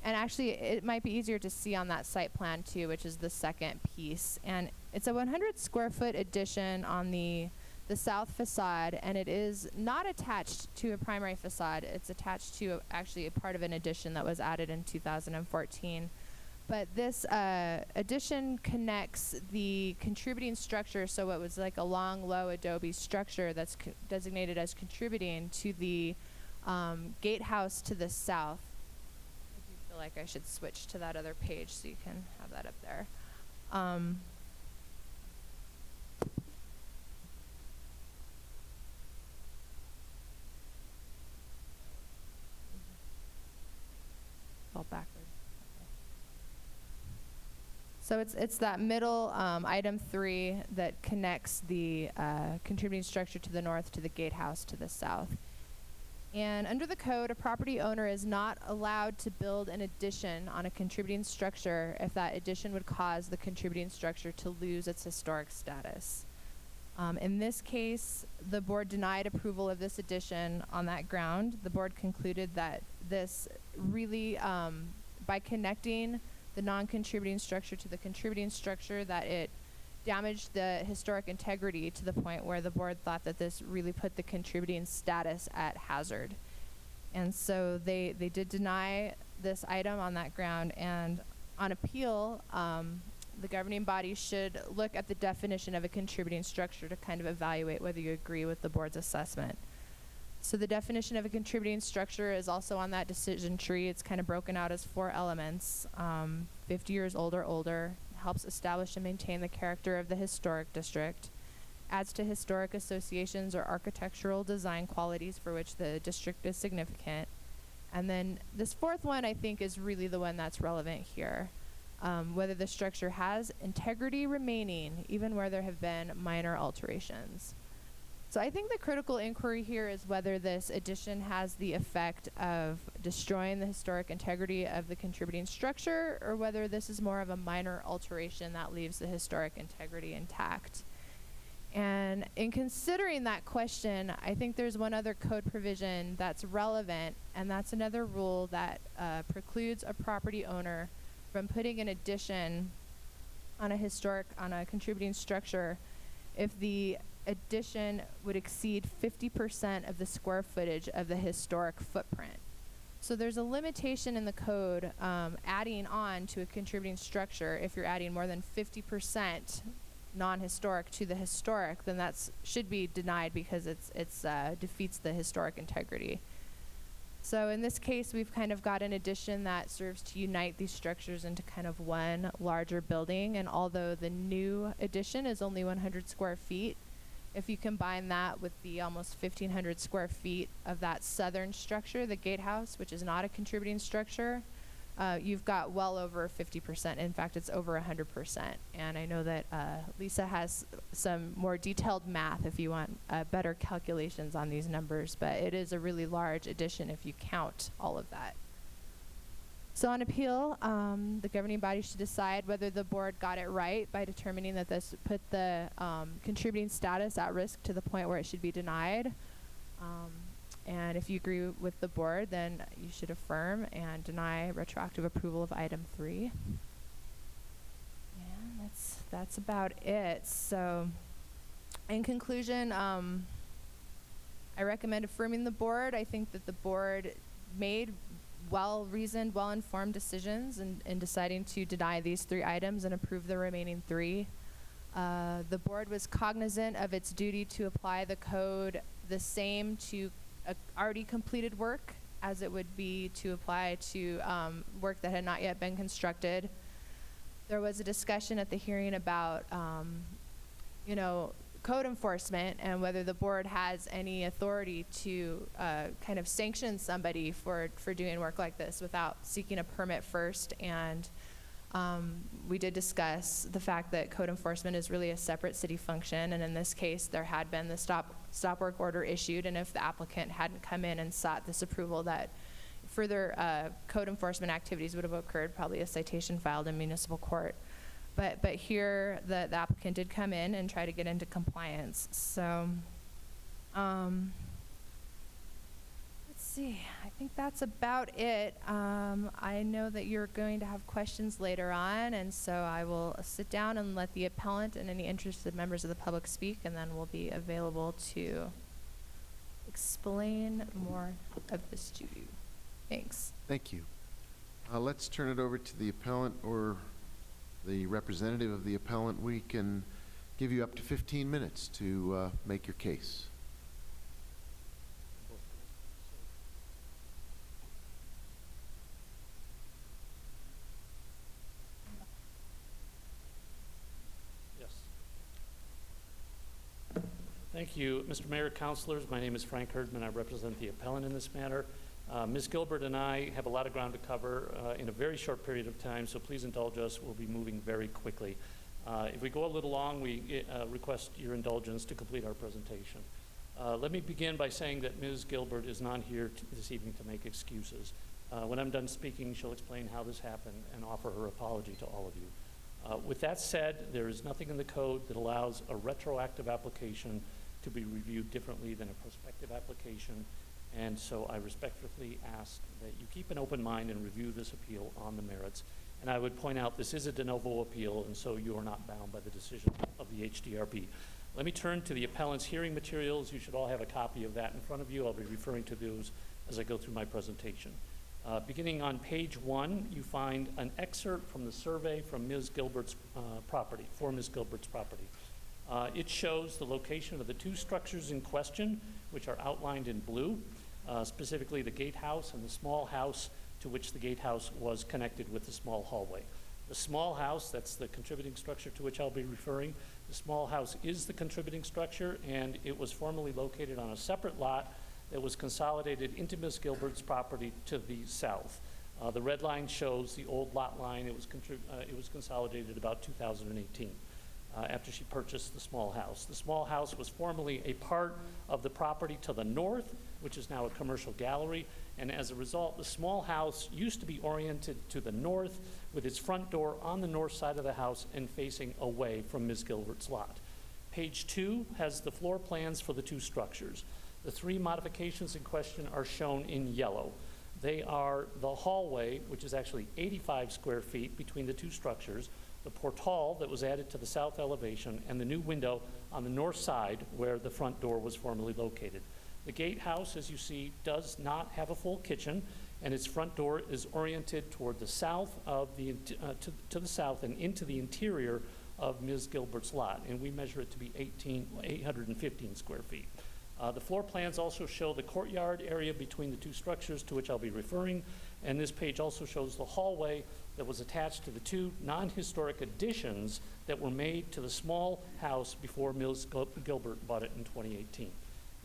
and actually it might be easier to see on that site plan too, which is the second piece. And it's a 100 square foot addition on the south facade, and it is not attached to a primary facade. It's attached to actually a part of an addition that was added in 2014. But this addition connects the contributing structure, so it was like a long, low adobe structure that's designated as contributing to the gatehouse to the south. I do feel like I should switch to that other page so you can have that up there. Fall backwards. So it's that middle item 3 that connects the contributing structure to the north to the gatehouse to the south. And under the code, a property owner is not allowed to build an addition on a contributing structure if that addition would cause the contributing structure to lose its historic status. In this case, the board denied approval of this addition on that ground. The board concluded that this really, by connecting the non-contributing structure to the contributing structure, that it damaged the historic integrity to the point where the board thought that this really put the contributing status at hazard. And so they did deny this item on that ground, and on appeal, the governing body should look at the definition of a contributing structure to kind of evaluate whether you agree with the board's assessment. So the definition of a contributing structure is also on that decision tree. It's kind of broken out as 4 elements. 50 years old or older, helps establish and maintain the character of the historic district, adds to historic associations or architectural design qualities for which the district is significant. And then this 4th one, I think, is really the one that's relevant here. Whether the structure has integrity remaining, even where there have been minor alterations. So I think the critical inquiry here is whether this addition has the effect of destroying the historic integrity of the contributing structure, or whether this is more of a minor alteration that leaves the historic integrity intact. And in considering that question, I think there's one other code provision that's relevant, and that's another rule that precludes a property owner from putting an addition on a contributing structure if the addition would exceed 50% of the square footage of the historic footprint. So there's a limitation in the code adding on to a contributing structure. If you're adding more than 50% non-historic to the historic, then that should be denied because it's defeats the historic integrity. So in this case, we've kind of got an addition that serves to unite these structures into kind of one larger building. And although the new addition is only 100 square feet, if you combine that with the almost 1,500 square feet of that southern structure, the gatehouse, which is not a contributing structure, you've got well over 50%. In fact, it's over 100%. And I know that Lisa has some more detailed math if you want better calculations on these numbers, but it is a really large addition if you count all of that. So on appeal, the governing body should decide whether the board got it right by determining that this put the contributing status at risk to the point where it should be denied. And if you agree with the board, then you should affirm and deny retroactive approval of item 3. And that's about it. So in conclusion, I recommend affirming the board. I think that the board made well-reasoned, well-informed decisions in deciding to deny these 3 items and approve the remaining 3. The board was cognizant of its duty to apply the code the same to already completed work as it would be to apply to work that had not yet been constructed. There was a discussion at the hearing about, code enforcement and whether the board has any authority to kind of sanction somebody for doing work like this without seeking a permit first. And we did discuss the fact that code enforcement is really a separate city function, and in this case there had been the stop work order issued, and if the applicant hadn't come in and sought this approval, that further code enforcement activities would have occurred, probably a citation filed in municipal court. But here the applicant did come in and try to get into compliance. So let's see, I think that's about it. I know that you're going to have questions later on, and so I will sit down and let the appellant and any interested members of the public speak, and then we'll be available to explain more of this to you. Thanks. Thank you. Let's turn it over to the appellant or the representative of the appellant. We can give you up to 15 minutes to make your case. Yes. Thank you, Mr. Mayor, councilors. My name is Frank Herdman. I represent the appellant in this matter. Ms. Gilbert and I have a lot of ground to cover in a very short period of time, so please indulge us. We'll be moving very quickly. If we go a little long, we request your indulgence to complete our presentation. Let me begin by saying that Ms. Gilbert is not here this evening to make excuses. When I'm done speaking, she'll explain how this happened and offer her apology to all of you. With that said, there is nothing in the code that allows a retroactive application to be reviewed differently than a prospective application. And so I respectfully ask that you keep an open mind and review this appeal on the merits. And I would point out this is a de novo appeal, and so you are not bound by the decision of the HDRB. Let me turn to the appellant's hearing materials. You should all have a copy of that in front of you. I'll be referring to those as I go through my presentation. Beginning on page 1, you find an excerpt from the survey from Ms. Gilbert's property, for Ms. Gilbert's property. It shows the location of the 2 structures in question, which are outlined in blue. Specifically the gatehouse and the small house to which the gatehouse was connected with the small hallway. The small house, that's the contributing structure to which I'll be referring. The small house is the contributing structure, and it was formerly located on a separate lot that was consolidated into Ms. Gilbert's property to the south. The red line shows the old lot line. It was consolidated about 2018. after she purchased the small house. The small house was formerly a part of the property to the north, which is now a commercial gallery, and as a result, the small house used to be oriented to the north with its front door on the north side of the house and facing away from Ms. Gilbert's lot. Page 2 has the floor plans for the two structures. The three modifications in question are shown in yellow. They are the hallway, which is actually 85 square feet between the two structures, the portal that was added to the south elevation, and the new window on the north side where the front door was formerly located. The gatehouse, as you see, does not have a full kitchen, and its front door is oriented toward the south of to the south and into the interior of Ms. Gilbert's lot, and we measure it to be 815 square feet. The floor plans also show the courtyard area between the two structures, to which I'll be referring, and this page also shows the hallway that was attached to the two non-historic additions that were made to the small house before Ms. Gilbert bought it in 2018.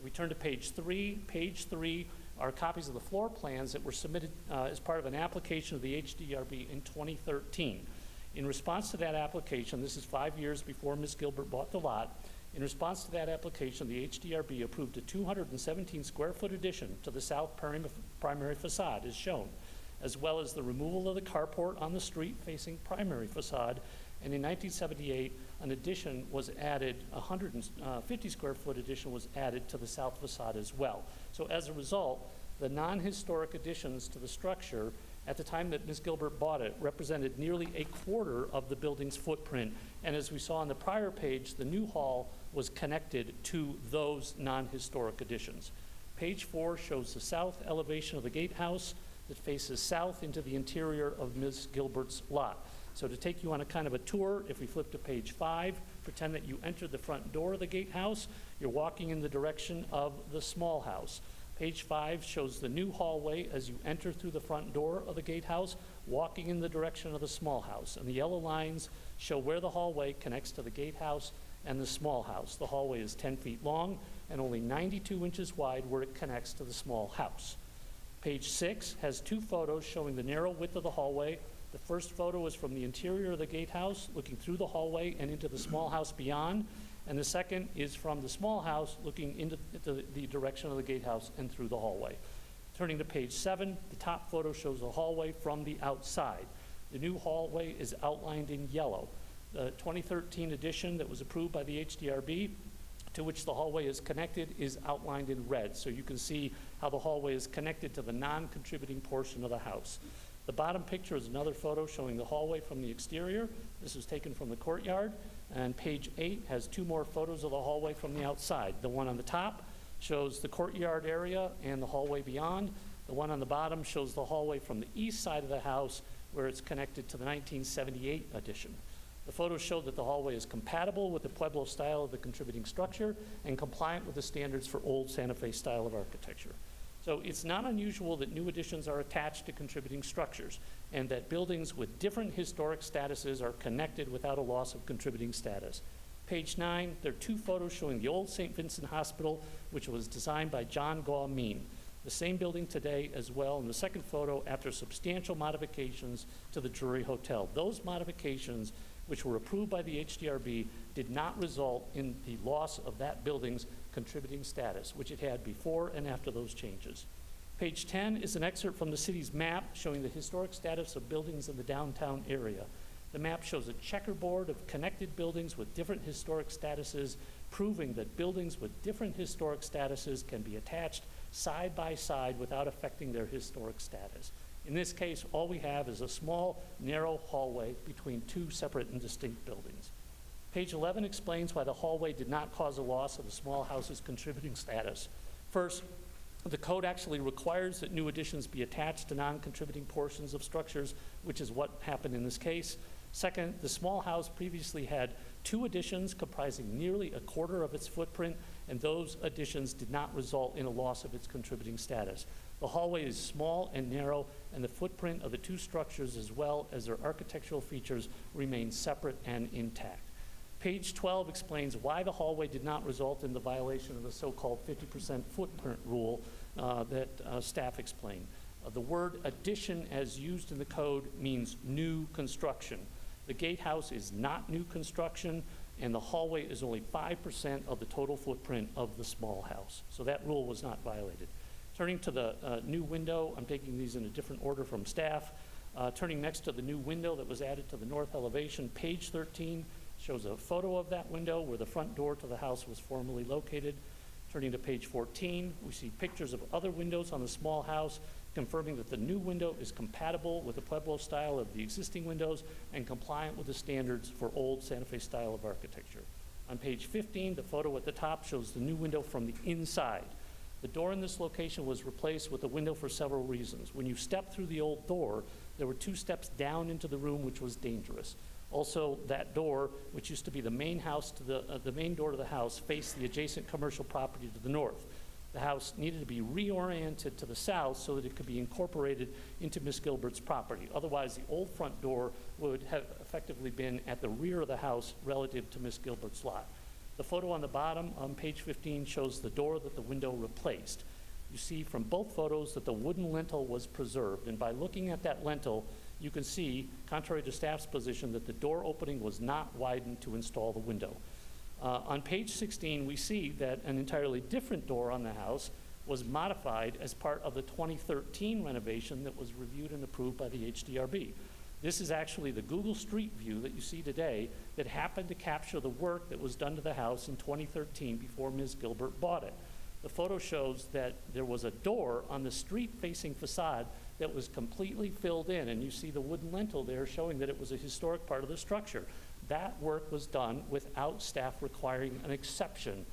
We turn to page 3. Page 3 are copies of the floor plans that were submitted as part of an application of the HDRB in 2013. In response to that application, this is 5 years before Ms. Gilbert bought the lot, in response to that application, the HDRB approved a 217 square foot addition to the south primary facade as shown, as well as the removal of the carport on the street facing primary facade. And in 1978, an addition was added, a 150 square foot addition was added to the south facade as well. So as a result, the non-historic additions to the structure at the time that Ms. Gilbert bought it represented nearly a quarter of the building's footprint. And as we saw on the prior page, the new hall was connected to those non-historic additions. Page 4 shows the south elevation of the gatehouse that faces south into the interior of Ms. Gilbert's lot. So to take you on a kind of a tour, if we flip to page 5, pretend that you entered the front door of the gatehouse, you're walking in the direction of the small house. Page 5 shows the new hallway as you enter through the front door of the gatehouse, walking in the direction of the small house. And the yellow lines show where the hallway connects to the gatehouse and the small house. The hallway is 10 feet long and only 92 inches wide where it connects to the small house. Page 6 has two photos showing the narrow width of the hallway. The first photo is from the interior of the gatehouse, looking through the hallway and into the small house beyond. And the second is from the small house, looking into the direction of the gatehouse and through the hallway. Turning to page 7, the top photo shows the hallway from the outside. The new hallway is outlined in yellow. The 2013 addition that was approved by the HDRB, to which the hallway is connected, is outlined in red. So you can see how the hallway is connected to the non-contributing portion of the house. The bottom picture is another photo showing the hallway from the exterior. This was taken from the courtyard. And page 8 has two more photos of the hallway from the outside. The one on the top shows the courtyard area and the hallway beyond. The one on the bottom shows the hallway from the east side of the house where it's connected to the 1978 addition. The photos show that the hallway is compatible with the Pueblo style of the contributing structure and compliant with the standards for old Santa Fe style of architecture. So it's not unusual that new additions are attached to contributing structures and that buildings with different historic statuses are connected without a loss of contributing status. Page 9, there are two photos showing the old St. Vincent Hospital, which was designed by John Gaw Mean. The same building today as well in the second photo after substantial modifications to the Drury Hotel. Those modifications, which were approved by the HDRB, did not result in the loss of that building's contributing status, which it had before and after those changes. Page 10 is an excerpt from the city's map showing the historic status of buildings in the downtown area. The map shows a checkerboard of connected buildings with different historic statuses, proving that buildings with different historic statuses can be attached side by side without affecting their historic status. In this case, all we have is a small, narrow hallway between two separate and distinct buildings. Page 11 explains why the hallway did not cause a loss of the small house's contributing status. First, the code actually requires that new additions be attached to non-contributing portions of structures, which is what happened in this case. Second, the small house previously had two additions comprising nearly a quarter of its footprint, and those additions did not result in a loss of its contributing status. The hallway is small and narrow, and the footprint of the two structures as well as their architectural features remain separate and intact. Page 12 explains why the hallway did not result in the violation of the so-called 50% footprint rule that staff explained. The word addition as used in the code means new construction. The gatehouse is not new construction. and the hallway is only 5% of the total footprint of the small house. So that rule was not violated. Turning to the new window, I'm taking these in a different order from staff. Turning next to the new window that was added to the north elevation, page 13 shows a photo of that window where the front door to the house was formerly located. Turning to page 14, we see pictures of other windows on the small house, confirming that the new window is compatible with the Pueblo style of the existing windows and compliant with the standards for old Santa Fe style of architecture. On page 15, the photo at the top shows the new window from the inside. The door in this location was replaced with a window for several reasons. When you step through the old door, there were 2 steps down into the room, which was dangerous. Also, that door, which used to be the main house to the main door to the house, faced the adjacent commercial property to the north. The house needed to be reoriented to the south so that it could be incorporated into Miss Gilbert's property. Otherwise, the old front door would have effectively been at the rear of the house relative to Miss Gilbert's lot. The photo on the bottom on page 15 shows the door that the window replaced. You see from both photos that the wooden lintel was preserved, and by looking at that lintel, you can see, contrary to staff's position, that the door opening was not widened to install the window. On page 16, we see that an entirely different door on the house was modified as part of the 2013 renovation that was reviewed and approved by the HDRB. This is actually the Google Street View that you see today that happened to capture the work that was done to the house in 2013 before Ms. Gilbert bought it. The photo shows that there was a door on the street-facing facade that was completely filled in, and you see the wooden lintel there showing that it was a historic part of the structure. That work was done without staff requiring an exception.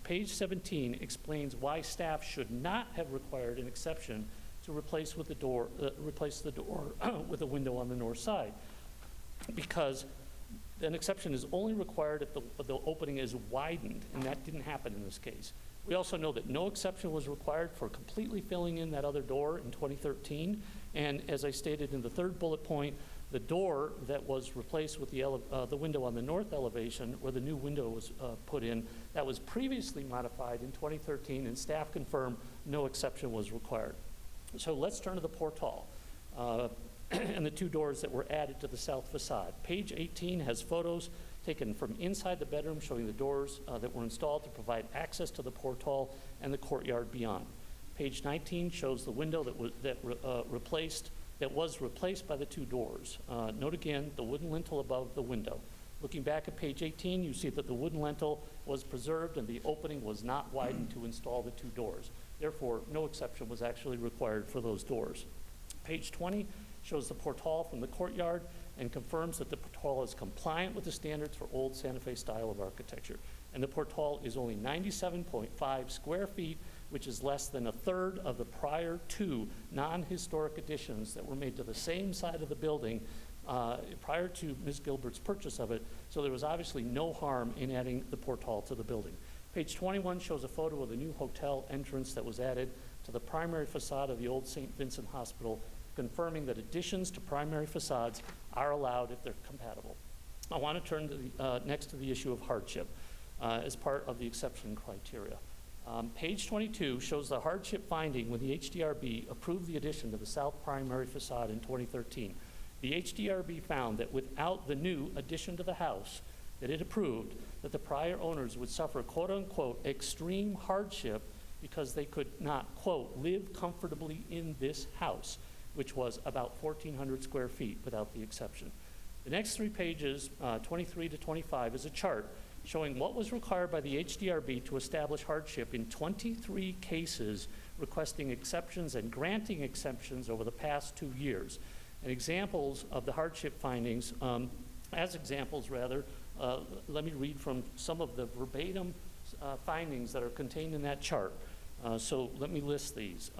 Page 17 explains why staff should not have required an exception to replace the door with a window on the north side, because an exception is only required if the opening is widened, and that didn't happen in this case. We also know that no exception was required for completely filling in that other door in 2013, and as I stated in the third bullet point, the door that was replaced with the window on the north elevation, where the new window was put in, that was previously modified in 2013, and staff confirmed no exception was required. So let's turn to the portal and the 2 doors that were added to the south facade. Page 18 has photos taken from inside the bedroom showing the doors that were installed to provide access to the portal and the courtyard beyond. Page 19 shows the window that was replaced by the 2 doors. Note again the wooden lintel above the window. Looking back at page 18, you see that the wooden lintel was preserved and the opening was not widened to install the 2 doors. Therefore, no exception was actually required for those doors. Page 20 shows the portal from the courtyard and confirms that the portal is compliant with the standards for old Santa Fe style of architecture. And the portal is only 97.5 square feet, which is less than a third of the prior 2 non-historic additions that were made to the same side of the building prior to Ms. Gilbert's purchase of it. So there was obviously no harm in adding the portal to the building. Page 21 shows a photo of the new hotel entrance that was added to the primary facade of the old St. Vincent Hospital, confirming that additions to primary facades are allowed if they're compatible. I want to turn to next to the issue of hardship as part of the exception criteria. Page 22 shows the hardship finding when the HDRB approved the addition to the south primary facade in 2013. The HDRB found that without the new addition to the house that it approved, that the prior owners would suffer quote-unquote extreme hardship because they could not, quote, live comfortably in this house, which was about 1,400 square feet without the exception. The next 3 pages, 23 to 25, is a chart showing what was required by the HDRB to establish hardship in 23 cases requesting exceptions and granting exceptions over the past 2 years. And examples of the hardship findings, let me read from some of the verbatim findings that are contained in that chart. So let me list these.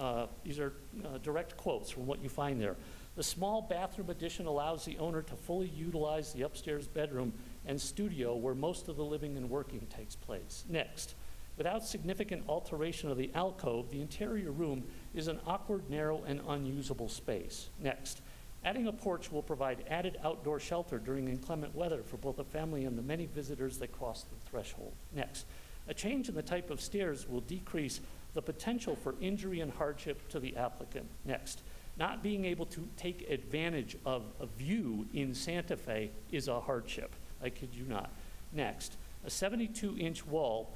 These are direct quotes from what you find there. The small bathroom addition allows the owner to fully utilize the upstairs bedroom and studio where most of the living and working takes place. Next, without significant alteration of the alcove, the interior room is an awkward, narrow, and unusable space. Next, adding a porch will provide added outdoor shelter during inclement weather for both the family and the many visitors that cross the threshold. Next, a change in the type of stairs will decrease the potential for injury and hardship to the applicant. Next, not being able to take advantage of a view in Santa Fe is a hardship. I kid you not. Next, a 72-inch wall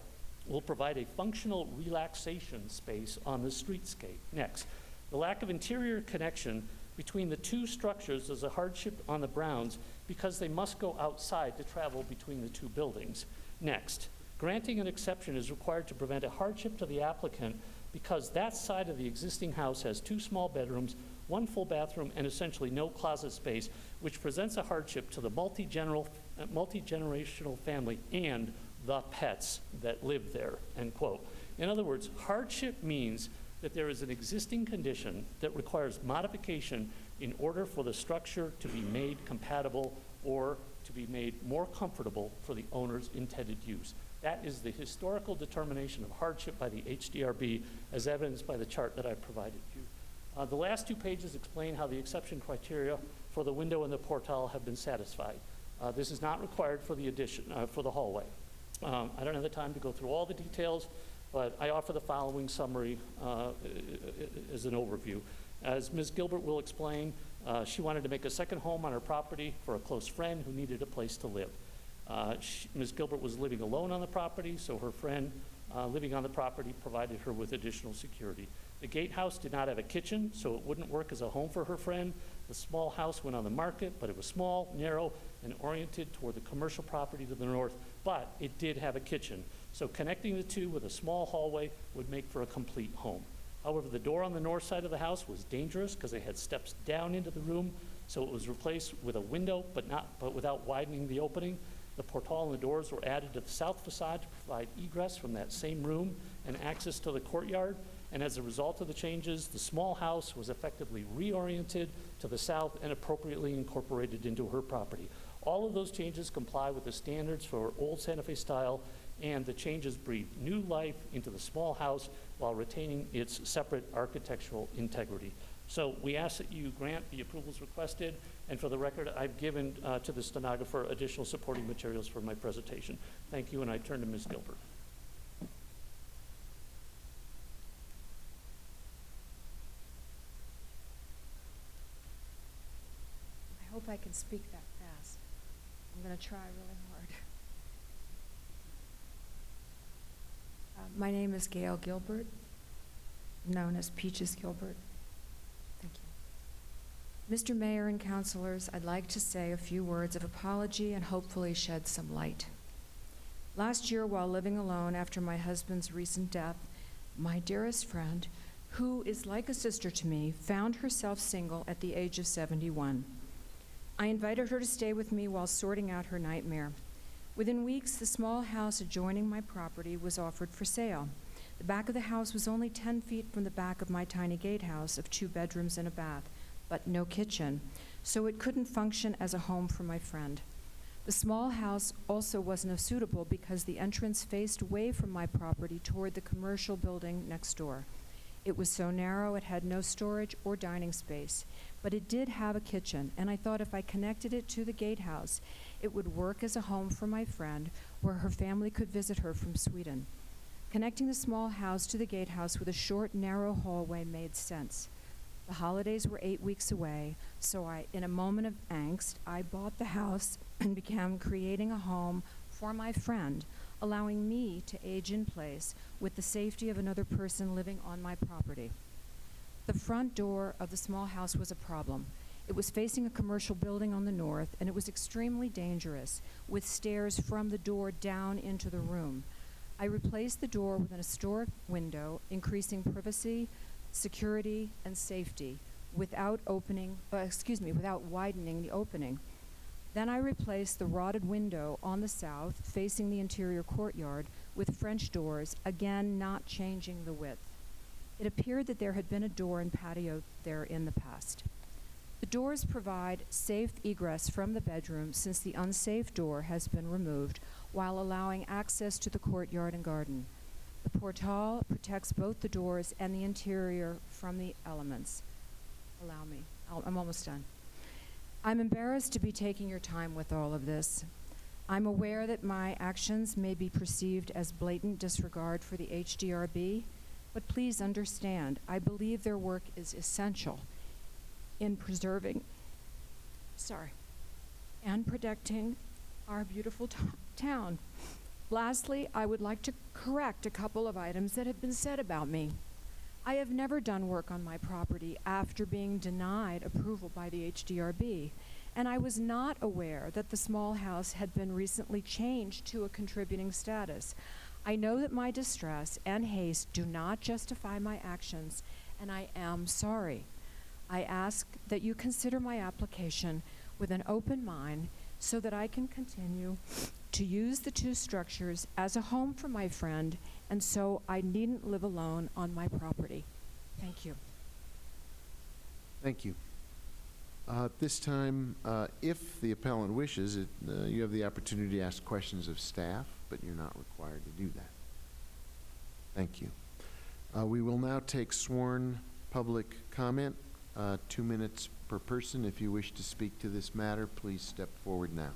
will provide a functional relaxation space on the streetscape. Next, the lack of interior connection between the two structures is a hardship on the Browns because they must go outside to travel between the two buildings. Next, granting an exception is required to prevent a hardship to the applicant because that side of the existing house has 2 small bedrooms, 1 full bathroom, and essentially no closet space, which presents a hardship to the multi-generational family and the pets that live there, end quote. In other words, hardship means that there is an existing condition that requires modification in order for the structure to be made compatible or to be made more comfortable for the owner's intended use. That is the historical determination of hardship by the HDRB, as evidenced by the chart that I provided you. The last 2 pages explain how the exception criteria for the window and the portal have been satisfied. This is not required for the addition, for the hallway. I don't have the time to go through all the details, but I offer the following summary as an overview. As Ms. Gilbert will explain, she wanted to make a second home on her property for a close friend who needed a place to live. Ms. Gilbert was living alone on the property, so her friend living on the property provided her with additional security. The gatehouse did not have a kitchen, so it wouldn't work as a home for her friend. The small house went on the market, but it was small, narrow, and oriented toward the commercial property to the north, but it did have a kitchen. So connecting the two with a small hallway would make for a complete home. However, the door on the north side of the house was dangerous because they had steps down into the room, so it was replaced with a window, but without widening the opening. The portal and the doors were added to the south facade to provide egress from that same room and access to the courtyard. And as a result of the changes, the small house was effectively reoriented to the south and appropriately incorporated into her property. All of those changes comply with the standards for old Santa Fe style, and the changes breathe new life into the small house while retaining its separate architectural integrity. So we ask that you grant the approvals requested, and for the record, I've given to the stenographer additional supporting materials for my presentation. Thank you, and I turn to Ms. Gilbert. I hope I can speak that fast. I'm going to try really hard. My name is Gail Gilbert, known as Peaches Gilbert. Thank you. Mr. Mayor and councilors, I'd like to say a few words of apology and hopefully shed some light. Last year, while living alone after my husband's recent death, my dearest friend, who is like a sister to me, found herself single at the age of 71. I invited her to stay with me while sorting out her nightmare. Within weeks, the small house adjoining my property was offered for sale. The back of the house was only 10 feet from the back of my tiny gatehouse of 2 bedrooms and a bath, but no kitchen, so it couldn't function as a home for my friend. The small house also wasn't suitable because the entrance faced away from my property toward the commercial building next door. It was so narrow it had no storage or dining space, but it did have a kitchen, and I thought if I connected it to the gatehouse, it would work as a home for my friend where her family could visit her from Sweden. Connecting the small house to the gatehouse with a short, narrow hallway made sense. The holidays were 8 weeks away, so in a moment of angst, I bought the house and began creating a home for my friend, allowing me to age in place with the safety of another person living on my property. The front door of the small house was a problem. It was facing a commercial building on the north, and it was extremely dangerous, with stairs from the door down into the room. I replaced the door with an historic window, increasing privacy, security, and safety without widening the opening. Then I replaced the rotted window on the south, facing the interior courtyard, with French doors, again not changing the width. It appeared that there had been a door and patio there in the past. The doors provide safe egress from the bedroom since the unsafe door has been removed, while allowing access to the courtyard and garden. The portal protects both the doors and the interior from the elements. Allow me. I'm almost done. I'm embarrassed to be taking your time with all of this. I'm aware that my actions may be perceived as blatant disregard for the HDRB, but please understand, I believe their work is essential in preserving and protecting our beautiful town. Lastly, I would like to correct a couple of items that have been said about me. I have never done work on my property after being denied approval by the HDRB, and I was not aware that the small house had been recently changed to a contributing status. I know that my distress and haste do not justify my actions, and I am sorry. I ask that you consider my application with an open mind so that I can continue to use the two structures as a home for my friend, and so I needn't live alone on my property. Thank you. Thank you. At this time, if the appellant wishes, you have the opportunity to ask questions of staff, but you're not required to do that. Thank you. We will now take sworn public comment, 2 minutes per person. If you wish to speak to this matter, please step forward now.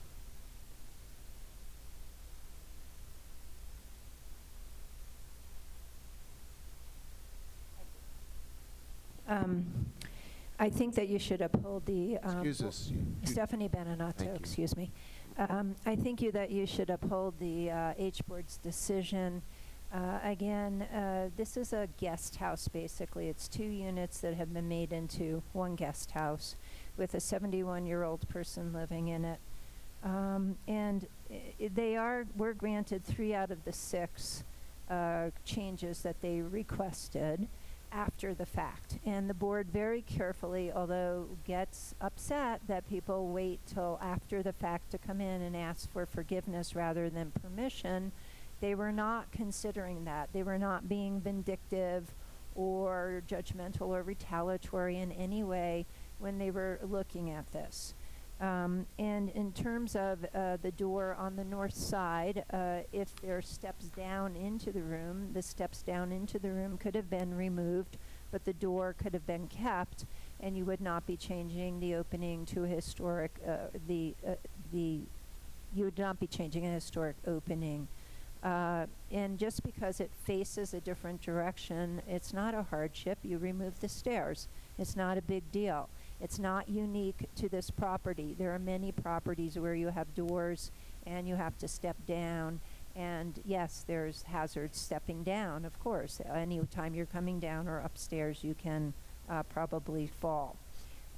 I think that you should uphold the... Excuse us. Stephanie Beninato, Thank you. excuse me. I think that you should uphold the H-Board's decision. Again, this is a guest house, basically. It's 2 units that have been made into 1 guest house with a 71-year-old person living in it. And were granted 3 out of the 6 changes that they requested after the fact. And the board very carefully, although gets upset that people wait till after the fact to come in and ask for forgiveness rather than permission, they were not considering that. They were not being vindictive or judgmental or retaliatory in any way when they were looking at this. And in terms of the door on the north side, if there are steps down into the room, the steps down into the room could have been removed, but the door could have been kept, and you would not be changing the opening to a historic, you would not be changing a historic opening. And just because it faces a different direction, it's not a hardship. You remove the stairs. It's not a big deal. It's not unique to this property. There are many properties where you have doors and you have to step down. And yes, there's hazards stepping down, of course. Any time you're coming down or upstairs, you can probably fall.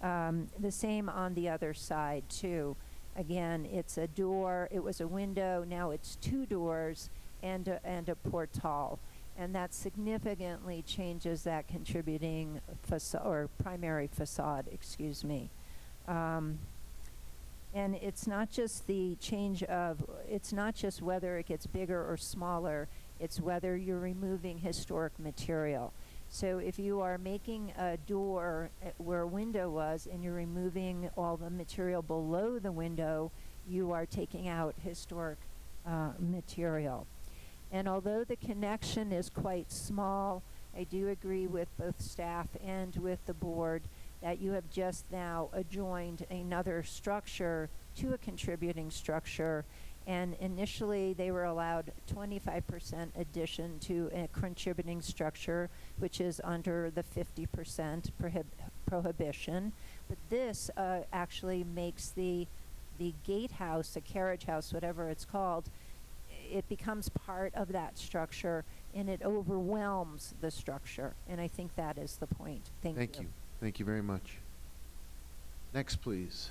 The same on the other side, too. Again, it's a door. It was a window. Now it's 2 doors and a portal. And that significantly changes that contributing facade, or primary facade, excuse me. And it's not just the change of, it's not just whether it gets bigger or smaller, it's whether you're removing historic material. So if you are making a door where a window was and you're removing all the material below the window, you are taking out historic material. And although the connection is quite small, I do agree with both staff and with the board that you have just now adjoined another structure to a contributing structure. And initially, they were allowed 25% addition to a contributing structure, which is under the 50% prohibition. But this actually makes the gatehouse, the carriage house, whatever it's called, it becomes part of that structure, and it overwhelms the structure. And I think that is the point. Thank you. Thank you very much. Next, please.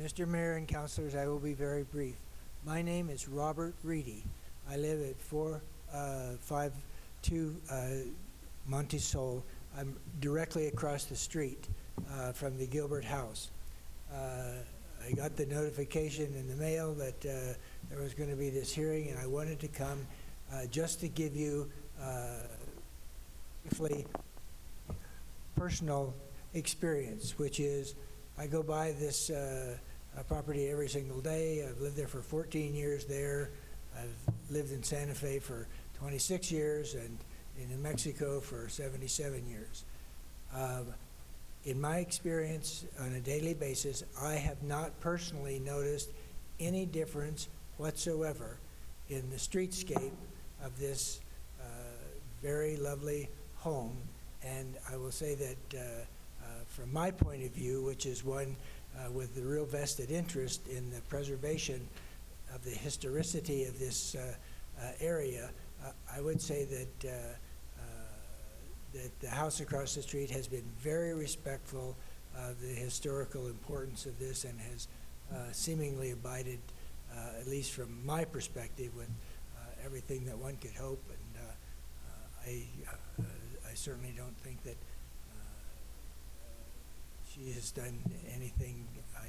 Mr. Mayor and councilors, I will be very brief. My name is Robert Reedy. I live at 452 Montesol. I'm directly across the street from the Gilbert house. I got the notification in the mail that there was going to be this hearing, and I wanted to come just to give you briefly personal experience, which is I go by this property every single day. I've lived there for 14 years there. I've lived in Santa Fe for 26 years and in New Mexico for 77 years. In my experience on a daily basis, I have not personally noticed any difference whatsoever in the streetscape of this very lovely home. And I will say that from my point of view, which is one with the real vested interest in the preservation of the historicity of this area, I would say that that the house across the street has been very respectful of the historical importance of this and has seemingly abided, at least from my perspective, with everything that one could hope. And I certainly don't think that she has done anything, I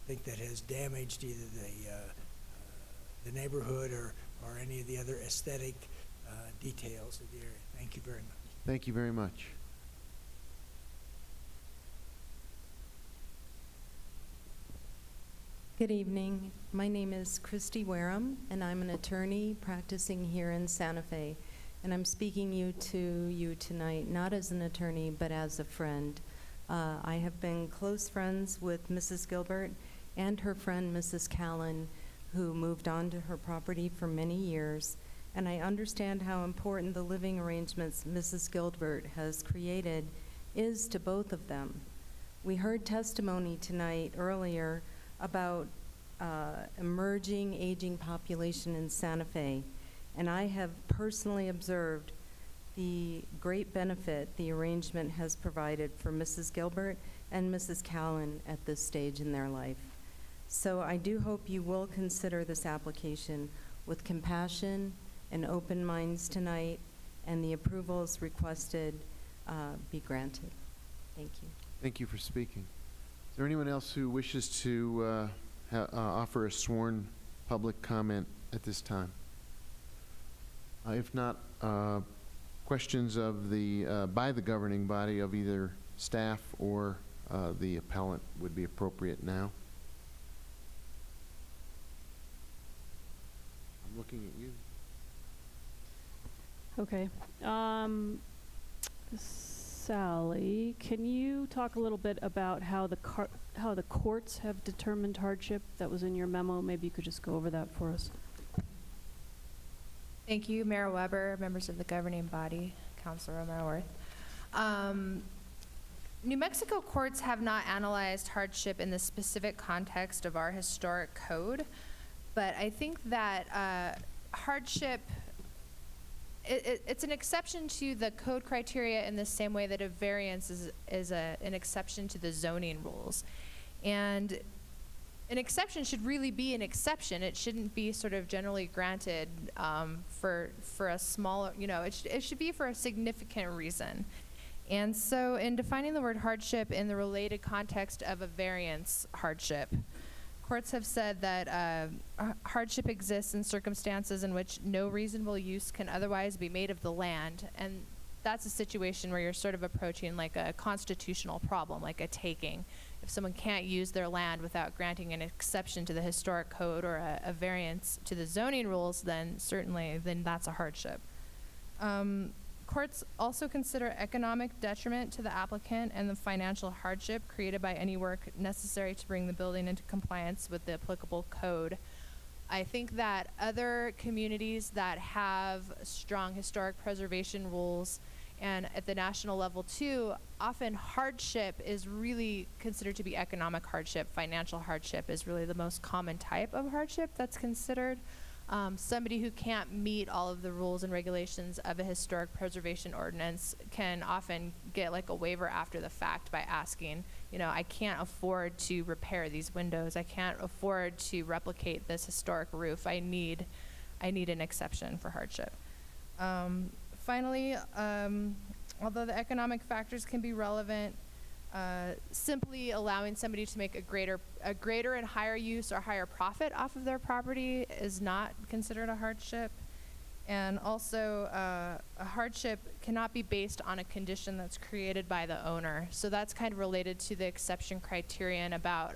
think, that has damaged either the neighborhood or any of the other aesthetic details of the area. Thank you very much. Thank you very much. Good evening. My name is Christy Wareham, and I'm an attorney practicing here in Santa Fe. And I'm speaking to you tonight, not as an attorney, but as a friend. I have been close friends with Mrs. Gilbert and her friend, Mrs. Callan, who moved on to her property for many years. And I understand how important the living arrangements Mrs. Gilbert has created is to both of them. We heard testimony tonight earlier about emerging aging population in Santa Fe, and I have personally observed the great benefit the arrangement has provided for Mrs. Gilbert and Mrs. Callan at this stage in their life. So I do hope you will consider this application with compassion and open minds tonight, and the approvals requested be granted. Thank you. Thank you for speaking. Is there anyone else who wishes to offer a sworn public comment at this time? If not, questions of by the governing body of either staff or the appellant would be appropriate now. I'm looking at you. Okay. Sally, can you talk a little bit about how the courts have determined hardship? That was in your memo. Maybe you could just go over that for us. Thank you, Mayor Weber, members of the governing body, Councilor O'Mara-Worth. New Mexico courts have not analyzed hardship in the specific context of our historic code, but I think that hardship, it's an exception to the code criteria in the same way that a variance is an exception to the zoning rules. And an exception should really be an exception. It shouldn't be sort of generally granted for a smaller, it should be for a significant reason. And so in defining the word hardship in the related context of a variance hardship, courts have said that hardship exists in circumstances in which no reasonable use can otherwise be made of the land. And that's a situation where you're sort of approaching like a constitutional problem, like a taking. If someone can't use their land without granting an exception to the historic code or a variance to the zoning rules, then that's a hardship. Courts also consider economic detriment to the applicant and the financial hardship created by any work necessary to bring the building into compliance with the applicable code. I think that other communities that have strong historic preservation rules, and at the national level too, often hardship is really considered to be economic hardship. Financial hardship is really the most common type of hardship that's considered. Somebody who can't meet all of the rules and regulations of a historic preservation ordinance can often get like a waiver after the fact by asking, I can't afford to repair these windows. I can't afford to replicate this historic roof. I need an exception for hardship. Finally, although the economic factors can be relevant, simply allowing somebody to make a greater and higher use or higher profit off of their property is not considered a hardship. And also, a hardship cannot be based on a condition that's created by the owner. So that's kind of related to the exception criterion about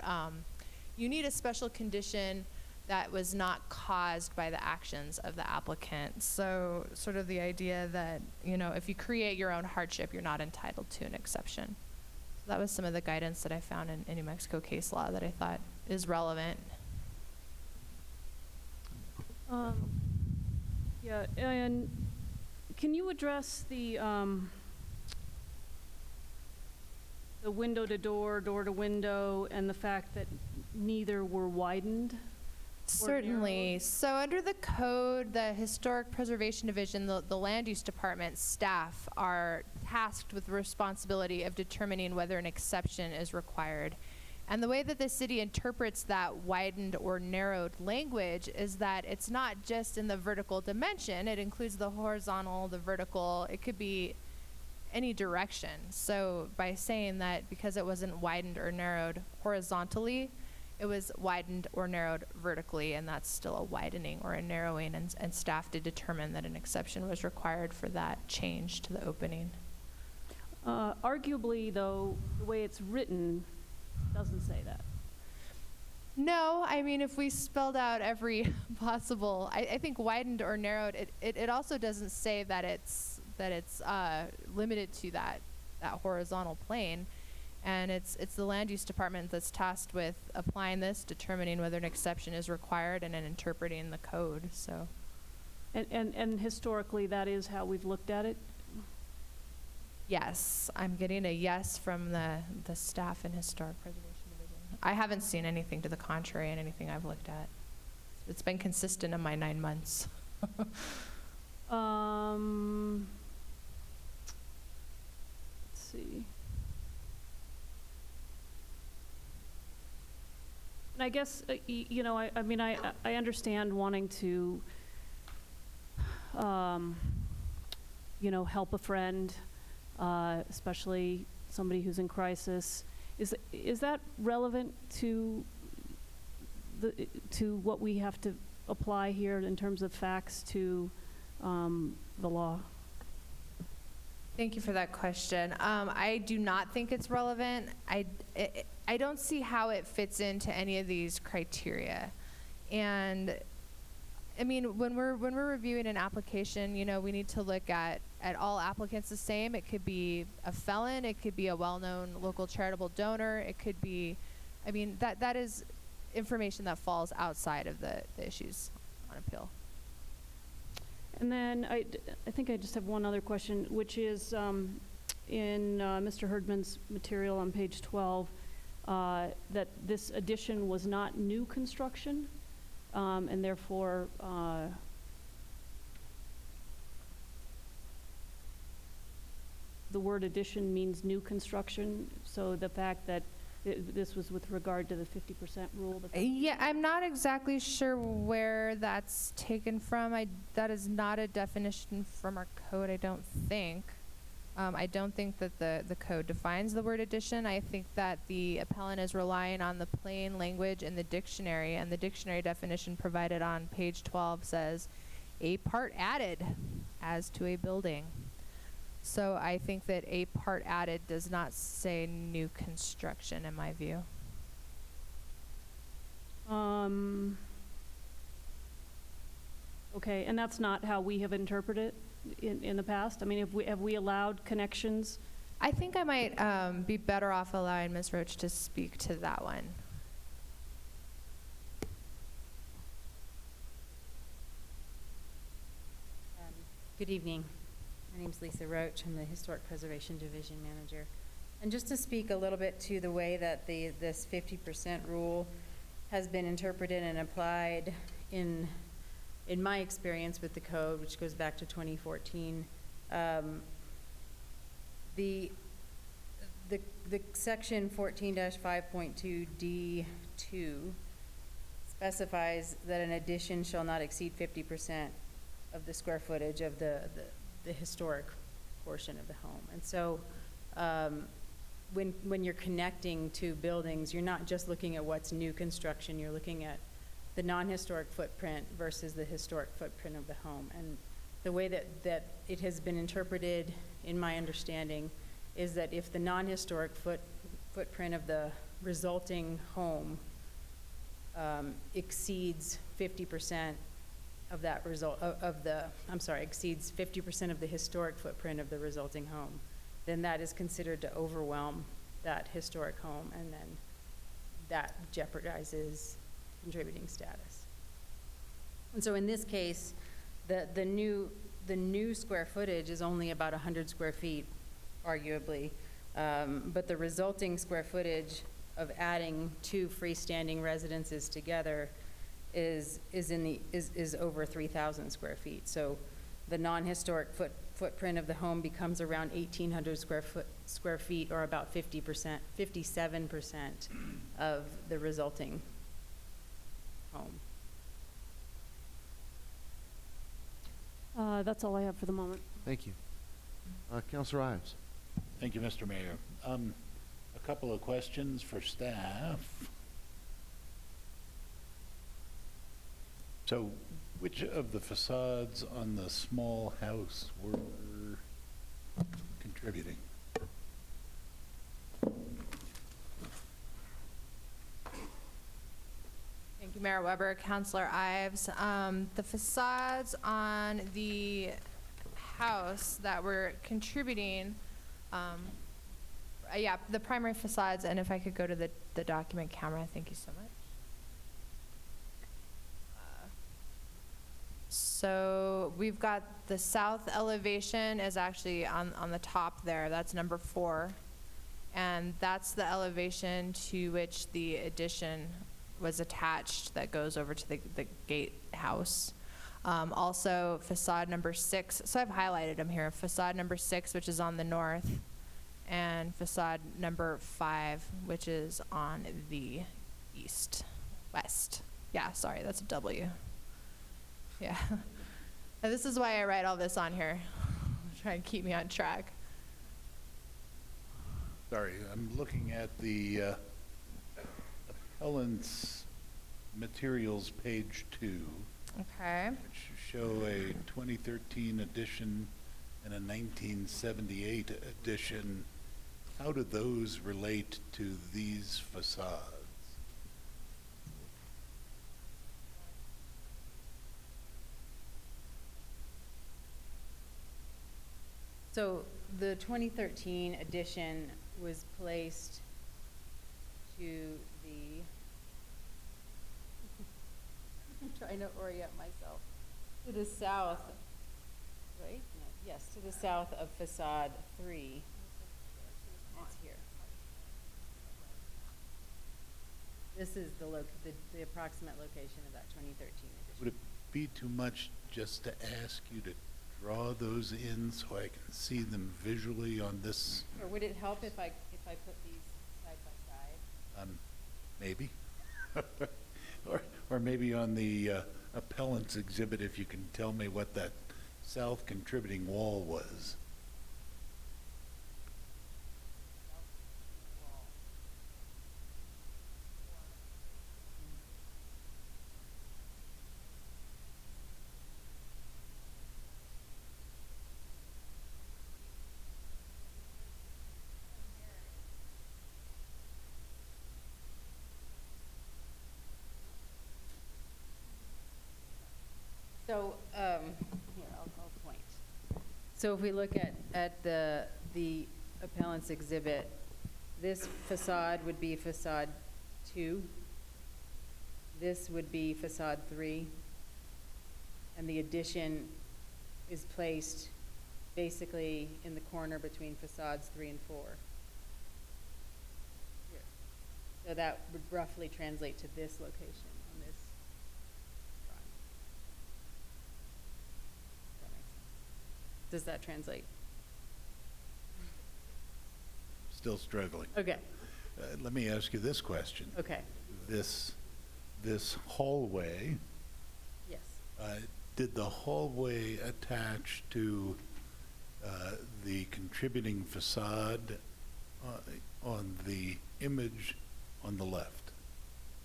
you need a special condition that was not caused by the actions of the applicant. So sort of the idea that, if you create your own hardship, you're not entitled to an exception. So that was some of the guidance that I found in New Mexico case law that I thought is relevant. Yeah, and can you address the window to door, door to window, and the fact that neither were widened? Certainly. So under the code, the Historic Preservation Division, the Land Use Department staff are tasked with the responsibility of determining whether an exception is required. And the way that the city interprets that widened or narrowed language is that it's not just in the vertical dimension, it includes the horizontal, the vertical, it could be any direction. So by saying that because it wasn't widened or narrowed horizontally, it was widened or narrowed vertically, and that's still a widening or a narrowing, and staff did determine that an exception was required for that change to the opening. Arguably, though, the way it's written doesn't say that. No, I mean, if we spelled out every possible, I think widened or narrowed, it also doesn't say that it's limited to that horizontal plane. And it's the land use department that's tasked with applying this, determining whether an exception is required, and then interpreting the code. So, and historically, that is how we've looked at it. yes, I'm getting a yes from the staff in Historic Preservation Division. I haven't seen anything to the contrary in anything I've looked at. It's been consistent in my 9 months. Let's see. And I guess, you know, I mean, I understand wanting to, you know, help a friend, especially somebody who's in crisis. Is that relevant to what we have to apply here in terms of facts to the law? Thank you for that question. I do not think it's relevant. I don't see how it fits into any of these criteria. And I mean, when we're reviewing an application, you know, we need to look at all applicants the same. It could be a felon, it could be a well-known local charitable donor, it could be, I mean, that is information that falls outside of the issues on appeal. And then I think I just have one other question, which is in Mr. Herdman's material on page 12, that this addition was not new construction, and therefore the word addition means new construction. So the fact that this was with regard to the 50% rule. Yeah, I'm not exactly sure where that's taken from. That is not a definition from our code, I don't think. I don't think that the code defines the word addition. I think that the appellant is relying on the plain language in the dictionary, and the dictionary definition provided on page 12 says, a part added as to a building. So I think that a part added does not say new construction in my view. Okay, and that's not how we have interpreted it in the past? I mean, have we allowed connections? I think I might be better off allowing Ms. Roach to speak to that one. Good evening. My name's Lisa Roach. I'm the Historic Preservation Division Manager. And just to speak a little bit to the way that this 50% rule has been interpreted and applied in my experience with the code, which goes back to 2014, the section 14-5.2 D2 specifies that an addition shall not exceed 50% of the square footage of the historic portion of the home. And so when you're connecting two buildings, you're not just looking at what's new construction, you're looking at the non-historic footprint versus the historic footprint of the home. And the way that it has been interpreted, in my understanding, is that if the non-historic footprint of the resulting home exceeds 50% of that exceeds 50% of the historic footprint of the resulting home, then that is considered to overwhelm that historic home, and then that jeopardizes contributing status. And so in this case, The new square footage is only about 100 square feet, arguably. But the resulting square footage of adding 2 freestanding residences together is over 3,000 square feet. So the non-historic footprint of the home becomes around 1,800 square feet, or about 57% of the resulting home. That's all I have for the moment. Thank you. Counselor Ives. Thank you, Mr. Mayor. A couple of questions for staff. So, which of the facades on the small house were contributing? Thank you, Mayor Weber, Councilor Ives. The facades on the house that were contributing, yeah, the primary facades, and if I could go to the document camera, thank you so much. So we've got the south elevation is actually on the top there. That's number 4. And that's the elevation to which the addition was attached that goes over to the gatehouse. Also facade number 6. So I've highlighted them here. Facade number 6, which is on the north, and facade number 5, which is on the west. Yeah, sorry, that's a W. Yeah. And this is why I write all this on here. Try and keep me on track. Sorry, I'm looking at the appellant's materials, page 2. Okay. Which show a 2013 edition and a 1978 edition. How do those relate to these facades? So the 2013 edition was placed to the, I'm trying to orient myself, to the south, right? No, yes, to the south of facade 3. It's here. This is the approximate location of that 2013 edition. Would it be too much just to ask you to draw those in so I can see them visually on this? Or would it help if I put these side by side? Maybe. or maybe on the appellant's exhibit, if you can tell me what that south contributing wall was. So, here, I'll point. So if we look at the appellant's exhibit, this facade would be facade 2. This would be facade 3. And the addition is placed basically in the corner between facades 3 and 4. Here. So that would roughly translate to this location on this drawing. Does that translate? Still struggling. Okay. Let me ask you this question. Okay. This hallway, Yes. did the hallway attach to the contributing facade on the image on the left?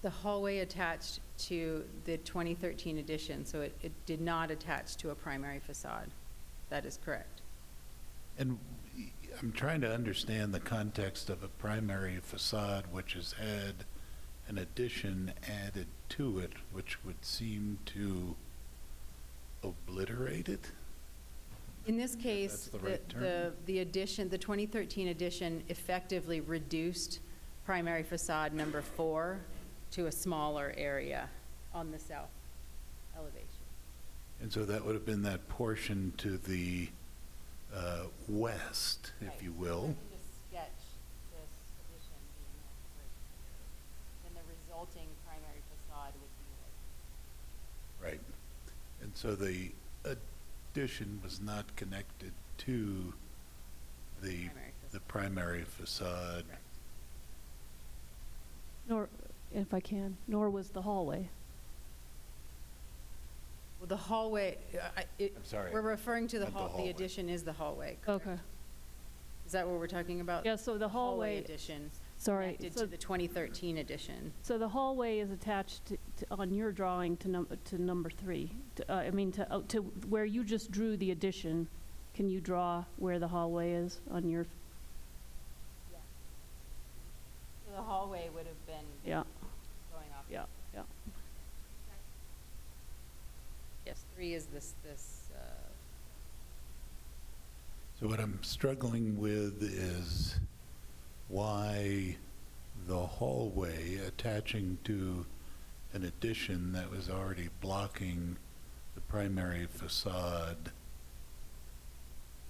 The hallway attached to the 2013 edition, so it did not attach to a primary facade. That is correct. And I'm trying to understand the context of a primary facade which has had an addition added to it, which would seem to obliterate it? In this case, That's the right term. the addition, the 2013 edition effectively reduced primary facade number 4 to a smaller area on the south elevation. And so that would have been that portion to the west, if you will. Just sketch this addition being right here. Then the resulting primary facade would be Right. And so the addition was not connected to the primary facade. Nor, if I can, nor was the hallway. Well, the hallway, I'm sorry. we're referring to the Not the hall, the hallway. addition is the hallway. Okay. Is that what we're talking about? Yeah, so the hallway, addition sorry. connected So, to the 2013 addition. so the hallway is attached on your drawing to number 3. To where you just drew the addition. Can you draw where the hallway is on your? So the hallway would have been Yeah. going off. Yeah. Yeah. Yes, 3 is this. So what I'm struggling with is why the hallway attaching to an addition that was already blocking the primary facade,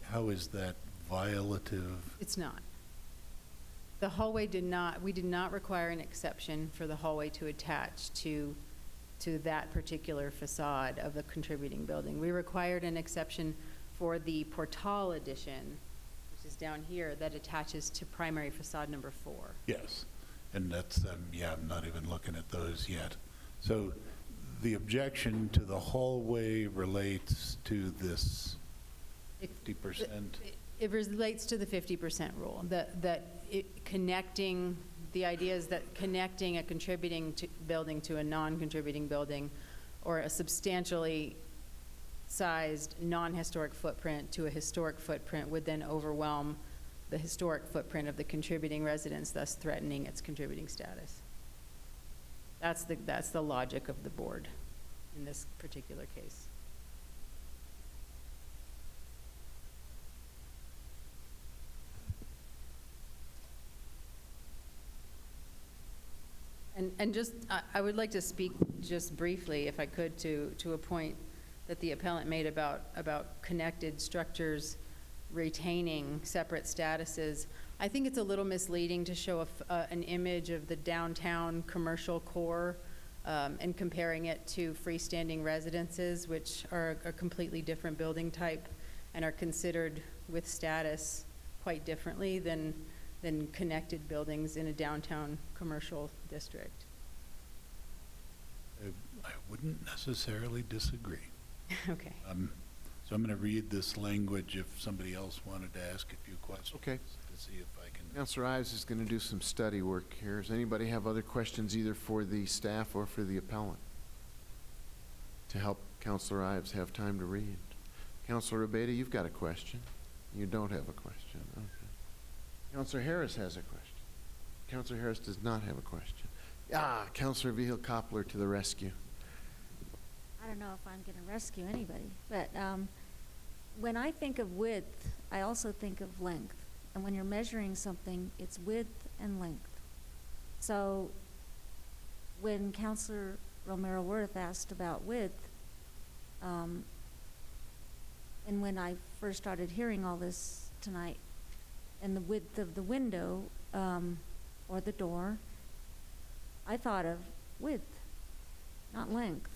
how is that violative? It's not. The hallway we did not require an exception for the hallway to attach to that particular facade of the contributing building. We required an exception for the Portal addition, which is down here, that attaches to primary facade number 4. Yes, and that's, I'm not even looking at those yet. So the objection to the hallway relates to this 50%? It relates to the 50% rule, connecting, the idea is that connecting a contributing building to a non-contributing building, or a substantially sized non-historic footprint to a historic footprint would then overwhelm the historic footprint of the contributing residence, thus threatening its contributing status. That's the logic of the board in this particular case. And just, I would like to speak just briefly, if I could, to a point that the appellant made about connected structures retaining separate statuses. I think it's a little misleading to show an image of the downtown commercial core and comparing it to freestanding residences, which are a completely different building type and are considered with status quite differently than connected buildings in a downtown commercial district. I wouldn't necessarily disagree. Okay. So I'm going to read this language if somebody else wanted to ask a few questions. Okay. To see if I can. Counselor Ives is going to do some study work here. Does anybody have other questions either for the staff or for the appellant? To help Counselor Ives have time to read. Counselor Abeyta, you've got a question. You don't have a question. Okay. Counselor Harris has a question. Counselor Harris does not have a question. Counselor Vihil-Coppler to the rescue. I don't know if I'm going to rescue anybody, but when I think of width, I also think of length. And when you're measuring something, it's width and length. So when Counselor Romero-Worth asked about width, and when I first started hearing all this tonight, and the width of the window or the door, I thought of width, not length.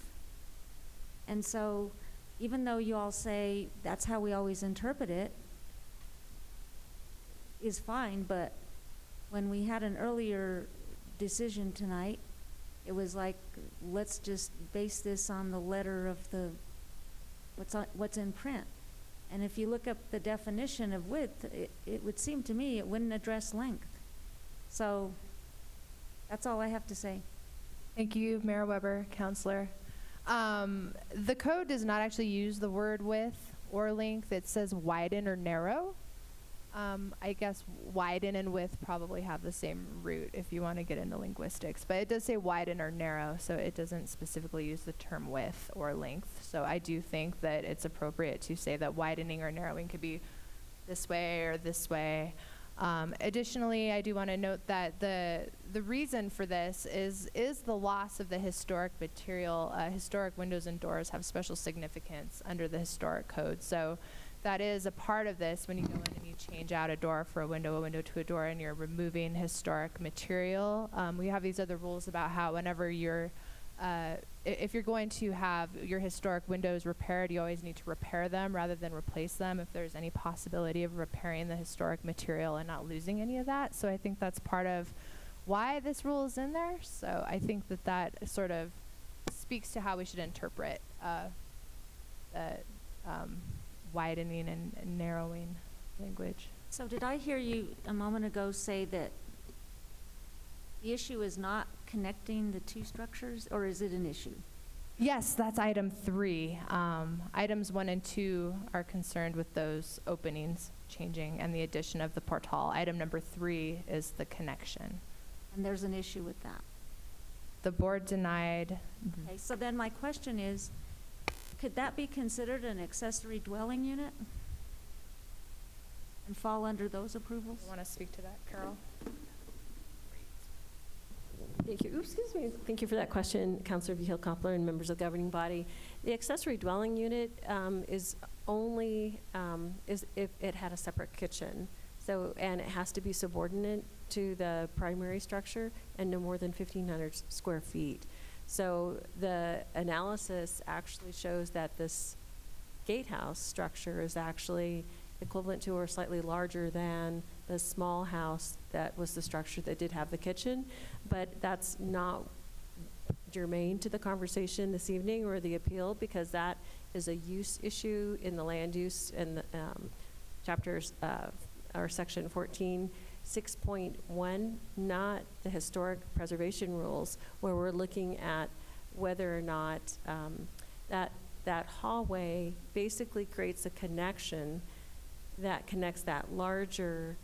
And so even though you all say that's how we always interpret it, is fine, but when we had an earlier decision tonight, it was like, let's just base this on the letter of the what's in print. And if you look up the definition of width, it would seem to me it wouldn't address length. So that's all I have to say. Thank you, Mayor Weber, Counselor. The code does not actually use the word width or length. It says widen or narrow. I guess widen and width probably have the same root if you want to get into linguistics, but it does say widen or narrow, so it doesn't specifically use the term width or length. So I do think that it's appropriate to say that widening or narrowing could be this way or this way. Additionally, I do want to note that the reason for this is the loss of the historic material. Historic windows and doors have special significance under the historic code. So that is a part of this when you go in and you change out a door for a window to a door, and you're removing historic material. We have these other rules about how whenever you're if you're going to have your historic windows repaired, you always need to repair them rather than replace them if there's any possibility of repairing the historic material and not losing any of that. So I think that's part of why this rule is in there. So I think that sort of speaks to how we should interpret the widening and narrowing language. So did I hear you a moment ago say that the issue is not connecting the two structures, or is it an issue? Yes, that's item 3. Items 1 and 2 are concerned with those openings changing and the addition of the portal. Item number 3 is the connection. And there's an issue with that. The board denied. Okay, so then my question is, could that be considered an accessory dwelling unit and fall under those approvals? You want to speak to that, Carol? Thank you. Oops, excuse me. Thank you for that question, Councilor Vihil-Coppler and members of the governing body. The accessory dwelling unit is only is if it had a separate kitchen. So, and it has to be subordinate to the primary structure and no more than 1,500 square feet. So the analysis actually shows that this gatehouse structure is actually equivalent to or slightly larger than the small house that was the structure that did have the kitchen, but that's not germane to the conversation this evening or the appeal, because that is a use issue in the land use and the chapters or section 14.6.1, not the historic preservation rules, where we're looking at whether or not that hallway basically creates a connection that connects that larger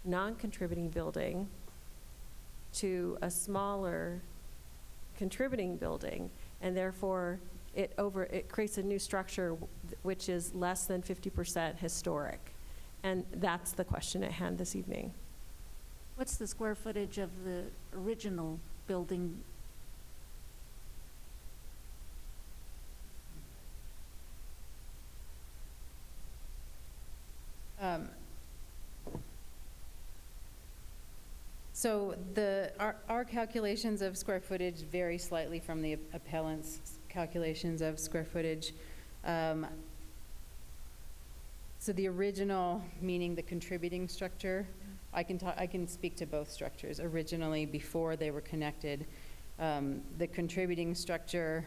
non-contributing building to a smaller contributing building, and therefore it creates a new structure which is less than 50% historic. And that's the question at hand this evening. What's the square footage of the original building? So our calculations of square footage vary slightly from the appellant's calculations of square footage. So the original, meaning the contributing structure, I can speak to both structures. Originally, before they were connected, the contributing structure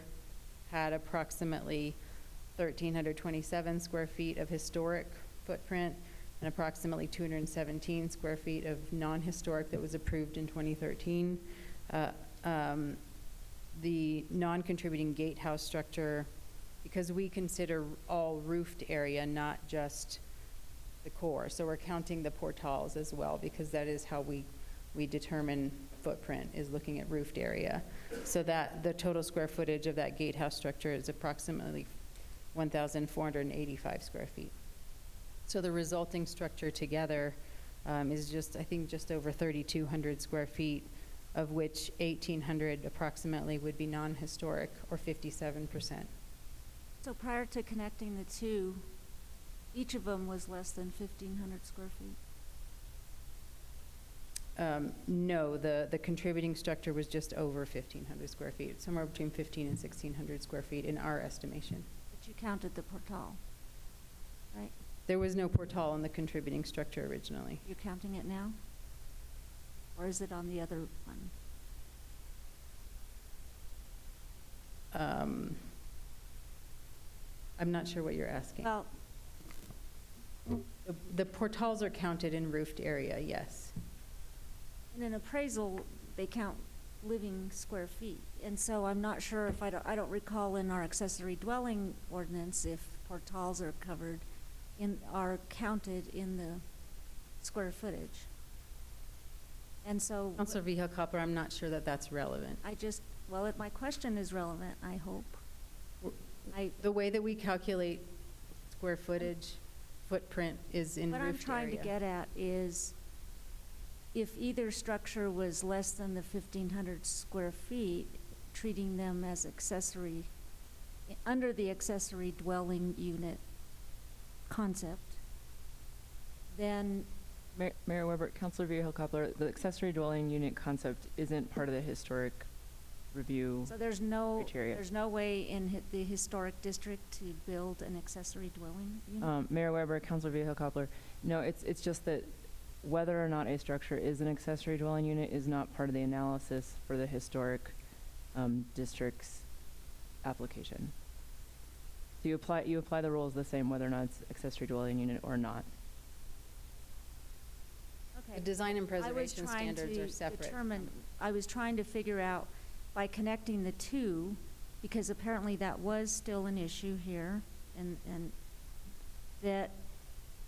had approximately 1,327 square feet of historic footprint and approximately 217 square feet of non-historic that was approved in 2013. The non-contributing gatehouse structure, because we consider all roofed area, not just the core. So we're counting the portals as well, because that is how we determine footprint, is looking at roofed area. So that the total square footage of that gatehouse structure is approximately 1,485 square feet. So the resulting structure together is just, I think, just over 3,200 square feet, of which 1,800 approximately would be non-historic, or 57%. So prior to connecting the two, each of them was less than 1,500 square feet? No, the contributing structure was just over 1,500 square feet, somewhere between 1,500 and 1,600 square feet in our estimation. But you counted the portal, right? There was no portal in the contributing structure originally. You're counting it now? Or is it on the other one? I'm not sure what you're asking. Well, the portals are counted in roofed area, yes. in an appraisal, they count living square feet. And so I'm not sure if I don't recall in our accessory dwelling ordinance if portals are are counted in the square footage. And so. Councilor Vihil-Coppler, I'm not sure that that's relevant. Well, my question is relevant, I hope. The way that we calculate square footage, footprint is in roofed area. What I'm trying to get at is if either structure was less than the 1,500 square feet, treating them as accessory, under the accessory dwelling unit concept, then Mayor Weber, Councilor Vehil-Coppler, the accessory dwelling unit concept isn't part of the historic review so there's no criteria. there's no way in the historic district to build an accessory dwelling unit. Mayor Weber, Councilor Vehil-Coppler, no, it's just that whether or not a structure is an accessory dwelling unit is not part of the analysis for the historic district's application. So you apply the rules the same whether or not it's accessory dwelling unit or not. Okay. The design and preservation standards are separate. I was trying to figure out, by connecting the two, because apparently that was still an issue here, and that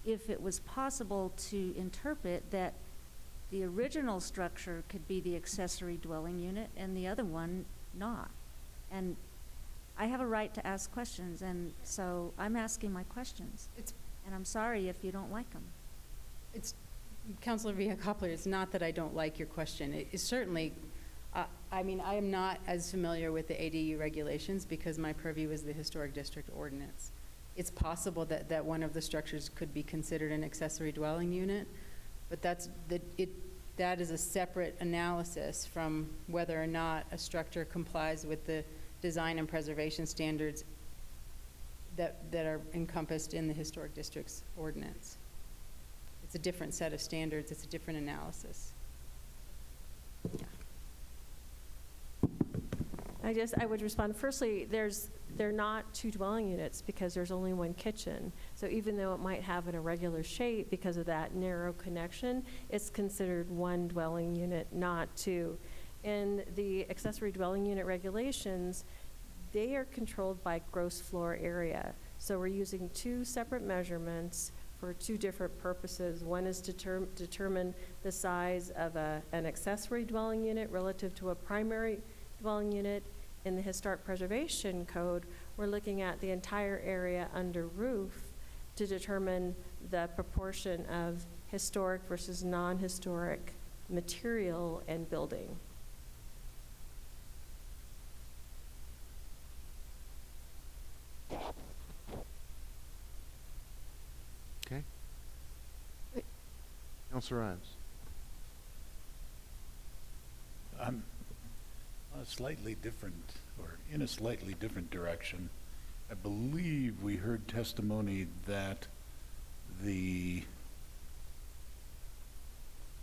if it was possible to interpret that the original structure could be the accessory dwelling unit and the other one not. And I have a right to ask questions, and so I'm asking my questions. And I'm sorry if you don't like them. Councilor Vehil-Coppler, it's not that I don't like your question. It is certainly, I mean, I am not as familiar with the ADU regulations because my purview is the historic district ordinance. It's possible that one of the structures could be considered an accessory dwelling unit, but that is a separate analysis from whether or not a structure complies with the design and preservation standards that are encompassed in the historic district's ordinance. It's a different set of standards. It's a different analysis. Yeah. I would respond, firstly, they're not two dwelling units because there's only one kitchen. So even though it might have an irregular shape because of that narrow connection, it's considered one dwelling unit, not two. In the accessory dwelling unit regulations, they are controlled by gross floor area. So we're using two separate measurements for two different purposes. One is to determine the size of an accessory dwelling unit relative to a primary dwelling unit. In the Historic Preservation Code, we're looking at the entire area under roof to determine the proportion of historic versus non-historic material and building. Okay. Councilor Ives. A slightly different, or in a slightly different direction. I believe we heard testimony that the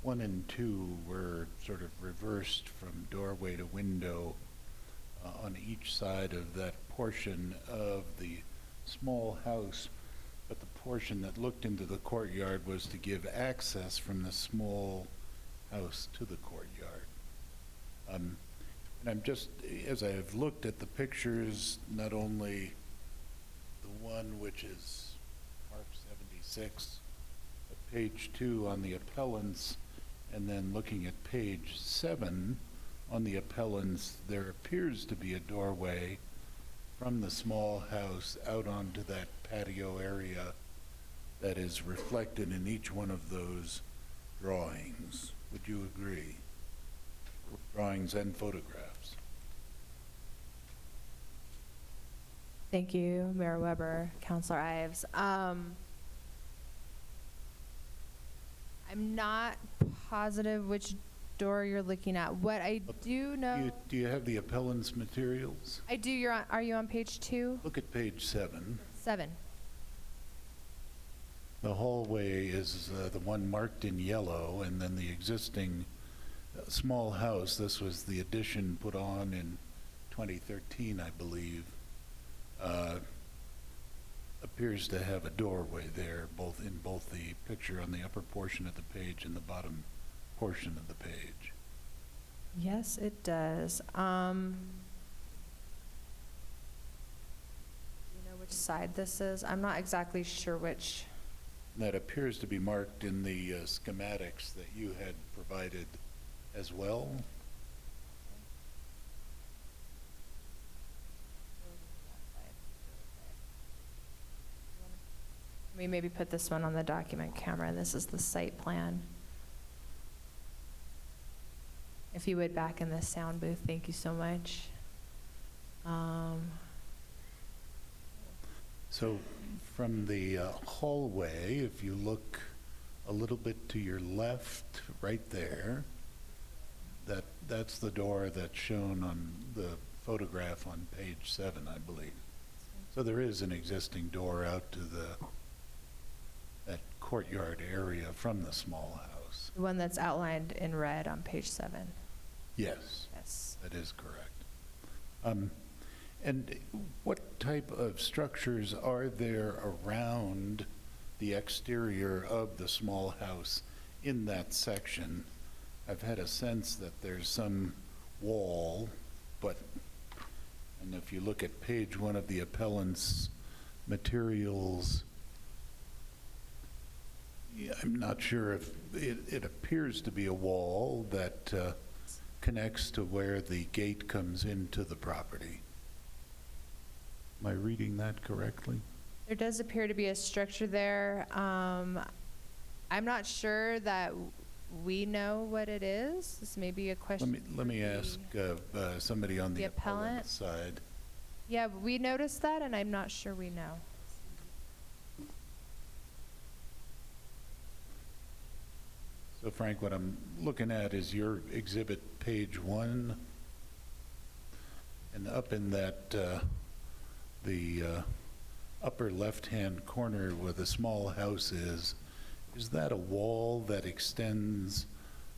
1 and 2 were sort of reversed from doorway to window on each side of that portion of the small house, but the portion that looked into the courtyard was to give access from the small house to the courtyard. And I'm just, as I have looked at the pictures, not only the one which is Mark 76, but page 2 on the appellants, and then looking at page 7 on the appellants, there appears to be a doorway from the small house out onto that patio area that is reflected in each one of those drawings. Would you agree? Drawings and photographs. Thank you, Mayor Weber, Councilor Ives. I'm not positive which door you're looking at. What I do know... Do you have the appellant's materials? I do. Are you on page 2? Look at page 7. 7. The hallway is the one marked in yellow, and then the existing small house, this was the addition put on in 2013, I believe, appears to have a doorway there, in both the picture on the upper portion of the page and the bottom portion of the page. Yes, it does. You know which side this is? I'm not exactly sure which. That appears to be marked in the schematics that you had provided as well. We maybe put this one on the document camera. This is the site plan. If you would, back in the sound booth, thank you so much. So from the hallway, if you look a little bit to your left, right there, that's the door that's shown on the photograph on page 7, I believe. So there is an existing door out to that courtyard area from the small house. The one that's outlined in red on page 7. Yes. Yes. That is correct. And what type of structures are there around the exterior of the small house in that section? I've had a sense that there's some wall, and if you look at page 1 of the appellant's materials, I'm not sure if it appears to be a wall that connects to where the gate comes into the property. Am I reading that correctly? There does appear to be a structure there. I'm not sure that we know what it is. This may be a question. Let me ask somebody on the appellant appellant side. Yeah, we noticed that, and I'm not sure we know. So Frank, what I'm looking at is your exhibit page 1, and up in that the upper left-hand corner where the small house is that a wall that extends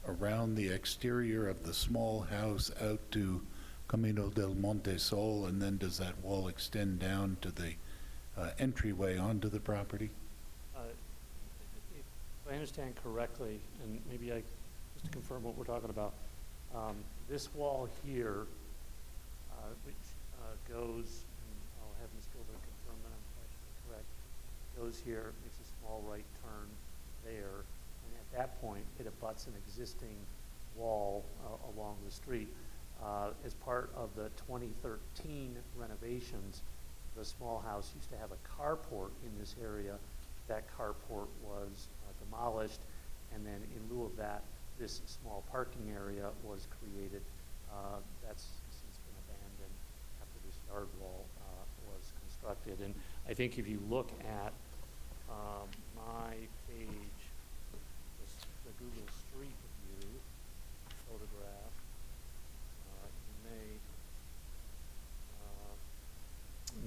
around the exterior of the small house out to Camino del Monte Sol, and then does that wall extend down to the entryway onto the property? If I understand correctly, and maybe just to confirm what we're talking about, this wall here, which goes, and I'll have Ms. Gilbert confirm that I'm actually correct, goes here, makes a small right turn there, and at that point, it abuts an existing wall along the street. As part of the 2013 renovations, the small house used to have a carport in this area. That carport was demolished, and then in lieu of that, this small parking area was created. That's since been abandoned after this yard wall was constructed. And I think if you look at my page, the Google Street View photograph, you may,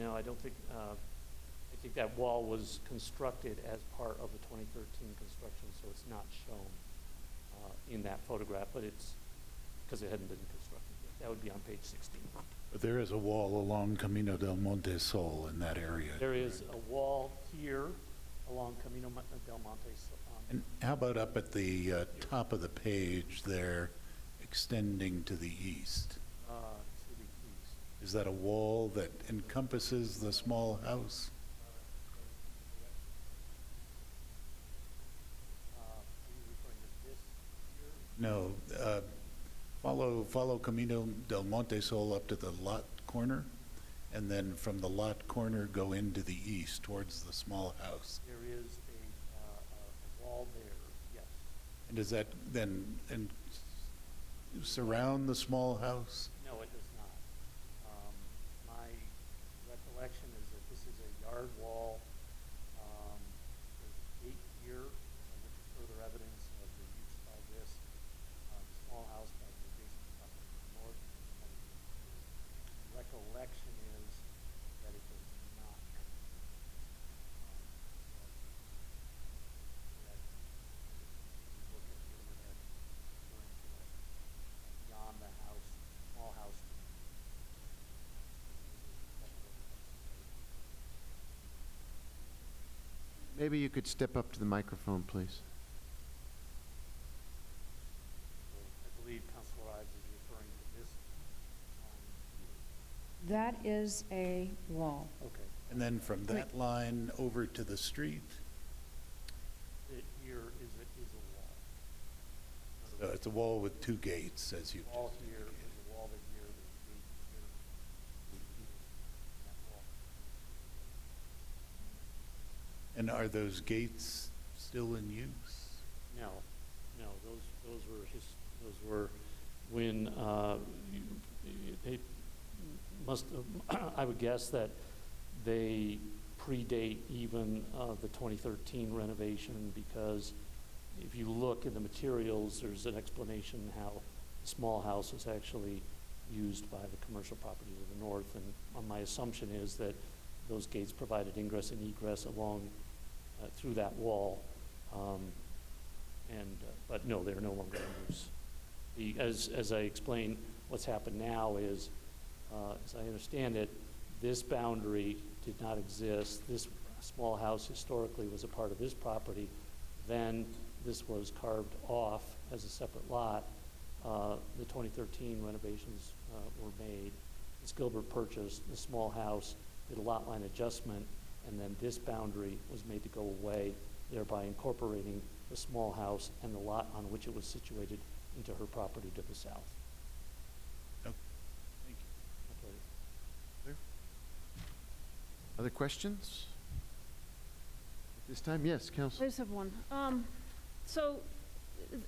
no, I don't think, I think that wall was constructed as part of the 2013 construction, so it's not shown in that photograph, but it's because it hadn't been constructed yet. That would be on page 16. But there is a wall along Camino del Monte Sol in that area. There is a wall here along Camino del Monte Sol. And how about up at the top of the page there, extending to the east? To the east. Is that a wall that encompasses the small house? Are you referring to this here? No. Follow Camino del Monte Sol up to the lot corner, and then from the lot corner go into the east towards the small house. There is a wall there, yes. And does that then surround the small house? No, it does not. My recollection is that this is a yard wall. There's a gate here, which is further evidence of the use by this small house by the adjacent property to the north. Recollection is that it does not. That if you look at the overhead, going to beyond the house, small house. Maybe you could step up to the microphone, please. I believe Councilor Ives is referring to this. That is a wall. Okay. And then from that line over to the street? Here is a wall. So it's a wall with two gates, as you. Wall here, there's a wall here, there's a gate here. That wall. And are those gates still in use? No, those were when they must, I would guess that they predate even the 2013 renovation, because if you look in the materials, there's an explanation how the small house was actually used by the commercial property to the north, and my assumption is that those gates provided ingress and egress along through that wall, but no, they're no longer in use. As I explained, what's happened now is, as I understand it, this boundary did not exist. This small house historically was a part of this property. Then this was carved off as a separate lot. The 2013 renovations were made. Ms. Gilbert purchased the small house, did a lot line adjustment, and then this boundary was made to go away, thereby incorporating the small house and the lot on which it was situated into her property to the south. Thank you. My pleasure. Other questions? At this time, yes, I Council. just have one. So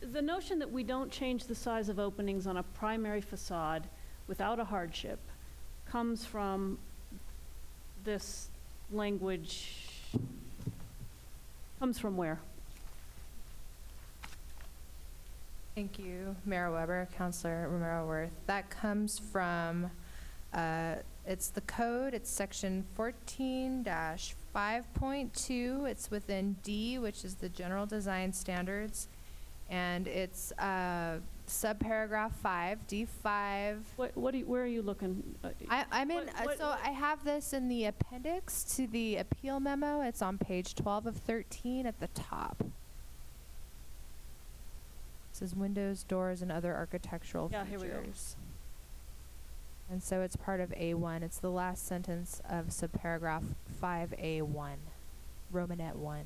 the notion that we don't change the size of openings on a primary facade without a hardship comes from this language, comes from where? Thank you, Mayor Weber, Councilor Romero-Worth. That comes from, it's the code, it's section 14-5.2. It's within D, which is the general design standards. And it's subparagraph 5, D5. Where are you looking? I'm in, so I have this in the appendix to the appeal memo. It's on page 12 of 13 at the top. It says windows, doors, and other architectural features. Here we go. And so it's part of A1. It's the last sentence of subparagraph 5A1, Romanet 1.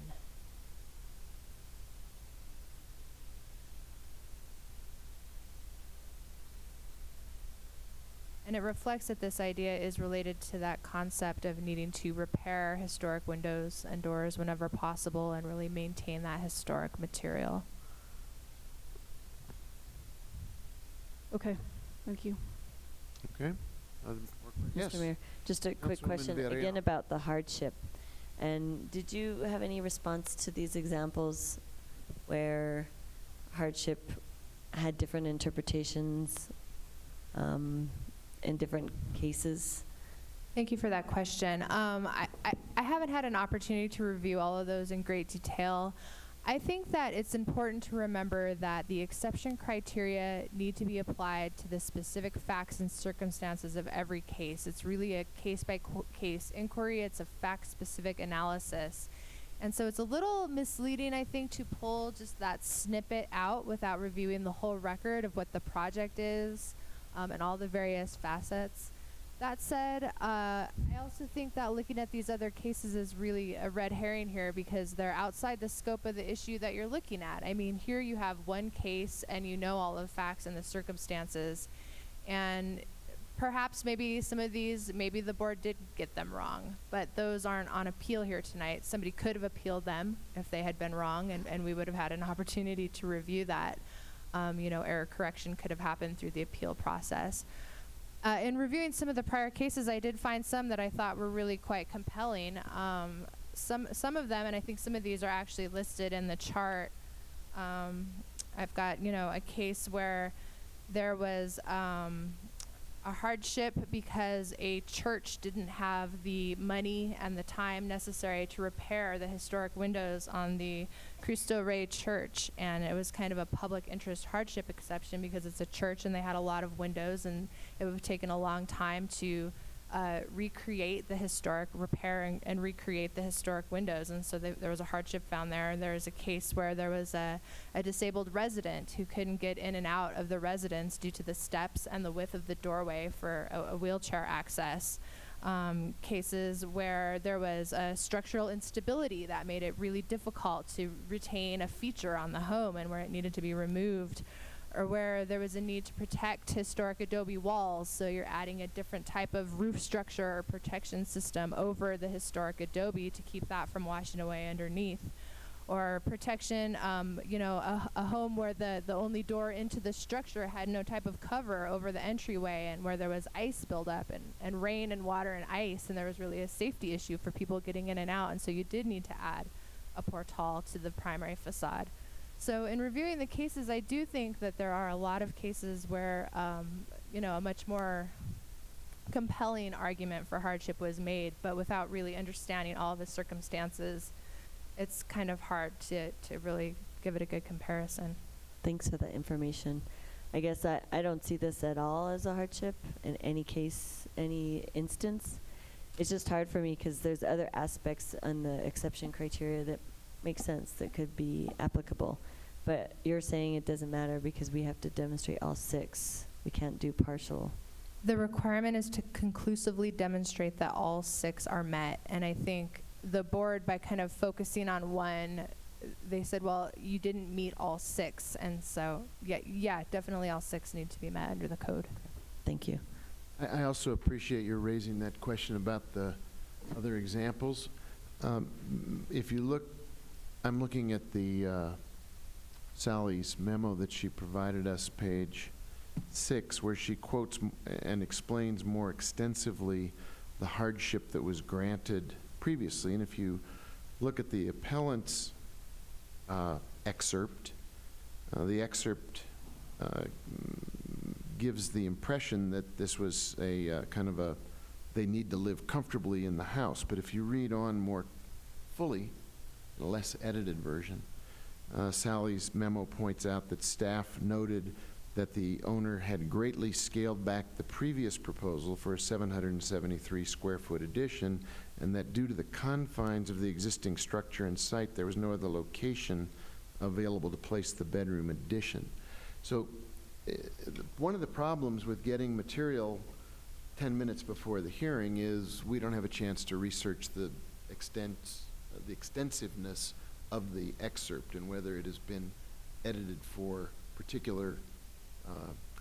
And it reflects that this idea is related to that concept of needing to repair historic windows and doors whenever possible and really maintain that historic material. Okay, thank you. Okay. Yes. Mr. Mayor, just a quick Councilwoman question Villarreal. again about the hardship. And did you have any response to these examples where hardship had different interpretations in different cases? Thank you for that question. I haven't had an opportunity to review all of those in great detail. I think that it's important to remember that the exception criteria need to be applied to the specific facts and circumstances of every case. It's really a case-by-case inquiry. It's a fact-specific analysis. And so it's a little misleading, I think, to pull just that snippet out without reviewing the whole record of what the project is and all the various facets. That said, I also think that looking at these other cases is really a red herring here because they're outside the scope of the issue that you're looking at. I mean, here you have one case and you know all the facts and the circumstances. And perhaps maybe some of these, maybe the board did get them wrong, but those aren't on appeal here tonight. Somebody could have appealed them if they had been wrong, and we would have had an opportunity to review that. Error correction could have happened through the appeal process. In reviewing some of the prior cases, I did find some that I thought were really quite compelling. Some of them, and I think some of these are actually listed in the chart. I've got, a case where there was a hardship because a church didn't have the money and the time necessary to repair the historic windows on the Cristo Rey Church, and it was kind of a public interest hardship exception because it's a church and they had a lot of windows, and it would have taken a long time to recreate the historic repair and recreate the historic windows, and so there was a hardship found there. And there was a case where there was a disabled resident who couldn't get in and out of the residence due to the steps and the width of the doorway for a wheelchair access. Cases where there was a structural instability that made it really difficult to retain a feature on the home and where it needed to be removed, or where there was a need to protect historic adobe walls, so you're adding a different type of roof structure or protection system over the historic adobe to keep that from washing away underneath. or protection, a home where the only door into the structure had no type of cover over the entryway, and where there was ice buildup and rain and water and ice, and there was really a safety issue for people getting in and out, and so you did need to add a portal to the primary facade. So in reviewing the cases, I do think that there are a lot of cases where, a much more compelling argument for hardship was made, but without really understanding all of the circumstances, it's kind of hard to really give it a good comparison. Thanks for the information. I guess I don't see this at all as a hardship in any case, any instance. It's just hard for me because there's other aspects on the exception criteria that make sense, that could be applicable. But you're saying it doesn't matter because we have to demonstrate all 6. We can't do partial. The requirement is to conclusively demonstrate that all 6 are met. And I think the board, by kind of focusing on one, they said, well, you didn't meet all 6. And so, yeah, definitely all 6 need to be met under the code. Thank you. I also appreciate your raising that question about the other examples. If you look, I'm looking at the Sally's memo that she provided us, page 6, where she quotes and explains more extensively the hardship that was granted previously. And if you look at the appellant's excerpt, the excerpt gives the impression that this was a kind of a, they need to live comfortably in the house. But if you read on more fully, a less edited version, Sally's memo points out that staff noted that the owner had greatly scaled back the previous proposal for a 773 square foot addition, and that due to the confines of the existing structure and site, there was no other location available to place the bedroom addition. So one of the problems with getting material 10 minutes before the hearing is we don't have a chance to research the extensiveness of the excerpt and whether it has been edited for particular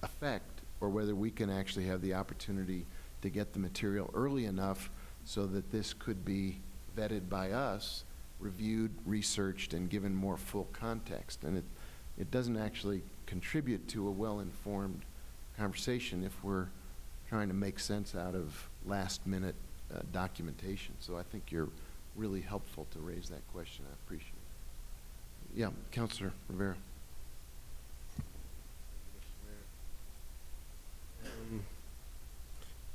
effect, or whether we can actually have the opportunity to get the material early enough so that this could be vetted by us, reviewed, researched, and given more full context. And it doesn't actually contribute to a well-informed conversation if we're trying to make sense out of last-minute documentation. So I think you're really helpful to raise that question. I appreciate it. Yeah, Councilor Rivera.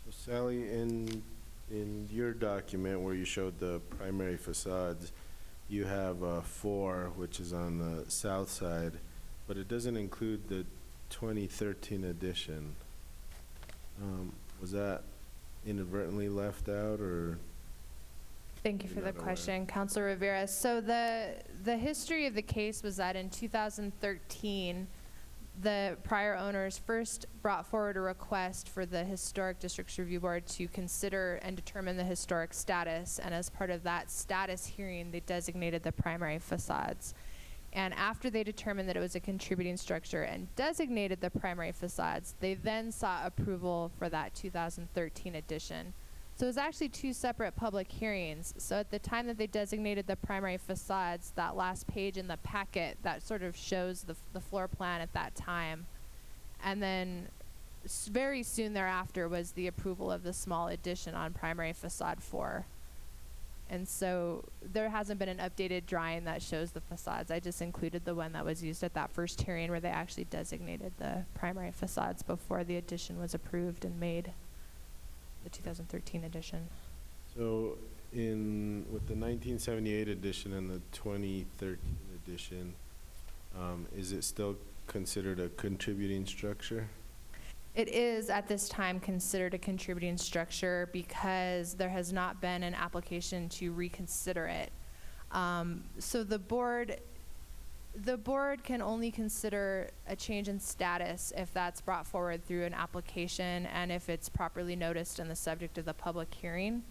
So Sally, in your document where you showed the primary facades, you have 4, which is on the south side, but it doesn't include the 2013 edition. Was that inadvertently left out, or? Thank you for the question, Councilor Rivera. So the history of the case was that in 2013, the prior owners first brought forward a request for the Historic Districts Review Board to consider and determine the historic status, and as part of that status hearing, they designated the primary facades. And after they determined that it was a contributing structure and designated the primary facades, they then sought approval for that 2013 edition. So it was actually 2 separate public hearings. So at the time that they designated the primary facades, that last page in the packet, that sort of shows the floor plan at that time. And then very soon thereafter was the approval of the small addition on primary facade 4. And so there hasn't been an updated drawing that shows the facades. I just included the one that was used at that first hearing where they actually designated the primary facades before the addition was approved and made. The 2013 edition. So with the 1978 edition and the 2013 edition, is it still considered a contributing structure? It is at this time considered a contributing structure because there has not been an application to reconsider it. So the board can only consider a change in status if that's brought forward through an application and if it's properly noticed and the subject of the public hearing.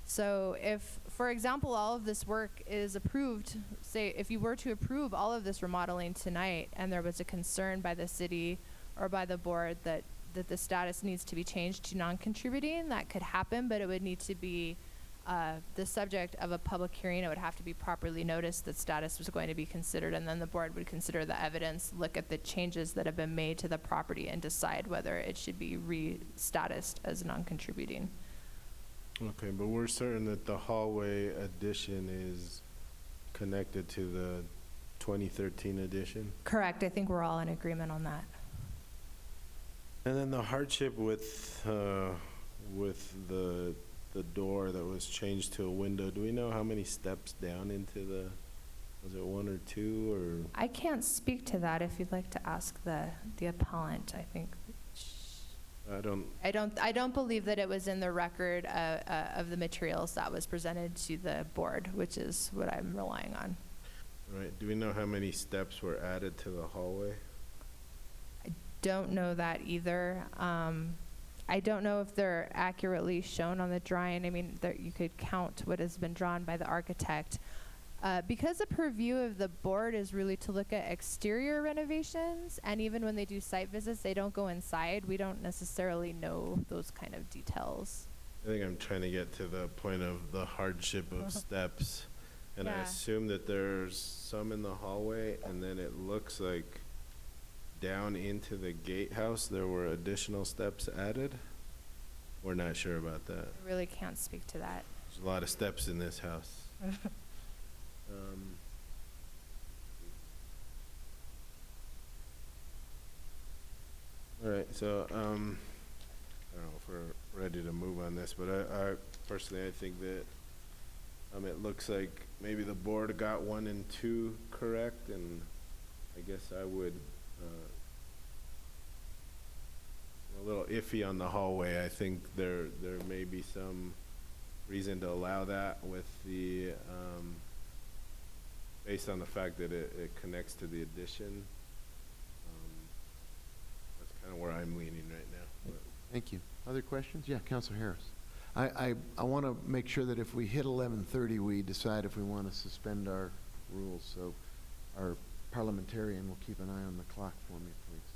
So if, for example, all of this work is approved, say if you were to approve all of this remodeling tonight and there was a concern by the city or by the board that the status needs to be changed to non-contributing, that could happen, but it would need to be the subject of a public hearing, it would have to be properly noticed that status was going to be considered, and then the board would consider the evidence, look at the changes that have been made to the property, and decide whether it should be re-statused as non-contributing. Okay, but we're certain that the hallway addition is connected to the 2013 addition? Correct. I think we're all in agreement on that. And then the hardship with the door that was changed to a window, do we know how many steps down into the, was it 1 or 2 or? I can't speak to that. If you'd like to ask the appellant, I think. I don't. I don't believe that it was in the record of the materials that was presented to the board, which is what I'm relying on. Right. Do we know how many steps were added to the hallway? I don't know that either. I don't know if they're accurately shown on the drawing. I mean, you could count what has been drawn by the architect. Because the purview of the board is really to look at exterior renovations, and even when they do site visits, they don't go inside. We don't necessarily know those kind of details. I think I'm trying to get to the point of the hardship of steps. And I Yeah. assume that there's some in the hallway, and then it looks like down into the gatehouse, there were additional steps added. We're not sure about that. I really can't speak to that. There's a lot of steps in this house. All right, so, I don't know if we're ready to move on this, but I personally, I think that, it looks like maybe the board got 1 and 2 correct, and I guess I would, a little iffy on the hallway. I think there may be some reason to allow that with the, based on the fact that it connects to the addition. That's kind of where I'm leaning right now. But Thank you. Other questions? Yeah, Councilor Harris. I want to make sure that if we hit 11:30, we decide if we want to suspend our rules. So our parliamentarian will keep an eye on the clock for me, please.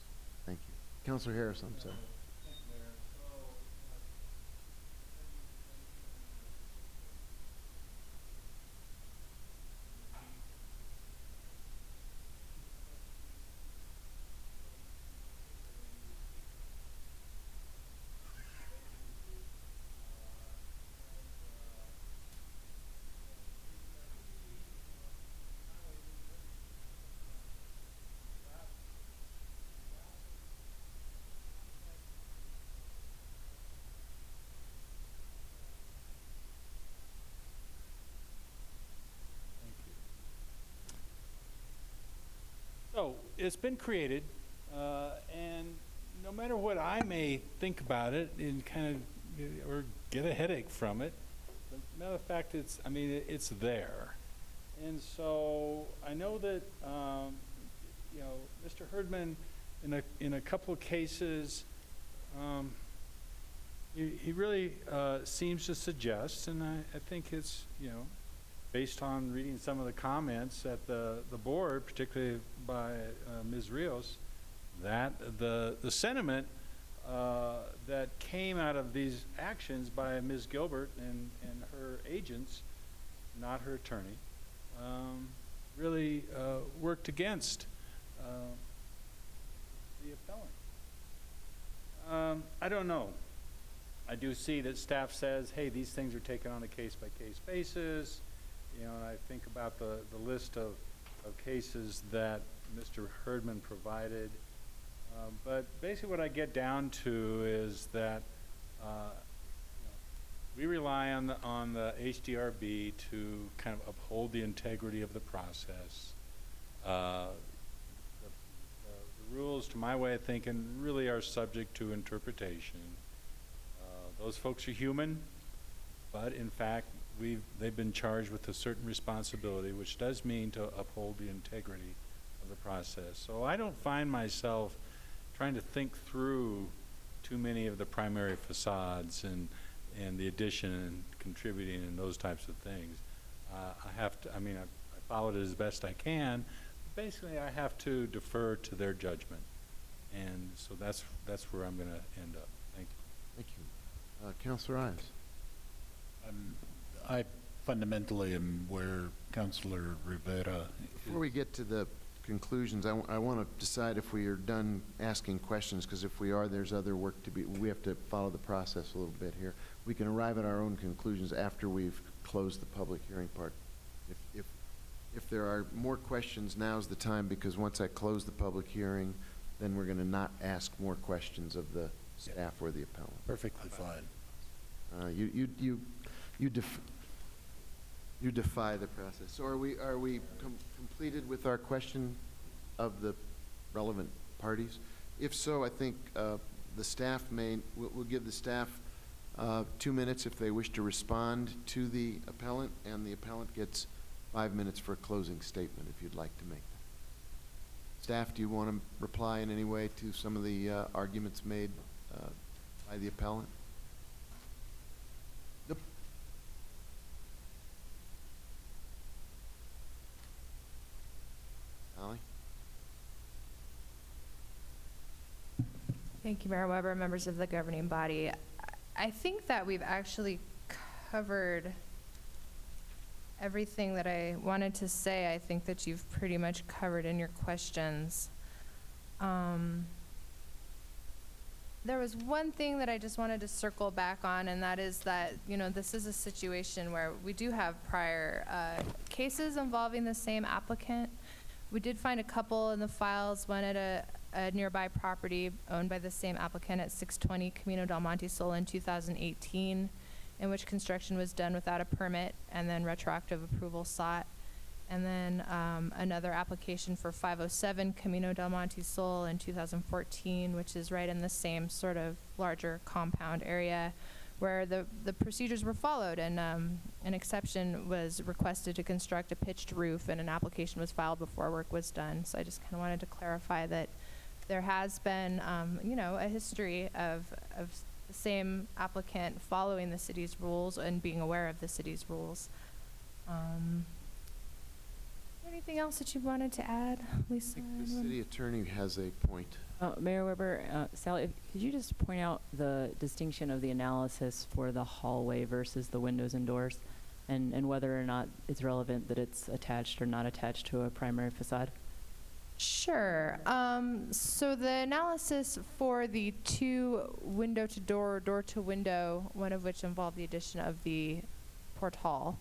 Thank you. Councilor Harris, I'm sorry. So it's been created, and no matter what I may think about it and kind of, or get a headache from it, the matter of fact, it's there. And so I know that, Mr. Herdman, in a couple of cases, he really seems to suggest, and I think it's, based on reading some of the comments at the board, particularly by Ms. Rios, that the sentiment that came out of these actions by Ms. Gilbert and her agents, not her attorney, really worked against the appellant. I don't know. I do see that staff says, hey, these things are taken on a case-by-case basis. And I think about the list of cases that Mr. Herdman provided. But basically what I get down to is that we rely on the HDRB to kind of uphold the integrity of the process. The rules, to my way of thinking, really are subject to interpretation. Those folks are human, but in fact, they've been charged with a certain responsibility, which does mean to uphold the integrity of the process. So I don't find myself trying to think through too many of the primary facades and the addition and contributing and those types of things. I followed it as best I can. Basically, I have to defer to their judgment. And so that's where I'm going to end up. Thank you. Thank you. Councilor Ives. I fundamentally am where Councillor Rivera. Before we get to the conclusions, I want to decide if we are done asking questions, because if we are, there's other work to be, we have to follow the process a little bit here. We can arrive at our own conclusions after we've closed the public hearing part. If there are more questions, now's the time, because once I close the public hearing, then we're going to not ask more questions of the staff or the appellant. Perfectly fine. You defy the process. So are we completed with our question of the relevant parties? If so, I think the staff we'll give the staff 2 minutes if they wish to respond to the appellant, and the appellant gets 5 minutes for a closing statement if you'd like to make that. Staff, do you want to reply in any way to some of the arguments made by the appellant? Holly? Thank you, Mayor Weber, members of the governing body. I think that we've actually covered everything that I wanted to say. I think that you've pretty much covered in your questions. There was one thing that I just wanted to circle back on, and that is that, this is a situation where we do have prior cases involving the same applicant. We did find a couple in the files, one at a nearby property owned by the same applicant at 620 Camino del Monte Sol in 2018, in which construction was done without a permit and then retroactive approval sought. And then another application for 507 Camino del Monte Sol in 2014, which is right in the same sort of larger compound area where the procedures were followed, and an exception was requested to construct a pitched roof, and an application was filed before work was done. So I just kind of wanted to clarify that there has been, a history of the same applicant following the city's rules and being aware of the city's rules. Anything else that you wanted to add, Lisa? I think the city attorney has a point. Mayor Weber, Sally, could you just point out the distinction of the analysis for the hallway versus the windows and doors, and whether or not it's relevant that it's attached or not attached to a primary facade? Sure. So the analysis for the two window to door, door to window, one of which involved the addition of the portal,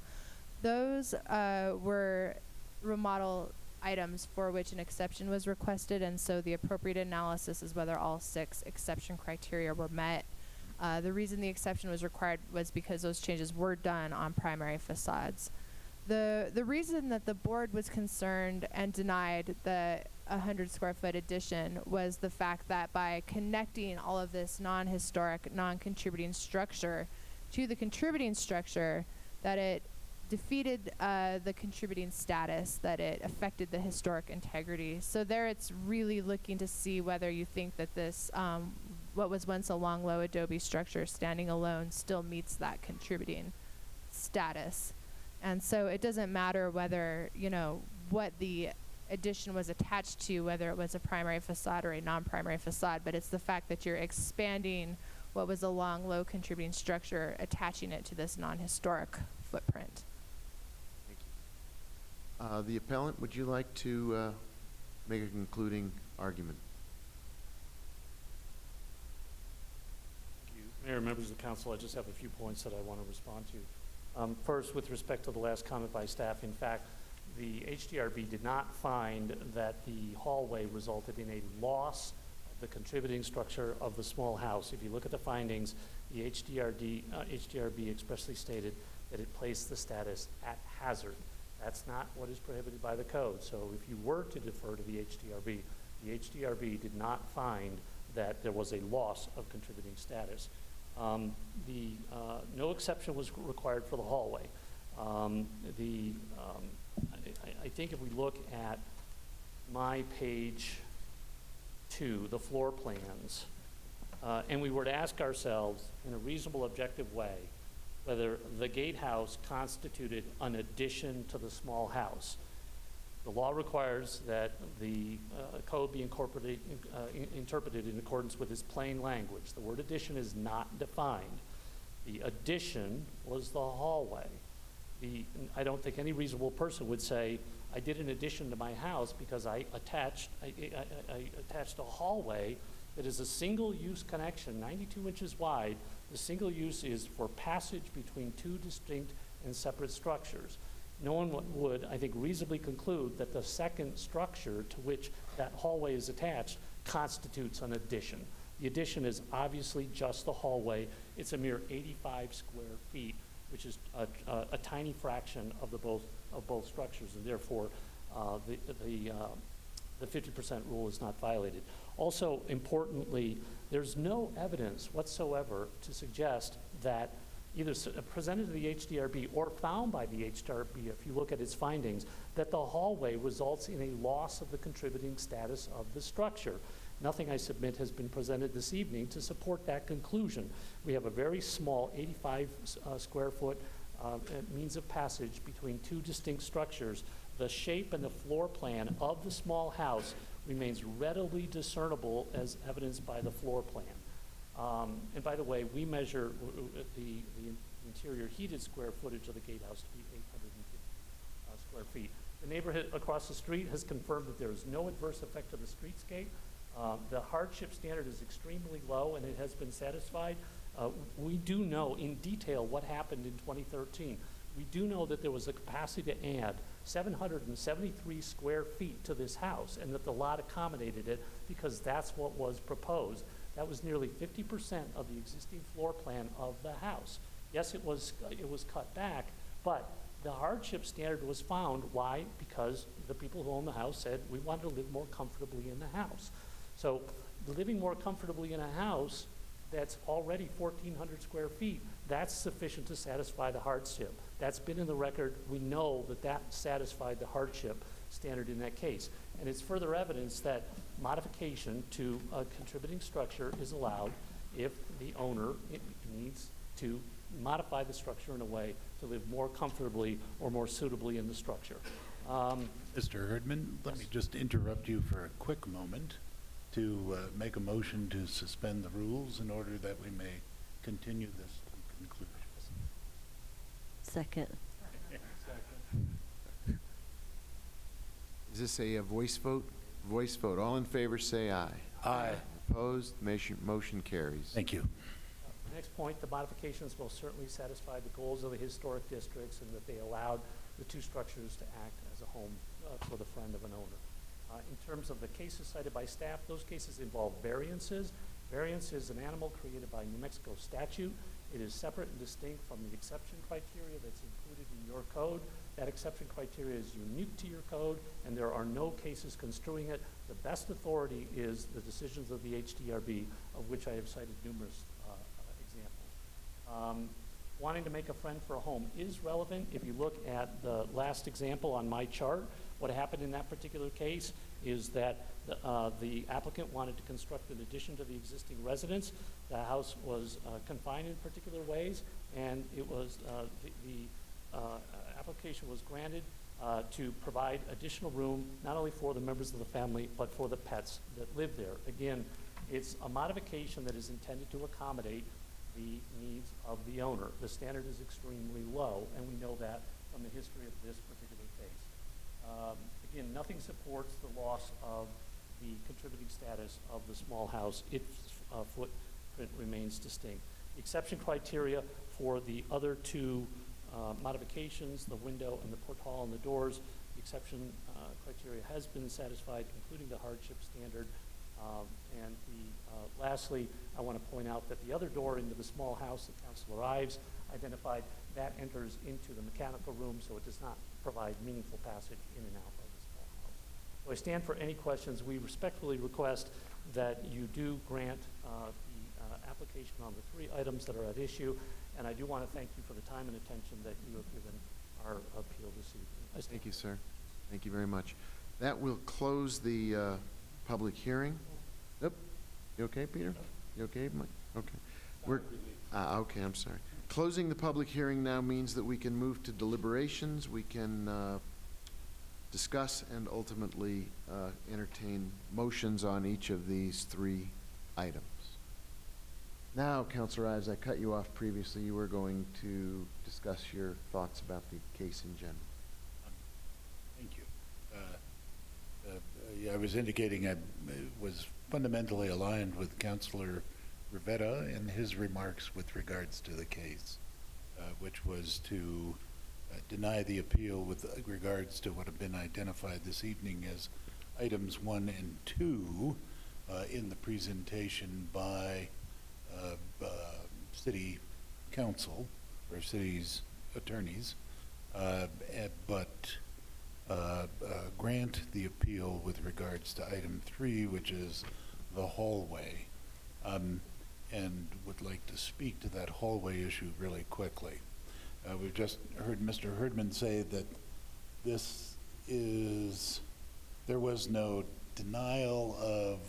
those were remodel items for which an exception was requested, and so the appropriate analysis is whether all 6 exception criteria were met. The reason the exception was required was because those changes were done on primary facades. The reason that the board was concerned and denied the 100 square foot addition was the fact that by connecting all of this non-historic, non-contributing structure to the contributing structure, that it defeated the contributing status, that it affected the historic integrity. So there it's really looking to see whether you think that this, what was once a long, low adobe structure standing alone still meets that contributing status. And so it doesn't matter whether, what the addition was attached to, whether it was a primary facade or a non-primary facade, but it's the fact that you're expanding what was a long, low contributing structure, attaching it to this non-historic footprint. The appellant, would you like to make a concluding argument? Thank you. Mayor, members of the council, I just have a few points that I want to respond to. First, with respect to the last comment by staff, in fact, the HDRB did not find that the hallway resulted in a loss of the contributing structure of the small house. If you look at the findings, the HDRB expressly stated that it placed the status at hazard. That's not what is prohibited by the code. So if you were to defer to the HDRB did not find that there was a loss of contributing status. No exception was required for the hallway. I think if we look at my page 2, the floor plans, and we were to ask ourselves in a reasonable, objective way whether the gatehouse constituted an addition to the small house. The law requires that the code be interpreted in accordance with its plain language. The word addition is not defined. The addition was the hallway. I don't think any reasonable person would say, I did an addition to my house because I attached a hallway that is a single-use connection, 92 inches wide. The single use is for passage between two distinct and separate structures. No one would, I think, reasonably conclude that the second structure to which that hallway is attached constitutes an addition. The addition is obviously just the hallway. It's a mere 85 square feet, which is a tiny fraction of both structures, and therefore the 50% rule is not violated. Also, importantly, there's no evidence whatsoever to suggest that either presented to the HDRB or found by the HDRB, if you look at its findings, that the hallway results in a loss of the contributing status of the structure. Nothing I submit has been presented this evening to support that conclusion. We have a very small 85 square foot means of passage between two distinct structures. The shape and the floor plan of the small house remains readily discernible as evidenced by the floor plan. And by the way, we measure the interior heated square footage of the gatehouse to be 850 square feet. The neighborhood across the street has confirmed that there is no adverse effect to the streetscape. The hardship standard is extremely low and it has been satisfied. We do know in detail what happened in 2013. We do know that there was a capacity to add 773 square feet to this house and that the lot accommodated it because that's what was proposed. That was nearly 50% of the existing floor plan of the house. Yes, it was cut back, but the hardship standard was found. Why? Because the people who own the house said, we want to live more comfortably in the house. So living more comfortably in a house that's already 1,400 square feet, that's sufficient to satisfy the hardship. That's been in the record. We know that that satisfied the hardship standard in that case. And it's further evidence that modification to a contributing structure is allowed if the owner needs to modify the structure in a way to live more comfortably or more suitably in the structure. Mr. Herdman, let me just interrupt you for a quick moment to make a motion to suspend the rules in order that we may continue this to conclusion. Second. Is this a voice vote? Voice vote. All in favor say aye. Aye. Opposed? Motion carries. Thank you. The next point, the modifications will certainly satisfy the goals of the historic districts and that they allowed the two structures to act as a home for the friend of an owner. In terms of the cases cited by staff, those cases involve variances. Variance is an animal created by New Mexico statute. It is separate and distinct from the exception criteria that's included in your code. That exception criteria is unique to your code, and there are no cases construing it. The best authority is the decisions of the HDRB, of which I have cited numerous examples. Wanting to make a friend for a home is relevant. If you look at the last example on my chart, what happened in that particular case is that the applicant wanted to construct an addition to the existing residence. The house was confined in particular ways, and it was the application was granted to provide additional room not only for the members of the family but for the pets that live there. Again, it's a modification that is intended to accommodate the needs of the owner. The standard is extremely low, and we know that from the history of this particular case. Again, nothing supports the loss of the contributing status of the small house. Its footprint remains distinct. The exception criteria for the other two modifications, the window and the portal and the doors, the exception criteria has been satisfied, including the hardship standard. Lastly, I want to point out that the other door into the small house that Councilor Ives identified, that enters into the mechanical room, so it does not provide meaningful passage in and out of the small house. So I stand for any questions. We respectfully request that you do grant the application on the three items that are at issue, and I do want to thank you for the time and attention that you have given our appeal this evening. Thank you, sir. Thank you very much. That will close the public hearing. Yep. You okay, Peter? You okay, Mike? Okay. Okay, I'm sorry. Closing the public hearing now means that we can move to deliberations. We can discuss and ultimately entertain motions on each of these three items. Now, Counselor Ives, I cut you off previously. You were going to discuss your thoughts about the case in general. Thank you. Yeah, I was indicating I was fundamentally aligned with Councillor Rivetta in his remarks with regards to the case, which was to deny the appeal with regards to what have been identified this evening as items 1 and 2 in the presentation by City Council or City's attorneys, but grant the appeal with regards to item 3, which is the hallway, and would like to speak to that hallway issue really quickly. We've just heard Mr. Herdman say that there was no denial of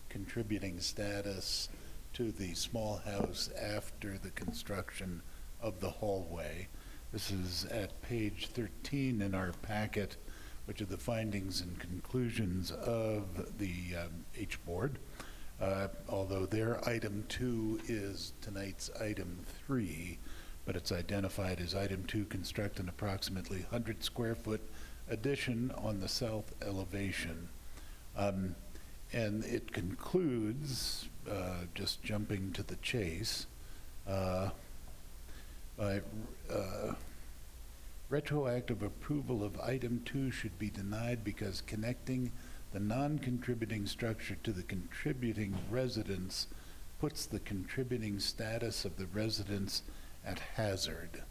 contributing status to the small house after the construction of the hallway. This is at page 13 in our packet, which are the findings and conclusions of the H Board. Although their item 2 is tonight's item 3, but it's identified as item 2, construct an approximately 100 square foot addition on the south elevation. And it concludes, just jumping to the chase, by retroactive approval of item 2 should be denied because connecting the non-contributing structure to the contributing residence puts the contributing status of the residence at hazard.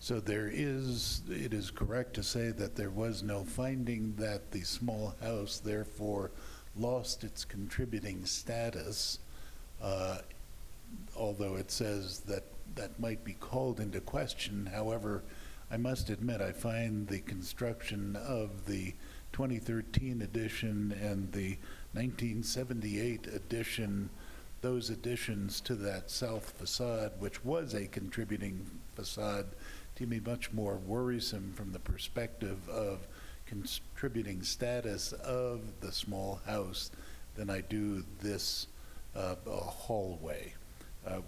So it is correct to say that there was no finding that the small house therefore lost its contributing status, although it says that that might be called into question. However, I must admit I find the construction of the 2013 edition and the 1978 edition, those additions to that south facade, which was a contributing facade, to me much more worrisome from the perspective of contributing status of the small house than I do this hallway,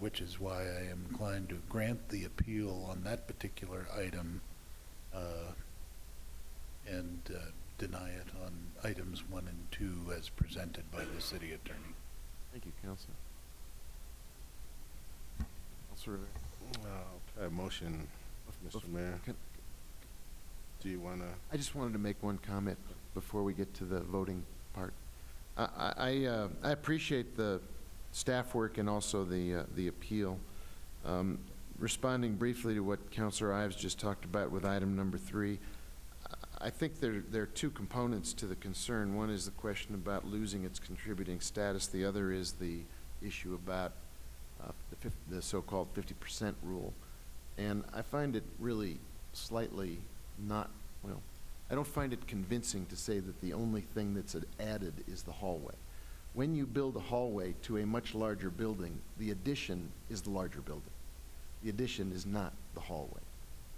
which is why I am inclined to grant the appeal on that particular item and deny it on items 1 and 2 as presented by the city attorney. Thank you, Councilor. Councilor Okay, motion, Mr. Mayor. Do you want to? I just wanted to make one comment before we get to the voting part. I appreciate the staff work and also the appeal. Responding briefly to what Councilor Ives just talked about with item number 3, I think there are two components to the concern. One is the question about losing its contributing status. The other is the issue about the so-called 50% rule. And I find it really slightly not, well, I don't find it convincing to say that the only thing that's added is the hallway. When you build a hallway to a much larger building, the addition is the larger building. The addition is not the hallway.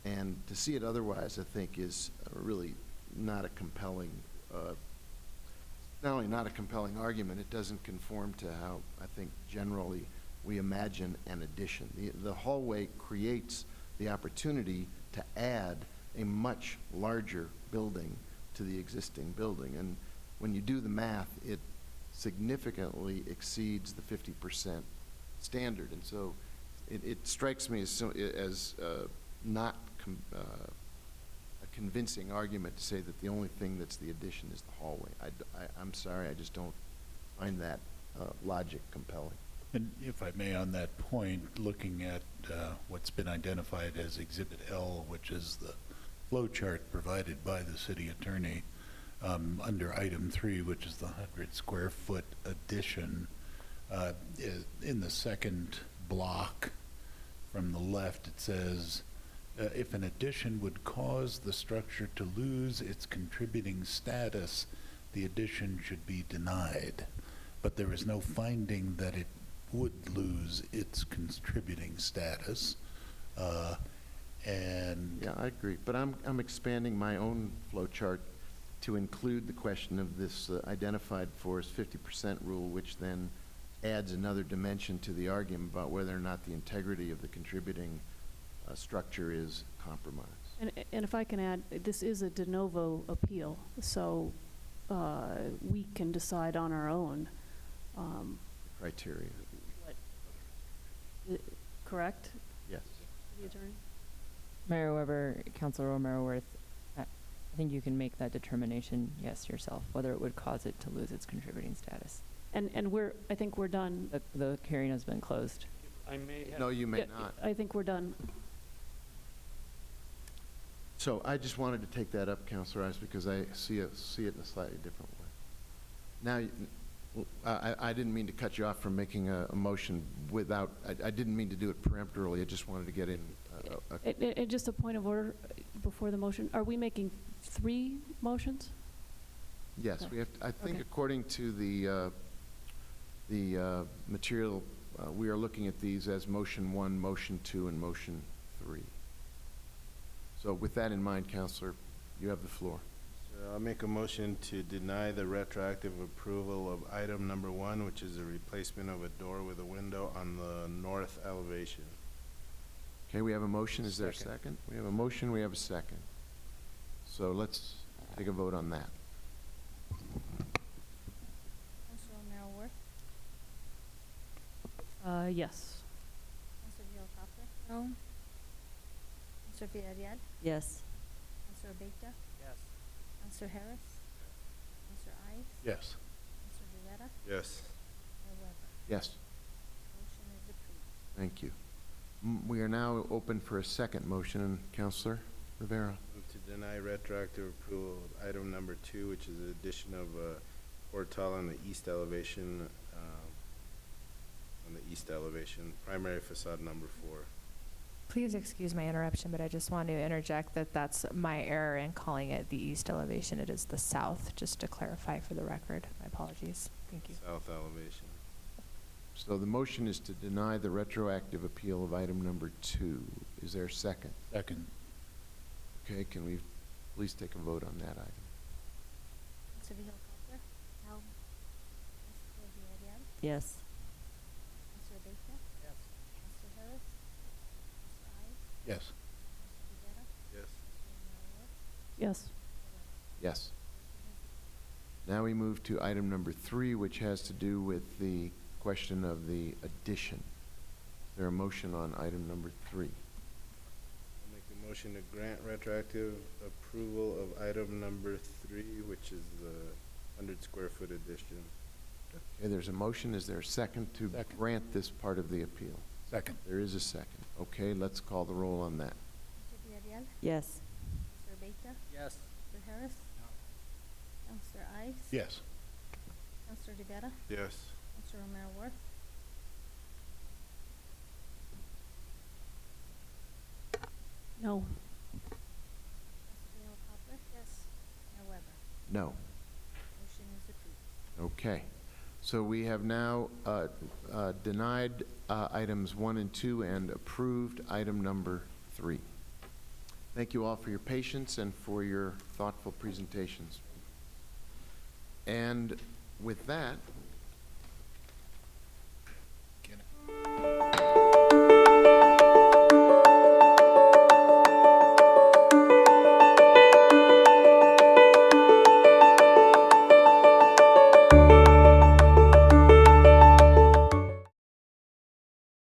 And to see it otherwise, I think, is really not a compelling, not only not a compelling argument, it doesn't conform to how I think generally we imagine an addition. The hallway creates the opportunity to add a much larger building to the existing building. And when you do the math, it significantly exceeds the 50% standard. And so it strikes me as not a convincing argument to say that the only thing that's the addition is the hallway. I'm sorry, I just don't find that logic compelling. And if I may, on that point, looking at what's been identified as Exhibit L, which is the flow chart provided by the city attorney under item 3, which is the 100 square foot addition, in the second block from the left, it says, if an addition would cause the structure to lose its contributing status, the addition should be denied. But there is no finding that it would lose its contributing status. And yeah, I agree. But I'm expanding my own flow chart to include the question of this identified for as 50% rule, which then adds another dimension to the argument about whether or not the integrity of the contributing structure is compromised. And if I can add, this is a de novo appeal, so we can decide on our own. Criteria. Correct? Yes. The attorney? Mayor Weber, Councilor Romero-Worth, I think you can make that determination, yes, yourself, whether it would cause it to lose its contributing status. And I think we're done. The hearing has been closed. I may have. No, you may Yeah, not. I think we're done. So I just wanted to take that up, Councilor Ives, because I see it in a slightly different way. Now, I didn't mean to cut you off from making a motion without, I didn't mean to do it peremptorily. I just wanted to get in. Just a point of order before the motion. Are we making 3 motions? Yes, we have, I think Okay. according to the material, we are looking at these as motion 1, motion 2, and motion 3. So with that in mind, Councilor, you have the floor. So I'll make a motion to deny the retroactive approval of item number 1, which is a replacement of a door with a window on the north elevation. Okay, we have a motion. Is there a Second. second? We have a motion, we have a second. So let's take a vote on that. Councilor Romero-Worth, Yes. Councilor Villal-Coppler? No. Councilor Villarreal? Yes. Councilor Beta? Yes. Councilor Harris? Councilor Ives? Yes. Councilor Rivera? Yes. Mayor Weber? Yes, Motion is approved. thank you. We are now open for a second motion. Councilor Rivera. Move to deny retroactive approval of item number 2, which is the addition of a portal on the east elevation, primary facade number 4. Please excuse my interruption, but I just want to interject that that's my error in calling it the east elevation. It is the south, just to clarify for the record. My apologies. Thank you. South elevation. So the motion is to deny the retroactive appeal of item number 2. Is there a second? Second. Okay, can we please take a vote on that item? Councilor Villal-Coppler? No. Councilor Villarreal? Yes. Councilor Beta? Yes. Councilor Harris? Councilor Ives? Yes. Councilor Rivera? Yes. Councilor Romero-Worth? Yes. Yes. Now we move to item number 3, which has to do with the question of the addition. Is there a motion on item number 3? I'll make a motion to grant retroactive approval of item number 3, which is the 100 square foot addition. Okay, there's a motion. Is there a second to Second. grant this part of the appeal? Second. There is a second. Okay, let's call the roll on that. Councilor Villarreal? Yes. Councilor Beta? Yes. Councilor Harris? Councilor Ives? Yes. Councilor Rivera? Yes. Councilor Romero-Worth? No. Councilor Villal-Coppler? Yes. Mayor Weber? No. Motion is approved. Okay. So we have now denied items 1 and 2 and approved item number 3. Thank you all for your patience and for your thoughtful presentations. And with that,